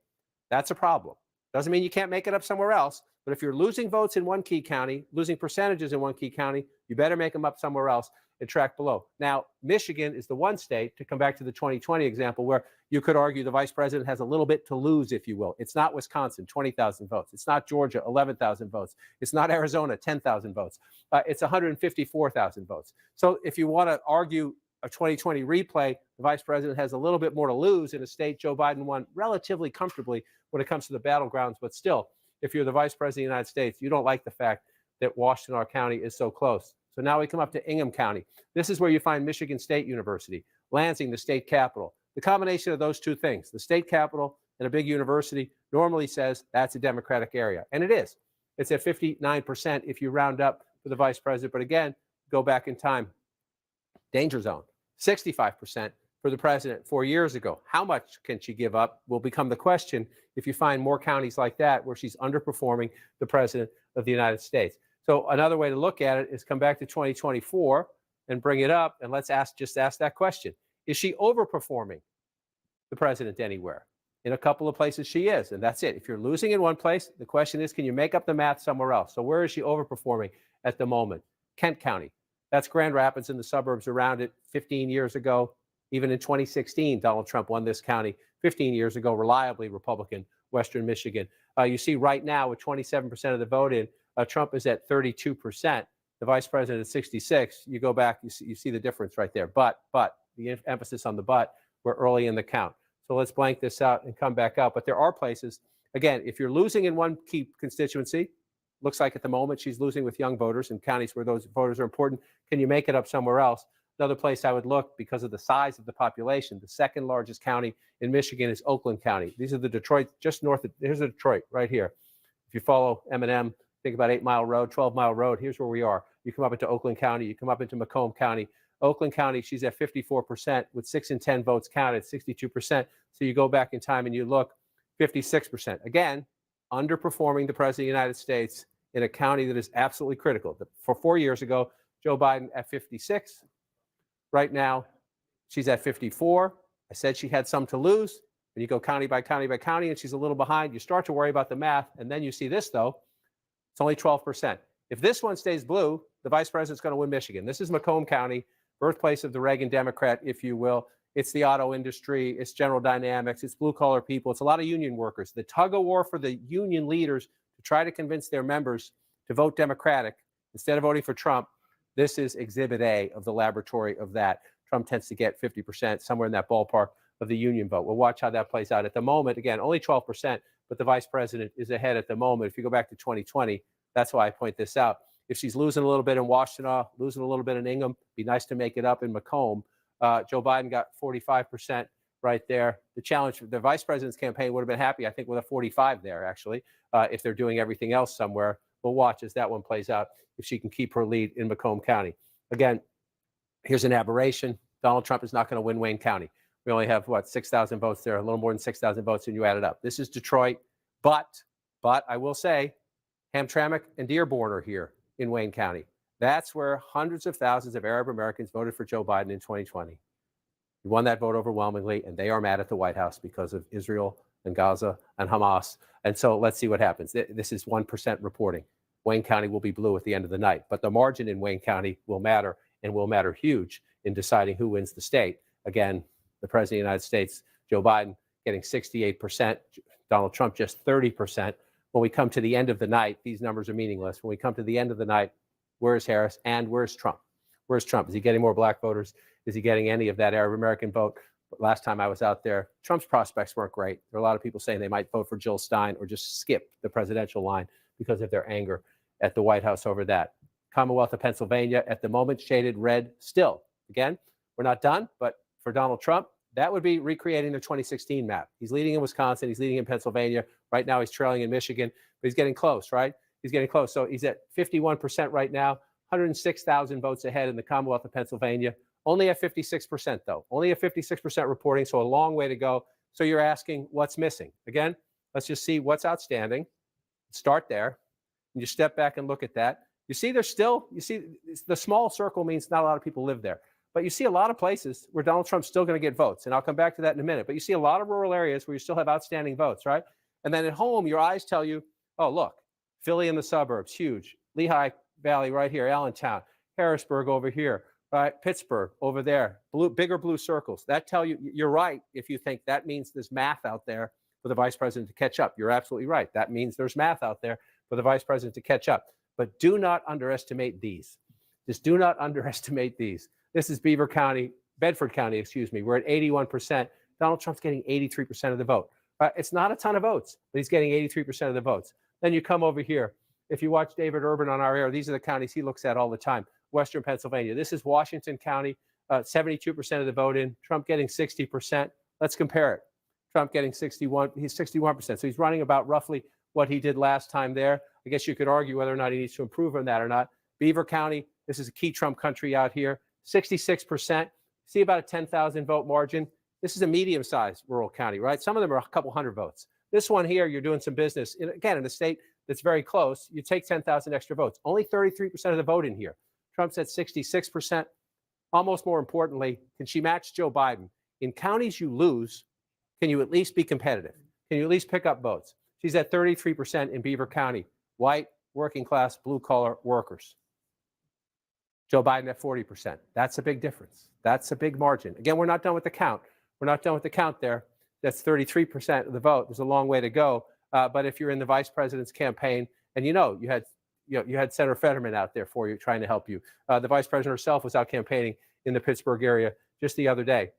that's a problem. Doesn't mean you can't make it up somewhere else. But if you're losing votes in one key county, losing percentages in one key county, you better make them up somewhere else and track below. Now, Michigan is the one state, to come back to the 2020 example, where you could argue the vice president has a little bit to lose, if you will. It's not Wisconsin, 20,000 votes. It's not Georgia, 11,000 votes. It's not Arizona, 10,000 votes. It's 154,000 votes. So if you want to argue a 2020 replay, the vice president has a little bit more to lose in a state Joe Biden won relatively comfortably when it comes to the battlegrounds. But still, if you're the vice president of the United States, you don't like the fact that Washtenaw County is so close. So now we come up to Ingham County. This is where you find Michigan State University, Lansing, the state capital. The combination of those two things, the state capital and a big university, normally says that's a Democratic area. And it is. It's at 59% if you round up for the vice president. But again, go back in time. Danger zone, 65% for the president 4 years ago. How much can she give up will become the question if you find more counties like that where she's underperforming the president of the United States. So another way to look at it is come back to 2024 and bring it up, and let's ask that question. Is she overperforming the president anywhere? In a couple of places she is, and that's it. If you're losing in one place, the question is, can you make up the math somewhere else? So where is she overperforming at the moment? Kent County. That's Grand Rapids and the suburbs around it. 15 years ago, even in 2016, Donald Trump won this county. 15 years ago, reliably Republican, Western Michigan. You see right now with 27% of the vote in, Trump is at 32%. The vice president is 66. You go back, you see the difference right there. But the emphasis on the but, we're early in the count. So let's blank this out and come back out. But there are places, again, if you're losing in one key constituency, looks like at the moment she's losing with young voters in counties where those voters are important. Can you make it up somewhere else? Another place I would look, because of the size of the population, the second largest county in Michigan is Oakland County. These are the Detroit, just north of, here's the Detroit right here. If you follow M&M, think about 8 Mile Road, 12 Mile Road, here's where we are. You come up into Oakland County, you come up into Macomb County. Oakland County, she's at 54% with 6 in 10 votes counted, 62%. So you go back in time and you look, 56%. Again, underperforming the president of the United States in a county that is absolutely critical. For 4 years ago, Joe Biden at 56. Right now, she's at 54. I said she had some to lose. When you go county by county by county and she's a little behind, you start to worry about the math. And then you see this, though. It's only 12%. If this one stays blue, the vice president's going to win Michigan. This is Macomb County, birthplace of the Reagan Democrat, if you will. It's the auto industry. It's General Dynamics. It's blue-collar people. It's a lot of union workers. The tug-of-war for the union leaders to try to convince their members to vote Democratic instead of voting for Trump. This is Exhibit A of the laboratory of that. Trump tends to get 50%, somewhere in that ballpark, of the union vote. We'll watch how that plays out. At the moment, again, only 12%, but the vice president is ahead at the moment. If you go back to 2020, that's why I point this out. If she's losing a little bit in Washtenaw, losing a little bit in Ingham, be nice to make it up in Macomb. Joe Biden got 45% right there. The challenge for the vice president's campaign would have been happy, I think, with a 45 there, actually, if they're doing everything else somewhere. We'll watch as that one plays out, if she can keep her lead in Macomb County. Again, here's an aberration. Donald Trump is not going to win Wayne County. We only have, 6,000 votes there, a little more than 6,000 votes when you add it up. This is Detroit, but I will say Hamtramck and Dearborn are here in Wayne County. That's where hundreds of thousands of Arab Americans voted for Joe Biden in 2020. He won that vote overwhelmingly, and they are mad at the White House because of Israel and Gaza and Hamas. And so let's see what happens. This is 1% reporting. Wayne County will be blue at the end of the night, but the margin in Wayne County will matter, and will matter huge in deciding who wins the state. Again, the President of the United States, Joe Biden, getting 68%, Donald Trump just 30%. When we come to the end of the night, these numbers are meaningless. When we come to the end of the night, where's Harris and where's Trump? Where's Trump? Is he getting more black voters? Is he getting any of that Arab American vote? Last time I was out there, Trump's prospects weren't great. There are a lot of people saying they might vote for Jill Stein or just skip the presidential line because of their anger at the White House over that. Commonwealth of Pennsylvania, at the moment, shaded red still. Again, we're not done, but for Donald Trump, that would be recreating the 2016 map. He's leading in Wisconsin. He's leading in Pennsylvania. Right now, he's trailing in Michigan, but he's getting close, right? He's getting close. So he's at 51% right now, 106,000 votes ahead in the Commonwealth of Pennsylvania. Only at 56%, though. Only at 56% reporting, so a long way to go. So you're asking what's missing. Again, let's just see what's outstanding. Start there. And you step back and look at that. You see there's still, you see the small circle means not a lot of people live there. But you see a lot of places where Donald Trump's still going to get votes. And I'll come back to that in a minute. But you see a lot of rural areas where you still have outstanding votes, right? And then at home, your eyes tell you, oh, look, Philly in the suburbs, huge. Lehigh Valley right here, Allentown, Harrisburg over here, right? Pittsburgh over there, bigger blue circles. That tell you, you're right if you think that means there's math out there for the vice president to catch up. You're absolutely right. That means there's math out there for the vice president to catch up. But do not underestimate these. Just do not underestimate these. This is Beaver County, Bedford County, excuse me. We're at 81%. Donald Trump's getting 83% of the vote. It's not a ton of votes, but he's getting 83% of the votes. Then you come over here. If you watch David Urban on our air, these are the counties he looks at all the time. Western Pennsylvania. This is Washington County, 72% of the vote in. Trump getting 60%. Let's compare it. Trump getting 61. He's 61%. So he's running about roughly what he did last time there. I guess you could argue whether or not he needs to improve on that or not. Beaver County, this is a key Trump country out here, 66%. See about a 10,000 vote margin. This is a medium-sized rural county, right? Some of them are a couple hundred votes. This one here, you're doing some business. Again, in a state that's very close, you take 10,000 extra votes. Only 33% of the vote in here. Trump's at 66%. Almost more importantly, can she match Joe Biden? In counties you lose, can you at least be competitive? Can you at least pick up votes? She's at 33% in Beaver County. White, working class, blue collar workers. Joe Biden at 40%. That's a big difference. That's a big margin. Again, we're not done with the count. We're not done with the count there. That's 33% of the vote. There's a long way to go. But if you're in the vice president's campaign, and you had Senator Fetterman out there for you, trying to help you. The vice president herself was out campaigning in the Pittsburgh area just the other day.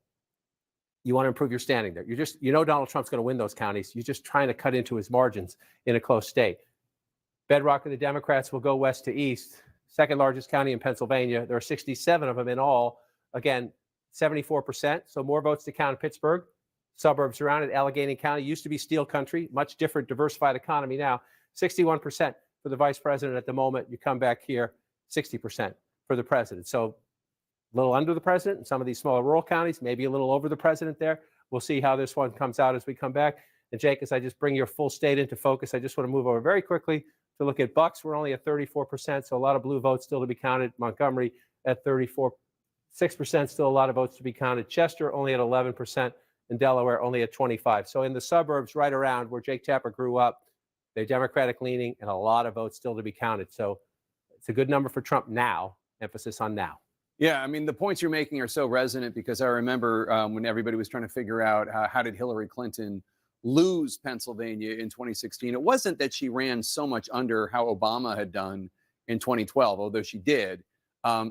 You want to improve your standing there. You know Donald Trump's going to win those counties. You're just trying to cut into his margins in a close state. Bedrock of the Democrats will go west to east. Second largest county in Pennsylvania. There are 67 of them in all. Again, 74%. So more votes to count in Pittsburgh. Suburbs around it. Allegheny County used to be steel country. Much different, diversified economy now. 61% for the vice president at the moment. You come back here, 60% for the president. So a little under the president in some of these smaller rural counties, maybe a little over the president there. We'll see how this one comes out as we come back. And Jake, as I just bring your full state into focus, I just want to move over very quickly to look at Bucks. We're only at 34%, so a lot of blue votes still to be counted. Montgomery at 34, 6%, still a lot of votes to be counted. Chester only at 11%, and Delaware only at 25. So in the suburbs right around where Jake Tapper grew up, they're Democratic leaning and a lot of votes still to be counted. So it's a good number for Trump now, emphasis on now. Yeah, I mean, the points you're making are so resonant because I remember when everybody was trying to figure out how did Hillary Clinton lose Pennsylvania in 2016. It wasn't that she ran so much under how Obama had done in 2012, although she did.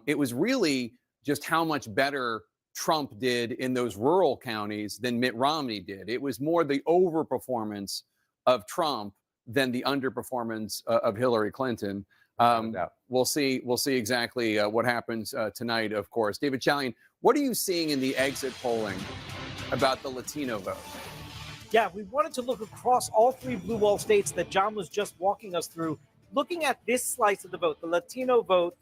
It was really just how much better Trump did in those rural counties than Mitt Romney did. It was more the overperformance of Trump than the underperformance of Hillary Clinton. We'll see exactly what happens tonight, of course. David Chalian, what are you seeing in the exit polling about the Latino vote? Yeah, we wanted to look across all three blue wall states that John was just walking us through, looking at this slice of the vote, the Latino vote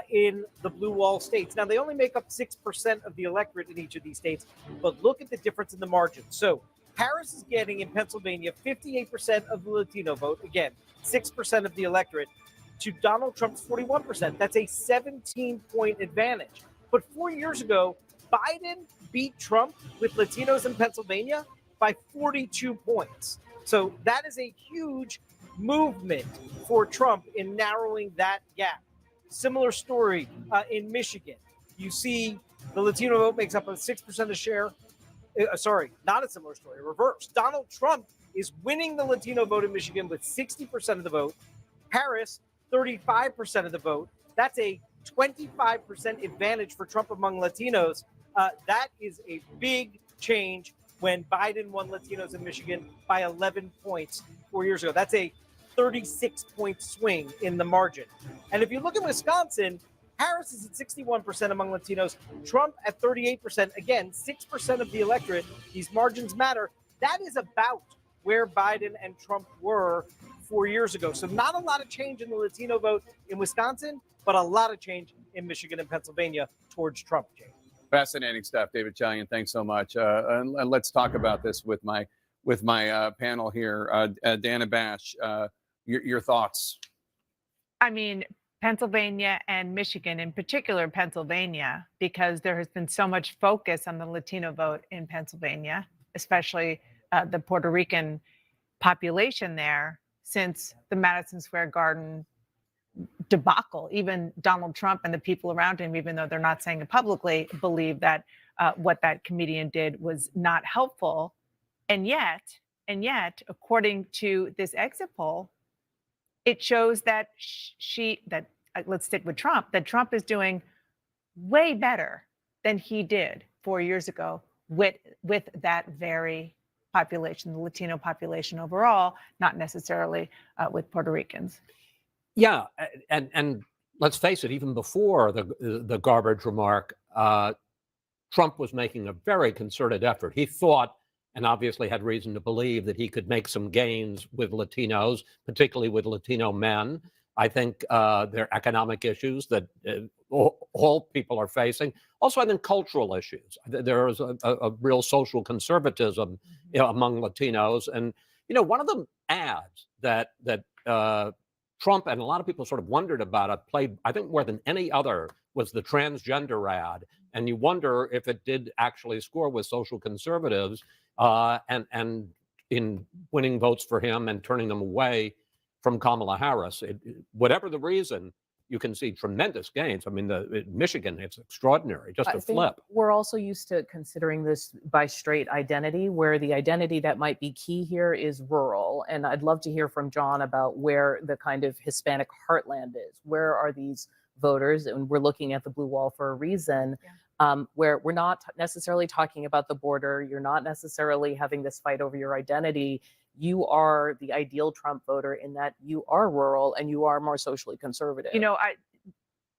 in the blue wall states. Now, they only make up 6% of the electorate in each of these states, but look at the difference in the margin. So Harris is getting in Pennsylvania 58% of the Latino vote, again, 6% of the electorate, to Donald Trump's 41%. That's a 17-point advantage. But 4 years ago, Biden beat Trump with Latinos in Pennsylvania by 42 points. So that is a huge movement for Trump in narrowing that gap. Similar story in Michigan. You see the Latino vote makes up a 6% of share. Sorry, not a similar story, reverse. Donald Trump is winning the Latino vote in Michigan with 60% of the vote. Harris, 35% of the vote. That's a 25% advantage for Trump among Latinos. That is a big change when Biden won Latinos in Michigan by 11 points 4 years ago. That's a 36-point swing in the margin. And if you look at Wisconsin, Harris is at 61% among Latinos, Trump at 38%. Again, 6% of the electorate. These margins matter. That is about where Biden and Trump were 4 years ago. So not a lot of change in the Latino vote in Wisconsin, but a lot of change in Michigan and Pennsylvania towards Trump, Jay. Fascinating stuff, David Chalian. Thanks so much. And let's talk about this with my panel here. Dana Bash, your thoughts. I mean, Pennsylvania and Michigan, in particular Pennsylvania, because there has been so much focus on the Latino vote in Pennsylvania, especially the Puerto Rican population there since the Madison Square Garden debacle. Even Donald Trump and the people around him, even though they're not saying it publicly, believe that what that comedian did was not helpful. And yet, according to this exit poll, it shows that let's stick with Trump, that Trump is doing way better than he did 4 years ago with that very population, the Latino population overall, not necessarily with Puerto Ricans. Yeah, and let's face it, even before the garbage remark, Trump was making a very concerted effort. He thought, and obviously had reason to believe, that he could make some gains with Latinos, particularly with Latino men. I think there are economic issues that all people are facing. Also, I think cultural issues. There is a real social conservatism among Latinos. And, one of the ads that Trump and a lot of people sort of wondered about it, played, I think, more than any other, was the transgender ad. And you wonder if it did actually score with social conservatives and in winning votes for him and turning them away from Kamala Harris. Whatever the reason, you can see tremendous gains. I mean, Michigan, it's extraordinary, just a flip. We're also used to considering this by straight identity, where the identity that might be key here is rural. And I'd love to hear from John about where the kind of Hispanic heartland is. Where are these voters? And we're looking at the blue wall for a reason. Where we're not necessarily talking about the border. You're not necessarily having this fight over your identity. You are the ideal Trump voter in that you are rural and you are more socially conservative.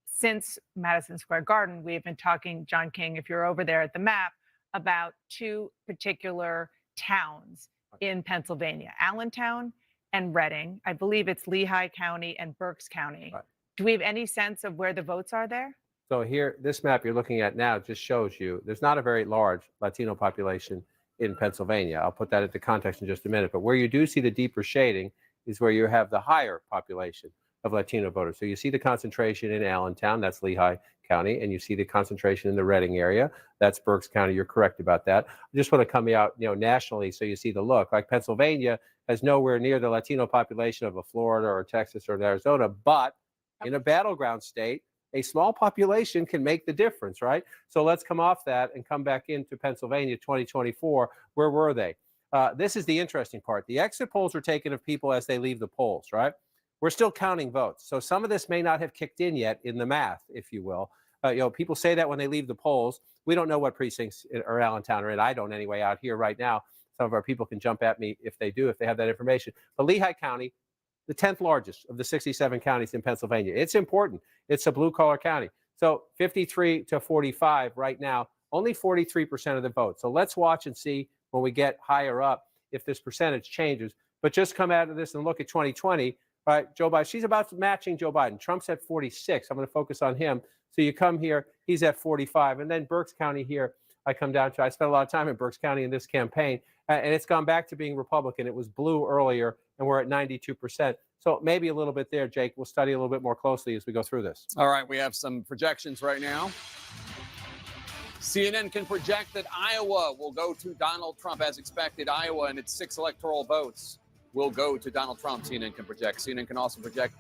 Since Madison Square Garden, we have been talking, John King, if you're over there at the map, about two particular towns in Pennsylvania, Allentown and Reading. I believe it's Lehigh County and Berks County. Right. Do we have any sense of where the votes are there? So here, this map you're looking at now just shows you there's not a very large Latino population in Pennsylvania. I'll put that into context in just a minute. But where you do see the deeper shading is where you have the higher population of Latino voters. So you see the concentration in Allentown, that's Lehigh County, and you see the concentration in the Reading area, that's Berks County. You're correct about that. I just want to come out, nationally, so you see the look. Like Pennsylvania has nowhere near the Latino population of a Florida or Texas or Arizona, but in a battleground state, a small population can make the difference, right? So let's come off that and come back into Pennsylvania 2024. Where were they? This is the interesting part. The exit polls are taken of people as they leave the polls, right? We're still counting votes. So some of this may not have kicked in yet in the math, if you will. People say that when they leave the polls. We don't know what precincts or Allentown are in. I don't anyway out here right now. Some of our people can jump at me if they do, if they have that information. But Lehigh County, the 10th largest of the 67 counties in Pennsylvania. It's important. It's a blue-collar county. So 53 to 45 right now, only 43% of the vote. So let's watch and see when we get higher up if this percentage changes. But just come out of this and look at 2020, right? Joe Biden, she's about matching Joe Biden. Trump's at 46. I'm going to focus on him. So you come here, he's at 45. And then Berks County here, I come down to. I spent a lot of time in Berks County in this campaign, and it's gone back to being Republican. It was blue earlier, and we're at 92%. So maybe a little bit there, Jake. We'll study a little bit more closely as we go through this. All right, we have some projections right now. CNN can project that Iowa will go to Donald Trump as expected. Iowa and its 6 electoral votes will go to Donald Trump, CNN can project. CNN can also project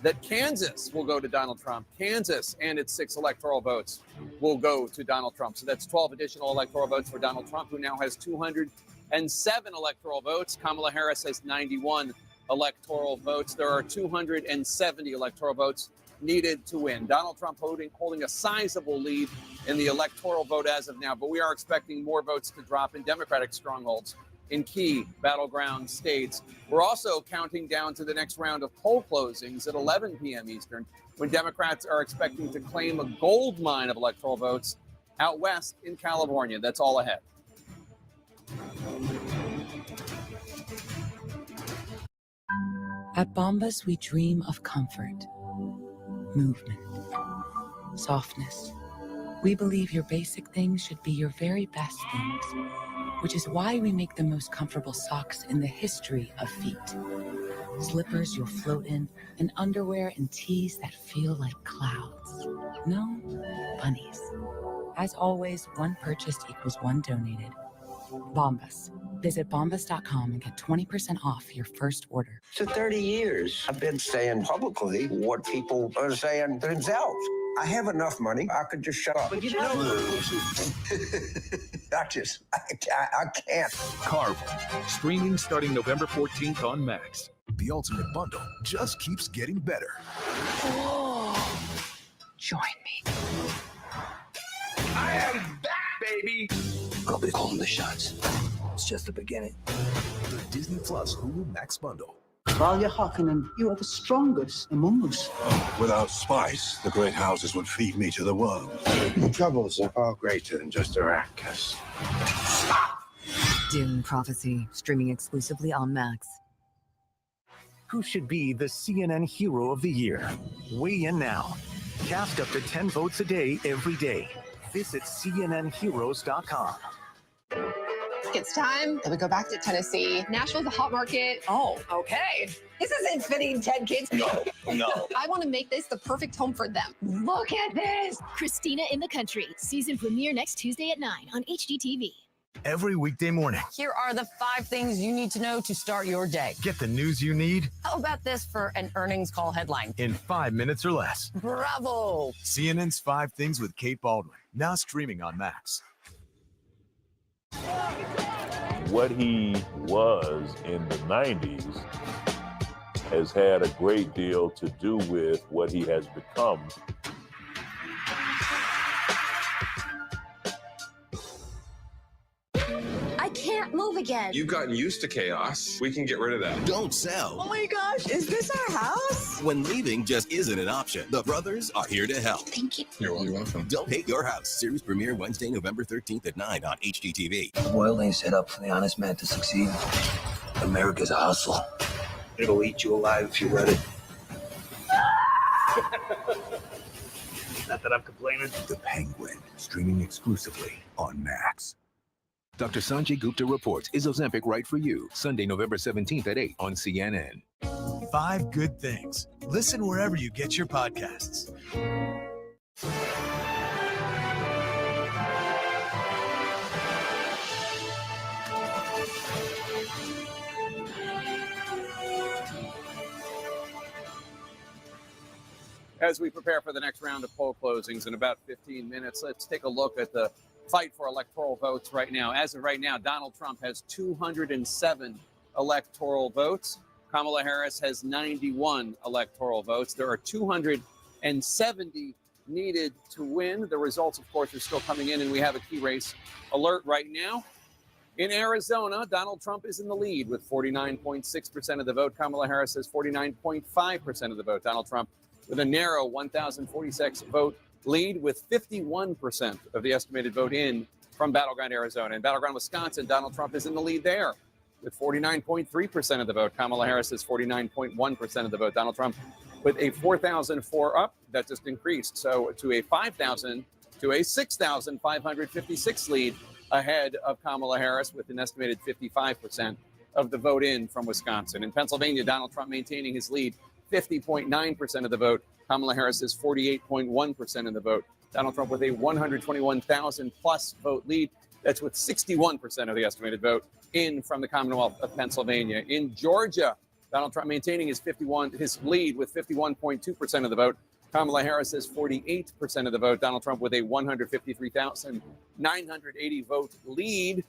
that Kansas will go to Donald Trump. Kansas and its 6 electoral votes will go to Donald Trump. So that's 12 additional electoral votes for Donald Trump, who now has 207 electoral votes. Kamala Harris has 91 electoral votes. There are 270 electoral votes needed to win. Donald Trump holding a sizable lead in the electoral vote as of now, but we are expecting more votes to drop in Democratic strongholds in key battleground states. We're also counting down to the next round of poll closings at 11 p.m. Eastern, when Democrats are expecting to claim a gold mine of electoral votes out west in California. That's all ahead. At Bombas, we dream of comfort, movement, softness. We believe your basic things should be your very best things, which is why we make the most comfortable socks in the history of feet. Slippers you'll float in, and underwear and tees that feel like clouds. No bunnies. As always, one purchased equals one donated. Bombas. Visit bombas.com and get 20% off your first order. For 30 years, I've been saying publicly what people are saying to themselves. I have enough money. I could just shut up. But you know, I can't. Carver, streaming starting November 14th on Max. The ultimate bundle just keeps getting better. Oh, join me. I am back, baby. I'll be calling the shots. It's just the beginning. The Disney Plus Hulu Max bundle. Valia Harkonnen, you are the strongest among us. Without spice, the great houses would feed me to the world. The troubles are far greater than just Arrakis. Dune Prophecy, streaming exclusively on Max. Who should be the CNN Hero of the Year? Weigh in now. Cast up to 10 votes a day, every day. Visit CNNHeroes.com. It's time that we go back to Tennessee. Nashville's a hot market. Oh, okay. This isn't fitting 10 kids. No. I want to make this the perfect home for them. Look at this. Christina in the Country. Season premiere next Tuesday at 9 on HGTV. Every weekday morning, Here are the 5 things you need to know to start your day. get the news you need How about this for an earnings call headline? in 5 minutes or less. Bravo. CNN's 5 Things with Kate Baldwin, now streaming on Max. What he was in the 90s has had a great deal to do with what he has become. I can't move again. You've gotten used to chaos. We can get rid of that. Don't sell. Oh my gosh, is this our house? When leaving just isn't an option, the brothers are here to help. Thank you. You're welcome. Don't hate your house. Series premiere Wednesday, November 13th at 9 on HGTV. The world ain't set up for the honest man to succeed. America's a hustle. It'll eat you alive if you let it. Not that I'm complaining. The Penguin, streaming exclusively on Max. Dr. Sanjay Gupta reports, is Ozempic right for you? Sunday, November 17th at 8 on CNN. 5 good things. Listen wherever you get your podcasts. As we prepare for the next round of poll closings in about 15 minutes, let's take a look at the fight for electoral votes right now. As of right now, Donald Trump has 207 electoral votes. Kamala Harris has 91 electoral votes. There are 270 needed to win. The results, of course, are still coming in, and we have a key race alert right now. In Arizona, Donald Trump is in the lead with 49.6% of the vote. Kamala Harris has 49.5% of the vote. Donald Trump with a narrow 1,046 vote lead with 51% of the estimated vote in from Battleground, Arizona. In Battleground, Wisconsin, Donald Trump is in the lead there with 49.3% of the vote. Kamala Harris has 49.1% of the vote. Donald Trump with a 4,004 up, that just increased. So to a 5,000 to a 6,556 lead ahead of Kamala Harris with an estimated 55% of the vote in from Wisconsin. In Pennsylvania, Donald Trump maintaining his lead, 50.9% of the vote. Kamala Harris is 48.1% of the vote. Donald Trump with a 121,000 plus vote lead. That's with 61% of the estimated vote in from the Commonwealth of Pennsylvania. In Georgia, Donald Trump maintaining his lead with 51.2% of the vote. Kamala Harris has 48% of the vote. Donald Trump with a 153,980 vote lead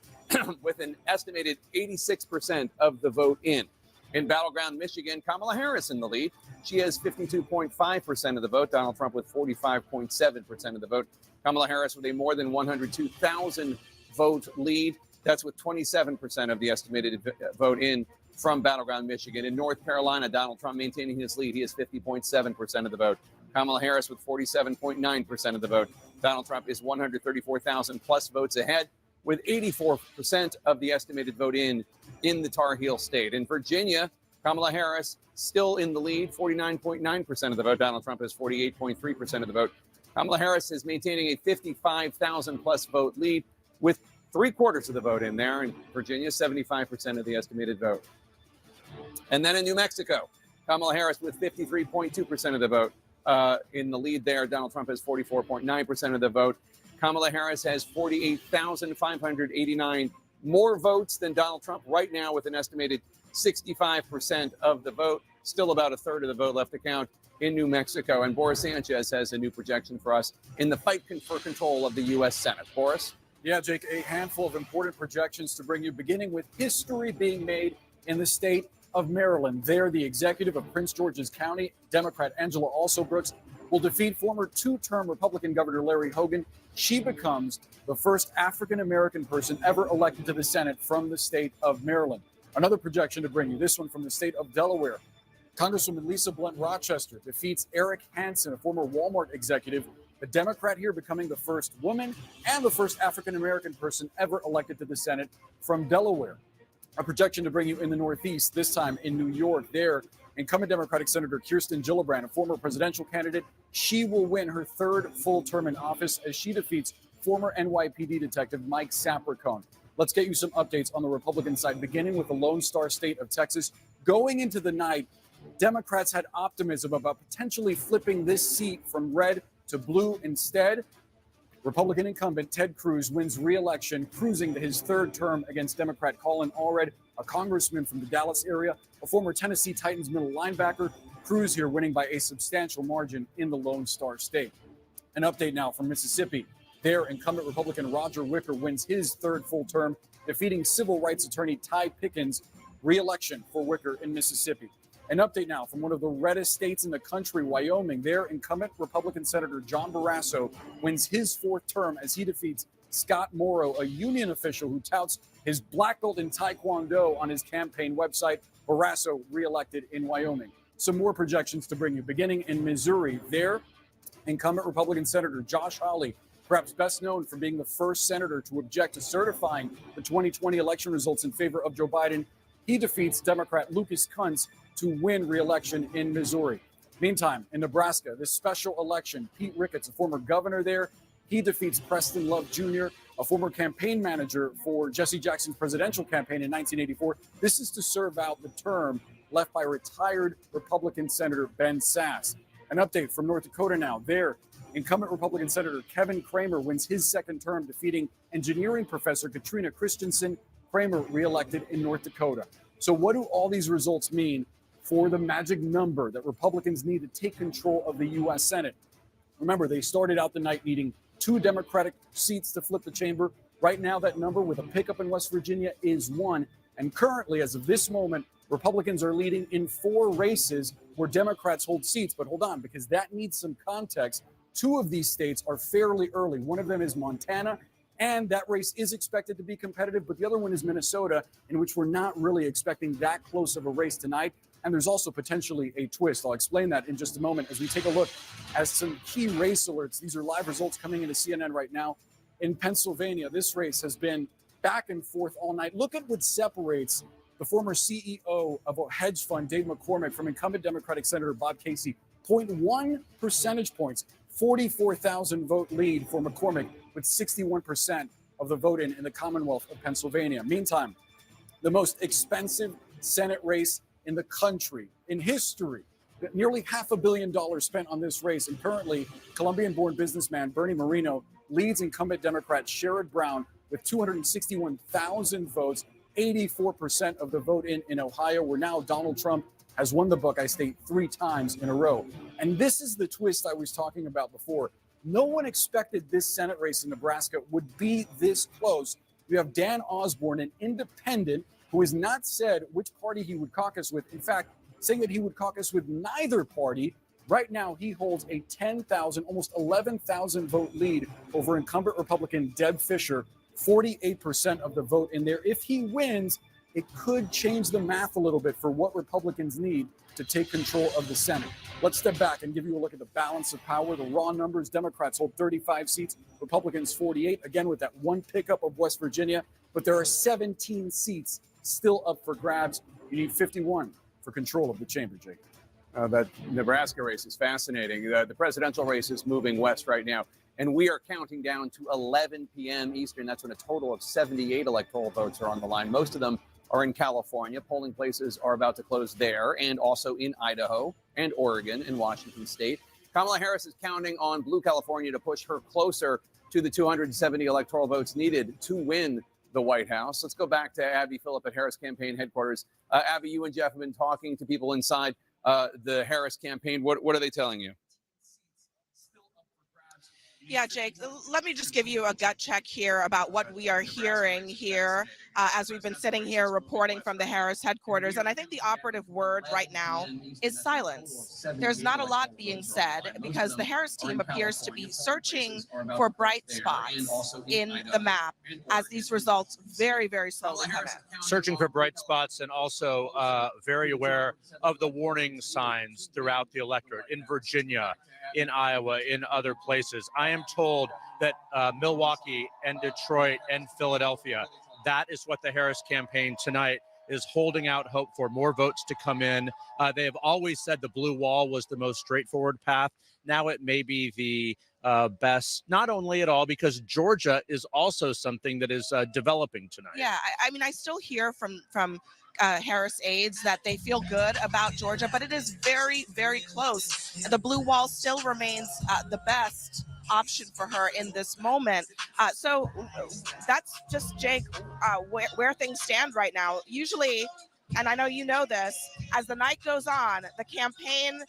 with an estimated 86% of the vote in. In Battleground, Michigan, Kamala Harris in the lead. She has 52.5% of the vote. Donald Trump with 45.7% of the vote. Kamala Harris with a more than 102,000 vote lead. That's with 27% of the estimated vote in from Battleground, Michigan. In North Carolina, Donald Trump maintaining his lead. He has 50.7% of the vote. Kamala Harris with 47.9% of the vote. Donald Trump is 134,000 plus votes ahead with 84% of the estimated vote in the Tar Heel state. In Virginia, Kamala Harris still in the lead, 49.9% of the vote. Donald Trump has 48.3% of the vote. Kamala Harris is maintaining a 55,000 plus vote lead with 3/4 of the vote in there. In Virginia, 75% of the estimated vote. And then in New Mexico, Kamala Harris with 53.2% of the vote in the lead there. Donald Trump has 44.9% of the vote. Kamala Harris has 48,589 more votes than Donald Trump right now with an estimated 65% of the vote. Still about a third of the vote left to count in New Mexico. And Boris Sanchez has a new projection for us in the fight for control of the U.S. Senate. Boris? Yeah, Jake, a handful of important projections to bring you, beginning with history being made in the state of Maryland. There, the executive of Prince George's County, Democrat Angela Alsobrooks, will defeat former two-term Republican Governor Larry Hogan. She becomes the first African-American person ever elected to the Senate from the state of Maryland. Another projection to bring you, this one from the state of Delaware. Congresswoman Lisa Blunt Rochester defeats Eric Hansen, a former Walmart executive, the Democrat here becoming the first woman and the first African-American person ever elected to the Senate from Delaware. A projection to bring you in the Northeast, this time in New York. There, incumbent Democratic Senator Kirsten Gillibrand, a former presidential candidate, she will win her third full term in office as she defeats former NYPD detective Mike Sapricone. Let's get you some updates on the Republican side, beginning with the Lone Star State of Texas. Going into the night, Democrats had optimism about potentially flipping this seat from red to blue instead. Republican incumbent Ted Cruz wins re-election, cruising to his third term against Democrat Colin Allred, a congressman from the Dallas area, a former Tennessee Titans middle linebacker. Cruz here winning by a substantial margin in the Lone Star State. An update now from Mississippi. There, incumbent Republican Roger Wicker wins his third full term, defeating civil rights attorney Ty Pickens. Re-election for Wicker in Mississippi. An update now from one of the reddest states in the country, Wyoming. There, incumbent Republican Senator John Barrasso wins his fourth term as he defeats Scott Morrow, a union official who touts his black belt in Taekwondo on his campaign website. Barrasso reelected in Wyoming. Some more projections to bring you, beginning in Missouri. There, incumbent Republican Senator Josh Hawley, perhaps best known for being the first senator to object to certifying the 2020 election results in favor of Joe Biden. He defeats Democrat Lucas Kunz to win re-election in Missouri. Meantime, in Nebraska, this special election, Pete Ricketts, a former governor there, he defeats Preston Love Jr., a former campaign manager for Jesse Jackson's presidential campaign in 1984. This is to serve out the term left by retired Republican Senator Ben Sasse. An update from North Dakota now. There, incumbent Republican Senator Kevin Cramer wins his second term, defeating engineering professor Katrina Christensen. Cramer reelected in North Dakota. So what do all these results mean for the magic number that Republicans need to take control of the U.S. Senate? Remember, they started out the night needing 2 Democratic seats to flip the chamber. Right now, that number with a pickup in West Virginia is 1. And currently, as of this moment, Republicans are leading in 4 races where Democrats hold seats. But hold on, because that needs some context. 2 of these states are fairly early. One of them is Montana, and that race is expected to be competitive. But the other one is Minnesota, in which we're not really expecting that close of a race tonight. And there's also potentially a twist. I'll explain that in just a moment as we take a look at some key race alerts. These are live results coming into CNN right now. In Pennsylvania, this race has been back and forth all night. Look at what separates the former CEO of a hedge fund, Dave McCormick, from incumbent Democratic Senator Bob Casey. 0.1 percentage points, 44,000 vote lead for McCormick, with 61% of the vote in the Commonwealth of Pennsylvania. Meantime, the most expensive Senate race in the country, in history, Nearly $500 million spent on this race. And currently, Colombian-born businessman Bernie Moreno leads incumbent Democrat Sherrod Brown with 261,000 votes, 84% of the vote in Ohio, where now Donald Trump has won the Buckeye State 3 times in a row. And this is the twist I was talking about before. No one expected this Senate race in Nebraska would be this close. You have Dan Osborne, an independent, who has not said which party he would caucus with. In fact, saying that he would caucus with neither party. Right now, he holds a 10,000, almost 11,000 vote lead over incumbent Republican Deb Fischer, 48% of the vote in there. If he wins, it could change the math a little bit for what Republicans need to take control of the Senate. Let's step back and give you a look at the balance of power. The raw numbers: Democrats hold 35 seats, Republicans 48, again with that one pickup of West Virginia. But there are 17 seats still up for grabs. You need 51 for control of the chamber, Jake. That Nebraska race is fascinating. The presidential race is moving west right now, and we are counting down to 11 p.m. Eastern. That's when a total of 78 electoral votes are on the line. Most of them are in California. Polling places are about to close there, and also in Idaho and Oregon and Washington State. Kamala Harris is counting on Blue California to push her closer to the 270 electoral votes needed to win the White House. Let's go back to Abby Phillip at Harris campaign headquarters. Abby, you and Jeff have been talking to people inside the Harris campaign. What are they telling you? Yeah, Jake, let me just give you a gut check here about what we are hearing here as we've been sitting here reporting from the Harris headquarters. And I think the operative word right now is silence. There's not a lot being said because the Harris team appears to be searching for bright spots in the map as these results very, very slowly come in. Searching for bright spots and also very aware of the warning signs throughout the electorate in Virginia, in Iowa, in other places. I am told that Milwaukee and Detroit and Philadelphia, that is what the Harris campaign tonight is holding out hope for, more votes to come in. They have always said the blue wall was the most straightforward path. Now it may be the best, not only at all, because Georgia is also something that is developing tonight. Yeah, I mean, I still hear from Harris aides that they feel good about Georgia, but it is very, very close. The blue wall still remains the best option for her in this moment. So that's just, Jake, where things stand right now. Usually, and I know you know this, as the night goes on, the campaign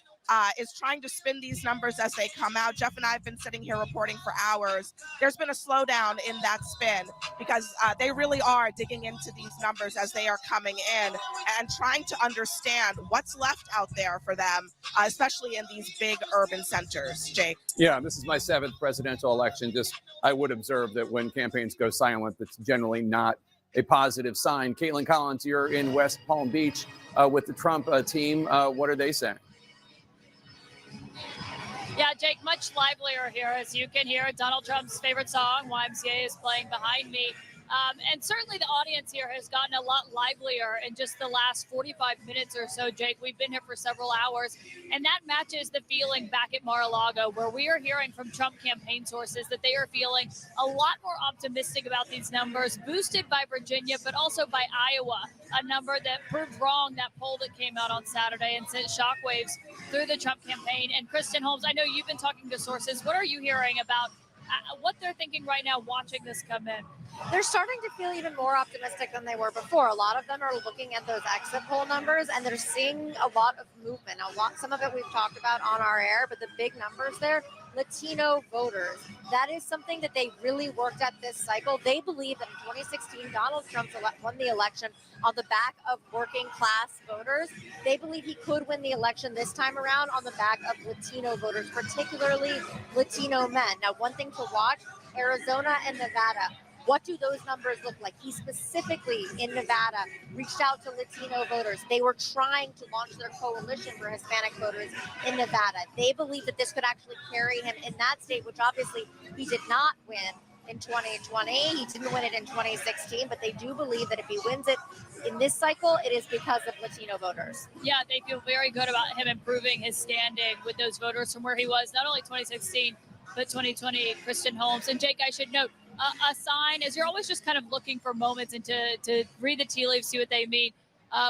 is trying to spin these numbers as they come out. Jeff and I have been sitting here reporting for hours. There's been a slowdown in that spin because they really are digging into these numbers as they are coming in and trying to understand what's left out there for them, especially in these big urban centers. Jake. Yeah, this is my 7th presidential election. I would observe that when campaigns go silent, that's generally not a positive sign. Caitlin Collins, you're in West Palm Beach with the Trump team. What are they saying? Yeah, Jake, much livelier here. As you can hear, Donald Trump's favorite song, YMCA, is playing behind me. And certainly the audience here has gotten a lot livelier in just the last 45 minutes or so, Jake. We've been here for several hours, and that matches the feeling back at Mar-a-Lago, where we are hearing from Trump campaign sources that they are feeling a lot more optimistic about these numbers, boosted by Virginia, but also by Iowa, a number that proved wrong, that poll that came out on Saturday and sent shockwaves through the Trump campaign. And Kristen Holmes, I know you've been talking to sources. What are you hearing about what they're thinking right now watching this come in? They're starting to feel even more optimistic than they were before. A lot of them are looking at those exit poll numbers and they're seeing a lot of movement. Some of it we've talked about on our air, but the big numbers there, Latino voters. That is something that they really worked at this cycle. They believe that in 2016, Donald Trump won the election on the back of working class voters. They believe he could win the election this time around on the back of Latino voters, particularly Latino men. Now, one thing to watch, Arizona and Nevada. What do those numbers look like? He specifically in Nevada reached out to Latino voters. They were trying to launch their coalition for Hispanic voters in Nevada. They believe that this could actually carry him in that state, which obviously he did not win in 2020. He didn't win it in 2016, but they do believe that if he wins it in this cycle, it is because of Latino voters. Yeah, they feel very good about him improving his standing with those voters from where he was, not only 2016, but 2020. Kristen Holmes. And Jake, I should note, a sign is you're always just kind of looking for moments and to read the tea leaves, see what they mean.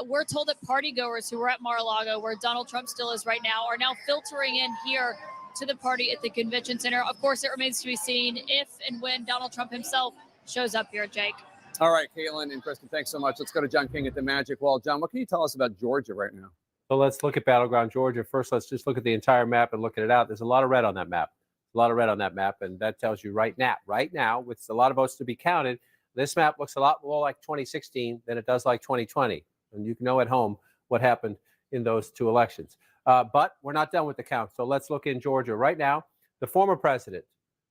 We're told that party goers who were at Mar-a-Lago, where Donald Trump still is right now, are now filtering in here to the party at the convention center. Of course, it remains to be seen if and when Donald Trump himself shows up here, Jake. All right, Caitlin and Kristen, thanks so much. Let's go to John King at the Magic Wall. John, what can you tell us about Georgia right now? So let's look at Battleground, Georgia. First, let's just look at the entire map and look at it out. There's a lot of red on that map. A lot of red on that map, and that tells you right now, with a lot of votes to be counted, this map looks a lot more like 2016 than it does like 2020. And you can know at home what happened in those two elections. But we're not done with the count. So let's look in Georgia. Right now, the former president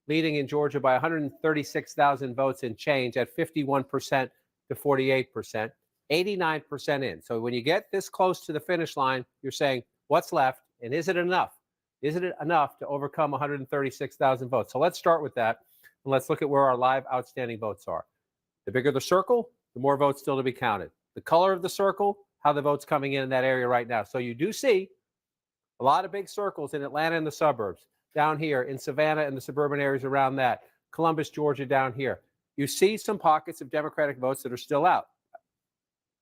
leading in Georgia by 136,000 votes and change at 51% to 48%, 89% in. So when you get this close to the finish line, you're saying, what's left? And is it enough? Is it enough to overcome 136,000 votes? So let's start with that. And let's look at where our live outstanding votes are. The bigger the circle, the more votes still to be counted. The color of the circle, how the votes coming in that area right now. So you do see a lot of big circles in Atlanta and the suburbs, down here in Savannah and the suburban areas around that, Columbus, Georgia down here. You see some pockets of Democratic votes that are still out.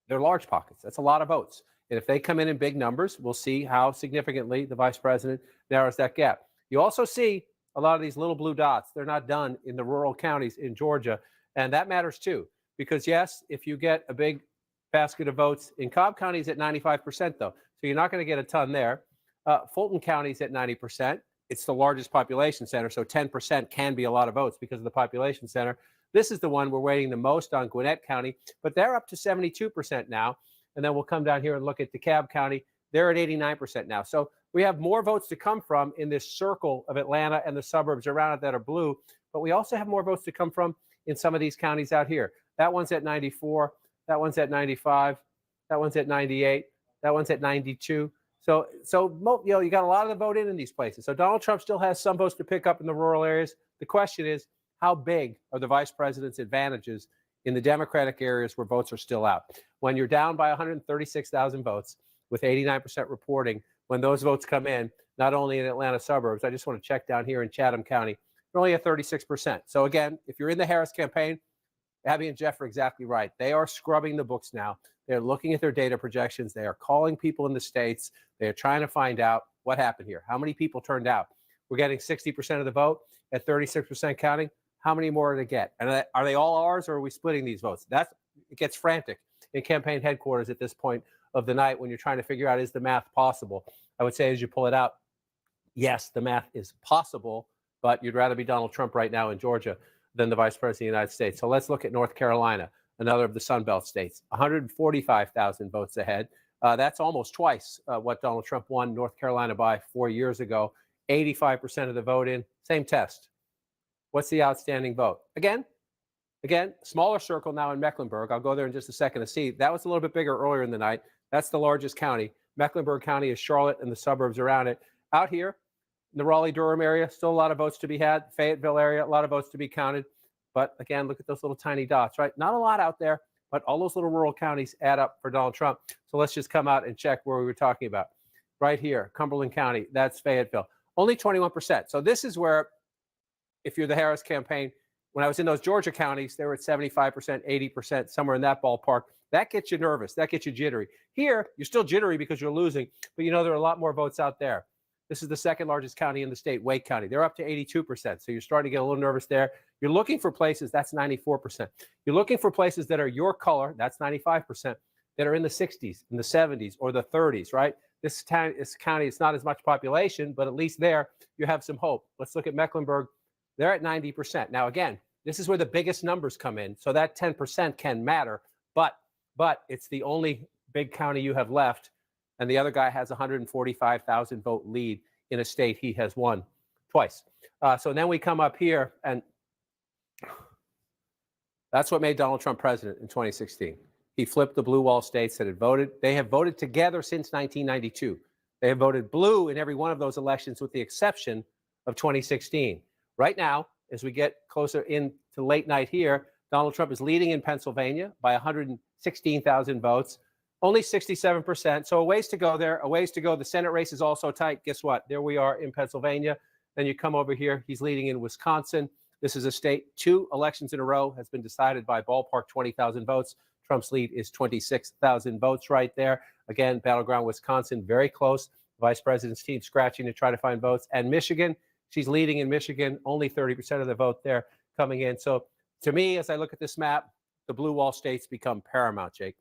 They're large pockets. That's a lot of votes. And if they come in big numbers, we'll see how significantly the vice president narrows that gap. You also see a lot of these little blue dots. They're not done in the rural counties in Georgia. And that matters too, because yes, if you get a big basket of votes in Cobb County is at 95% though. So you're not going to get a ton there. Fulton County is at 90%. It's the largest population center. So 10% can be a lot of votes because of the population center. This is the one we're waiting the most on, Gwinnett County, but they're up to 72% now. And then we'll come down here and look at DeKalb County. They're at 89% now. So we have more votes to come from in this circle of Atlanta and the suburbs around it that are blue. But we also have more votes to come from in some of these counties out here. That one's at 94. That one's at 95. That one's at 98. That one's at 92. So you got a lot of the vote in these places. So Donald Trump still has some votes to pick up in the rural areas. The question is, how big are the vice president's advantages in the Democratic areas where votes are still out? When you're down by 136,000 votes with 89% reporting, when those votes come in, not only in Atlanta suburbs, I just want to check down here in Chatham County, they're only at 36%. So again, if you're in the Harris campaign, Abby and Jeff are exactly right. They are scrubbing the books now. They're looking at their data projections. They are calling people in the states. They are trying to find out what happened here. How many people turned out? We're getting 60% of the vote at 36% counting. How many more to get? And are they all ours, or are we splitting these votes? It gets frantic in campaign headquarters at this point of the night when you're trying to figure out, is the math possible? I would say as you pull it out, yes, the math is possible, but you'd rather be Donald Trump right now in Georgia than the vice president of the United States. So let's look at North Carolina, another of the Sun Belt states, 145,000 votes ahead. That's almost twice what Donald Trump won North Carolina by 4 years ago. 85% of the vote in, same test. What's the outstanding vote? Again, smaller circle now in Mecklenburg. I'll go there in just a second to see. That was a little bit bigger earlier in the night. That's the largest county. Mecklenburg County is Charlotte and the suburbs around it. Out here in the Raleigh-Durham area, still a lot of votes to be had. Fayetteville area, a lot of votes to be counted. But again, look at those little tiny dots, right? Not a lot out there, but all those little rural counties add up for Donald Trump. So let's just come out and check where we were talking about. Right here, Cumberland County, that's Fayetteville. Only 21%. So this is where, if you're the Harris campaign, when I was in those Georgia counties, they were at 75%, 80%, somewhere in that ballpark. That gets you nervous. That gets you jittery. Here, you're still jittery because you're losing, but you know there are a lot more votes out there. This is the second largest county in the state, Wake County. They're up to 82%. So you're starting to get a little nervous there. You're looking for places, that's 94%. You're looking for places that are your color, that's 95%, that are in the 60s, in the 70s, or the 30s, right? This county is not as much population, but at least there you have some hope. Let's look at Mecklenburg. They're at 90%. Now, again, this is where the biggest numbers come in. So that 10% can matter, but it's the only big county you have left. And the other guy has 145,000 vote lead in a state he has won twice. So then we come up here, and that's what made Donald Trump president in 2016. He flipped the blue wall states that had voted. They have voted together since 1992. They have voted blue in every one of those elections with the exception of 2016. Right now, as we get closer into late night here, Donald Trump is leading in Pennsylvania by 116,000 votes, only 67%. So a ways to go there, a ways to go. The Senate race is also tight. Guess what? There we are in Pennsylvania. Then you come over here. He's leading in Wisconsin. This is a state, 2 elections in a row has been decided by ballpark 20,000 votes. Trump's lead is 26,000 votes right there. Again, Battleground, Wisconsin, very close. Vice President's team scratching to try to find votes. And Michigan, she's leading in Michigan, only 30% of the vote there coming in. So to me, as I look at this map, the blue wall states become paramount, Jake.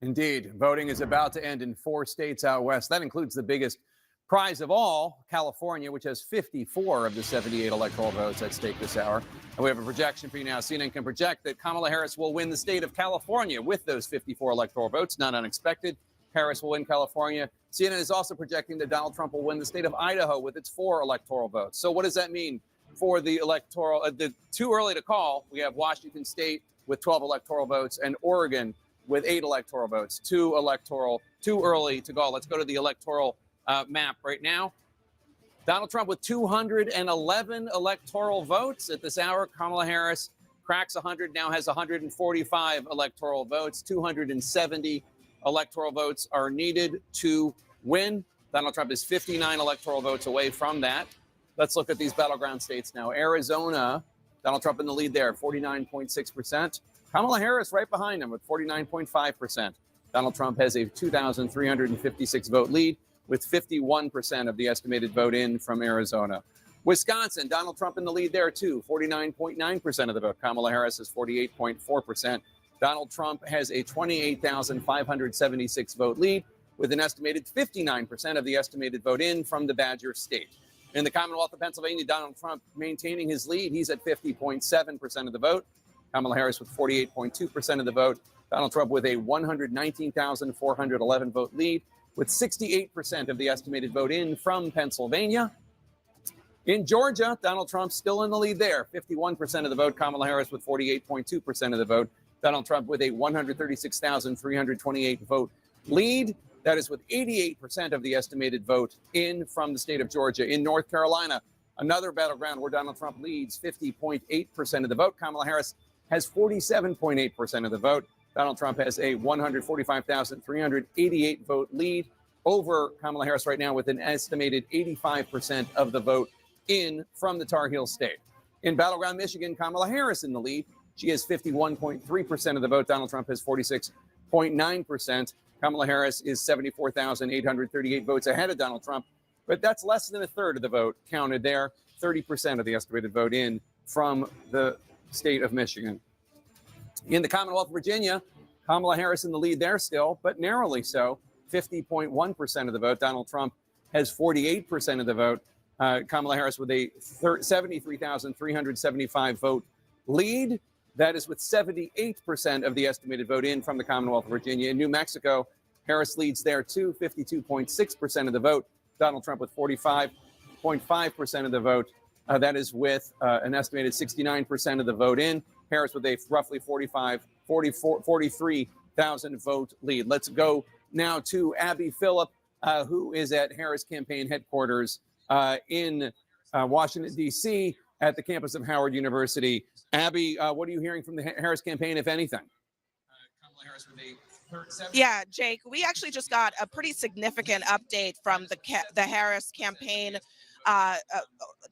Indeed. Voting is about to end in 4 states out west. That includes the biggest prize of all, California, which has 54 of the 78 electoral votes at stake this hour. And we have a projection for you now. CNN can project that Kamala Harris will win the state of California with those 54 electoral votes. Not unexpected. Harris will win California. CNN is also projecting that Donald Trump will win the state of Idaho with its 4 electoral votes. So what does that mean for the electoral? Too early to call. We have Washington State with 12 electoral votes and Oregon with 8 electoral votes. Too early to call. Let's go to the electoral map right now. Donald Trump with 211 electoral votes at this hour. Kamala Harris cracks 100, now has 145 electoral votes. 270 electoral votes are needed to win. Donald Trump is 59 electoral votes away from that. Let's look at these battleground states now. Arizona, Donald Trump in the lead there, 49.6%. Kamala Harris right behind him with 49.5%. Donald Trump has a 2,356 vote lead, with 51% of the estimated vote in from Arizona. Wisconsin, Donald Trump in the lead there too, 49.9% of the vote. Kamala Harris is 48.4%. Donald Trump has a 28,576 vote lead, with an estimated 59% of the estimated vote in from the Badger State. In the Commonwealth of Pennsylvania, Donald Trump maintaining his lead. He's at 50.7% of the vote. Kamala Harris with 48.2% of the vote. Donald Trump with a 119,411 vote lead, with 68% of the estimated vote in from Pennsylvania. In Georgia, Donald Trump still in the lead there, 51% of the vote. Kamala Harris with 48.2% of the vote. Donald Trump with a 136,328 vote lead. That is with 88% of the estimated vote in from the state of Georgia. In North Carolina, another battleground where Donald Trump leads, 50.8% of the vote. Kamala Harris has 47.8% of the vote. Donald Trump has a 145,388 vote lead over Kamala Harris right now, with an estimated 85% of the vote in from the Tar Heel state. In battleground Michigan, Kamala Harris in the lead. She has 51.3% of the vote. Donald Trump has 46.9%. Kamala Harris is 74,838 votes ahead of Donald Trump, but that's less than a third of the vote counted there. 30% of the estimated vote in from the state of Michigan. In the Commonwealth of Virginia, Kamala Harris in the lead there still, but narrowly so, 50.1% of the vote. Donald Trump has 48% of the vote. Kamala Harris with a 73,375 vote lead. That is with 78% of the estimated vote in from the Commonwealth of Virginia. In New Mexico, Harris leads there too, 52.6% of the vote. Donald Trump with 45.5% of the vote. That is with an estimated 69% of the vote in. Harris with a roughly 43,000 vote lead. Let's go now to Abby Phillip, who is at Harris campaign headquarters in Washington, D.C. at the campus of Howard University. Abby, what are you hearing from the Harris campaign, if anything? Yeah, Jake, we actually just got a pretty significant update from the Harris campaign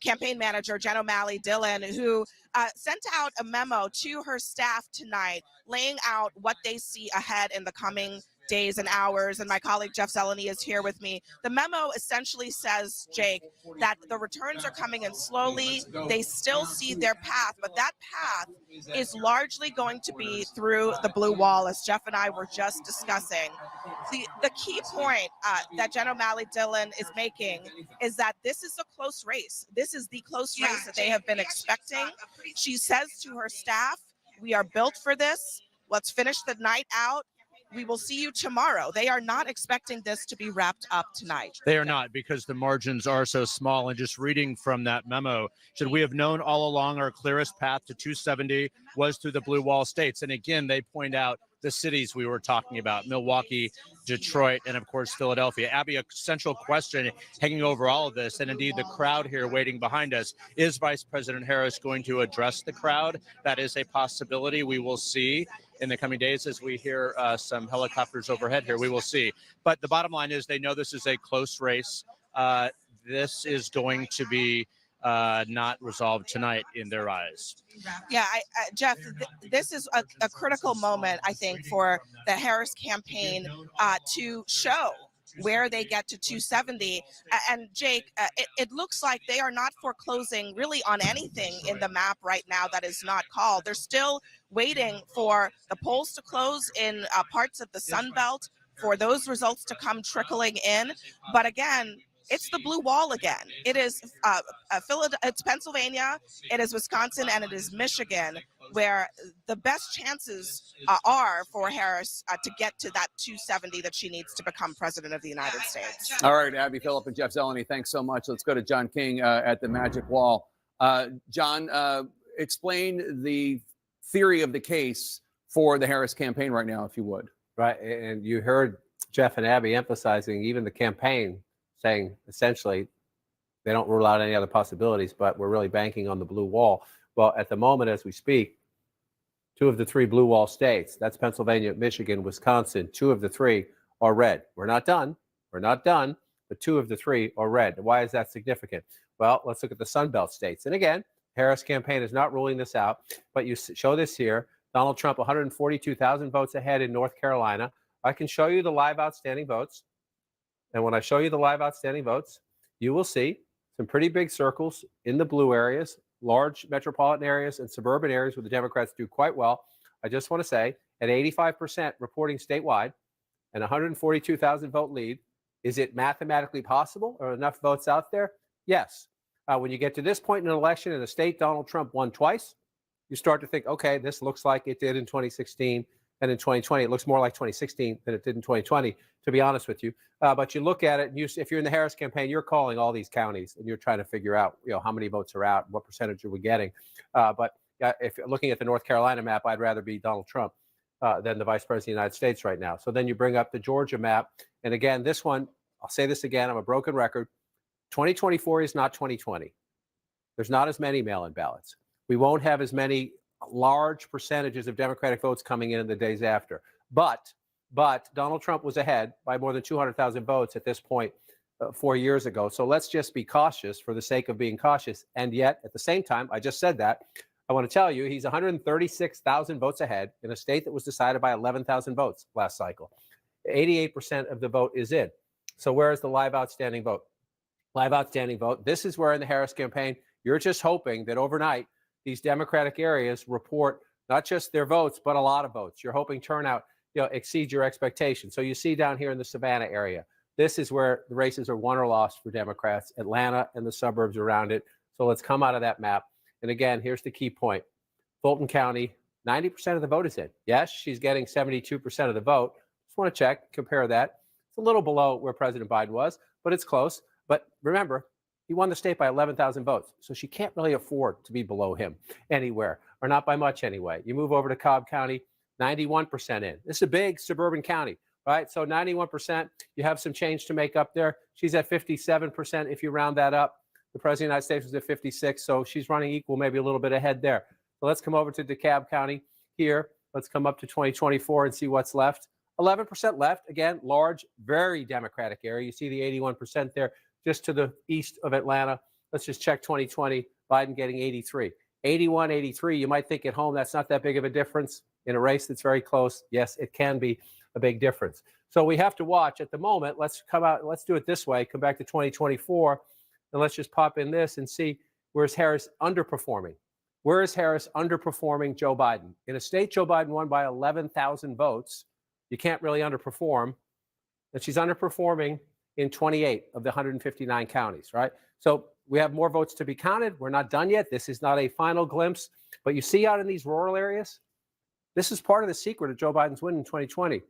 campaign manager, Jen O'Malley Dillon, who sent out a memo to her staff tonight, laying out what they see ahead in the coming days and hours. And my colleague Jeff Zeleny is here with me. The memo essentially says, Jake, that the returns are coming in slowly. They still see their path, but that path is largely going to be through the blue wall, as Jeff and I were just discussing. The key point that Jen O'Malley Dillon is making is that this is a close race. This is the close race that they have been expecting. She says to her staff, we are built for this. Let's finish the night out. We will see you tomorrow. They are not expecting this to be wrapped up tonight. They are not, because the margins are so small. And just reading from that memo, should we have known all along our clearest path to 270 was through the blue wall states. And again, they point out the cities we were talking about, Milwaukee, Detroit, and of course, Philadelphia. Abby, a central question hanging over all of this, and indeed the crowd here waiting behind us, is Vice President Harris going to address the crowd? That is a possibility. We will see in the coming days as we hear some helicopters overhead here. We will see. But the bottom line is they know this is a close race. This is going to be not resolved tonight in their eyes. Yeah, Jeff, this is a critical moment, I think, for the Harris campaign to show where they get to 270. And Jake, it looks like they are not foreclosing really on anything in the map right now that is not called. They're still waiting for the polls to close in parts of the Sun Belt, for those results to come trickling in. But again, it's the blue wall again. It is it's Pennsylvania, it is Wisconsin, and it is Michigan, where the best chances are for Harris to get to that 270 that she needs to become president of the United States. All right, Abby Phillip and Jeff Zeleny, thanks so much. Let's go to John King at the Magic Wall. John, explain the theory of the case for the Harris campaign right now, if you would. Right, and you heard Jeff and Abby emphasizing even the campaign saying essentially they don't rule out any other possibilities, but we're really banking on the blue wall. Well, at the moment as we speak, 2 of the 3 blue wall states, that's Pennsylvania, Michigan, Wisconsin, 2 of the 3 are red. We're not done, but 2 of the 3 are red. Why is that significant? Well, let's look at the Sun Belt states. And again, Harris campaign is not ruling this out, but you show this here. Donald Trump, 142,000 votes ahead in North Carolina. I can show you the live outstanding votes. And when I show you the live outstanding votes, you will see some pretty big circles in the blue areas, large metropolitan areas and suburban areas where the Democrats do quite well. I just want to say at 85% reporting statewide and 142,000 vote lead, is it mathematically possible? Are enough votes out there? Yes. When you get to this point in an election in a state Donald Trump won twice, you start to think, okay, this looks like it did in 2016 and in 2020. It looks more like 2016 than it did in 2020, to be honest with you. But you look at it, and if you're in the Harris campaign, you're calling all these counties, and you're trying to figure out, how many votes are out, what percentage are we getting. But if you're looking at the North Carolina map, I'd rather be Donald Trump than the Vice President of the United States right now. So then you bring up the Georgia map. And again, this one, I'll say this again, I'm a broken record. 2024 is not 2020. There's not as many mail-in ballots. We won't have as many large percentages of Democratic votes coming in the days after. But Donald Trump was ahead by more than 200,000 votes at this point 4 years ago. So let's just be cautious for the sake of being cautious. And yet, at the same time, I just said that, I want to tell you, he's 136,000 votes ahead in a state that was decided by 11,000 votes last cycle. 88% of the vote is in. So where is the live outstanding vote? Live outstanding vote. This is where in the Harris campaign, you're just hoping that overnight, these Democratic areas report not just their votes, but a lot of votes. You're hoping turnout, exceeds your expectations. So you see down here in the Savannah area, this is where the races are won or lost for Democrats, Atlanta and the suburbs around it. So let's come out of that map. And again, here's the key point. Fulton County, 90% of the vote is in. Yes, she's getting 72% of the vote. Just want to check, compare that. It's a little below where President Biden was, but it's close. But remember, he won the state by 11,000 votes. So she can't really afford to be below him anywhere, or not by much anyway. You move over to Cobb County, 91% in. This is a big suburban county, right? So 91%, you have some change to make up there. She's at 57% if you round that up. The President of the United States was at 56, so she's running equal, maybe a little bit ahead there. So let's come over to DeKalb County here. Let's come up to 2024 and see what's left. 11% left. Again, large, very Democratic area. You see the 81% there just to the east of Atlanta. Let's just check 2020. Biden getting 83. 81, 83. You might think at home that's not that big of a difference. In a race that's very close, yes, it can be a big difference. So we have to watch at the moment. Let's do it this way. Come back to 2024. And let's just pop in this and see where's Harris underperforming. Where is Harris underperforming Joe Biden? In a state Joe Biden won by 11,000 votes, you can't really underperform. And she's underperforming in 28 of the 159 counties, right? So we have more votes to be counted. We're not done yet. This is not a final glimpse. But you see out in these rural areas, this is part of the secret of Joe Biden's win in 2020.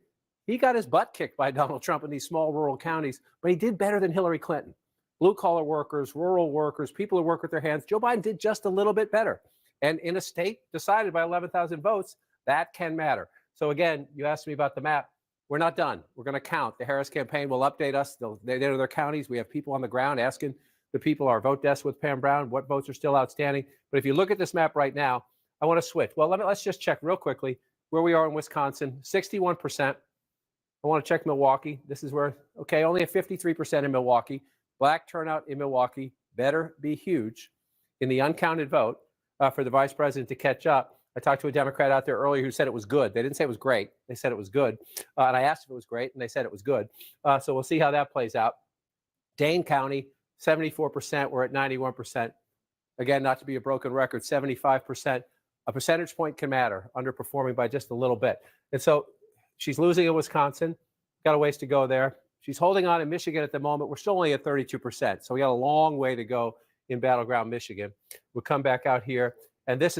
He got his butt kicked by Donald Trump in these small rural counties, but he did better than Hillary Clinton. Blue-collar workers, rural workers, people who work with their hands, Joe Biden did just a little bit better. And in a state decided by 11,000 votes, that can matter. So again, you asked me about the map. We're not done. We're going to count. The Harris campaign will update us. They know their counties. We have people on the ground asking the people, our vote desk with Pam Brown, what votes are still outstanding. But if you look at this map right now, I want to switch. Well, let's just check real quickly where we are in Wisconsin, 61%. I want to check Milwaukee. This is where, okay, only a 53% in Milwaukee. Black turnout in Milwaukee better be huge. in the uncounted vote for the vice president to catch up. I talked to a Democrat out there earlier who said it was good. They didn't say it was great. They said it was good. And I asked if it was great, and they said it was good. So we'll see how that plays out. Dane County, 74%. We're at 91%. Again, not to be a broken record, 75%. A percentage point can matter, underperforming by just a little bit. And so she's losing in Wisconsin. Got a ways to go there. She's holding on in Michigan at the moment. We're still only at 32%. So we got a long way to go in battleground Michigan. We'll come back out here. And this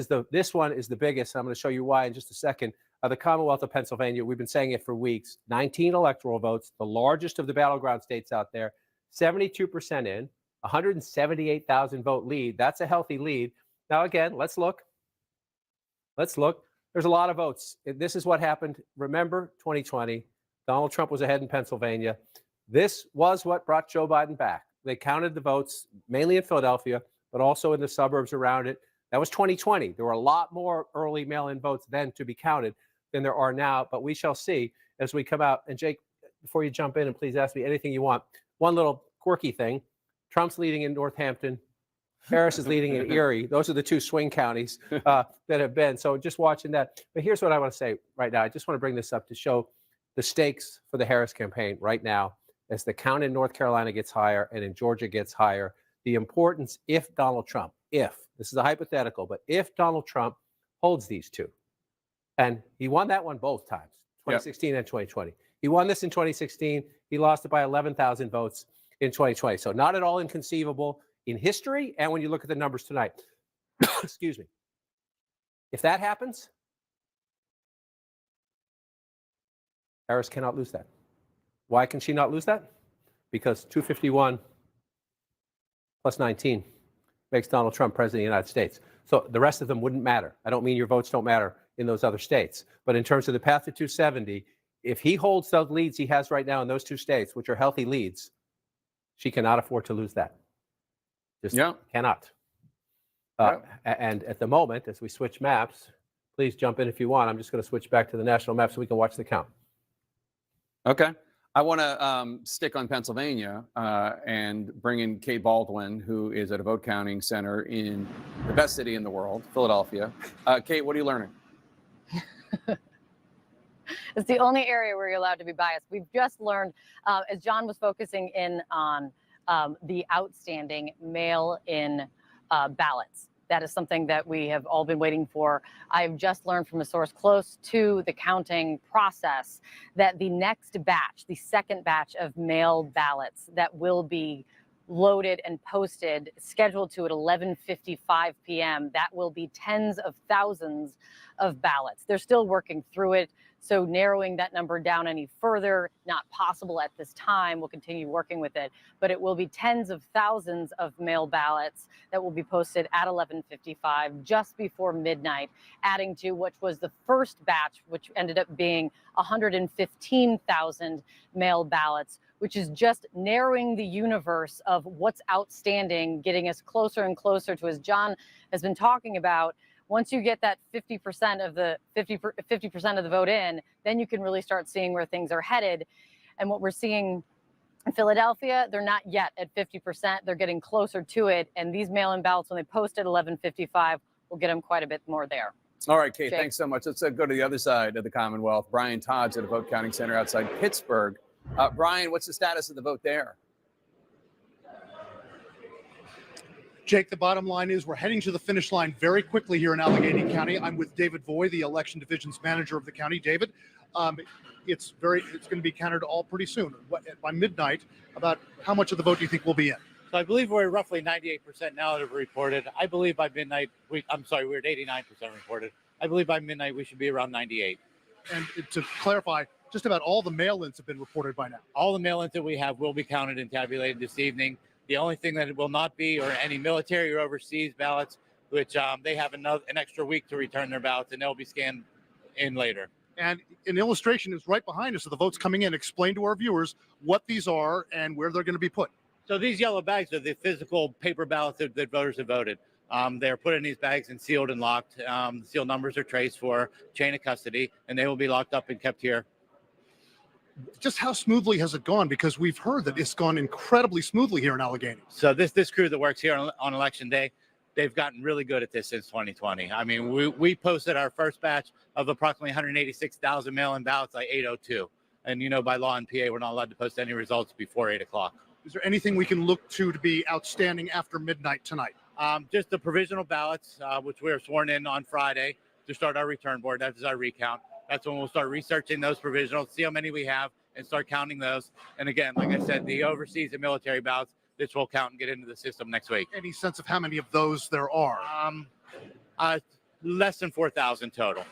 one is the biggest. And I'm going to show you why in just a second. The Commonwealth of Pennsylvania, we've been saying it for weeks. 19 electoral votes, the largest of the battleground states out there. 72% in, 178,000 vote lead. That's a healthy lead. Now, again, let's look. Let's look. There's a lot of votes. This is what happened. Remember 2020. Donald Trump was ahead in Pennsylvania. This was what brought Joe Biden back. They counted the votes, mainly in Philadelphia, but also in the suburbs around it. That was 2020. There were a lot more early mail-in votes then to be counted than there are now, but we shall see as we come out. And Jake, before you jump in, and please ask me anything you want, one little quirky thing. Trump's leading in Northampton. Harris is leading in Erie. Those are the two swing counties that have been. So just watching that. But here's what I want to say right now. I just want to bring this up to show the stakes for the Harris campaign right now as the count in North Carolina gets higher and in Georgia gets higher. The importance, if Donald Trump, this is a hypothetical, but if Donald Trump holds these two, and he won that one both times, 2016 and 2020. He won this in 2016. He lost it by 11,000 votes in 2020. So not at all inconceivable in history. And when you look at the numbers tonight, excuse me, if that happens, Harris cannot lose that. Why can she not lose that? Because 251 plus 19 makes Donald Trump president of the United States. So the rest of them wouldn't matter. I don't mean your votes don't matter in those other states. But in terms of the path to 270, if he holds those leads he has right now in those two states, which are healthy leads, she cannot afford to lose that. Just cannot. And at the moment, as we switch maps, please jump in if you want. I'm just going to switch back to the national map so we can watch the count. Okay. I want to stick on Pennsylvania and bring in Kate Baldwin, who is at a vote counting center in the best city in the world, Philadelphia. Kate, what are you learning? It's the only area where you're allowed to be biased. We've just learned, as John was focusing in on the outstanding mail-in ballots. That is something that we have all been waiting for. I've just learned from a source close to the counting process that the next batch, the second batch of mail ballots that will be loaded and posted, scheduled to at 11:55 p.m., that will be tens of thousands of ballots. They're still working through it. So narrowing that number down any further, not possible at this time. We'll continue working with it, but it will be tens of thousands of mail ballots that will be posted at 11:55 just before midnight, adding to which was the first batch, which ended up being 115,000 mail ballots, which is just narrowing the universe of what's outstanding, getting us closer and closer to, as John has been talking about, once you get that 50% of the 50% of the vote in, then you can really start seeing where things are headed. And what we're seeing in Philadelphia, they're not yet at 50%. They're getting closer to it. And these mail-in ballots, when they post at 11:55, will get them quite a bit more there. All right, Kate, Jake. thanks so much. Let's go to the other side of the Commonwealth. Brian Todd's at a vote counting center outside Pittsburgh. Brian, what's the status of the vote there? Jake, the bottom line is we're heading to the finish line very quickly here in Allegheny County. I'm with David Voy, the election division's manager of the county. David, it's going to be counted all pretty soon. By midnight, about how much of the vote do you think will be in? So I believe we're roughly 98% now that have reported. I believe by midnight, we're at 89% reported. I believe by midnight we should be around 98. And to clarify, just about all the mail-ins have been reported by now. All the mail-ins that we have will be counted and tabulated this evening. The only thing that it will not be are any military or overseas ballots, which they have an extra week to return their ballots, and they'll be scanned in later. And an illustration is right behind us of the votes coming in. Explain to our viewers what these are and where they're going to be put. So these yellow bags are the physical paper ballots that voters have voted. They're put in these bags and sealed and locked. The seal numbers are traced for chain of custody, and they will be locked up and kept here. Just how smoothly has it gone? Because we've heard that it's gone incredibly smoothly here in Allegheny. So this crew that works here on election day, they've gotten really good at this since 2020. I mean, we posted our first batch of approximately 186,000 mail-in ballots like 8:02. And, you know, by law in PA, we're not allowed to post any results before 8 o'clock. Is there anything we can look to be outstanding after midnight tonight? Just the provisional ballots, which we were sworn in on Friday to start our return board. That is our recount. That's when we'll start researching those provisionals, see how many we have, and start counting those. And again, like I said, the overseas and military ballots, which will count and get into the system next week. Any sense of how many of those there are? Less than 4,000 total.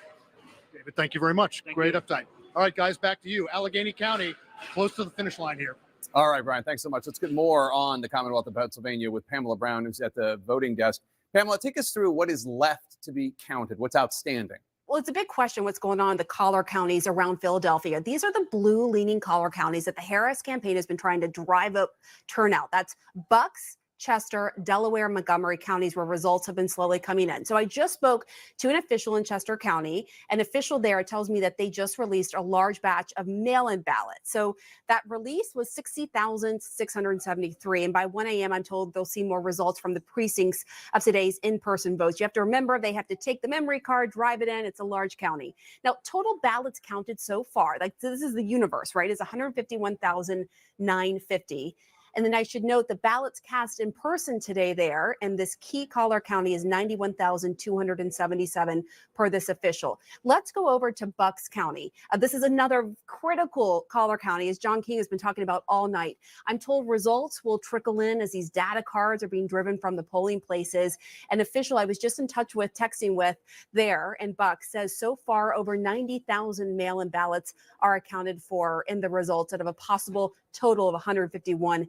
David, thank you very much. Great update. All right, guys, back to you. Allegheny County, close to the finish line here. All right, Brian, thanks so much. Let's get more on the Commonwealth of Pennsylvania with Pamela Brown, who's at the voting desk. Pamela, take us through what is left to be counted, what's outstanding. Well, it's a big question what's going on in the collar counties around Philadelphia. These are the blue-leaning collar counties that the Harris campaign has been trying to drive up turnout. That's Bucks, Chester, Delaware, Montgomery counties where results have been slowly coming in. So I just spoke to an official in Chester County. An official there tells me that they just released a large batch of mail-in ballots. So that release was 60,673. And by 1 a.m., I'm told they'll see more results from the precincts of today's in-person votes. You have to remember they have to take the memory card, drive it in. It's a large county. Now, total ballots counted so far, like this is the universe, right? It's 151,950. And then I should note the ballots cast in person today there in this key collar county is 91,277 per this official. Let's go over to Bucks County. This is another critical collar county, as John King has been talking about all night. I'm told results will trickle in as these data cards are being driven from the polling places. An official I was just in touch with, texting with there in Bucks, says so far over 90,000 mail-in ballots are accounted for in the results out of a possible total of 151,000.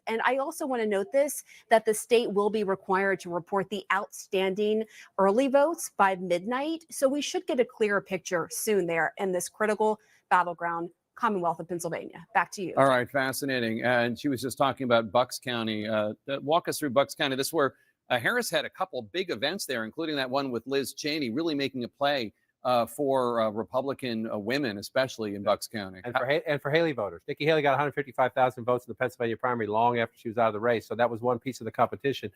And I also want to note this, that the state will be required to report the outstanding early votes by midnight. So we should get a clearer picture soon there in this critical battleground Commonwealth of Pennsylvania. Back to you. All right, fascinating. And she was just talking about Bucks County. Walk us through Bucks County. This is where Harris had a couple big events there, including that one with Liz Cheney, really making a play for Republican women, especially in Bucks County. And for Haley voters. Nikki Haley got 155,000 votes in the Pennsylvania primary long after she was out of the race. So that was one piece of the competition.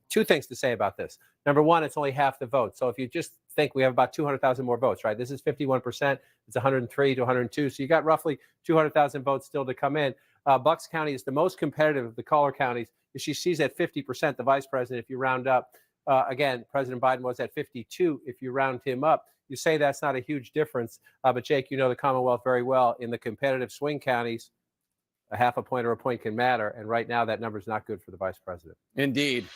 Two things to say about this. Number one, it's only half the vote. So if you just think we have about 200,000 more votes, right? This is 51%. It's 103 to 102. So you got roughly 200,000 votes still to come in. Bucks County is the most competitive of the collar counties. She sees at 50% the vice president if you round up. Again, President Biden was at 52 if you round him up. You say that's not a huge difference. But Jake, you know the Commonwealth very well. In the competitive swing counties, a half a point or a point can matter. And right now that number is not good for the vice president. Indeed.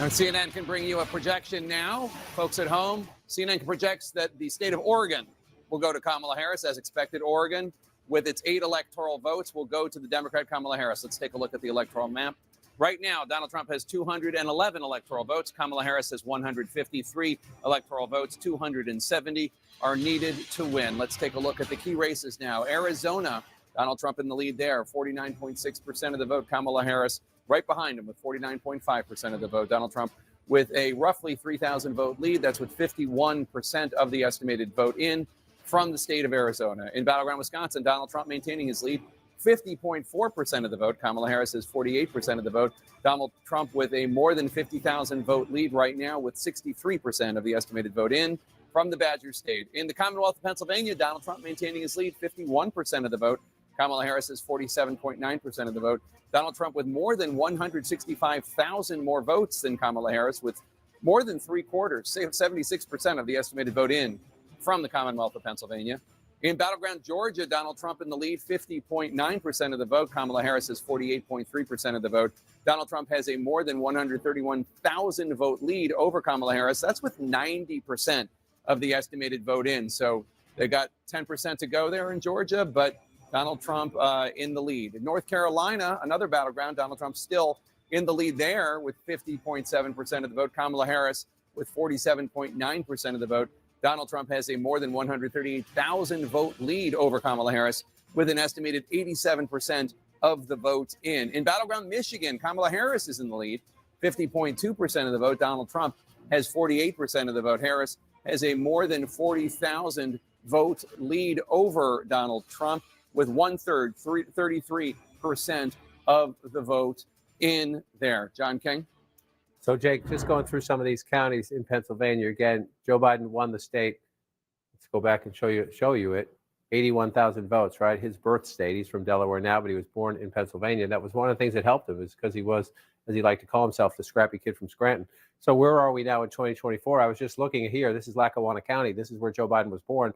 And CNN can bring you a projection now. Folks at home, CNN projects that the state of Oregon will go to Kamala Harris as expected. Oregon, with its 8 electoral votes, will go to the Democrat Kamala Harris. Let's take a look at the electoral map. Right now, Donald Trump has 211 electoral votes. Kamala Harris has 153 electoral votes. 270 are needed to win. Let's take a look at the key races now. Arizona, Donald Trump in the lead there, 49.6% of the vote. Kamala Harris right behind him with 49.5% of the vote. Donald Trump with a roughly 3,000 vote lead. That's with 51% of the estimated vote in from the state of Arizona. In Battleground, Wisconsin, Donald Trump maintaining his lead. 50.4% of the vote. Kamala Harris has 48% of the vote. Donald Trump with a more than 50,000 vote lead right now with 63% of the estimated vote in from the Badger State. In the Commonwealth of Pennsylvania, Donald Trump maintaining his lead, 51% of the vote. Kamala Harris has 47.9% of the vote. Donald Trump with more than 165,000 more votes than Kamala Harris with more than 76% of the estimated vote in from the Commonwealth of Pennsylvania. In Battleground, Georgia, Donald Trump in the lead, 50.9% of the vote. Kamala Harris has 48.3% of the vote. Donald Trump has a more than 131,000 vote lead over Kamala Harris. That's with 90% of the estimated vote in. So they got 10% to go there in Georgia, but Donald Trump in the lead. In North Carolina, another battleground, Donald Trump still in the lead there with 50.7% of the vote. Kamala Harris with 47.9% of the vote. Donald Trump has a more than 138,000 vote lead over Kamala Harris with an estimated 87% of the vote in. In Battleground, Michigan, Kamala Harris is in the lead, 50.2% of the vote. Donald Trump has 48% of the vote. Harris has a more than 40,000 vote lead over Donald Trump with 33% of the vote in there. John King? So, Jake, just going through some of these counties in Pennsylvania again. Joe Biden won the state. Let's go back and show you it. 81,000 votes, right? His birth state. He's from Delaware now, but he was born in Pennsylvania. That was one of the things that helped him, is because he was, as he liked to call himself, the scrappy kid from Scranton. So where are we now in 2024? I was just looking at here. This is Lackawanna County. This is where Joe Biden was born,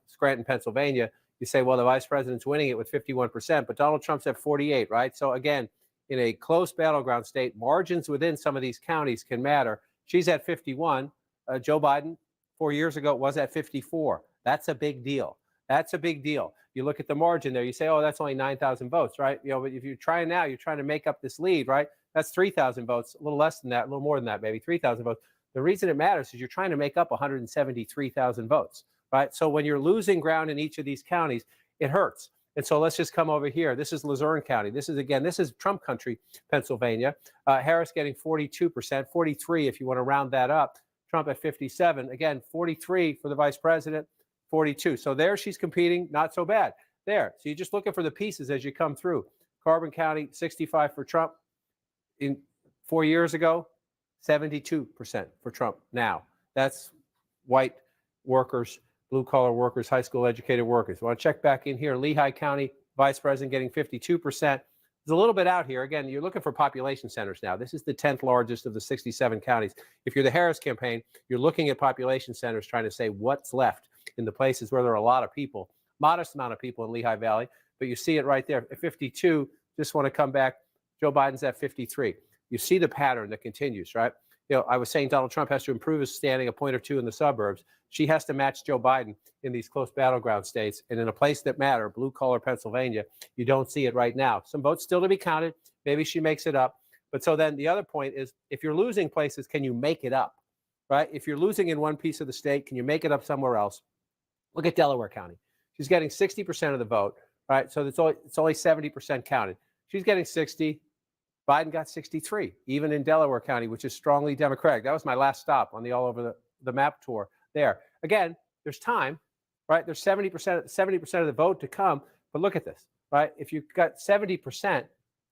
Scranton, Pennsylvania. You say, well, the vice president's winning it with 51%, but Donald Trump's at 48, right? So again, in a close battleground state, margins within some of these counties can matter. She's at 51. Joe Biden, 4 years ago, was at 54. That's a big deal. That's a big deal. You look at the margin there, you say, oh, that's only 9,000 votes, right? You know, but if you're trying now, you're trying to make up this lead, right? That's 3,000 votes, a little less than that, a little more than that, maybe 3,000 votes. The reason it matters is you're trying to make up 173,000 votes, right? So when you're losing ground in each of these counties, it hurts. And so let's just come over here. This is Luzerne County. This is Trump country, Pennsylvania. Harris getting 42%, 43 if you want to round that up. Trump at 57. Again, 43 for the vice president. 42. So there she's competing, not so bad. There. So you're just looking for the pieces as you come through. Carbon County, 65 for Trump. In 4 years ago, 72% for Trump now. That's white workers, blue-collar workers, high school educated workers. I want to check back in here. Lehigh County, vice president getting 52%. There's a little bit out here. Again, you're looking for population centers now. This is the 10th largest of the 67 counties. If you're the Harris campaign, you're looking at population centers trying to say what's left in the places where there are a lot of people, modest amount of people in Lehigh Valley, but you see it right there at 52. Just want to come back. Joe Biden's at 53. You see the pattern that continues, right? You know, I was saying Donald Trump has to improve his standing a point or two in the suburbs. She has to match Joe Biden in these close battleground states. And in a place that matter, blue collar Pennsylvania, you don't see it right now. Some votes still to be counted. Maybe she makes it up. But so then the other point is, if you're losing places, can you make it up, right? If you're losing in one piece of the state, can you make it up somewhere else? Look at Delaware County. She's getting 60% of the vote, right? So it's only 70% counted. She's getting 60. Biden got 63, even in Delaware County, which is strongly Democratic. That was my last stop on the all over the map tour there. Again, there's time, right? There's 70% of the vote to come. But look at this, right? If you've got 70%,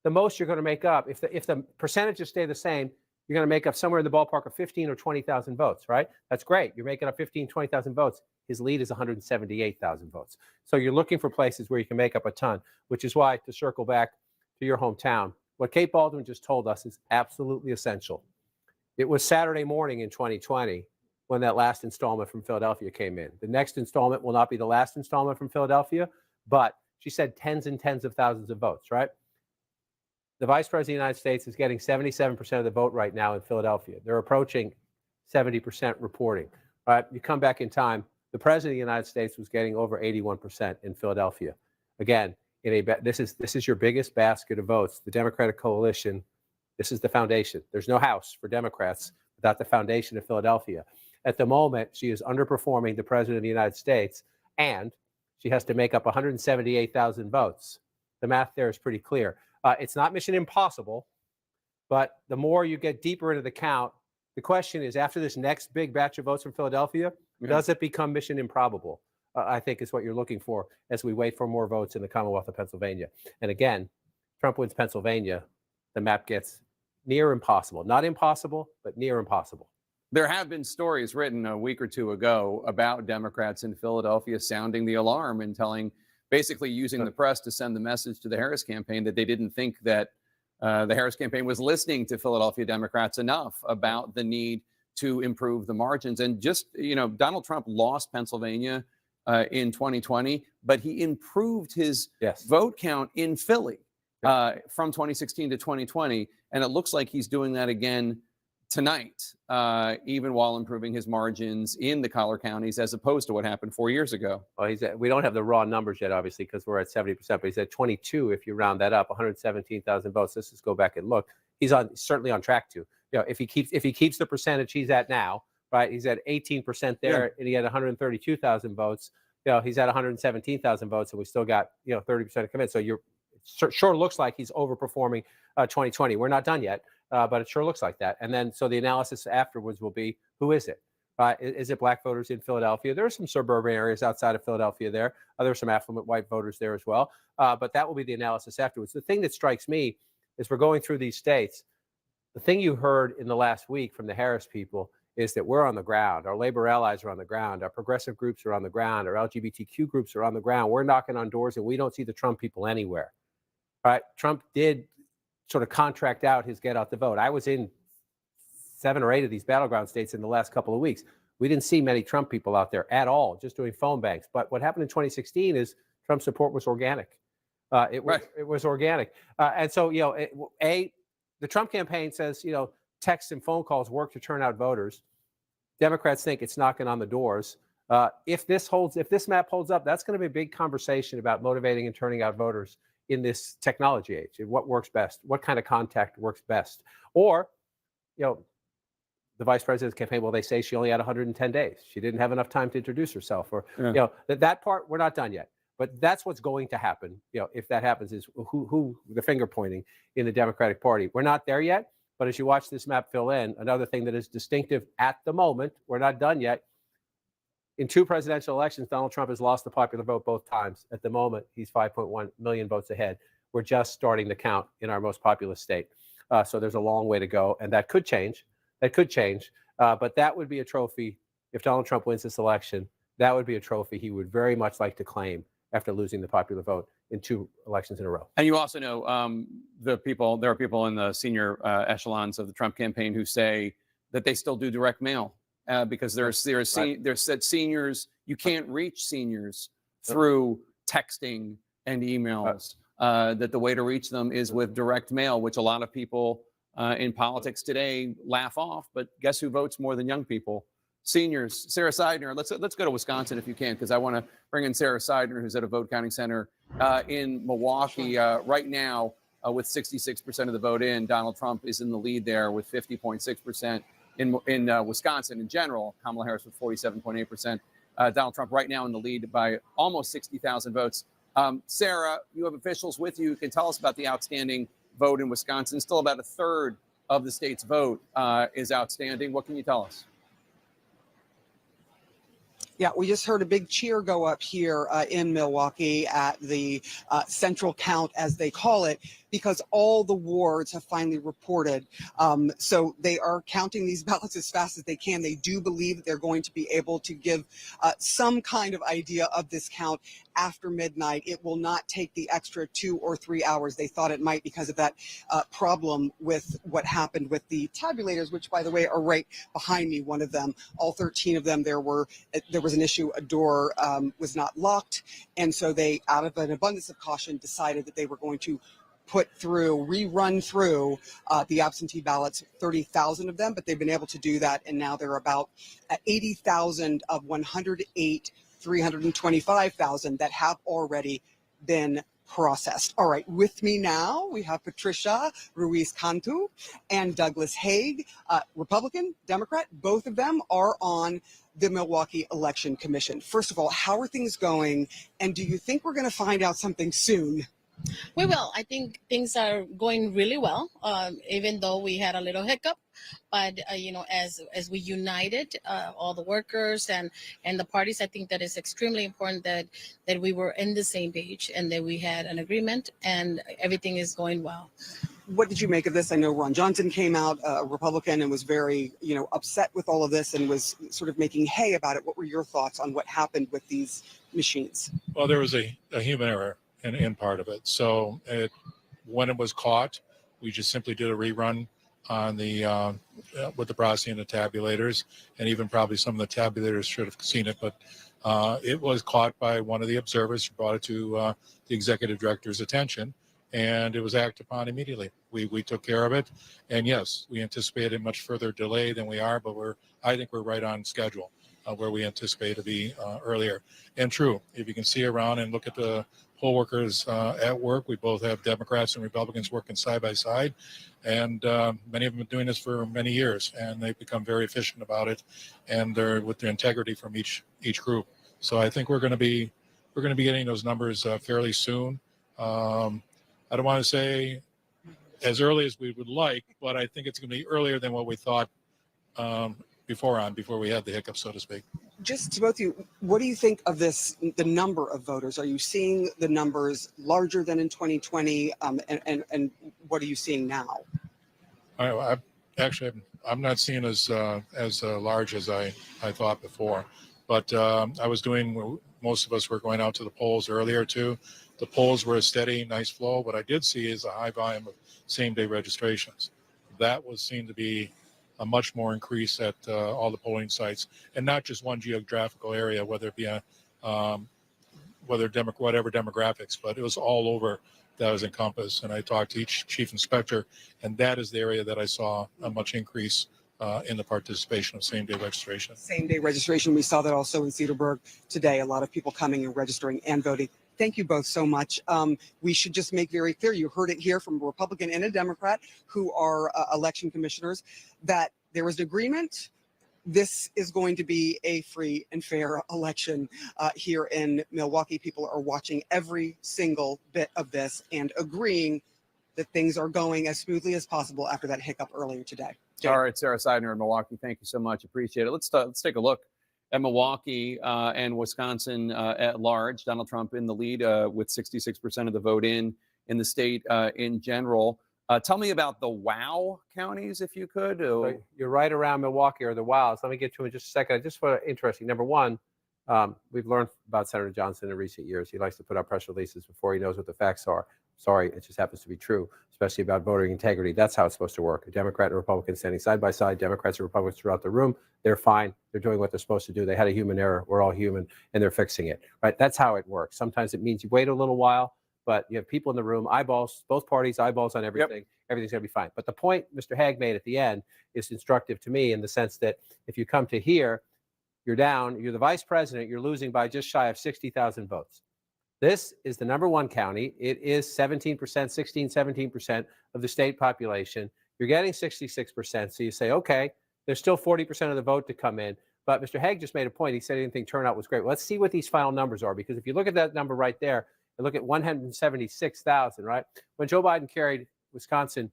the most you're going to make up, if the percentages stay the same, you're going to make up somewhere in the ballpark of 15 or 20,000 votes, right? That's great. You're making up 15, 20,000 votes. His lead is 178,000 votes. So you're looking for places where you can make up a ton, which is why, to circle back to your hometown, what Kate Baldwin just told us is absolutely essential. It was Saturday morning in 2020 when that last installment from Philadelphia came in. The next installment will not be the last installment from Philadelphia, but she said tens and tens of thousands of votes, right? The vice president of the United States is getting 77% of the vote right now in Philadelphia. They're approaching 70% reporting, right? You come back in time, the president of the United States was getting over 81% in Philadelphia. Again, this is your biggest basket of votes. The Democratic coalition, this is the foundation. There's no house for Democrats without the foundation of Philadelphia. At the moment, she is underperforming the president of the United States, and she has to make up 178,000 votes. The math there is pretty clear. It's not mission impossible, but the more you get deeper into the count, the question is, after this next big batch of votes from Philadelphia, does it become mission improbable? I think is what you're looking for as we wait for more votes in the Commonwealth of Pennsylvania. And again, Trump wins Pennsylvania, the map gets near impossible. Not impossible, but near impossible. There have been stories written a week or two ago about Democrats in Philadelphia sounding the alarm and basically using the press to send the message to the Harris campaign that they didn't think that the Harris campaign was listening to Philadelphia Democrats enough about the need to improve the margins. And just, Donald Trump lost Pennsylvania in 2020, but he improved his vote count in Philly from 2016 to 2020. And it looks like he's doing that again tonight, even while improving his margins in the collar counties, as opposed to what happened 4 years ago. Well, we don't have the raw numbers yet, obviously, because we're at 70%, but he's at 22 if you round that up, 117,000 votes. Let's just go back and look. He's certainly on track to. If he keeps the percentage he's at now, right? He's at 18% there, and he had 132,000 votes. He's at 117,000 votes, and we still got 30% to come in. So sure looks like he's overperforming 2020. We're not done yet. But it sure looks like that. And then, so the analysis afterwards will be, who is it? Is it black voters in Philadelphia? There are some suburban areas outside of Philadelphia there. There are some affluent white voters there as well. But that will be the analysis afterwards. The thing that strikes me is we're going through these states. the thing you heard in the last week from the Harris people is that we're on the ground. Our labor allies are on the ground. Our progressive groups are on the ground. Our LGBTQ groups are on the ground. We're knocking on doors, and we don't see the Trump people anywhere. All right, Trump did sort of contract out his get out the vote. I was in 7 or 8 of these battleground states in the last couple of weeks. We didn't see many Trump people out there at all, just doing phone banks. But what happened in 2016 is Trump support was organic. It was organic. And so, the Trump campaign says, texts and phone calls work to turn out voters. Democrats think it's knocking on the doors. If this map holds up, that's going to be a big conversation about motivating and turning out voters in this technology age. What works best? What kind of contact works best? Or, the vice president's campaign, well, they say she only had 110 days. She didn't have enough time to introduce herself. Or, that part, we're not done yet. But that's what's going to happen. If that happens, is who the finger pointing in the Democratic Party. We're not there yet. But as you watch this map fill in, another thing that is distinctive at the moment, we're not done yet. In 2 presidential elections, Donald Trump has lost the popular vote both times. At the moment, he's 5.1 million votes ahead. We're just starting to count in our most populous state. So there's a long way to go. And that could change. But that would be a trophy. If Donald Trump wins this election, that would be a trophy he would very much like to claim after losing the popular vote in 2 elections in a row. And you also know there are people in the senior echelons of the Trump campaign who say that they still do direct mail because there's said seniors, you can't reach seniors through texting and emails, that the way to reach them is with direct mail, which a lot of people in politics today laugh off. But guess who votes more than young people? Seniors. Sarah Seidner, let's go to Wisconsin if you can, because I want to bring in Sarah Seidner, who's at a vote counting center in Milwaukee right now with 66% of the vote in. Donald Trump is in the lead there with 50.6% in Wisconsin in general. Kamala Harris with 47.8%. Donald Trump right now in the lead by almost 60,000 votes. Sarah, you have officials with you who can tell us about the outstanding vote in Wisconsin. Still about 1/3 of the state's vote is outstanding. What can you tell us? Yeah, we just heard a big cheer go up here in Milwaukee at the central count, as they call it, because all the wards have finally reported. So they are counting these ballots as fast as they can. They do believe that they're going to be able to give some kind of idea of this count after midnight. It will not take the extra 2 or 3 hours they thought it might because of that problem with what happened with the tabulators, which, by the way, are right behind me, one of them. All 13 of them, there was an issue. A door was not locked. And so they, out of an abundance of caution, decided that they were going to rerun through the absentee ballots, 30,000 of them, but they've been able to do that. And now they're about 80,000 of 325,000 that have already been processed. All right, with me now, we have Patricia Ruiz-Cantu and Douglas Haig, Republican, Democrat. Both of them are on the Milwaukee Election Commission. First of all, how are things going? And do you think we're going to find out something soon? We will. I think things are going really well, even though we had a little hiccup. But, as we united, all the workers and the parties, I think that it's extremely important that we were in the same page and that we had an agreement and everything is going well. What did you make of this? I know Ron Johnson came out, a Republican, and was very, upset with all of this and was sort of making hay about it. What were your thoughts on what happened with these machines? Well, there was a human error in part of it. So when it was caught, we just simply did a rerun on the with the processing and the tabulators, and even probably some of the tabulators should have seen it, but it was caught by one of the observers who brought it to the executive director's attention, and it was acted upon immediately. We took care of it, and yes, we anticipated a much further delay than we are, but I think we're right on schedule where we anticipate to be earlier. And true, if you can see around and look at the poll workers at work, we both have Democrats and Republicans working side by side, and many of them have been doing this for many years, and they've become very efficient about it, and they're with their integrity from each group. So I think we're going to be getting those numbers fairly soon. I don't want to say as early as we would like, but I think it's going to be earlier than what we thought before we had the hiccup, so to speak. Just to both of you, what do you think of this, the number of voters? Are you seeing the numbers larger than in 2020? And what are you seeing now? I'm not seeing as large as I thought before, but I was doing. Most of us were going out to the polls earlier too. The polls were a steady, nice flow. What I did see is a high volume of same-day registrations. That seemed to be a much more increase at all the polling sites, and not just one geographical area, whether it be whatever demographics, but it was all over that was encompassed. And I talked to each chief inspector, and that is the area that I saw a much increase in the participation of same-day registration. Same-day registration. We saw that also in Cedarburg today. A lot of people coming and registering and voting. Thank you both so much. We should just make very clear, you heard it here from a Republican and a Democrat who are election commissioners, that there was an agreement. This is going to be a free and fair election here in Milwaukee. People are watching every single bit of this and agreeing that things are going as smoothly as possible after that hiccup earlier today. All right, Sarah Seidner in Milwaukee, thank you so much. Appreciate it. Let's take a look at Milwaukee and Wisconsin at large. Donald Trump in the lead with 66% of the vote in the state in general. Tell me about the WOW counties, if you could. So you're right around Milwaukee or the WOWs. Let me get to it in just a second. Just for interesting. Number one, we've learned about Senator Johnson in recent years. He likes to put out press releases before he knows what the facts are. Sorry, it just happens to be true, especially about voting integrity. That's how it's supposed to work. A Democrat and a Republican standing side by side, Democrats and Republicans throughout the room, they're fine. They're doing what they're supposed to do. They had a human error. We're all human, and they're fixing it, right? That's how it works. Sometimes it means you wait a little while, but you have people in the room, eyeballs, both parties, eyeballs on everything. Yep. Everything's going to be fine. But the point Mr. Hague made at the end is instructive to me in the sense that if you come to here, you're down, you're the vice president, you're losing by just shy of 60,000 votes. This is the number one county. It is 17%, 17% of the state population. You're getting 66%. So you say, okay, there's still 40% of the vote to come in. But Mr. Hague just made a point. He said he didn't think turnout was great. Well, let's see what these final numbers are, because if you look at that number right there and look at 176,000, right? When Joe Biden carried Wisconsin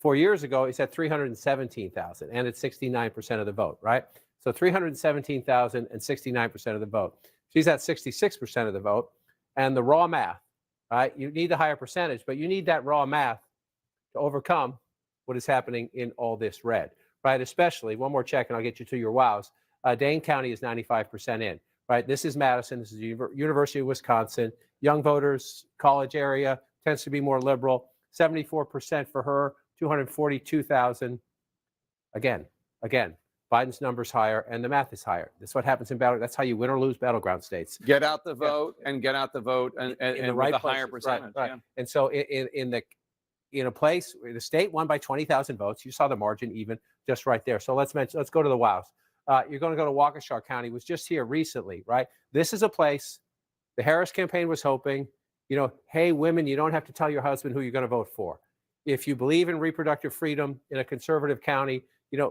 4 years ago, he said 317,000, and it's 69% of the vote, right? So 317,000 and 69% of the vote. She's at 66% of the vote. And the raw math, right? You need the higher percentage, but you need that raw math to overcome what is happening in all this red, right? Especially, one more check and I'll get you to your wows. Dane County is 95% in, right? This is Madison. This is University of Wisconsin. Young voters, college area, tends to be more liberal. 74% for her, 242,000. Again, Biden's number's higher and the math is higher. That's what happens in battle. That's how you win or lose battleground states. Get out the vote and get out the vote and the right with a places, higher percentage. Right. Yeah. And so in a place where the state won by 20,000 votes, you saw the margin even just right there. So let's go to the wows. You're going to go to Waukesha County, was just here recently, right? This is a place the Harris campaign was hoping, hey, women, you don't have to tell your husband who you're going to vote for. If you believe in reproductive freedom in a conservative county,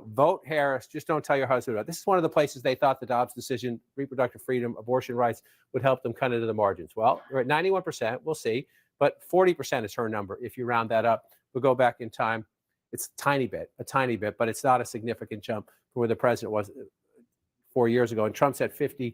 vote Harris. Just don't tell your husband about it. This is one of the places they thought the Dobbs decision, reproductive freedom, abortion rights would help them cut into the margins. Well, we're at 91%. We'll see. But 40% is her number. If you round that up, we'll go back in time. It's a tiny bit, but it's not a significant jump from where the president was 4 years ago. And Trump's at 60%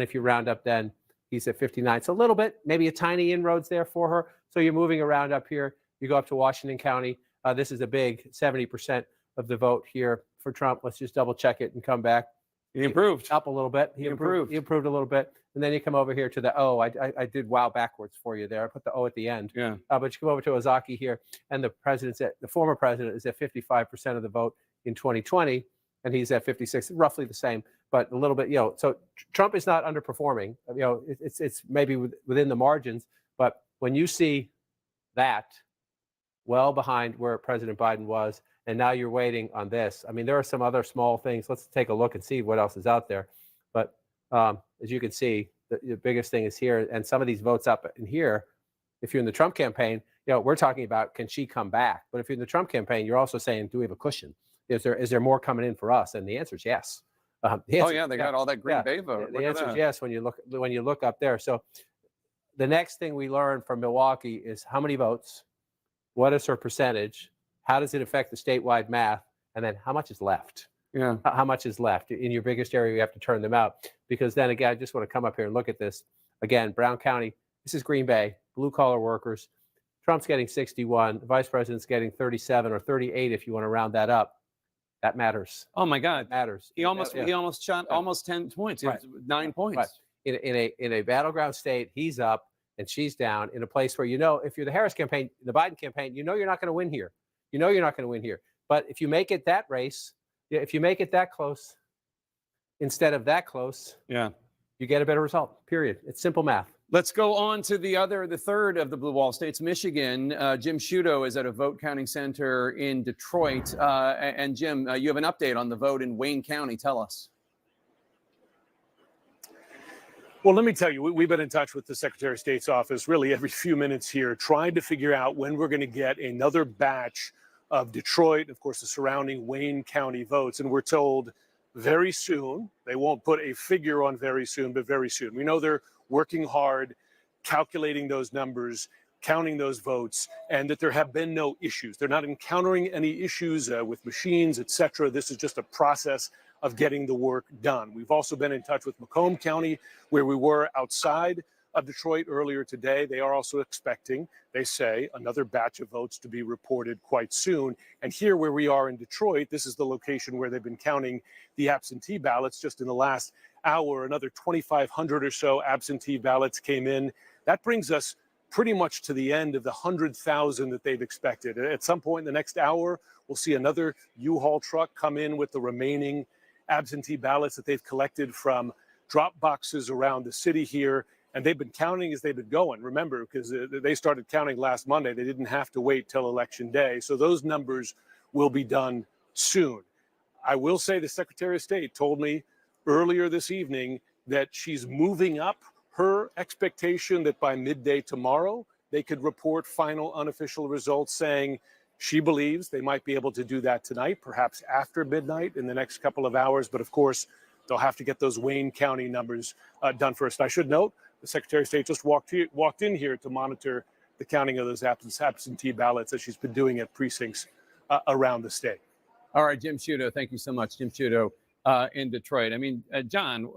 if you round up then. He's at 59. So a little bit, maybe a tiny inroads there for her. So you're moving around up here. You go up to Washington County. This is a big 70% of the vote here for Trump. Let's just double check it and come back. He improved. Up a little bit. He improved. He improved a little bit. And then you come over here to the O. I did wow backwards for you there. I put the O at the end. Yeah. But you come over to Ozaki here, and the former president is at 55% of the vote in 2020, and he's at 56, roughly the same, but a little bit, so Trump is not underperforming. It's maybe within the margins, but when you see that well behind where President Biden was, and now you're waiting on this. I mean, there are some other small things. Let's take a look and see what else is out there. But as you can see, the biggest thing is here. And some of these votes up in here, if you're in the Trump campaign, we're talking about, can she come back? But if you're in the Trump campaign, you're also saying, do we have a cushion? Is there more coming in for us? And the answer is yes. They got all that Green Bay vote. The answer is yes when you look up there. So the next thing we learned from Milwaukee is how many votes, what is her percentage, how does it affect the statewide math, and then how much is left? Yeah. How much is left? In your biggest area, you have to turn them out. Because then again, I just want to come up here and look at this. Again, Brown County, this is Green Bay, blue collar workers, Trump's getting 61. The vice president's getting 37 or 38 if you want to round that up. That matters. Oh my God, that matters. He almost shot almost 10 points. Right. 9 points. Right. In a battleground state, he's up and she's down in a place where, if you're the Harris campaign, the Biden campaign, you're not going to win here. You're not going to win here. But if you make it that race, if you make it that close instead of that close, you get a better result. Period. It's simple math. Let's go on to the third of the blue wall states, Michigan. Jim Sciutto is at a vote counting center in Detroit. And Jim, you have an update on the vote in Wayne County. Tell us. Well, let me tell you, we've been in touch with the Secretary of State's office really every few minutes here, trying to figure out when we're going to get another batch of Detroit, of course, the surrounding Wayne County votes. And we're told very soon. They won't put a figure on very soon, but very soon. We know they're working hard, calculating those numbers, counting those votes, and that there have been no issues. They're not encountering any issues with machines, et cetera. This is just a process of getting the work done. We've also been in touch with Macomb County, where we were outside of Detroit earlier today. They are also expecting, they say, another batch of votes to be reported quite soon. And here where we are in Detroit, this is the location where they've been counting the absentee ballots. Just in the last hour, another 2,500 or so absentee ballots came in. That brings us pretty much to the end of the 100,000 that they've expected. At some point in the next hour, we'll see another U-Haul truck come in with the remaining absentee ballots that they've collected from drop boxes around the city here. And they've been counting as they've been going. Remember, because they started counting last Monday. They didn't have to wait till Election Day. So those numbers will be done soon. I will say the Secretary of State told me earlier this evening that she's moving up her expectation that by midday tomorrow, they could report final unofficial results, saying she believes they might be able to do that tonight, perhaps after midnight in the next couple of hours. But of course, they'll have to get those Wayne County numbers done first. I should note, the Secretary of State just walked in here to monitor the counting of those absentee ballots as she's been doing at precincts around the state. All right, Jim Sciutto, thank you so much. Jim Sciutto in Detroit. I mean, John,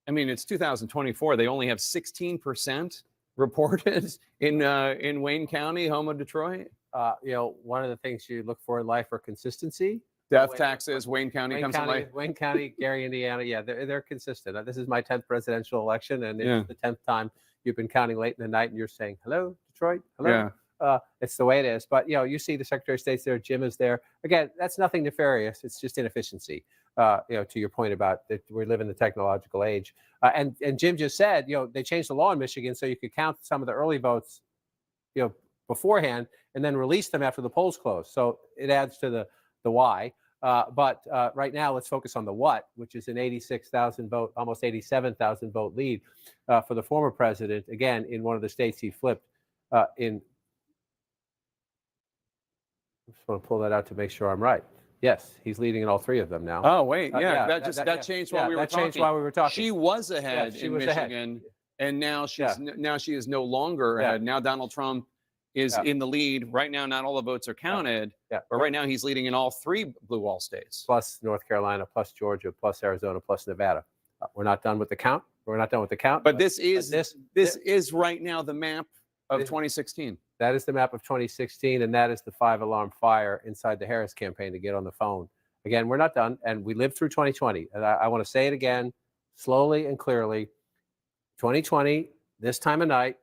it's 2024. They only have 16% reported in Wayne County, home of Detroit. One of the things you look for in life are consistency. Death taxes, Wayne County comes to life. Wayne County, Gary, Indiana. Yeah, they're consistent. This is my 10th presidential election, and it's the 10th time you've been counting late in the night, and you're saying, hello, Detroit, hello. Yeah. It's the way it is. But, you see the Secretary of State's there, Jim is there. Again, that's nothing nefarious. It's just inefficiency, to your point about that we live in the technological age. And Jim just said, they changed the law in Michigan so you could count some of the early votes, beforehand and then release them after the polls close. So it adds to the why. But right now, let's focus on the what, which is an 86,000 vote, almost 87,000 vote lead for the former president, again, in one of the states he flipped in. I just want to pull that out to make sure I'm right. Yes, he's leading in all three of them now. Oh, wait. That changed while we were talking. That changed while we were talking. She was ahead in Michigan, and now she is no longer ahead. Now Donald Trump is in the lead. Right now, not all the votes are counted, but right now he's leading in all three blue wall states. Plus North Carolina, plus Georgia, plus Arizona, plus Nevada. We're not done with the count. But this is right now the map of 2016. That is the map of 2016, and that is the 5-alarm fire inside the Harris campaign to get on the phone. Again, we're not done, and we lived through 2020. And I want to say it again, slowly and clearly. 2020, this time of night,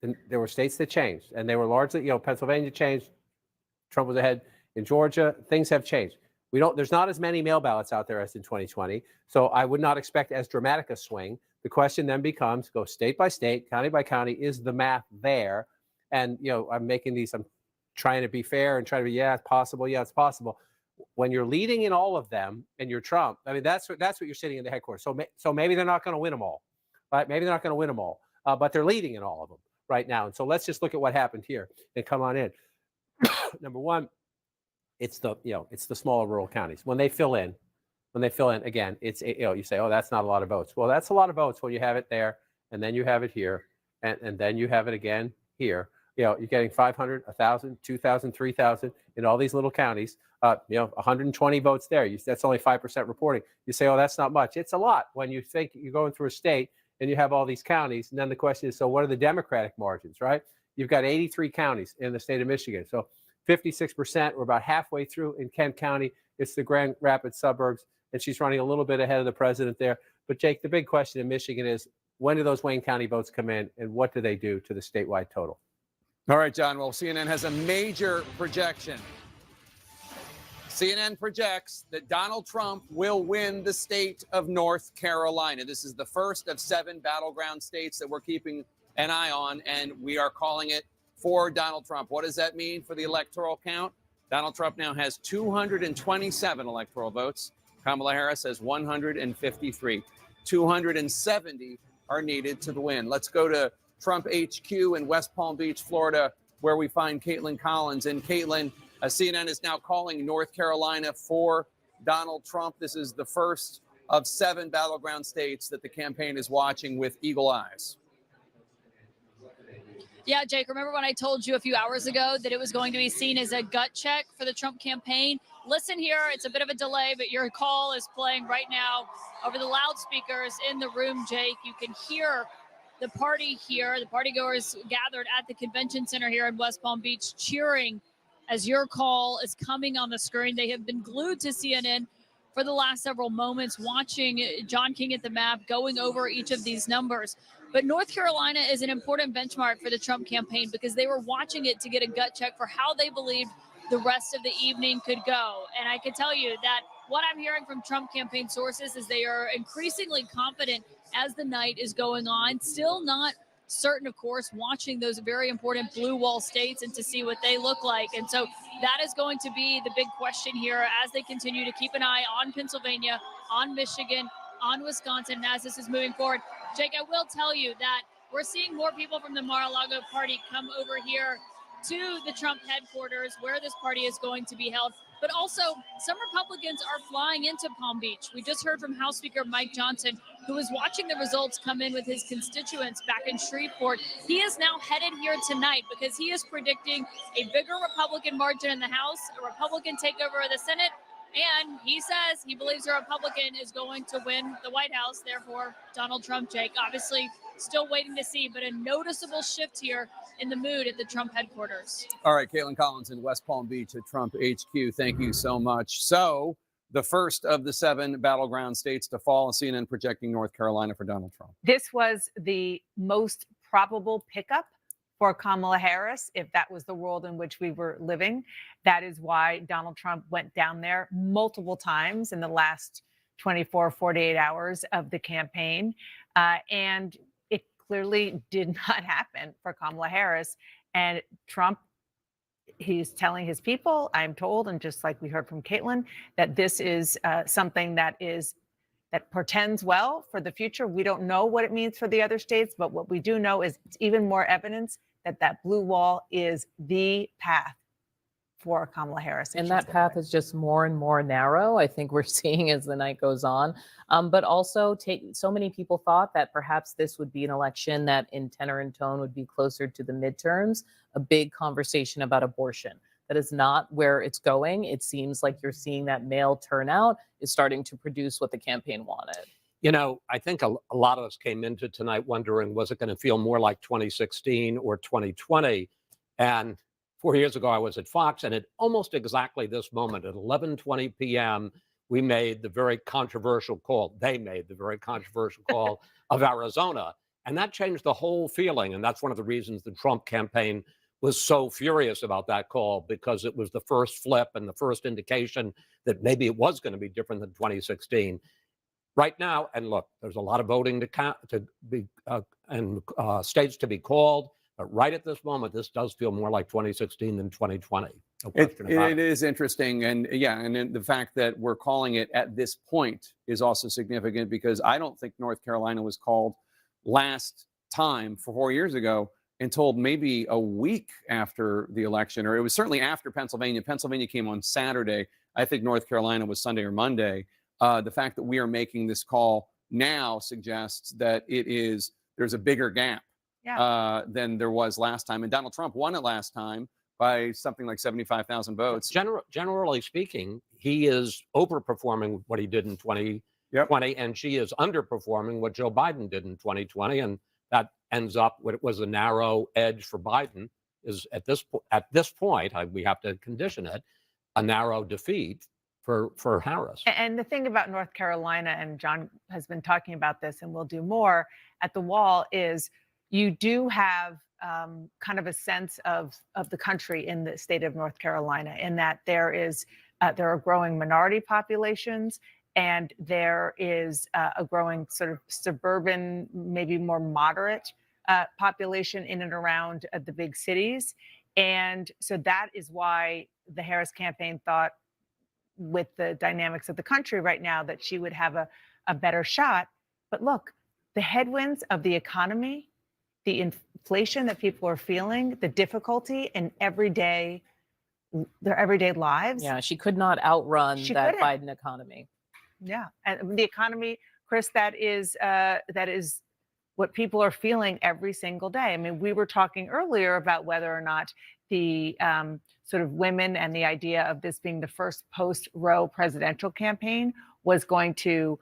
and there were states that changed, and they were largely, Pennsylvania changed. Trump was ahead in Georgia. Things have changed. There's not as many mail ballots out there as in 2020, so I would not expect as dramatic a swing. The question then becomes, go state by state, county by county, is the math there? And, I'm trying to be fair and try to be, it's possible. Yeah, it's possible. When you're leading in all of them and you're Trump, that's what you're sitting in the headquarters. So maybe they're not going to win them all, right? Maybe they're not going to win them all, but they're leading in all of them right now. And so let's just look at what happened here and come on in. Number one, it's the smaller rural counties. When they fill in, again, it's, you say, oh, that's not a lot of votes. Well, that's a lot of votes when you have it there, and then you have it here, and then you have it again here. You're getting 500, 1,000, 2,000, 3,000 in all these little counties. 120 votes there. That's only 5% reporting. You say, oh, that's not much. It's a lot when you think you're going through a state and you have all these counties. And then the question is, so what are the Democratic margins, right? you've got 83 counties in the state of Michigan. So 56%, we're about halfway through in Kent County. It's the Grand Rapids suburbs, and she's running a little bit ahead of the president there. But Jake, the big question in Michigan is, when do those Wayne County votes come in, and what do they do to the statewide total? All right, John. Well, CNN has a major projection. CNN projects that Donald Trump will win the state of North Carolina. This is the first of 7 battleground states that we're keeping an eye on, and we are calling it for Donald Trump. What does that mean for the electoral count? Donald Trump now has 227 electoral votes. Kamala Harris has 153. 270 are needed to win. Let's go to Trump HQ in West Palm Beach, Florida, where we find Caitlin Collins. And Caitlin, CNN is now calling North Carolina for Donald Trump. This is the first of 7 battleground states that the campaign is watching with eagle eyes. Yeah, Jake, remember when I told you a few hours ago that it was going to be seen as a gut check for the Trump campaign? Listen here, it's a bit of a delay, but your call is playing right now over the loudspeakers in the room, Jake. You can hear the party here, the partygoers gathered at the convention center here in West Palm Beach cheering as your call is coming on the screen. They have been glued to CNN for the last several moments, watching John King at the map, going over each of these numbers. But North Carolina is an important benchmark for the Trump campaign because they were watching it to get a gut check for how they believed the rest of the evening could go. And I can tell you that what I'm hearing from Trump campaign sources is they are increasingly confident as the night is going on. Still not certain, of course, watching those very important blue wall states and to see what they look like. And so that is going to be the big question here as they continue to keep an eye on Pennsylvania, on Michigan, on Wisconsin, and as this is moving forward. Jake, I will tell you that we're seeing more people from the Mar-a-Lago party come over here to the Trump headquarters where this party is going to be held. But also, some Republicans are flying into Palm Beach. We just heard from House Speaker Mike Johnson, who was watching the results come in with his constituents back in Shreveport. He is now headed here tonight because he is predicting a bigger Republican margin in the House, a Republican takeover of the Senate, and he says he believes a Republican is going to win the White House, therefore Donald Trump, Jake. Obviously, still waiting to see, but a noticeable shift here in the mood at the Trump headquarters. All right, Caitlin Collins in West Palm Beach at Trump HQ. Thank you so much. So the first of the 7 battleground states to fall, CNN projecting North Carolina for Donald Trump. This was the most probable pickup for Kamala Harris, if that was the world in which we were living. That is why Donald Trump went down there multiple times in the last 24, 48 hours of the campaign. And it clearly did not happen for Kamala Harris. And Trump, he's telling his people, I'm told, and just like we heard from Caitlin, that this is something that portends well for the future. We don't know what it means for the other states, but what we do know is it's even more evidence that that blue wall is the path for Kamala Harris. And that path is just more and more narrow, I think we're seeing as the night goes on. But also, so many people thought that perhaps this would be an election that in tenor and tone would be closer to the midterms, a big conversation about abortion. That is not where it's going. It seems like you're seeing that male turnout is starting to produce what the campaign wanted. You know, I think a lot of us came into tonight wondering, was it going to feel more like 2016 or 2020? And 4 years ago, I was at Fox, and at almost exactly this moment, at 11:20 p.m., we made the very controversial call. They made the very controversial call of Arizona. And that changed the whole feeling. And that's one of the reasons the Trump campaign was so furious about that call, because it was the first flip and the first indication that maybe it was going to be different than 2016. Right now, and look, there's a lot of voting and states to be called. But right at this moment, this does feel more like 2016 than 2020. No question about It is interesting. And yeah, and then the fact that we're calling it at this point is also significant, because I don't think North Carolina was called last time 4 years ago until maybe a week after the election, or it was certainly after Pennsylvania. Pennsylvania came on Saturday. I think North Carolina was Sunday or Monday. The fact that we are making this call now suggests that there's a bigger gap than there was last time. And Donald Trump won it last time by something like 75,000 votes. Generally speaking, he is overperforming what he did in 2020, and she is underperforming what Joe Biden did in 2020. And that ends up what was a narrow edge for Biden is at this point, we have to condition it, a narrow defeat for Harris. And the thing about North Carolina, and John has been talking about this, and we'll do more at the wall, is you do have kind of a sense of the country in the state of North Carolina, in that there are growing minority populations, and there is a growing sort of suburban, maybe more moderate population in and around the big cities. And so that is why the Harris campaign thought, with the dynamics of the country right now, that she would have a better shot. But look, the headwinds of the economy, the inflation that people are feeling, the difficulty in their everyday lives. Yeah, she could not outrun that couldn't. Biden economy. Yeah, and the economy, Chris, that is what people are feeling every single day. I mean, we were talking earlier about whether or not the sort of women and the idea of this being the first post-Roe presidential campaign was going to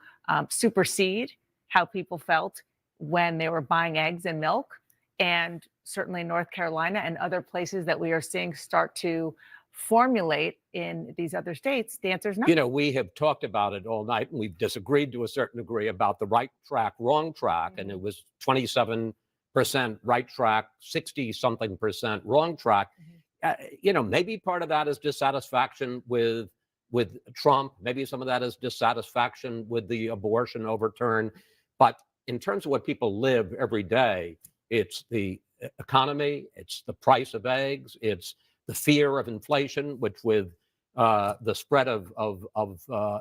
supersede how people felt when they were buying eggs and milk. And certainly North Carolina and other places that we are seeing start to formulate in these other states, the answer is no. You know, we have talked about it all night, and we've disagreed to a certain degree about the right track, wrong track, and it was 27% right track, 60-something% wrong track. You know, maybe part of that is dissatisfaction with Trump. Maybe some of that is dissatisfaction with the abortion overturn. But in terms of what people live every day, it's the economy, it's the price of eggs, it's the fear of inflation, which with the spread of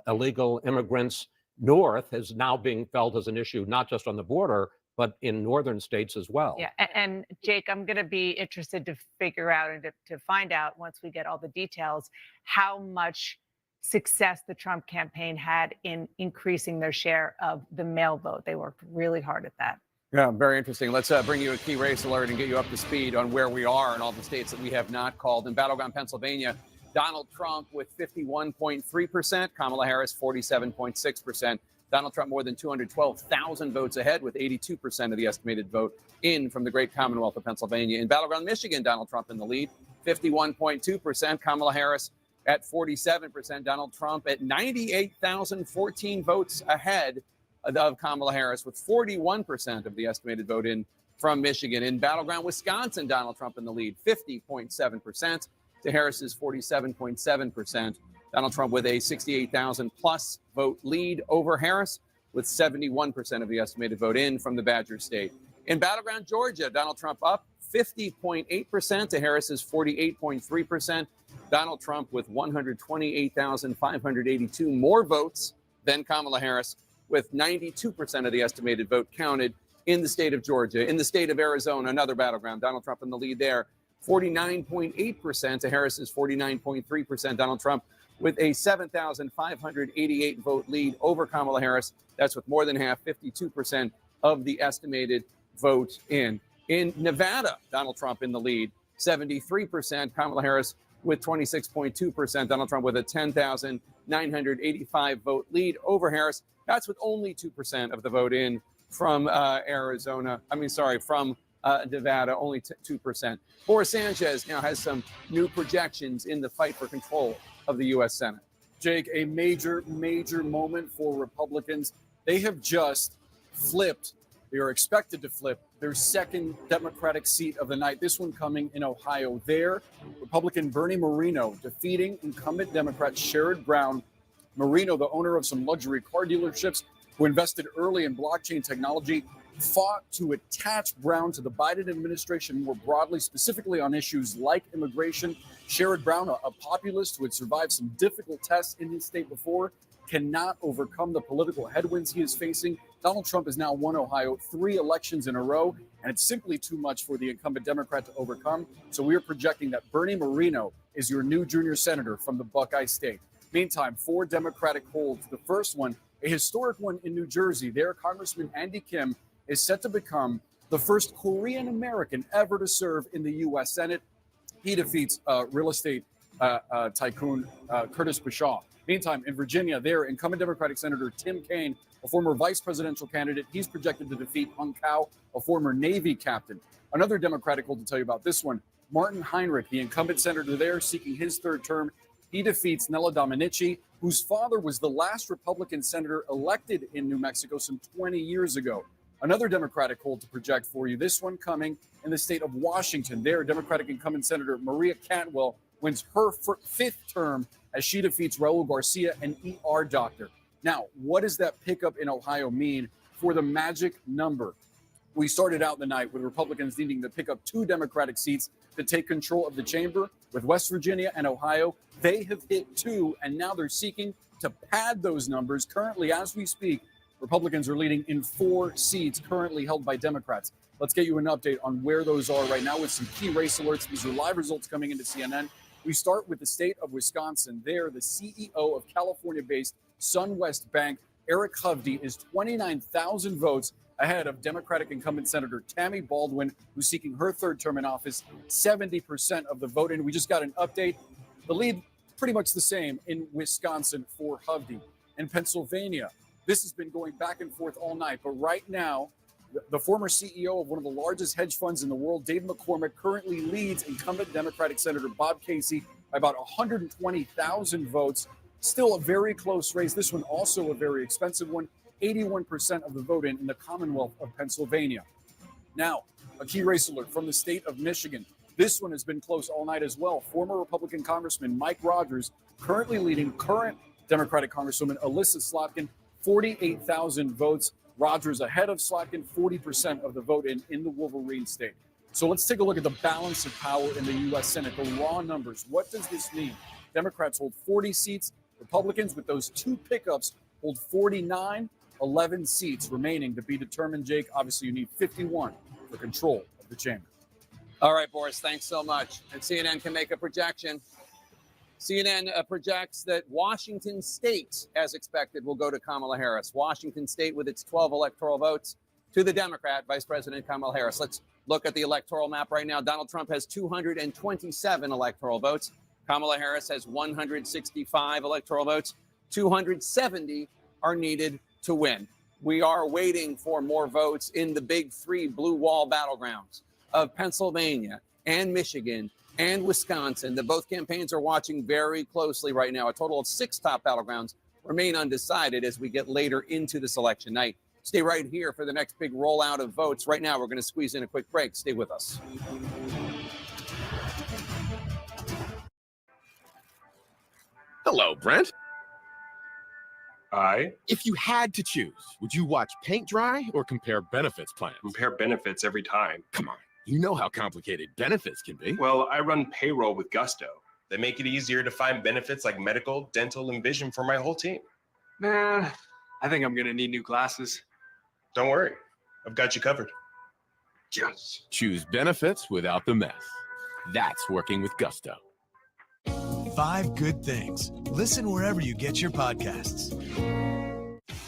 illegal immigrants north is now being felt as an issue, not just on the border, but in northern states as well. Yeah, and Jake, I'm going to be interested to figure out and to find out, once we get all the details, how much success the Trump campaign had in increasing their share of the mail vote. They worked really hard at that. Yeah, very interesting. Let's bring you a key race alert and get you up to speed on where we are in all the states that we have not called. In Battleground, Pennsylvania, Donald Trump with 51.3%, Kamala Harris 47.6%. Donald Trump more than 212,000 votes ahead, with 82% of the estimated vote in from the great Commonwealth of Pennsylvania. In Battleground, Michigan, Donald Trump in the lead, 51.2%. Kamala Harris at 47%. Donald Trump at 98,014 votes ahead of Kamala Harris, with 41% of the estimated vote in from Michigan. In Battleground, Wisconsin, Donald Trump in the lead, 50.7% to Harris's 47.7%. Donald Trump with a 68,000 plus vote lead over Harris, with 71% of the estimated vote in from the Badger State. In Battleground, Georgia, Donald Trump up 50.8% to Harris's 48.3%. Donald Trump with 128,582 more votes than Kamala Harris, with 92% of the estimated vote counted in the state of Georgia. In the state of Arizona, another battleground, Donald Trump in the lead there, 49.8% to Harris's 49.3%. Donald Trump with a 7,588 vote lead over Kamala Harris. That's with more than half, 52% of the estimated vote in. In Nevada, Donald Trump in the lead, 73%. Kamala Harris with 26.2%. Donald Trump with a 10,985 vote lead over Harris. That's with only 2% of the vote in from from Nevada, only 2%. Boris Sanchez now has some new projections in the fight for control of the U.S. Senate. Jake, a major moment for Republicans. They have just flipped, they are expected to flip their second Democratic seat of the night, this one coming in Ohio. There, Republican Bernie Moreno defeating incumbent Democrat Sherrod Brown. Moreno, the owner of some luxury car dealerships who invested early in blockchain technology, fought to attach Brown to the Biden administration more broadly, specifically on issues like immigration. Sherrod Brown, a populist who had survived some difficult tests in his state before, cannot overcome the political headwinds he is facing. Donald Trump has now won Ohio 3 elections in a row, and it's simply too much for the incumbent Democrat to overcome. So we are projecting that Bernie Moreno is your new junior senator from the Buckeye State. Meantime, 4 Democratic holds. The first one, a historic one in New Jersey. There, Congressman Andy Kim is set to become the first Korean American ever to serve in the U.S. Senate. He defeats real estate tycoon Curtis Bashaw. Meantime, in Virginia, there, incumbent Democratic Senator Tim Kaine a former vice presidential candidate. He's projected to defeat Hung Kao, a former Navy captain. Another Democratic hold to tell you about this one, Martin Heinrich, the incumbent senator there seeking his third term. He defeats Nella Dominici, whose father was the last Republican senator elected in New Mexico some 20 years ago. Another Democratic hold to project for you, this one coming in the state of Washington. There, Democratic incumbent Senator Maria Cantwell wins her fifth term as she defeats Raul Garcia, an ER doctor. Now, what does that pickup in Ohio mean for the magic number? We started out the night with Republicans needing to pick up 2 Democratic seats to take control of the chamber. With West Virginia and Ohio, they have hit 2, and now they're seeking to pad those numbers. Currently, as we speak, Republicans are leading in 4 seats currently held by Democrats. Let's get you an update on where those are right now with some key race alerts. These are live results coming into CNN. We start with the state of Wisconsin. There, the CEO of California-based SunWest Bank, Eric Hovde, is 29,000 votes ahead of Democratic incumbent Senator Tammy Baldwin, who's seeking her third term in office, 70% of the vote. And we just got an update. The lead pretty much the same in Wisconsin for Hovde. In Pennsylvania, this has been going back and forth all night. But right now, the former CEO of one of the largest hedge funds in the world, Dave McCormick, currently leads incumbent Democratic Senator Bob Casey by about 120,000 votes. Still a very close race. This one also a very expensive one. 81% of the vote in the Commonwealth of Pennsylvania. Now, a key race alert from the state of Michigan. This one has been close all night as well. Former Republican Congressman Mike Rogers currently leading current Democratic Congresswoman Alyssa Slotkin, 48,000 votes. Rogers ahead of Slotkin, 40% of the vote in the Wolverine state. So let's take a look at the balance of power in the U.S. Senate, the raw numbers. What does this mean? Democrats hold 40 seats. Republicans, with those 2 pickups, hold 49, 11 seats remaining to be determined, Jake. Obviously, you need 51 for control of the chamber. All right, Boris, thanks so much. And CNN can make a projection. CNN projects that Washington State, as expected, will go to Kamala Harris. Washington State, with its 12 electoral votes, to the Democrat, Vice President Kamala Harris. Let's look at the electoral map right now. Donald Trump has 227 electoral votes. Kamala Harris has 165 electoral votes. 270 are needed to win. We are waiting for more votes in the big 3 blue wall battlegrounds of Pennsylvania and Michigan and Wisconsin that both campaigns are watching very closely right now. A total of 6 top battlegrounds remain undecided as we get later into this election night. Stay right here for the next big rollout of votes. Right now, we're going to squeeze in a quick break. Stay with us. Hello, Brent. Hi. If you had to choose, would you watch paint dry or compare benefits plans? Compare benefits every time. Come on. You know how complicated benefits can be. Well, I run payroll with Gusto. They make it easier to find benefits like medical, dental, and vision for my whole team. Nah, I think I'm gonna need new glasses. Don't worry. I've got you covered. Yes. Choose benefits without the mess. That's working with Gusto. 5 good things. Listen wherever you get your podcasts.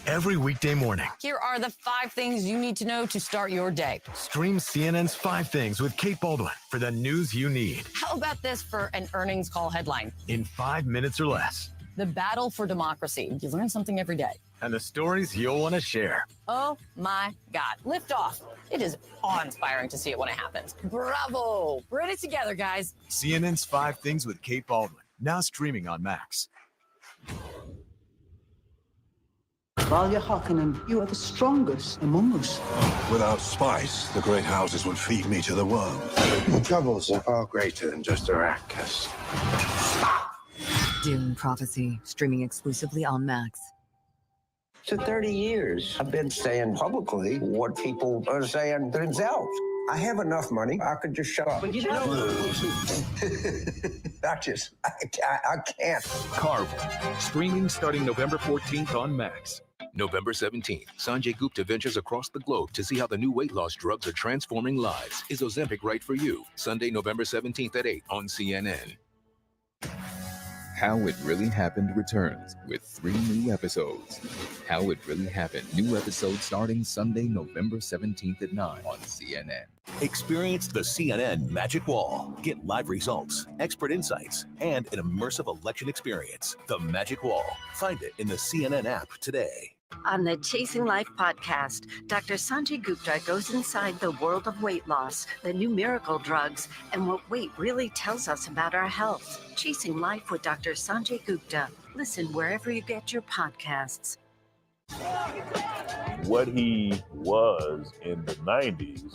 Every weekday morning, Here are the 5 things you need to know to start your day. stream CNN's 5 Things with Kate Baldwin for the news you need How about this for an earnings call headline? in 5 minutes or less. The battle for democracy. You learn something every day. And the stories you'll want to share. Oh my God. Lift off. It is awe-inspiring to see it when it happens. Bravo. We're in it together, guys. CNN's 5 Things with Kate Baldwin, now streaming on Max. Valia Harkonnen, you are the strongest among us. Without spice, the great houses would feed me to the worm. Your troubles are far greater than just Arrakis. Dune Prophecy, streaming exclusively on Max. For 30 years, I've been saying publicly what people are saying themselves. I have enough money. I could just shut up. But you Duchess, I can't. Carvel, streaming starting November 14th on Max. November 17th, Sanjay Gupta ventures across the globe to see how the new weight loss drugs are transforming lives. Is Ozempic right for you? Sunday, November 17th at 8 on CNN. How It Really Happened returns with 3 new episodes. How It Really Happened, new episode starting Sunday, November 17th at 9 on CNN. Experience the CNN Magic Wall. Get live results, expert insights, and an immersive election experience. The Magic Wall. Find it in the CNN app today. On the Chasing Life podcast, Dr. Sanjay Gupta goes inside the world of weight loss, the new miracle drugs, and what weight really tells us about our health. Chasing Life with Dr. Sanjay Gupta. Listen wherever you get your podcasts. What he was in the 90s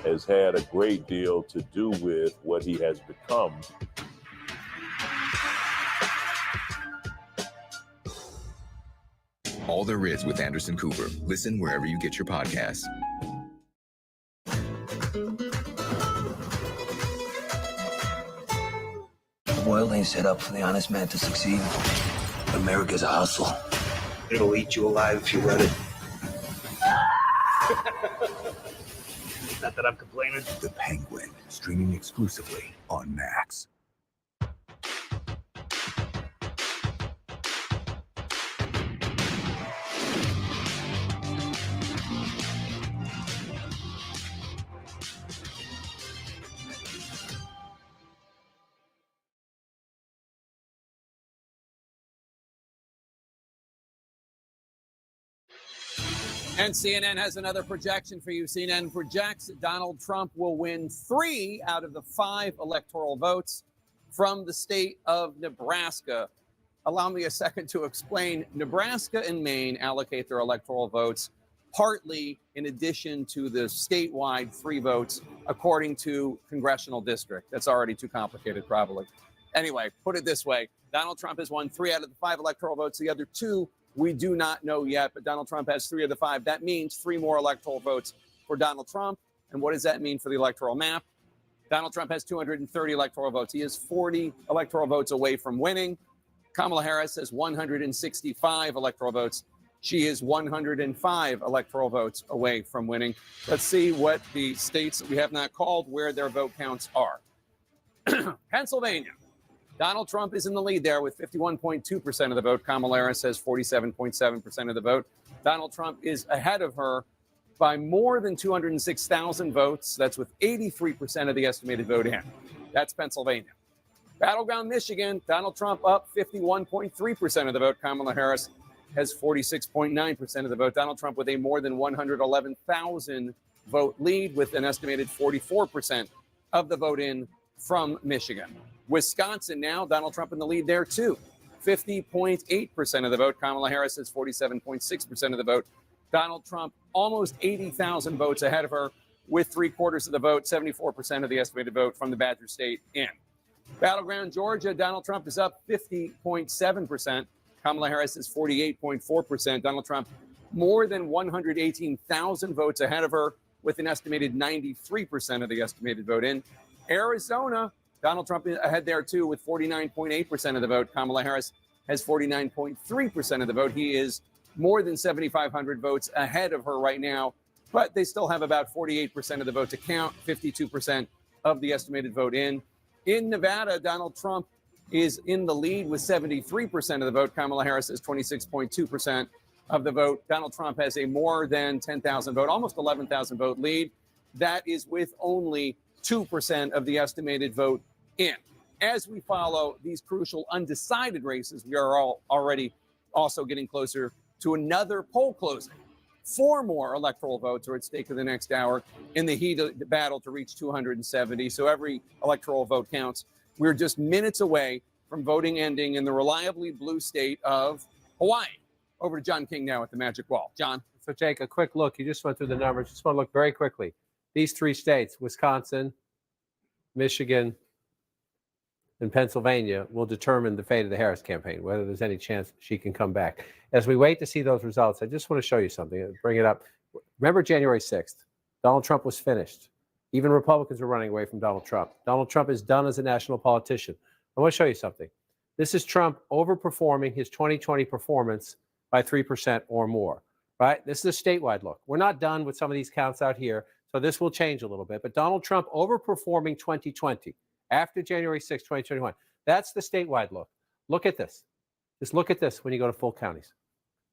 has had a great deal to do with what he has become. All There Is with Anderson Cooper. Listen wherever you get your podcasts. The world ain't set up for the honest man to succeed. America's a hustle. It'll eat you alive if you let it. Not that I'm complaining. The Penguin, streaming exclusively on Max. And CNN has another projection for you. CNN projects Donald Trump will win 3 out of the 5 electoral votes from the state of Nebraska. Allow me a second to explain. Nebraska and Maine allocate their electoral votes partly in addition to the statewide 3 votes according to congressional district. That's already too complicated, probably. Anyway, put it this way. Donald Trump has won 3 out of the 5 electoral votes. The other 2 we do not know yet, but Donald Trump has 3 of the 5. That means 3 more electoral votes for Donald Trump. And what does that mean for the electoral map? Donald Trump has 230 electoral votes. He is 40 electoral votes away from winning. Kamala Harris has 165 electoral votes. She is 105 electoral votes away from winning. Let's see what the states that we have not called, where their vote counts are. Pennsylvania. Donald Trump is in the lead there with 51.2% of the vote. Kamala Harris has 47.7% of the vote. Donald Trump is ahead of her by more than 206,000 votes. That's with 83% of the estimated vote in. That's Pennsylvania. Battleground, Michigan. Donald Trump up 51.3% of the vote. Kamala Harris has 46.9% of the vote. Donald Trump with a more than 111,000 vote lead with an estimated 44% of the vote in from Michigan. Wisconsin now, Donald Trump in the lead there too. 50.8% of the vote. Kamala Harris has 47.6% of the vote. Donald Trump almost 80,000 votes ahead of her with 3/4 of the vote, 74% of the estimated vote from the Badger State in. Battleground, Georgia, Donald Trump is up 50.7%. Kamala Harris is 48.4%. Donald Trump more than 118,000 votes ahead of her with an estimated 93% of the estimated vote in. Arizona, Donald Trump ahead there too with 49.8% of the vote. Kamala Harris has 49.3% of the vote. He is more than 7,500 votes ahead of her right now, but they still have about 48% of the vote to count, 52% of the estimated vote in. In Nevada, Donald Trump is in the lead with 73% of the vote. Kamala Harris has 26.2% of the vote. Donald Trump has a more than 10,000 vote, almost 11,000 vote lead. That is with only 2% of the estimated vote in. As we follow these crucial undecided races, we are already also getting closer to another poll closing. 4 more electoral votes are at stake in the next hour in the heat of the battle to reach 270. So every electoral vote counts. We're just minutes away from voting ending in the reliably blue state of Hawaii. Over to John King now at the Magic Wall. John. So, Jake, a quick look. You just went through the numbers. Just want to look very quickly. These 3 states, Wisconsin, Michigan, and Pennsylvania, will determine the fate of the Harris campaign, whether there's any chance she can come back. As we wait to see those results, I just want to show you something. Bring it up. Remember January 6th? Donald Trump was finished. Even Republicans were running away from Donald Trump. Donald Trump is done as a national politician. I want to show you something. This is Trump overperforming his 2020 performance by 3% or more, right? This is a statewide look. We're not done with some of these counts out here, so this will change a little bit. But Donald Trump overperforming 2020 after January 6, 2021. That's the statewide look. Look at this. Just look at this when you go to full counties.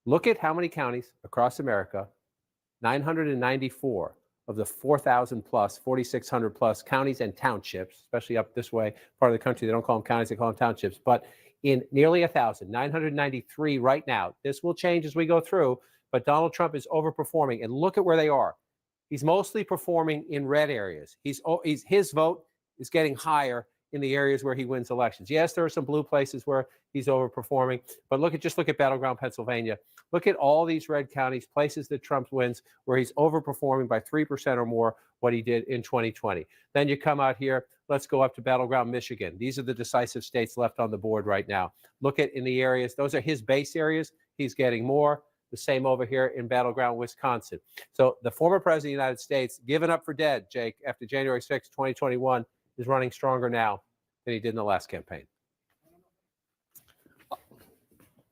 Look at how many counties across America, 994 of the 4,000 plus, 4,600 plus counties and townships, especially up this way, part of the country, they don't call them counties, they call them townships. But in nearly 1,000, 993 right now. This will change as we go through, but Donald Trump is overperforming. And look at where they are. He's mostly performing in red areas. His vote is getting higher in the areas where he wins elections. Yes, there are some blue places where he's overperforming, but just look at Battleground, Pennsylvania. Look at all these red counties, places that Trump wins, where he's overperforming by 3% or more what he did in 2020. Then you come out here, let's go up to Battleground, Michigan. These are the decisive states left on the board right now. Look at in the areas, those are his base areas. He's getting more. The same over here in Battleground, Wisconsin. So the former president of the United States, given up for dead, Jake, after January 6, 2021, is running stronger now than he did in the last campaign.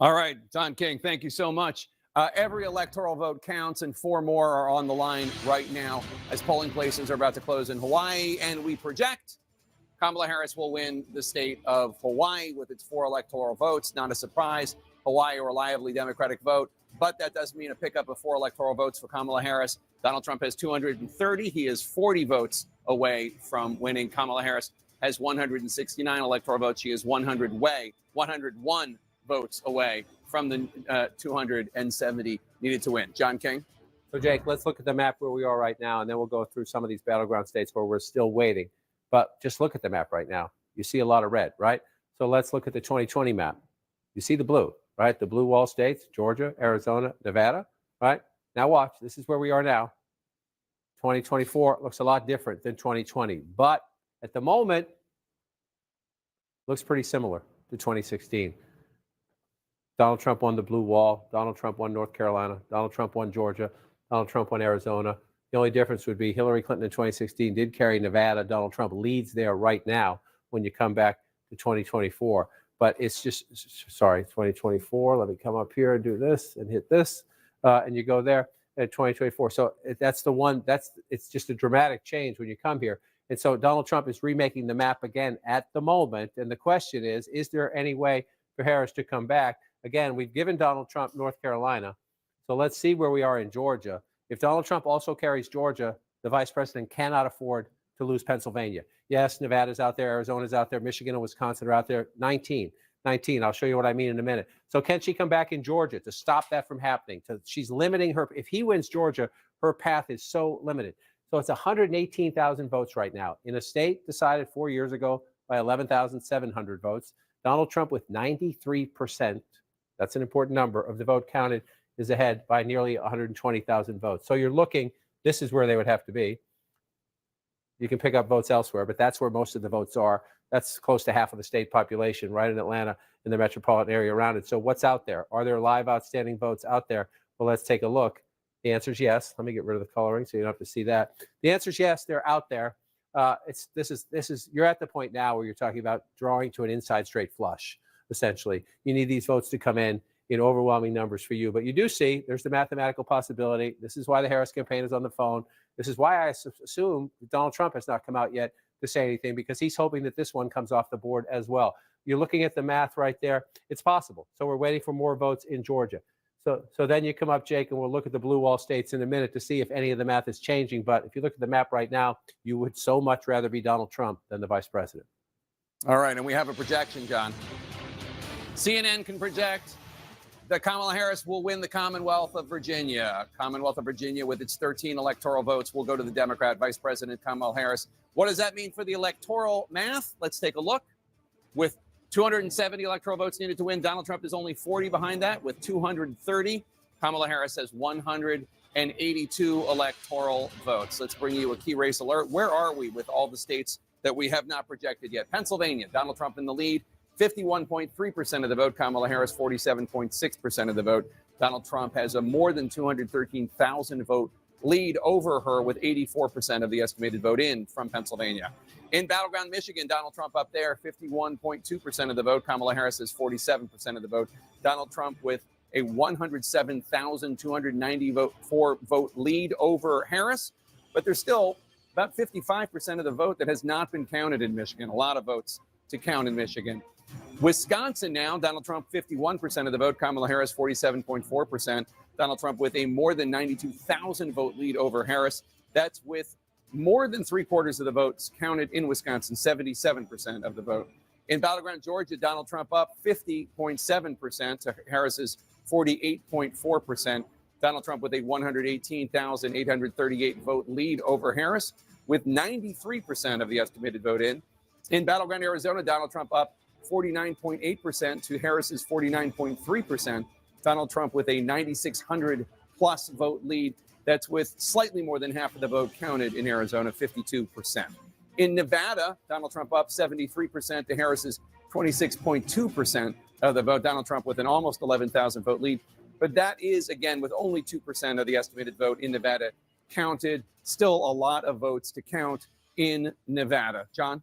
All right, Don King, thank you so much. Every electoral vote counts, and 4 more are on the line right now as polling places are about to close in Hawaii. And we project Kamala Harris will win the state of Hawaii with its 4 electoral votes. Not a surprise. Hawaii, a reliably Democratic vote. But that does mean a pickup of 4 electoral votes for Kamala Harris. Donald Trump has 230. He is 40 votes away from winning. Kamala Harris has 169 electoral votes. She is 101 votes away from the 270 needed to win. John King? So, Jake, let's look at the map where we are right now, and then we'll go through some of these battleground states where we're still waiting. But just look at the map right now. You see a lot of red, right? So let's look at the 2020 map. You see the blue, right? The blue wall states, Georgia, Arizona, Nevada, right? Now watch. This is where we are now. 2024 looks a lot different than 2020. But at the moment, looks pretty similar to 2016. Donald Trump won the blue wall. Donald Trump won North Carolina. Donald Trump won Georgia. Donald Trump won Arizona. The only difference would be Hillary Clinton in 2016 did carry Nevada. Donald Trump leads there right now when you come back to 2024. But it's just, 2024. Let me come up here and do this and hit this. And you go there at 2024. So that's the one, it's just a dramatic change when you come here. And so Donald Trump is remaking the map again at the moment. And the question is there any way for Harris to come back? Again, we've given Donald Trump North Carolina. So let's see where we are in Georgia. If Donald Trump also carries Georgia, the vice president cannot afford to lose Pennsylvania. Yes, Nevada's out there, Arizona's out there, Michigan and Wisconsin are out there. 19. I'll show you what I mean in a minute. So can she come back in Georgia to stop that from happening? She's limiting her. If he wins Georgia, her path is so limited. So it's 118,000 votes right now in a state decided 4 years ago by 11,700 votes. Donald Trump with 93%, that's an important number, of the vote counted is ahead by nearly 120,000 votes. So you're looking, this is where they would have to be. You can pick up votes elsewhere, but that's where most of the votes are. That's close to half of the state population, right in Atlanta, in the metropolitan area around it. So what's out there? Are there live outstanding votes out there? Well, let's take a look. The answer is yes. Let me get rid of the coloring so you don't have to see that. The answer is yes, they're out there. You're at the point now where you're talking about drawing to an inside straight flush, essentially. You need these votes to come in overwhelming numbers for you. But you do see there's the mathematical possibility. This is why the Harris campaign is on the phone. This is why I assume Donald Trump has not come out yet to say anything, because he's hoping that this one comes off the board as well. You're looking at the math right there. It's possible. So we're waiting for more votes in Georgia. So then you come up, Jake, and we'll look at the blue wall states in a minute to see if any of the math is changing. But if you look at the map right now, you would so much rather be Donald Trump than the vice president. All right, and we have a projection, John. CNN can project that Kamala Harris will win the Commonwealth of Virginia. Commonwealth of Virginia, with its 13 electoral votes, will go to the Democrat Vice President Kamala Harris. What does that mean for the electoral math? Let's take a look. With 270 electoral votes needed to win, Donald Trump is only 40 behind that with 230. Kamala Harris has 182 electoral votes. Let's bring you a key race alert. Where are we with all the states that we have not projected yet? Pennsylvania, Donald Trump in the lead. 51.3% of the vote. Kamala Harris, 47.6% of the vote. Donald Trump has a more than 213,000 vote lead over her with 84% of the estimated vote in from Pennsylvania. In Battleground, Michigan, Donald Trump up there, 51.2% of the vote. Kamala Harris is 47% of the vote. Donald Trump with a 107,294 vote lead over Harris. But there's still about 55% of the vote that has not been counted in Michigan. A lot of votes to count in Michigan. Wisconsin now, Donald Trump 51% of the vote, Kamala Harris 47.4%. Donald Trump with a more than 92,000 vote lead over Harris. That's with more than 3/4 of the votes counted in Wisconsin, 77% of the vote. In Battleground, Georgia, Donald Trump up 50.7% to Harris's 48.4%. Donald Trump with a 118,838 vote lead over Harris, with 93% of the estimated vote in. In Battleground, Arizona, Donald Trump up 49.8% to Harris's 49.3%. Donald Trump with a 9,600 plus vote lead. That's with slightly more than half of the vote counted in Arizona, 52%. In Nevada, Donald Trump up 73% to Harris's 26.2% of the vote. Donald Trump with an almost 11,000 vote lead. But that is, again, with only 2% of the estimated vote in Nevada counted. Still a lot of votes to count in Nevada. John?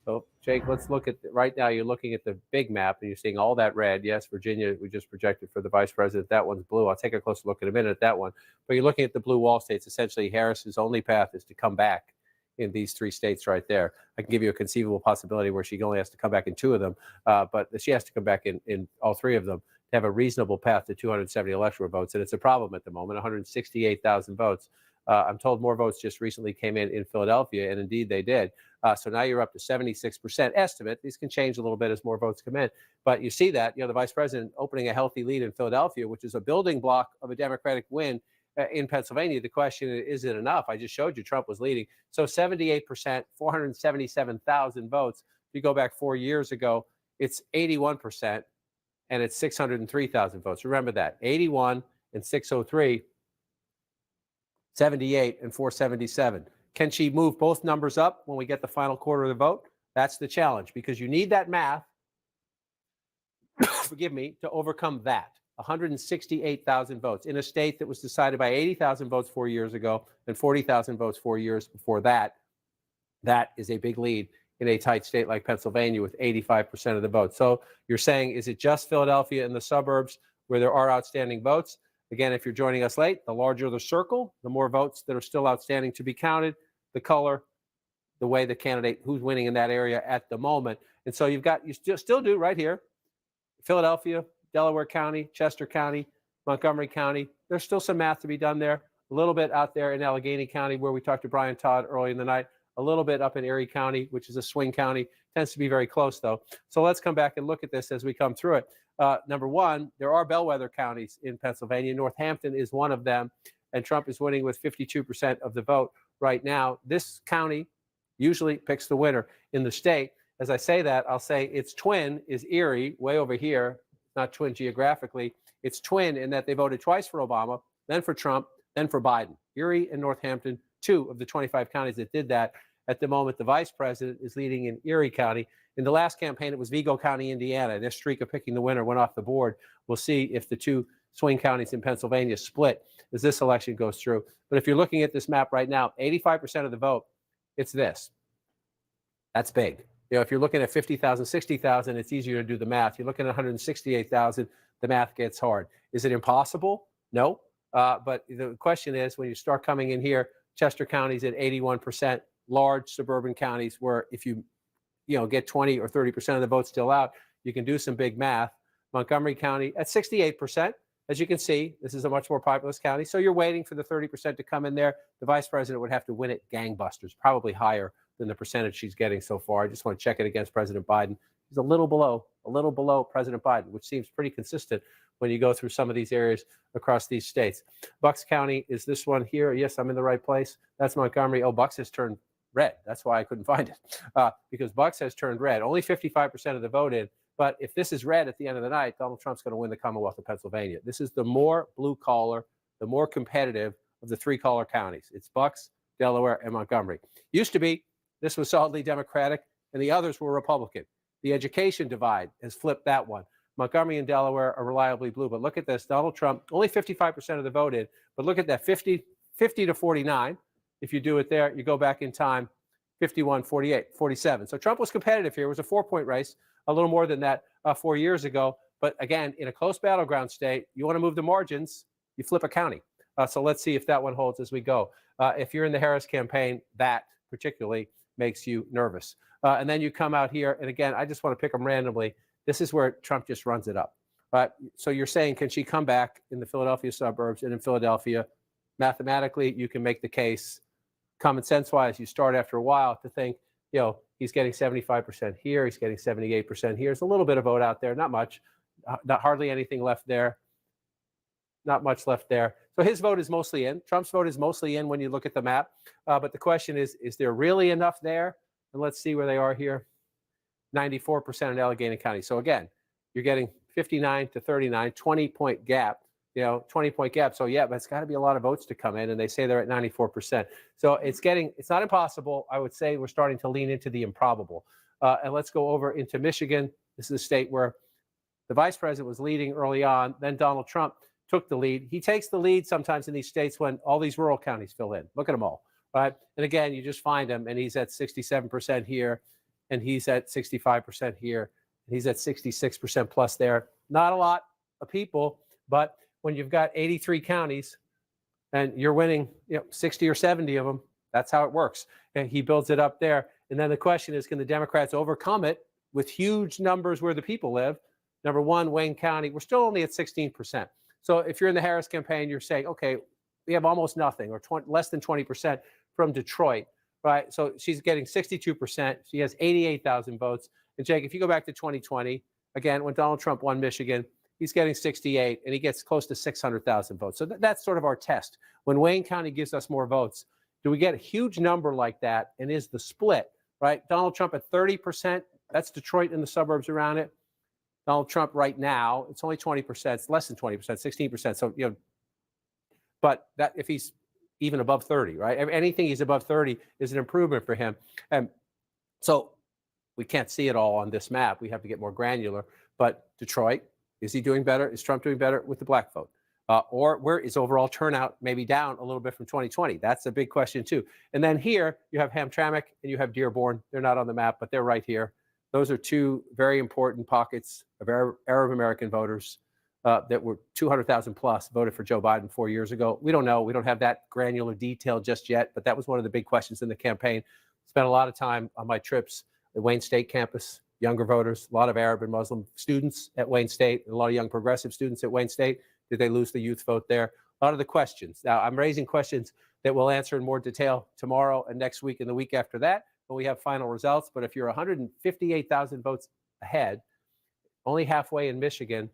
So, Jake, let's look at right now. You're looking at the big map and you're seeing all that red. Yes, Virginia, we just projected for the vice president. That one's blue. I'll take a closer look in a minute at that one. But you're looking at the blue wall states. Essentially, Harris's only path is to come back in these three states right there. I can give you a conceivable possibility where she only has to come back in two of them, but she has to come back in all three of them to have a reasonable path to 270 electoral votes. And it's a problem at the moment, 168,000 votes. I'm told more votes just recently came in Philadelphia, and indeed they did. So now you're up to 76% estimate. These can change a little bit as more votes come in. But you see that, the vice president opening a healthy lead in Philadelphia, which is a building block of a Democratic win in Pennsylvania. The question is it enough? I just showed you Trump was leading. So 78%, 477,000 votes. If you go back 4 years ago, it's 81%, and it's 603,000 votes. Remember that. 81 and 603, 78 and 477. Can she move both numbers up when we get the final quarter of the vote? That's the challenge, because you need that math, forgive me, to overcome that. 168,000 votes in a state that was decided by 80,000 votes 4 years ago and 40,000 votes 4 years before that. That is a big lead in a tight state like Pennsylvania with 85% of the votes. So you're saying, is it just Philadelphia and the suburbs where there are outstanding votes? Again, if you're joining us late, the larger the circle, the more votes that are still outstanding to be counted, the color, the way the candidate who's winning in that area at the moment. And so you still do right here, Philadelphia, Delaware County, Chester County, Montgomery County. There's still some math to be done there. A little bit out there in Allegheny County, where we talked to Brian Todd early in the night. A little bit up in Erie County, which is a swing county. Tends to be very close, though. So let's come back and look at this as we come through it. Number one, there are bellwether counties in Pennsylvania. Northampton is one of them, and Trump is winning with 52% of the vote right now. This county usually picks the winner in the state. As I say that, I'll say its twin is Erie, way over here. Not twin geographically. It's twin in that they voted twice for Obama, then for Trump, then for Biden. Erie and Northampton, 2 of the 25 counties that did that. At the moment, the vice president is leading in Erie County. In the last campaign, it was Vigo County, Indiana. Their streak of picking the winner went off the board. We'll see if the 2 swing counties in Pennsylvania split as this election goes through. But if you're looking at this map right now, 85% of the vote, it's this. That's big. If you're looking at 50,000, 60,000, it's easier to do the math. You're looking at 168,000, the math gets hard. Is it impossible? No. But the question is, when you start coming in here, Chester County's at 81%, large suburban counties where if you get 20 or 30% of the votes still out, you can do some big math. Montgomery County at 68%. As you can see, this is a much more populous county. So you're waiting for the 30% to come in there. The vice president would have to win it gangbusters, probably higher than the percentage she's getting so far. I just want to check it against President Biden. He's a little below President Biden, which seems pretty consistent when you go through some of these areas across these states. Bucks County is this one here. Yes, I'm in the right place. That's Montgomery. Oh, Bucks has turned red. That's why I couldn't find it, because Bucks has turned red. Only 55% of the vote in. But if this is red at the end of the night, Donald Trump's going to win the Commonwealth of Pennsylvania. This is the more blue collar, the more competitive of the 3 collar counties. It's Bucks, Delaware, and Montgomery. Used to be, this was solidly Democratic, and the others were Republican. The education divide has flipped that one. Montgomery and Delaware are reliably blue. But look at this. Donald Trump, only 55% of the vote in. But look at that, 50 to 49. If you do it there, you go back in time, 51, 48, 47. So Trump was competitive here. It was a 4-point race, a little more than that 4 years ago. But again, in a close battleground state, you want to move the margins, you flip a county. So let's see if that one holds as we go. If you're in the Harris campaign, that particularly makes you nervous. And then you come out here, and again, I just want to pick them randomly. This is where Trump just runs it up. So you're saying, can she come back in the Philadelphia suburbs and in Philadelphia? Mathematically, you can make the case. Common sense-wise, you start after a while to think, He's getting 75% here. He's getting 78% here. There's a little bit of vote out there, not much, not hardly anything left there. Not much left there. So his vote is mostly in. Trump's vote is mostly in when you look at the map. But the question is there really enough there? And let's see where they are here. 94% in Allegheny County. So again, you're getting 59 to 39, 20-point gap. 20-point gap. So yeah, but it's got to be a lot of votes to come in, and they say they're at 94%. So it's not impossible. I would say we're starting to lean into the improbable. And let's go over into Michigan. This is a state where the vice president was leading early on. Then Donald Trump took the lead. He takes the lead sometimes in these states when all these rural counties fill in. Look at them all, right? And again, you just find him, and he's at 67% here, and he's at 65% here, and he's at 66% plus there. Not a lot of people, but when you've got 83 counties and you're winning 60 or 70 of them, that's how it works. And he builds it up there. And then the question is, can the Democrats overcome it with huge numbers where the people live? Number one, Wayne County, we're still only at 16%. So if you're in the Harris campaign, you're saying, okay, we have almost nothing or less than 20% from Detroit, right? So she's getting 62%. She has 88,000 votes. And Jake, if you go back to 2020, again, when Donald Trump won Michigan, he's getting 68, and he gets close to 600,000 votes. So that's sort of our test. When Wayne County gives us more votes, do we get a huge number like that? And is the split, right? Donald Trump at 30%, that's Detroit and the suburbs around it. Donald Trump right now, it's only 20%. It's less than 20%, 16%. So, but that if he's even above 30, right? Anything he's above 30 is an improvement for him. And so we can't see it all on this map. We have to get more granular. But Detroit, is he doing better? Is Trump doing better with the black vote? Or where is overall turnout maybe down a little bit from 2020? That's a big question too. And then here you have Hamtramck and you have Dearborn. They're not on the map, but they're right here. Those are two very important pockets of Arab American voters that were 200,000 plus voted for Joe Biden 4 years ago. We don't know. We don't have that granular detail just yet, but that was one of the big questions in the campaign. Spent a lot of time on my trips at Wayne State campus, younger voters, a lot of Arab and Muslim students at Wayne State, and a lot of young progressive students at Wayne State. Did they lose the youth vote there? A lot of the questions. Now, I'm raising questions that we'll answer in more detail tomorrow and next week and the week after that when we have final results. But if you're 158,000 votes ahead, only halfway in Michigan,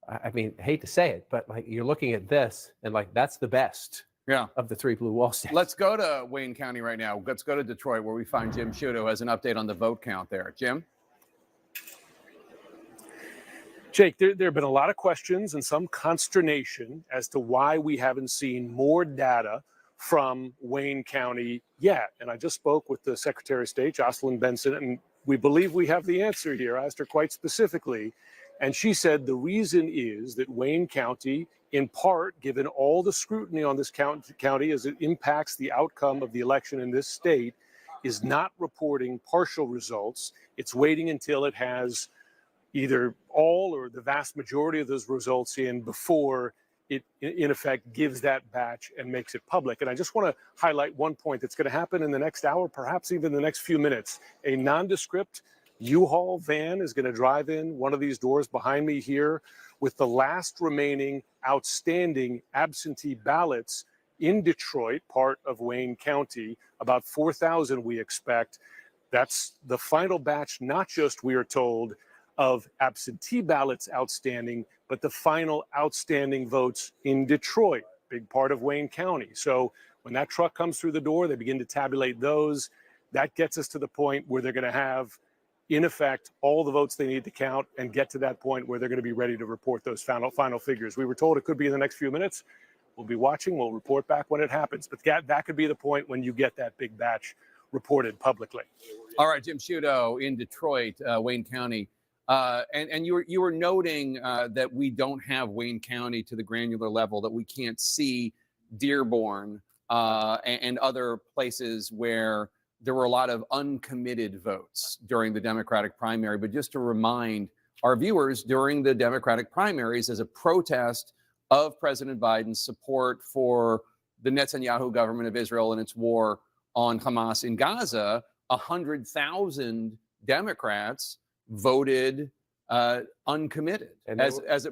I mean, I hate to say it, but like you're looking at this and like that's the best of the three blue wall states. Let's go to Wayne County right now. Let's go to Detroit where we find Jim Sciutto, who has an update on the vote count there. Jim? Jake, there have been a lot of questions and some consternation as to why we haven't seen more data from Wayne County yet. And I just spoke with the Secretary of State, Jocelyn Benson, and we believe we have the answer here. I asked her quite specifically, and she said the reason is that Wayne County, in part, given all the scrutiny on this county as it impacts the outcome of the election in this state, is not reporting partial results. It's waiting until it has either all or the vast majority of those results in before it, in effect, gives that batch and makes it public. And I just want to highlight one point that's going to happen in the next hour, perhaps even the next few minutes. A nondescript U-Haul van is going to drive in one of these doors behind me here with the last remaining outstanding absentee ballots in Detroit, part of Wayne County, about 4,000 we expect. That's the final batch, not just, we are told, of absentee ballots outstanding, but the final outstanding votes in Detroit, big part of Wayne County. So when that truck comes through the door, they begin to tabulate those. That gets us to the point where they're going to have, in effect, all the votes they need to count and get to that point where they're going to be ready to report those final figures. We were told it could be in the next few minutes. We'll be watching. We'll report back when it happens. But that could be the point when you get that big batch reported publicly. All right, Jim Sciutto in Detroit, Wayne County. And you were noting that we don't have Wayne County to the granular level, that we can't see Dearborn and other places where there were a lot of uncommitted votes during the Democratic primary. But just to remind our viewers, during the Democratic primaries, as a protest of President Biden's support for the Netanyahu government of Israel and its war on Hamas in Gaza, 100,000 Democrats voted uncommitted, and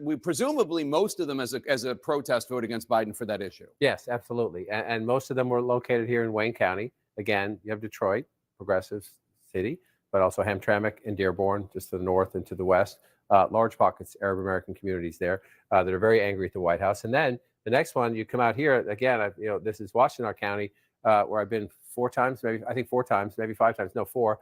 we presumably most of them as a protest vote against Biden for that issue. Yes, absolutely, and most of them were located here in Wayne County. Again, you have Detroit, progressives, City, but also Hamtramck and Dearborn, just to the north and to the west. Large pockets, Arab American communities there that are very angry at the White House. And then the next one, you come out here again. This is Washtenaw County, where I've been 4 times, maybe 4 times, maybe 5 times, no 4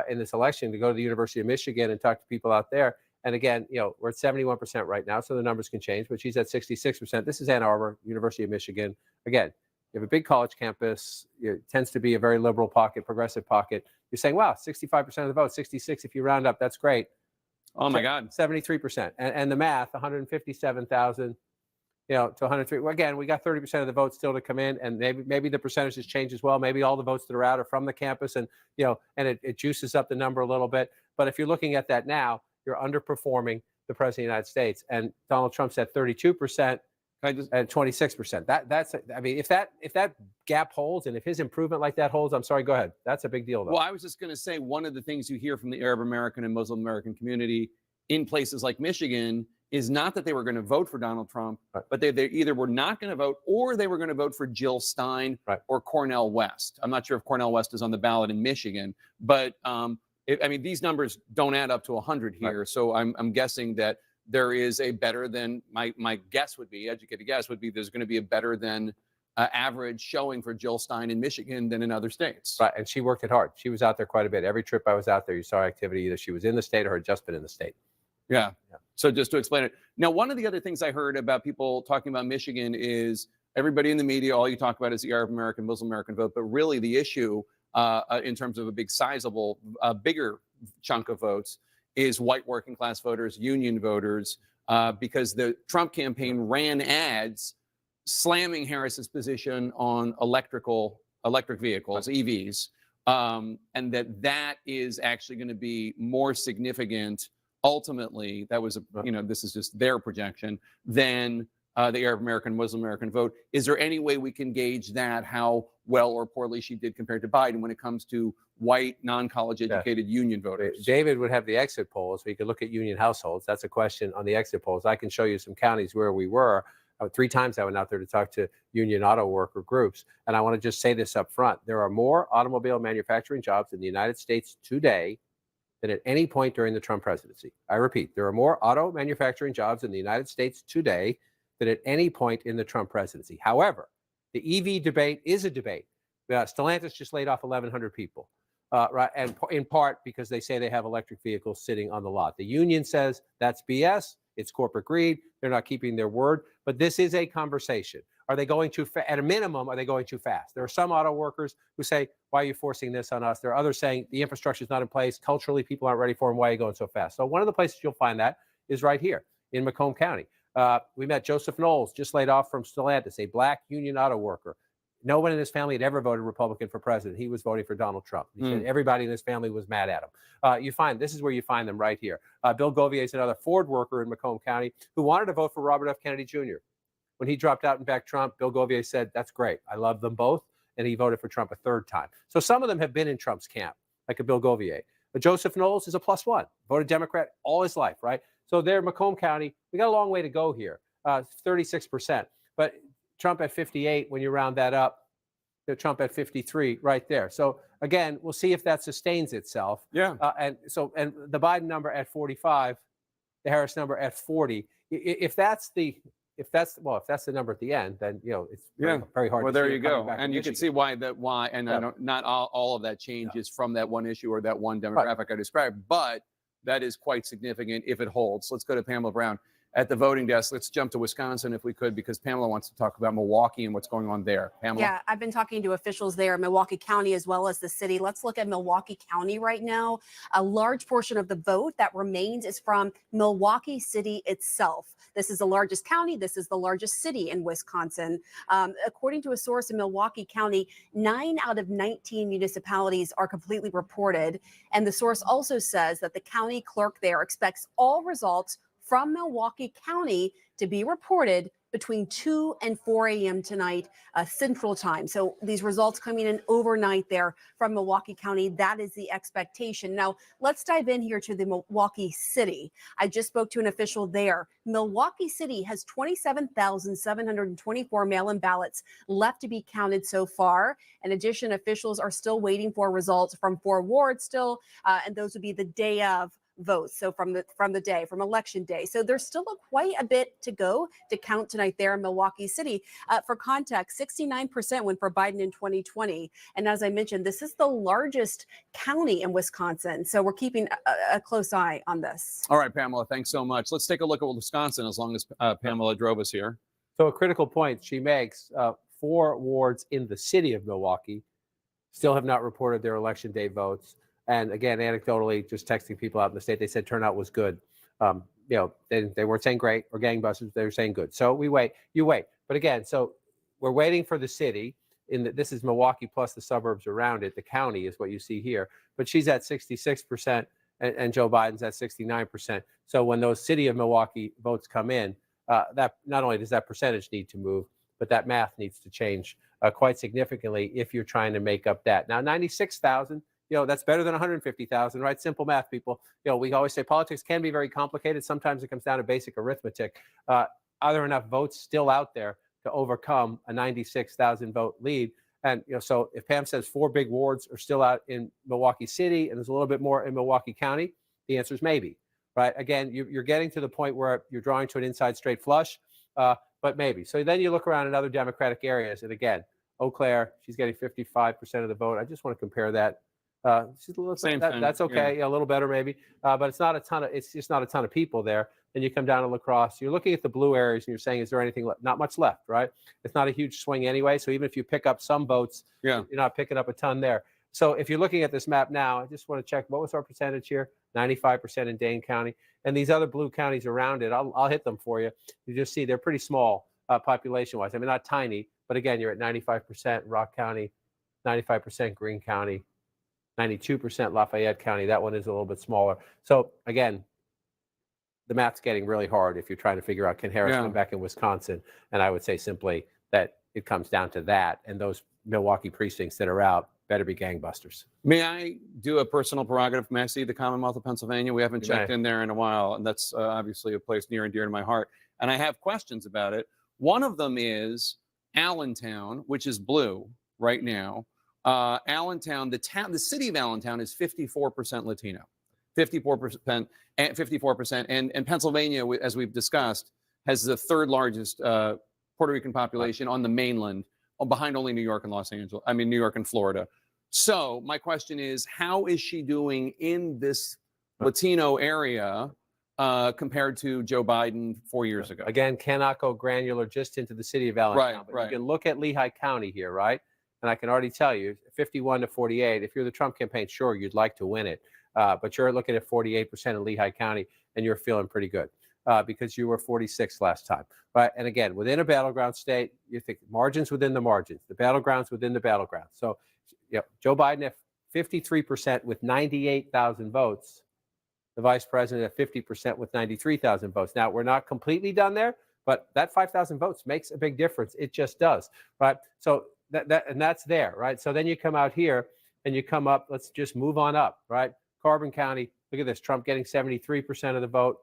in this election, to go to the University of Michigan and talk to people out there. And again, we're at 71% right now, so the numbers can change, but she's at 66%. This is Ann Arbor, University of Michigan. Again, you have a big college campus. It tends to be a very liberal pocket, progressive pocket. You're saying, wow, 65% of the vote, 66 if you round up, that's great. Oh my God. 73%. And the math, 157,000, to 103. Well, again, we got 30% of the votes still to come in, and maybe the percentages change as well. Maybe all the votes that are out are from the campus, and and it juices up the number a little bit. But if you're looking at that now, you're underperforming the president of the United States, and Donald Trump's at 32%. And 26%. That's if that gap holds, and if his improvement like that holds, I'm sorry, go ahead. That's a big deal, though. Well, I was just going to say, one of the things you hear from the Arab American and Muslim American community in places like Michigan is not that they were going to vote for Donald Trump, but they either were not going to vote, or they were going to vote for Jill Stein or Cornel West. I'm not sure if Cornel West is on the ballot in Michigan, but these numbers don't add up to 100 here. So I'm guessing that there is a better than, my guess would be, educated guess would be, there's going to be a better than average showing for Jill Stein in Michigan than in other states. Right, and she worked it hard. She was out there quite a bit. Every trip I was out there, you saw activity. Either she was in the state or had just been in the state. Yeah. So just to explain it. Now, one of the other things I heard about people talking about Michigan is everybody in the media, all you talk about is the Arab American, Muslim American vote. But really the issue in terms of a big sizable, bigger chunk of votes is white working class voters, union voters, because the Trump campaign ran ads slamming Harris's position on electric vehicles, EVs, and that is actually going to be more significant ultimately. That was, this is just their projection, than the Arab American, Muslim American vote. Is there any way we can gauge that, how well or poorly she did compared to Biden when it comes to white, non-college educated union voters? David would have the exit polls, so you could look at union households. That's a question on the exit polls. I can show you some counties where we were. 3 times I went out there to talk to union auto worker groups. And I want to just say this up front. There are more automobile manufacturing jobs in the United States today than at any point during the Trump presidency. I repeat, there are more auto manufacturing jobs in the United States today than at any point in the Trump presidency. However, the EV debate is a debate. Stellantis just laid off 1,100 people, right? And in part because they say they have electric vehicles sitting on the lot. The union says that's BS. It's corporate greed. They're not keeping their word. But this is a conversation. Are they going too fast? At a minimum, are they going too fast? There are some auto workers who say, why are you forcing this on us? There are others saying the infrastructure is not in place. Culturally, people aren't ready for them. Why are you going so fast? So one of the places you'll find that is right here in Macomb County. We met Joseph Knowles, just laid off from Stellantis, a black union auto worker. No one in his family had ever voted Republican for president. He was voting for Donald Trump. He said everybody in his family was mad at him. This is where you find them right here. Bill Govier is another Ford worker in Macomb County who wanted to vote for Robert F. Kennedy Jr. When he dropped out and backed Trump, Bill Govier said, that's great. I love them both. And he voted for Trump a 3rd time. So some of them have been in Trump's camp, like a Bill Govier. But Joseph Knowles is a +1, voted Democrat all his life, right? So there, Macomb County, we got a long way to go here, 36%. But Trump at 58, when you round that up, Trump at 53 right there. So again, we'll see if that sustains itself. Yeah. And the Biden number at 45, the Harris number at 40. If that's the number at the end, then it's very hard. Well, to there see you go, and you Michigan. can see why. And I don't, not all of that changes from that one issue or that one demographic I described, but that is quite significant if it holds. Let's go to Pamela Brown at the voting desk. Let's jump to Wisconsin if we could, because Pamela wants to talk about Milwaukee and what's going on there. Pamela? Yeah, I've been talking to officials there in Milwaukee County as well as the city. Let's look at Milwaukee County right now. A large portion of the vote that remains is from Milwaukee City itself. This is the largest county. This is the largest city in Wisconsin. According to a source in Milwaukee County, 9 out of 19 municipalities are completely reported. And the source also says that the county clerk there expects all results from Milwaukee County to be reported between 2 and 4 a.m. tonight, Central Time. So these results coming in overnight there from Milwaukee County. That is the expectation. Now, let's dive in here to the Milwaukee City. I just spoke to an official there. Milwaukee City has 27,724 mail-in ballots left to be counted so far. In addition, officials are still waiting for results from 4 wards still, and those would be the day of votes. So from election day. So there's still quite a bit to go to count tonight there in Milwaukee City. For context, 69% went for Biden in 2020. And as I mentioned, this is the largest county in Wisconsin. So we're keeping a close eye on this. All right, Pamela, thanks so much. Let's take a look at Wisconsin as long as Pamela drove us here. So a critical point she makes, 4 wards in the city of Milwaukee still have not reported their election day votes. And again, anecdotally, just texting people out in the state, they said turnout was good. They weren't saying great or gangbusters. They were saying good. So we wait. You wait. But again, so we're waiting for the city. This is Milwaukee plus the suburbs around it. The county is what you see here. But she's at 66% and Joe Biden's at 69%. So when those city of Milwaukee votes come in, that not only does that percentage need to move, but that math needs to change quite significantly if you're trying to make up that. Now, 96,000. That's better than 150,000, right? Simple math, people. We always say politics can be very complicated. Sometimes it comes down to basic arithmetic. Are there enough votes still out there to overcome a 96,000 vote lead? And, so if Pam says 4 big wards are still out in Milwaukee City and there's a little bit more in Milwaukee County, the answer is maybe, right? Again, you're getting to the point where you're drawing to an inside straight flush, but maybe. So then you look around in other Democratic areas. And again, Eau Claire, she's getting 55% of the vote. I just want to compare that. Same thing. That's okay. Yeah, a little better maybe, but it's not a ton of. It's just not a ton of people there. Then you come down to La Crosse. You're looking at the blue areas and you're saying, is there anything left? Not much left, right? It's not a huge swing anyway. So even if you pick up some votes, you're not picking up a ton there. So if you're looking at this map now, I just want to check what was our percentage here? 95% in Dane County, and these other blue counties around it. I'll hit them for you. You just see they're pretty small population-wise. I mean, not tiny, but again, you're at 95% Rock County, 95% Greene County. 92% Lafayette County. That one is a little bit smaller. So again, the math's getting really hard if you're trying to figure out, can Harris come back in Wisconsin? And I would say simply that it comes down to that. And those Milwaukee precincts that are out better be gangbusters. May I do a personal prerogative? May I see the Commonwealth of Pennsylvania? We haven't checked in there in a while. And that's obviously a place near and dear to my heart. And I have questions about it. One of them is Allentown, which is blue right now. Allentown, the city of Allentown is 54% Latino, 54%, and Pennsylvania, as we've discussed, has the 3rd largest Puerto Rican population on the mainland, behind only New York and New York and Florida. So my question is, how is she doing in this Latino area compared to Joe Biden 4 years ago? Again, cannot go granular just into the city of Allentown. But you can look at Lehigh County here, right? And I can already tell you, 51 to 48, if you're the Trump campaign, sure, you'd like to win it. But you're looking at 48% in Lehigh County, and you're feeling pretty good because you were 46 last time. Right? And again, within a battleground state, you think margins within the margins, the battlegrounds within the battlegrounds. So Joe Biden at 53% with 98,000 votes, the vice president at 50% with 93,000 votes. Now, we're not completely done there, but that 5,000 votes makes a big difference. It just does. Right? So and that's there, right? So then you come out here and you come up, let's just move on up, right? Carbon County, look at this, Trump getting 73% of the vote.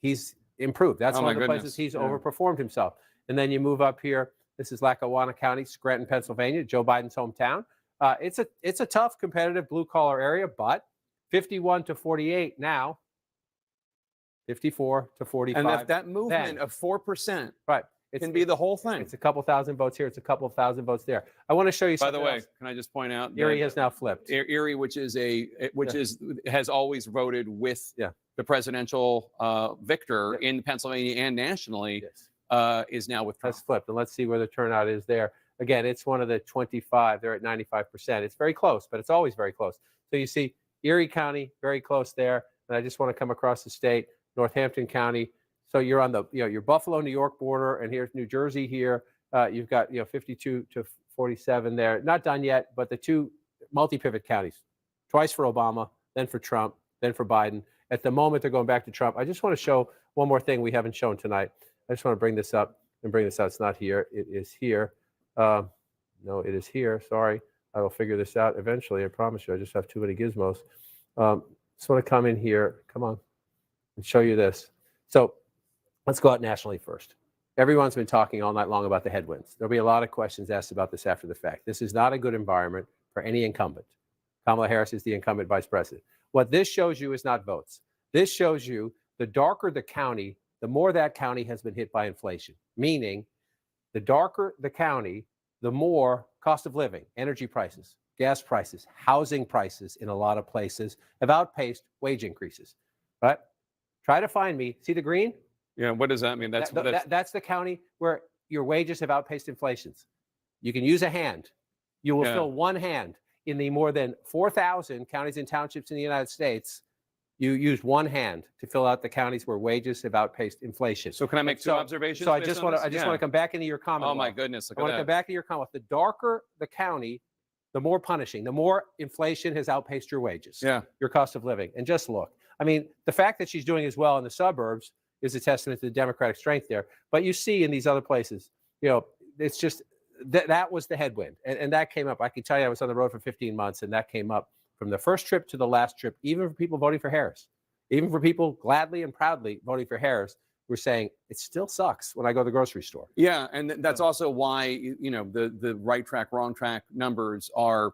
He's improved. That's one of the places he's overperformed himself. And then you move up here, this is Lackawanna County, Scranton, Pennsylvania, Joe Biden's hometown. It's a tough, competitive blue-collar area, but 51 to 48 now, 54 to 45. And if that movement of 4%, right, it can be the whole thing. It's a couple thousand votes here. It's a couple of thousand votes there. I want to show you something. By the way, else. Can I just point out Erie has now flipped. Erie, has always voted with the presidential victor in Pennsylvania and nationally, is now with Trump. Has flipped, and let's see where the turnout is there. Again, it's one of the 25. They're at 95%. It's very close, but it's always very close. So you see Erie County, very close there. And I just want to come across the state, Northampton County. So you're on the, your Buffalo, New York border, and here's New Jersey here. You've got, 52 to 47 there. Not done yet, but the 2 multi-pivot counties, twice for Obama, then for Trump, then for Biden. At the moment, they're going back to Trump. I just want to show one more thing we haven't shown tonight. I just want to bring this up and bring this out. It's not here. It is here. No, it is here. Sorry. I will figure this out eventually. I promise you. I just have too many gizmos. Just want to come in here. Come on. And show you this. So let's go out nationally first. Everyone's been talking all night long about the headwinds. There'll be a lot of questions asked about this after the fact. This is not a good environment for any incumbent. Kamala Harris is the incumbent vice president. What this shows you is not votes. This shows you the darker the county, the more that county has been hit by inflation, meaning the darker the county, the more cost of living, energy prices, gas prices, housing prices in a lot of places have outpaced wage increases. Right? Try to find me. See the green? Yeah. What does that mean? That's the county where your wages have outpaced inflations. You can use a hand. You will fill one hand in the more than 4,000 counties and townships in the United States. You use one hand to fill out the counties where wages have outpaced inflation. So can I make two observations? So I just want to come back into your comment. Oh my goodness! I want to come back to your comment. The darker the county, the more punishing, the more inflation has outpaced your wages. Yeah. Your cost of living. And just look. I mean, the fact that she's doing as well in the suburbs is a testament to the Democratic strength there. But you see in these other places, it's just that was the headwind, and that came up. I can tell you, I was on the road for 15 months, and that came up from the first trip to the last trip, even for people voting for Harris, even for people gladly and proudly voting for Harris, we're saying it still sucks when I go to the grocery store. Yeah, and that's also why the right track, wrong track numbers are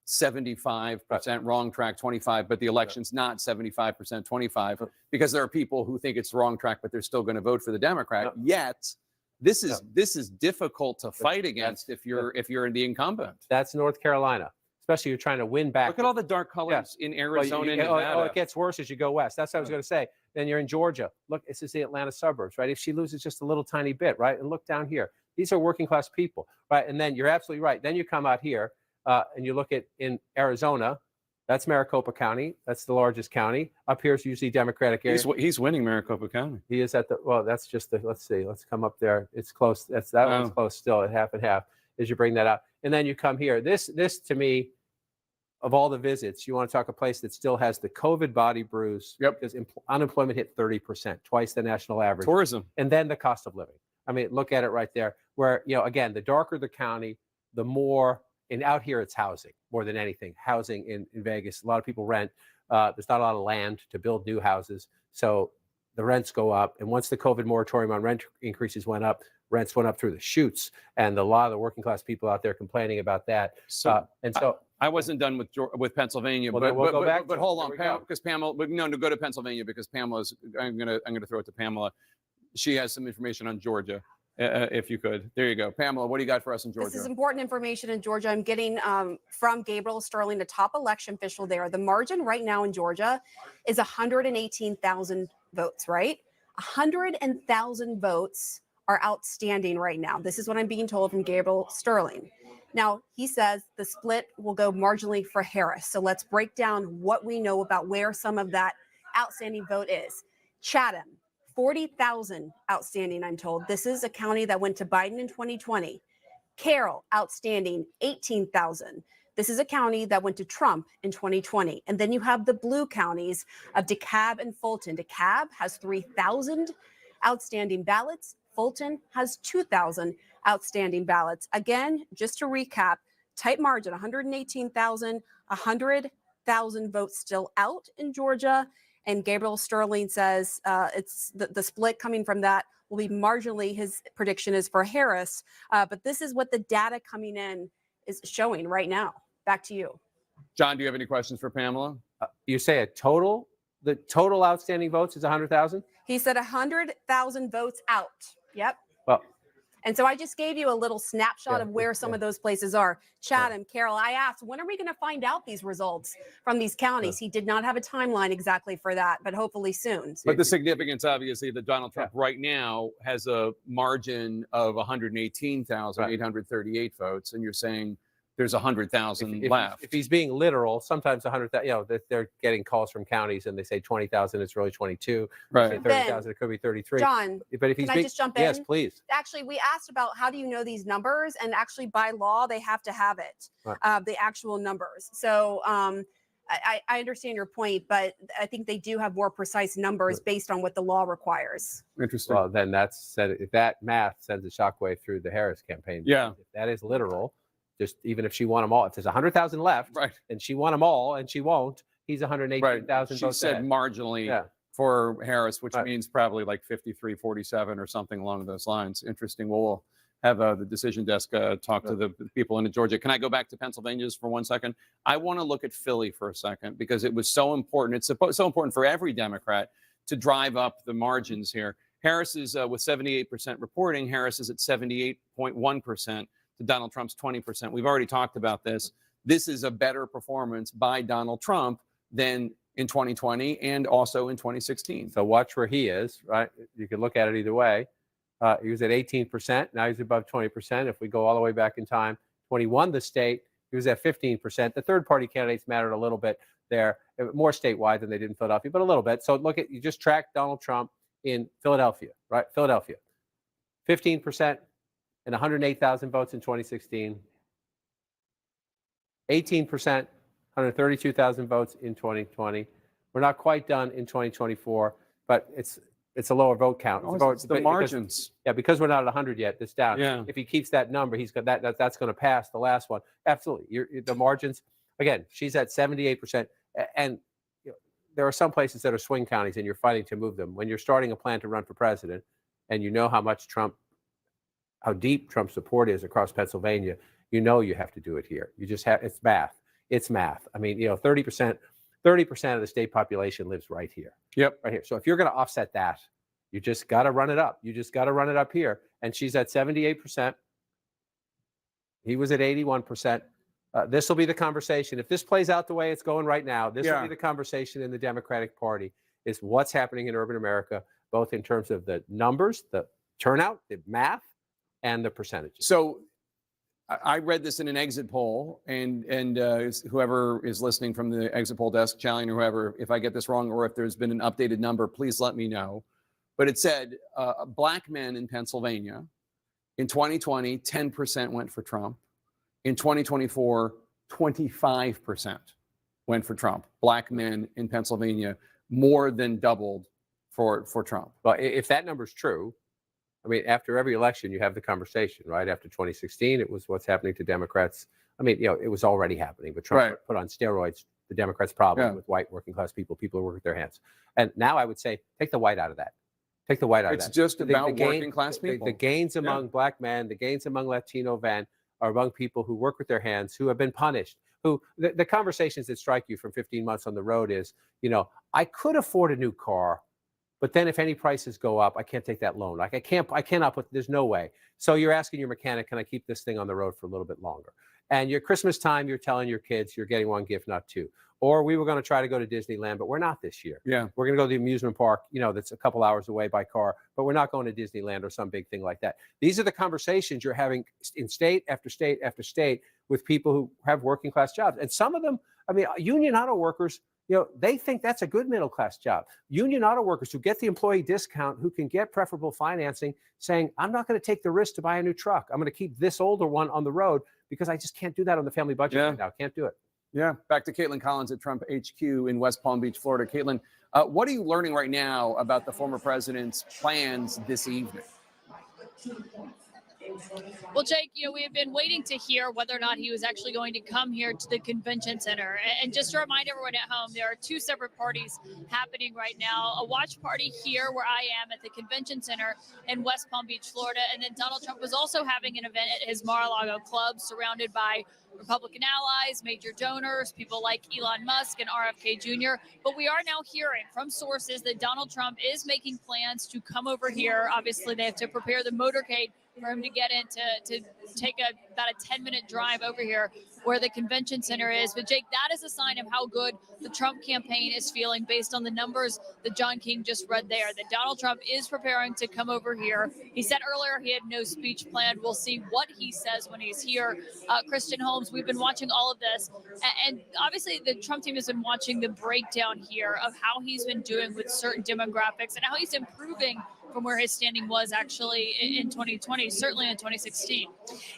75% wrong track, 25, but the election's not 75%, 25, because there are people who think it's wrong track, but they're still going to vote for the Democrat. Yet, this is difficult to fight against if you're in the incumbent. That's North Carolina. Especially you're trying to win back. Look at all the dark colors in Arizona and Nevada. It gets worse as you go west. That's what I was going to say. Then you're in Georgia. Look, this is the Atlanta suburbs, right? If she loses just a little tiny bit, right? And look down here. These are working class people, right? And then you're absolutely right. Then you come out here and you look at in Arizona. That's Maricopa County. That's the largest county. Up here is usually Democratic area. He's winning Maricopa County. He is that's just let's see. Let's come up there. It's close. That one's close still at half and half as you bring that out. And then you come here. This to me, of all the visits, you want to talk a place that still has the COVID body bruise. Yep. Because unemployment hit 30%, twice the national average. Tourism. And then the cost of living. I mean, look at it right there where, again, the darker the county, the more, and out here it's housing more than anything. Housing in Vegas, a lot of people rent. There's not a lot of land to build new houses. So the rents go up. And once the COVID moratorium on rent increases went up, rents went up through the chutes. And a lot of the working class people out there complaining about that. I wasn't done with Pennsylvania, well, but hold on, because Pamela. No, go to Pennsylvania because Pamela's. I'm gonna throw it to Pamela. She has some information on Georgia. If you could, there you go, Pamela. What do you got for us in Georgia? This is important information in Georgia. I'm getting from Gabriel Sterling, the top election official there. The margin right now in Georgia is 118,000 votes. Right, 100,000 votes are outstanding right now. This is what I'm being told from Gabriel Sterling. Now, he says the split will go marginally for Harris. So let's break down what we know about where some of that outstanding vote is. Chatham, 40,000 outstanding, I'm told. This is a county that went to Biden in 2020. Carroll, outstanding, 18,000. This is a county that went to Trump in 2020. And then you have the blue counties of DeKalb and Fulton. DeKalb has 3,000 outstanding ballots. Fulton has 2,000 outstanding ballots. Again, just to recap, tight margin, 118,000, 100,000 votes still out in Georgia. And Gabriel Sterling says it's the split coming from that will be marginally. His prediction is for Harris. But this is what the data coming in is showing right now. Back to you. John, do you have any questions for Pamela? You say the total outstanding votes is 100,000? He said 100,000 votes out. Yep. Well, and so I just gave you a little snapshot of where some of those places are. Chatham, Carroll, I asked, when are we going to find out these results from these counties? He did not have a timeline exactly for that, but hopefully soon. But the significance, obviously, that Donald Trump right now has a margin of 118,838 votes, and you're saying there's 100,000 left. If he's being literal, sometimes 100,000, they're getting calls from counties and they say 20,000, it's really 22. Right. Say 30,000, it could be 33. John, but if he's can I just jump in? Yes, please. Actually, we asked about how do you know these numbers, and actually by law, they have to have it, the actual numbers. So I understand your point, but I think they do have more precise numbers based on what the law requires. Interesting. Well, then that math sends a shockwave through the Harris campaign. Yeah. If that is literal, just even if she won them all, if there's 100,000 left, right, and she won them all, and she won't, he's 118,000 She votes said ahead. marginally for Harris, which means probably like 53-47 or something along those lines. Interesting. Well, we'll have the decision desk talk to the people in Georgia. Can I go back to Pennsylvania just for 1 second? I want to look at Philly for a second because it was so important. It's so important for every Democrat to drive up the margins here. Harris is with 78% reporting. Harris is at 78.1% to Donald Trump's 20%. We've already talked about this. This is a better performance by Donald Trump than in 2020 and also in 2016. So watch where he is, right? You can look at it either way. He was at 18%. Now he's above 20%. If we go all the way back in time, 21 the state, he was at 15%. The third-party candidates mattered a little bit there, more statewide than they did in Philadelphia, but a little bit. So you just track Donald Trump in Philadelphia, right? Philadelphia, 15% and 108,000 votes in 2016. 18%, 132,000 votes in 2020. We're not quite done in 2024, but it's a lower vote count. It's the margins. Because we're not at 100 yet. It's down. Yeah. If he keeps that number, he's got that's going to pass the last one. Absolutely. The margins. Again, she's at 78%, and there are some places that are swing counties, and you're fighting to move them. When you're starting a plan to run for president, and you know how deep Trump's support is across Pennsylvania, you know you have to do it here. You just have it's math. It's math. I mean, 30% of the state population lives right here. Yep. Right here. So if you're going to offset that, you just got to run it up. You just got to run it up here. And she's at 78%. He was at 81%. This will be the conversation. If this plays out the way it's going right now, this will be the conversation in the Democratic Party is what's happening in urban America, both in terms of the numbers, the turnout, the math, and the percentages. So I read this in an exit poll, and whoever is listening from the exit poll desk, Challian or whoever, if I get this wrong or if there's been an updated number, please let me know. But it said black men in Pennsylvania in 2020, 10% went for Trump. In 2024, 25% went for Trump. Black men in Pennsylvania more than doubled for Trump. Well, if that number's true, I mean, after every election, you have the conversation, right? After 2016, it was what's happening to Democrats. I mean, it was already happening, but Trump put on steroids the Democrats' problem with white working class people who work with their hands. And now I would say, take the white out of that. Take the white out of that. It's just about working class people. The gains among black men, the gains among Latino men are among people who work with their hands, who have been punished, who the conversations that strike you from 15 months on the road is, I could afford a new car, but then if any prices go up, I can't take that loan. Like I cannot put, there's no way. So you're asking your mechanic, can I keep this thing on the road for a little bit longer? And your Christmas time, you're telling your kids you're getting one gift, not two. Or we were going to try to go to Disneyland, but we're not this year. Yeah. We're going to go to the amusement park, that's a couple hours away by car, but we're not going to Disneyland or some big thing like that. These are the conversations you're having in state after state after state with people who have working class jobs. And some of them, I mean, union auto workers, they think that's a good middle class job. Union auto workers who get the employee discount, who can get preferable financing, saying, I'm not going to take the risk to buy a new truck. I'm going to keep this older one on the road because I just can't do that on the family budget right now. Can't do it. Yeah. Back to Caitlin Collins at Trump HQ in West Palm Beach, Florida. Caitlin, what are you learning right now about the former president's plans this evening? Well, Jake, we have been waiting to hear whether or not he was actually going to come here to the convention center. And just to remind everyone at home, there are two separate parties happening right now. A watch party here where I am at the convention center in West Palm Beach, Florida. And then Donald Trump was also having an event at his Mar-a-Lago club surrounded by Republican allies, major donors, people like Elon Musk and RFK Jr. But we are now hearing from sources that Donald Trump is making plans to come over here. Obviously, they have to prepare the motorcade for him to get in to take about a 10-minute drive over here where the convention center is. But Jake, that is a sign of how good the Trump campaign is feeling based on the numbers that John King just read there, that Donald Trump is preparing to come over here. He said earlier he had no speech planned. We'll see what he says when he's here. Kristen Holmes, we've been watching all of this. And obviously the Trump team has been watching the breakdown here of how he's been doing with certain demographics and how he's improving from where his standing was actually in 2020, certainly in 2016.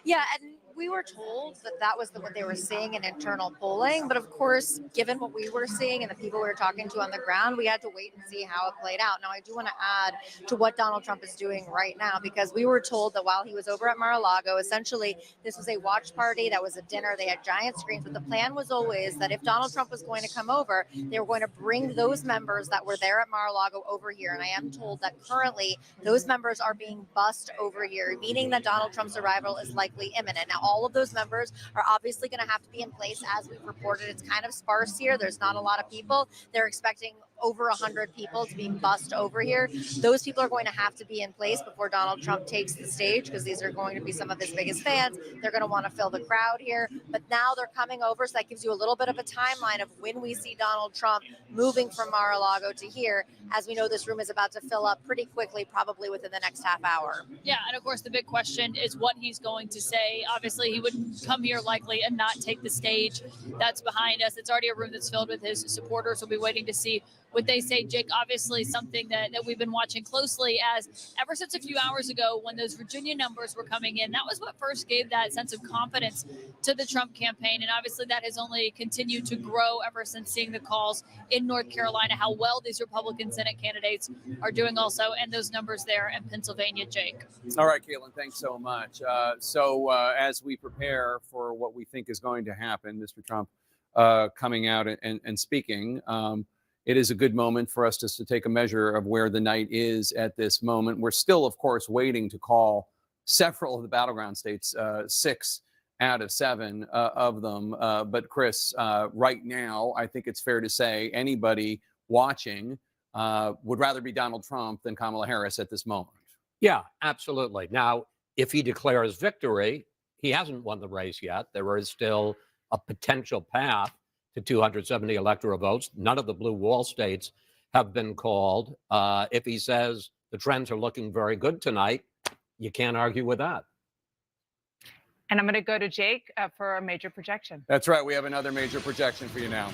Yeah, and We were told that that was what they were seeing in internal polling. But of course, given what we were seeing and the people we were talking to on the ground, we had to wait and see how it played out. Now, I do want to add to what Donald Trump is doing right now, because we were told that while he was over at Mar-a-Lago, essentially this was a watch party, that was a dinner, they had giant screens. But the plan was always that if Donald Trump was going to come over, they were going to bring those members that were there at Mar-a-Lago over here. And I am told that currently those members are being bussed over here, meaning that Donald Trump's arrival is likely imminent. Now, all of those members are obviously going to have to be in place. As we've reported, it's kind of sparse here. There's not a lot of people. They're expecting over 100 people to be bussed over here. Those people are going to have to be in place before Donald Trump takes the stage, because these are going to be some of his biggest fans. They're going to want to fill the crowd here. But now they're coming over, so that gives you a little bit of a timeline of when we see Donald Trump moving from Mar-a-Lago to here. As we know, this room is about to fill up pretty quickly, probably within the next half hour. Yeah, and of course the big question is what he's going to say. Obviously, he would come here likely and not take the stage. That's behind us. It's already a room that's filled with his supporters. We'll be waiting to see what they say. Jake, obviously something that we've been watching closely, as ever since a few hours ago when those Virginia numbers were coming in, that was what first gave that sense of confidence to the Trump campaign. And obviously that has only continued to grow ever since seeing the calls in North Carolina, how well these Republican Senate candidates are doing also, and those numbers there in Pennsylvania, Jake. All right, Caitlin, thanks so much. As we prepare for what we think is going to happen, Mr. Trump coming out and speaking, it is a good moment for us just to take a measure of where the night is at this moment. We're still, of course, waiting to call several of the battleground states, 6 out of 7 of them. But Chris, right now, I think it's fair to say anybody watching would rather be Donald Trump than Kamala Harris at this moment. Yeah, absolutely. Now, if he declares victory, he hasn't won the race yet. There is still a potential path to 270 electoral votes. None of the blue wall states have been called. If he says the trends are looking very good tonight, you can't argue with that. And I'm going to go to Jake for a major projection. That's right. We have another major projection for you now.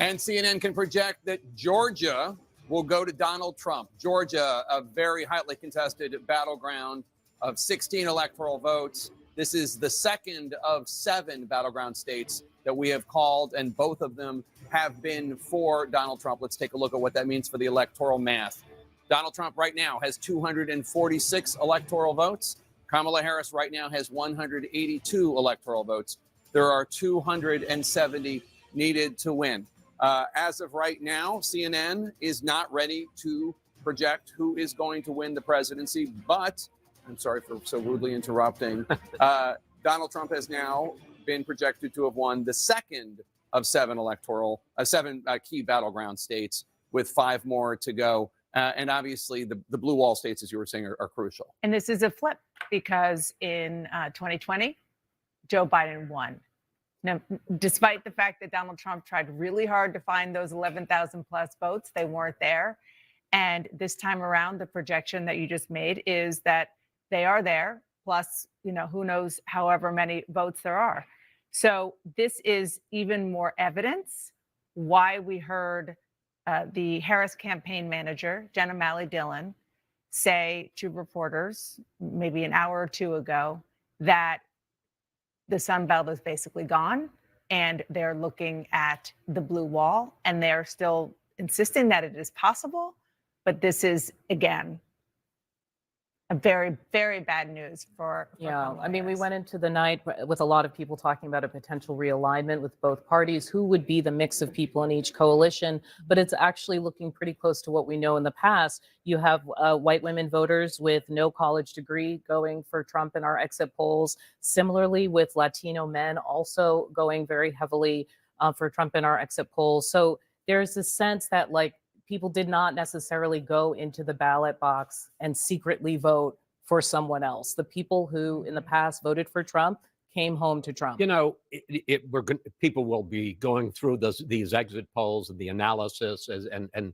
And CNN can project that Georgia will go to Donald Trump. Georgia, a very highly contested battleground of 16 electoral votes. This is the second of 7 battleground states that we have called, and both of them have been for Donald Trump. Let's take a look at what that means for the electoral math. Donald Trump right now has 246 electoral votes. Kamala Harris right now has 182 electoral votes. There are 270 needed to win. As of right now, CNN is not ready to project who is going to win the presidency, but I'm sorry for so rudely interrupting. Donald Trump has now been projected to have won the second of 7 key battleground states, with 5 more to go. And obviously, the blue wall states, as you were saying, are crucial. And this is a flip, because in 2020, Joe Biden won. Now, despite the fact that Donald Trump tried really hard to find those 11,000 plus votes, they weren't there. And this time around, the projection that you just made is that they are there, plus, who knows however many votes there are. So this is even more evidence why we heard the Harris campaign manager, Jenna Malley-Dillon, say to reporters maybe an hour or 2 ago that the Sun Belt is basically gone, and they're looking at the blue wall, and they're still insisting that it is possible. But this is, again, a very, very bad news for Kamala Harris. We went into the night with a lot of people talking about a potential realignment with both parties. Who would be the mix of people in each coalition? But it's actually looking pretty close to what we know in the past. You have white women voters with no college degree going for Trump in our exit polls. Similarly, with Latino men also going very heavily for Trump in our exit polls. So there's a sense that, people did not necessarily go into the ballot box and secretly vote for someone else. The people who in the past voted for Trump came home to Trump. People will be going through these exit polls and the analysis and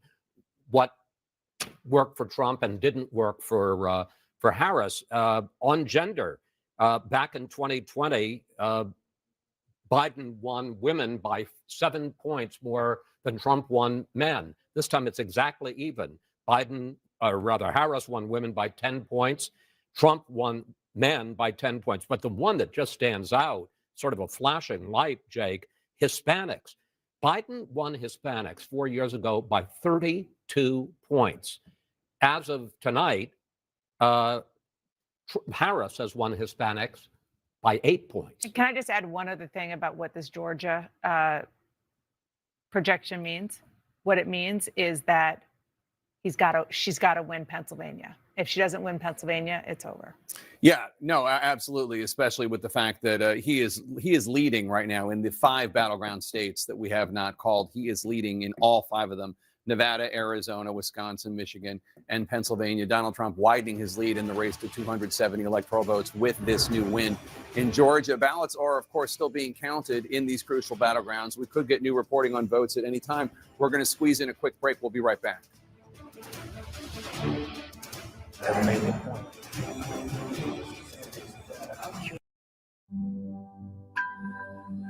what worked for Trump and didn't work for Harris. On gender, back in 2020, Biden won women by 7 points more than Trump won men. This time it's exactly even. Harris won women by 10 points. Trump won men by 10 points. But the one that just stands out, sort of a flashing light, Jake, Hispanics. Biden won Hispanics 4 years ago by 32 points. As of tonight, Harris has won Hispanics by 8 points. Can I just add one other thing about what this Georgia projection means? What it means is that she's got to win Pennsylvania. If she doesn't win Pennsylvania, it's over. Yeah, no, absolutely, especially with the fact that he is leading right now in the 5 battleground states that we have not called. He is leading in all 5 of them: Nevada, Arizona, Wisconsin, Michigan, and Pennsylvania. Donald Trump widening his lead in the race to 270 electoral votes with this new win. In Georgia, ballots are, of course, still being counted in these crucial battlegrounds. We could get new reporting on votes at any time. We're going to squeeze in a quick break. We'll be right back.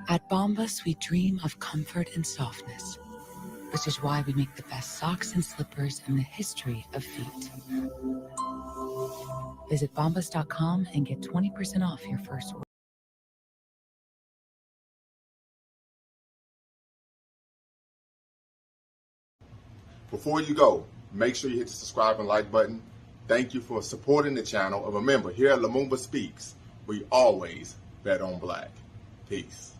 At Bombas, we dream of comfort and softness, which is why we make the best socks and slippers in the history of feet. Visit bombas.com and get 20% off your first order. Before you go, make sure you hit the subscribe and like button. Thank you for supporting the channel. And remember, here at Lumumba Speaks, we always bet on black. Peace.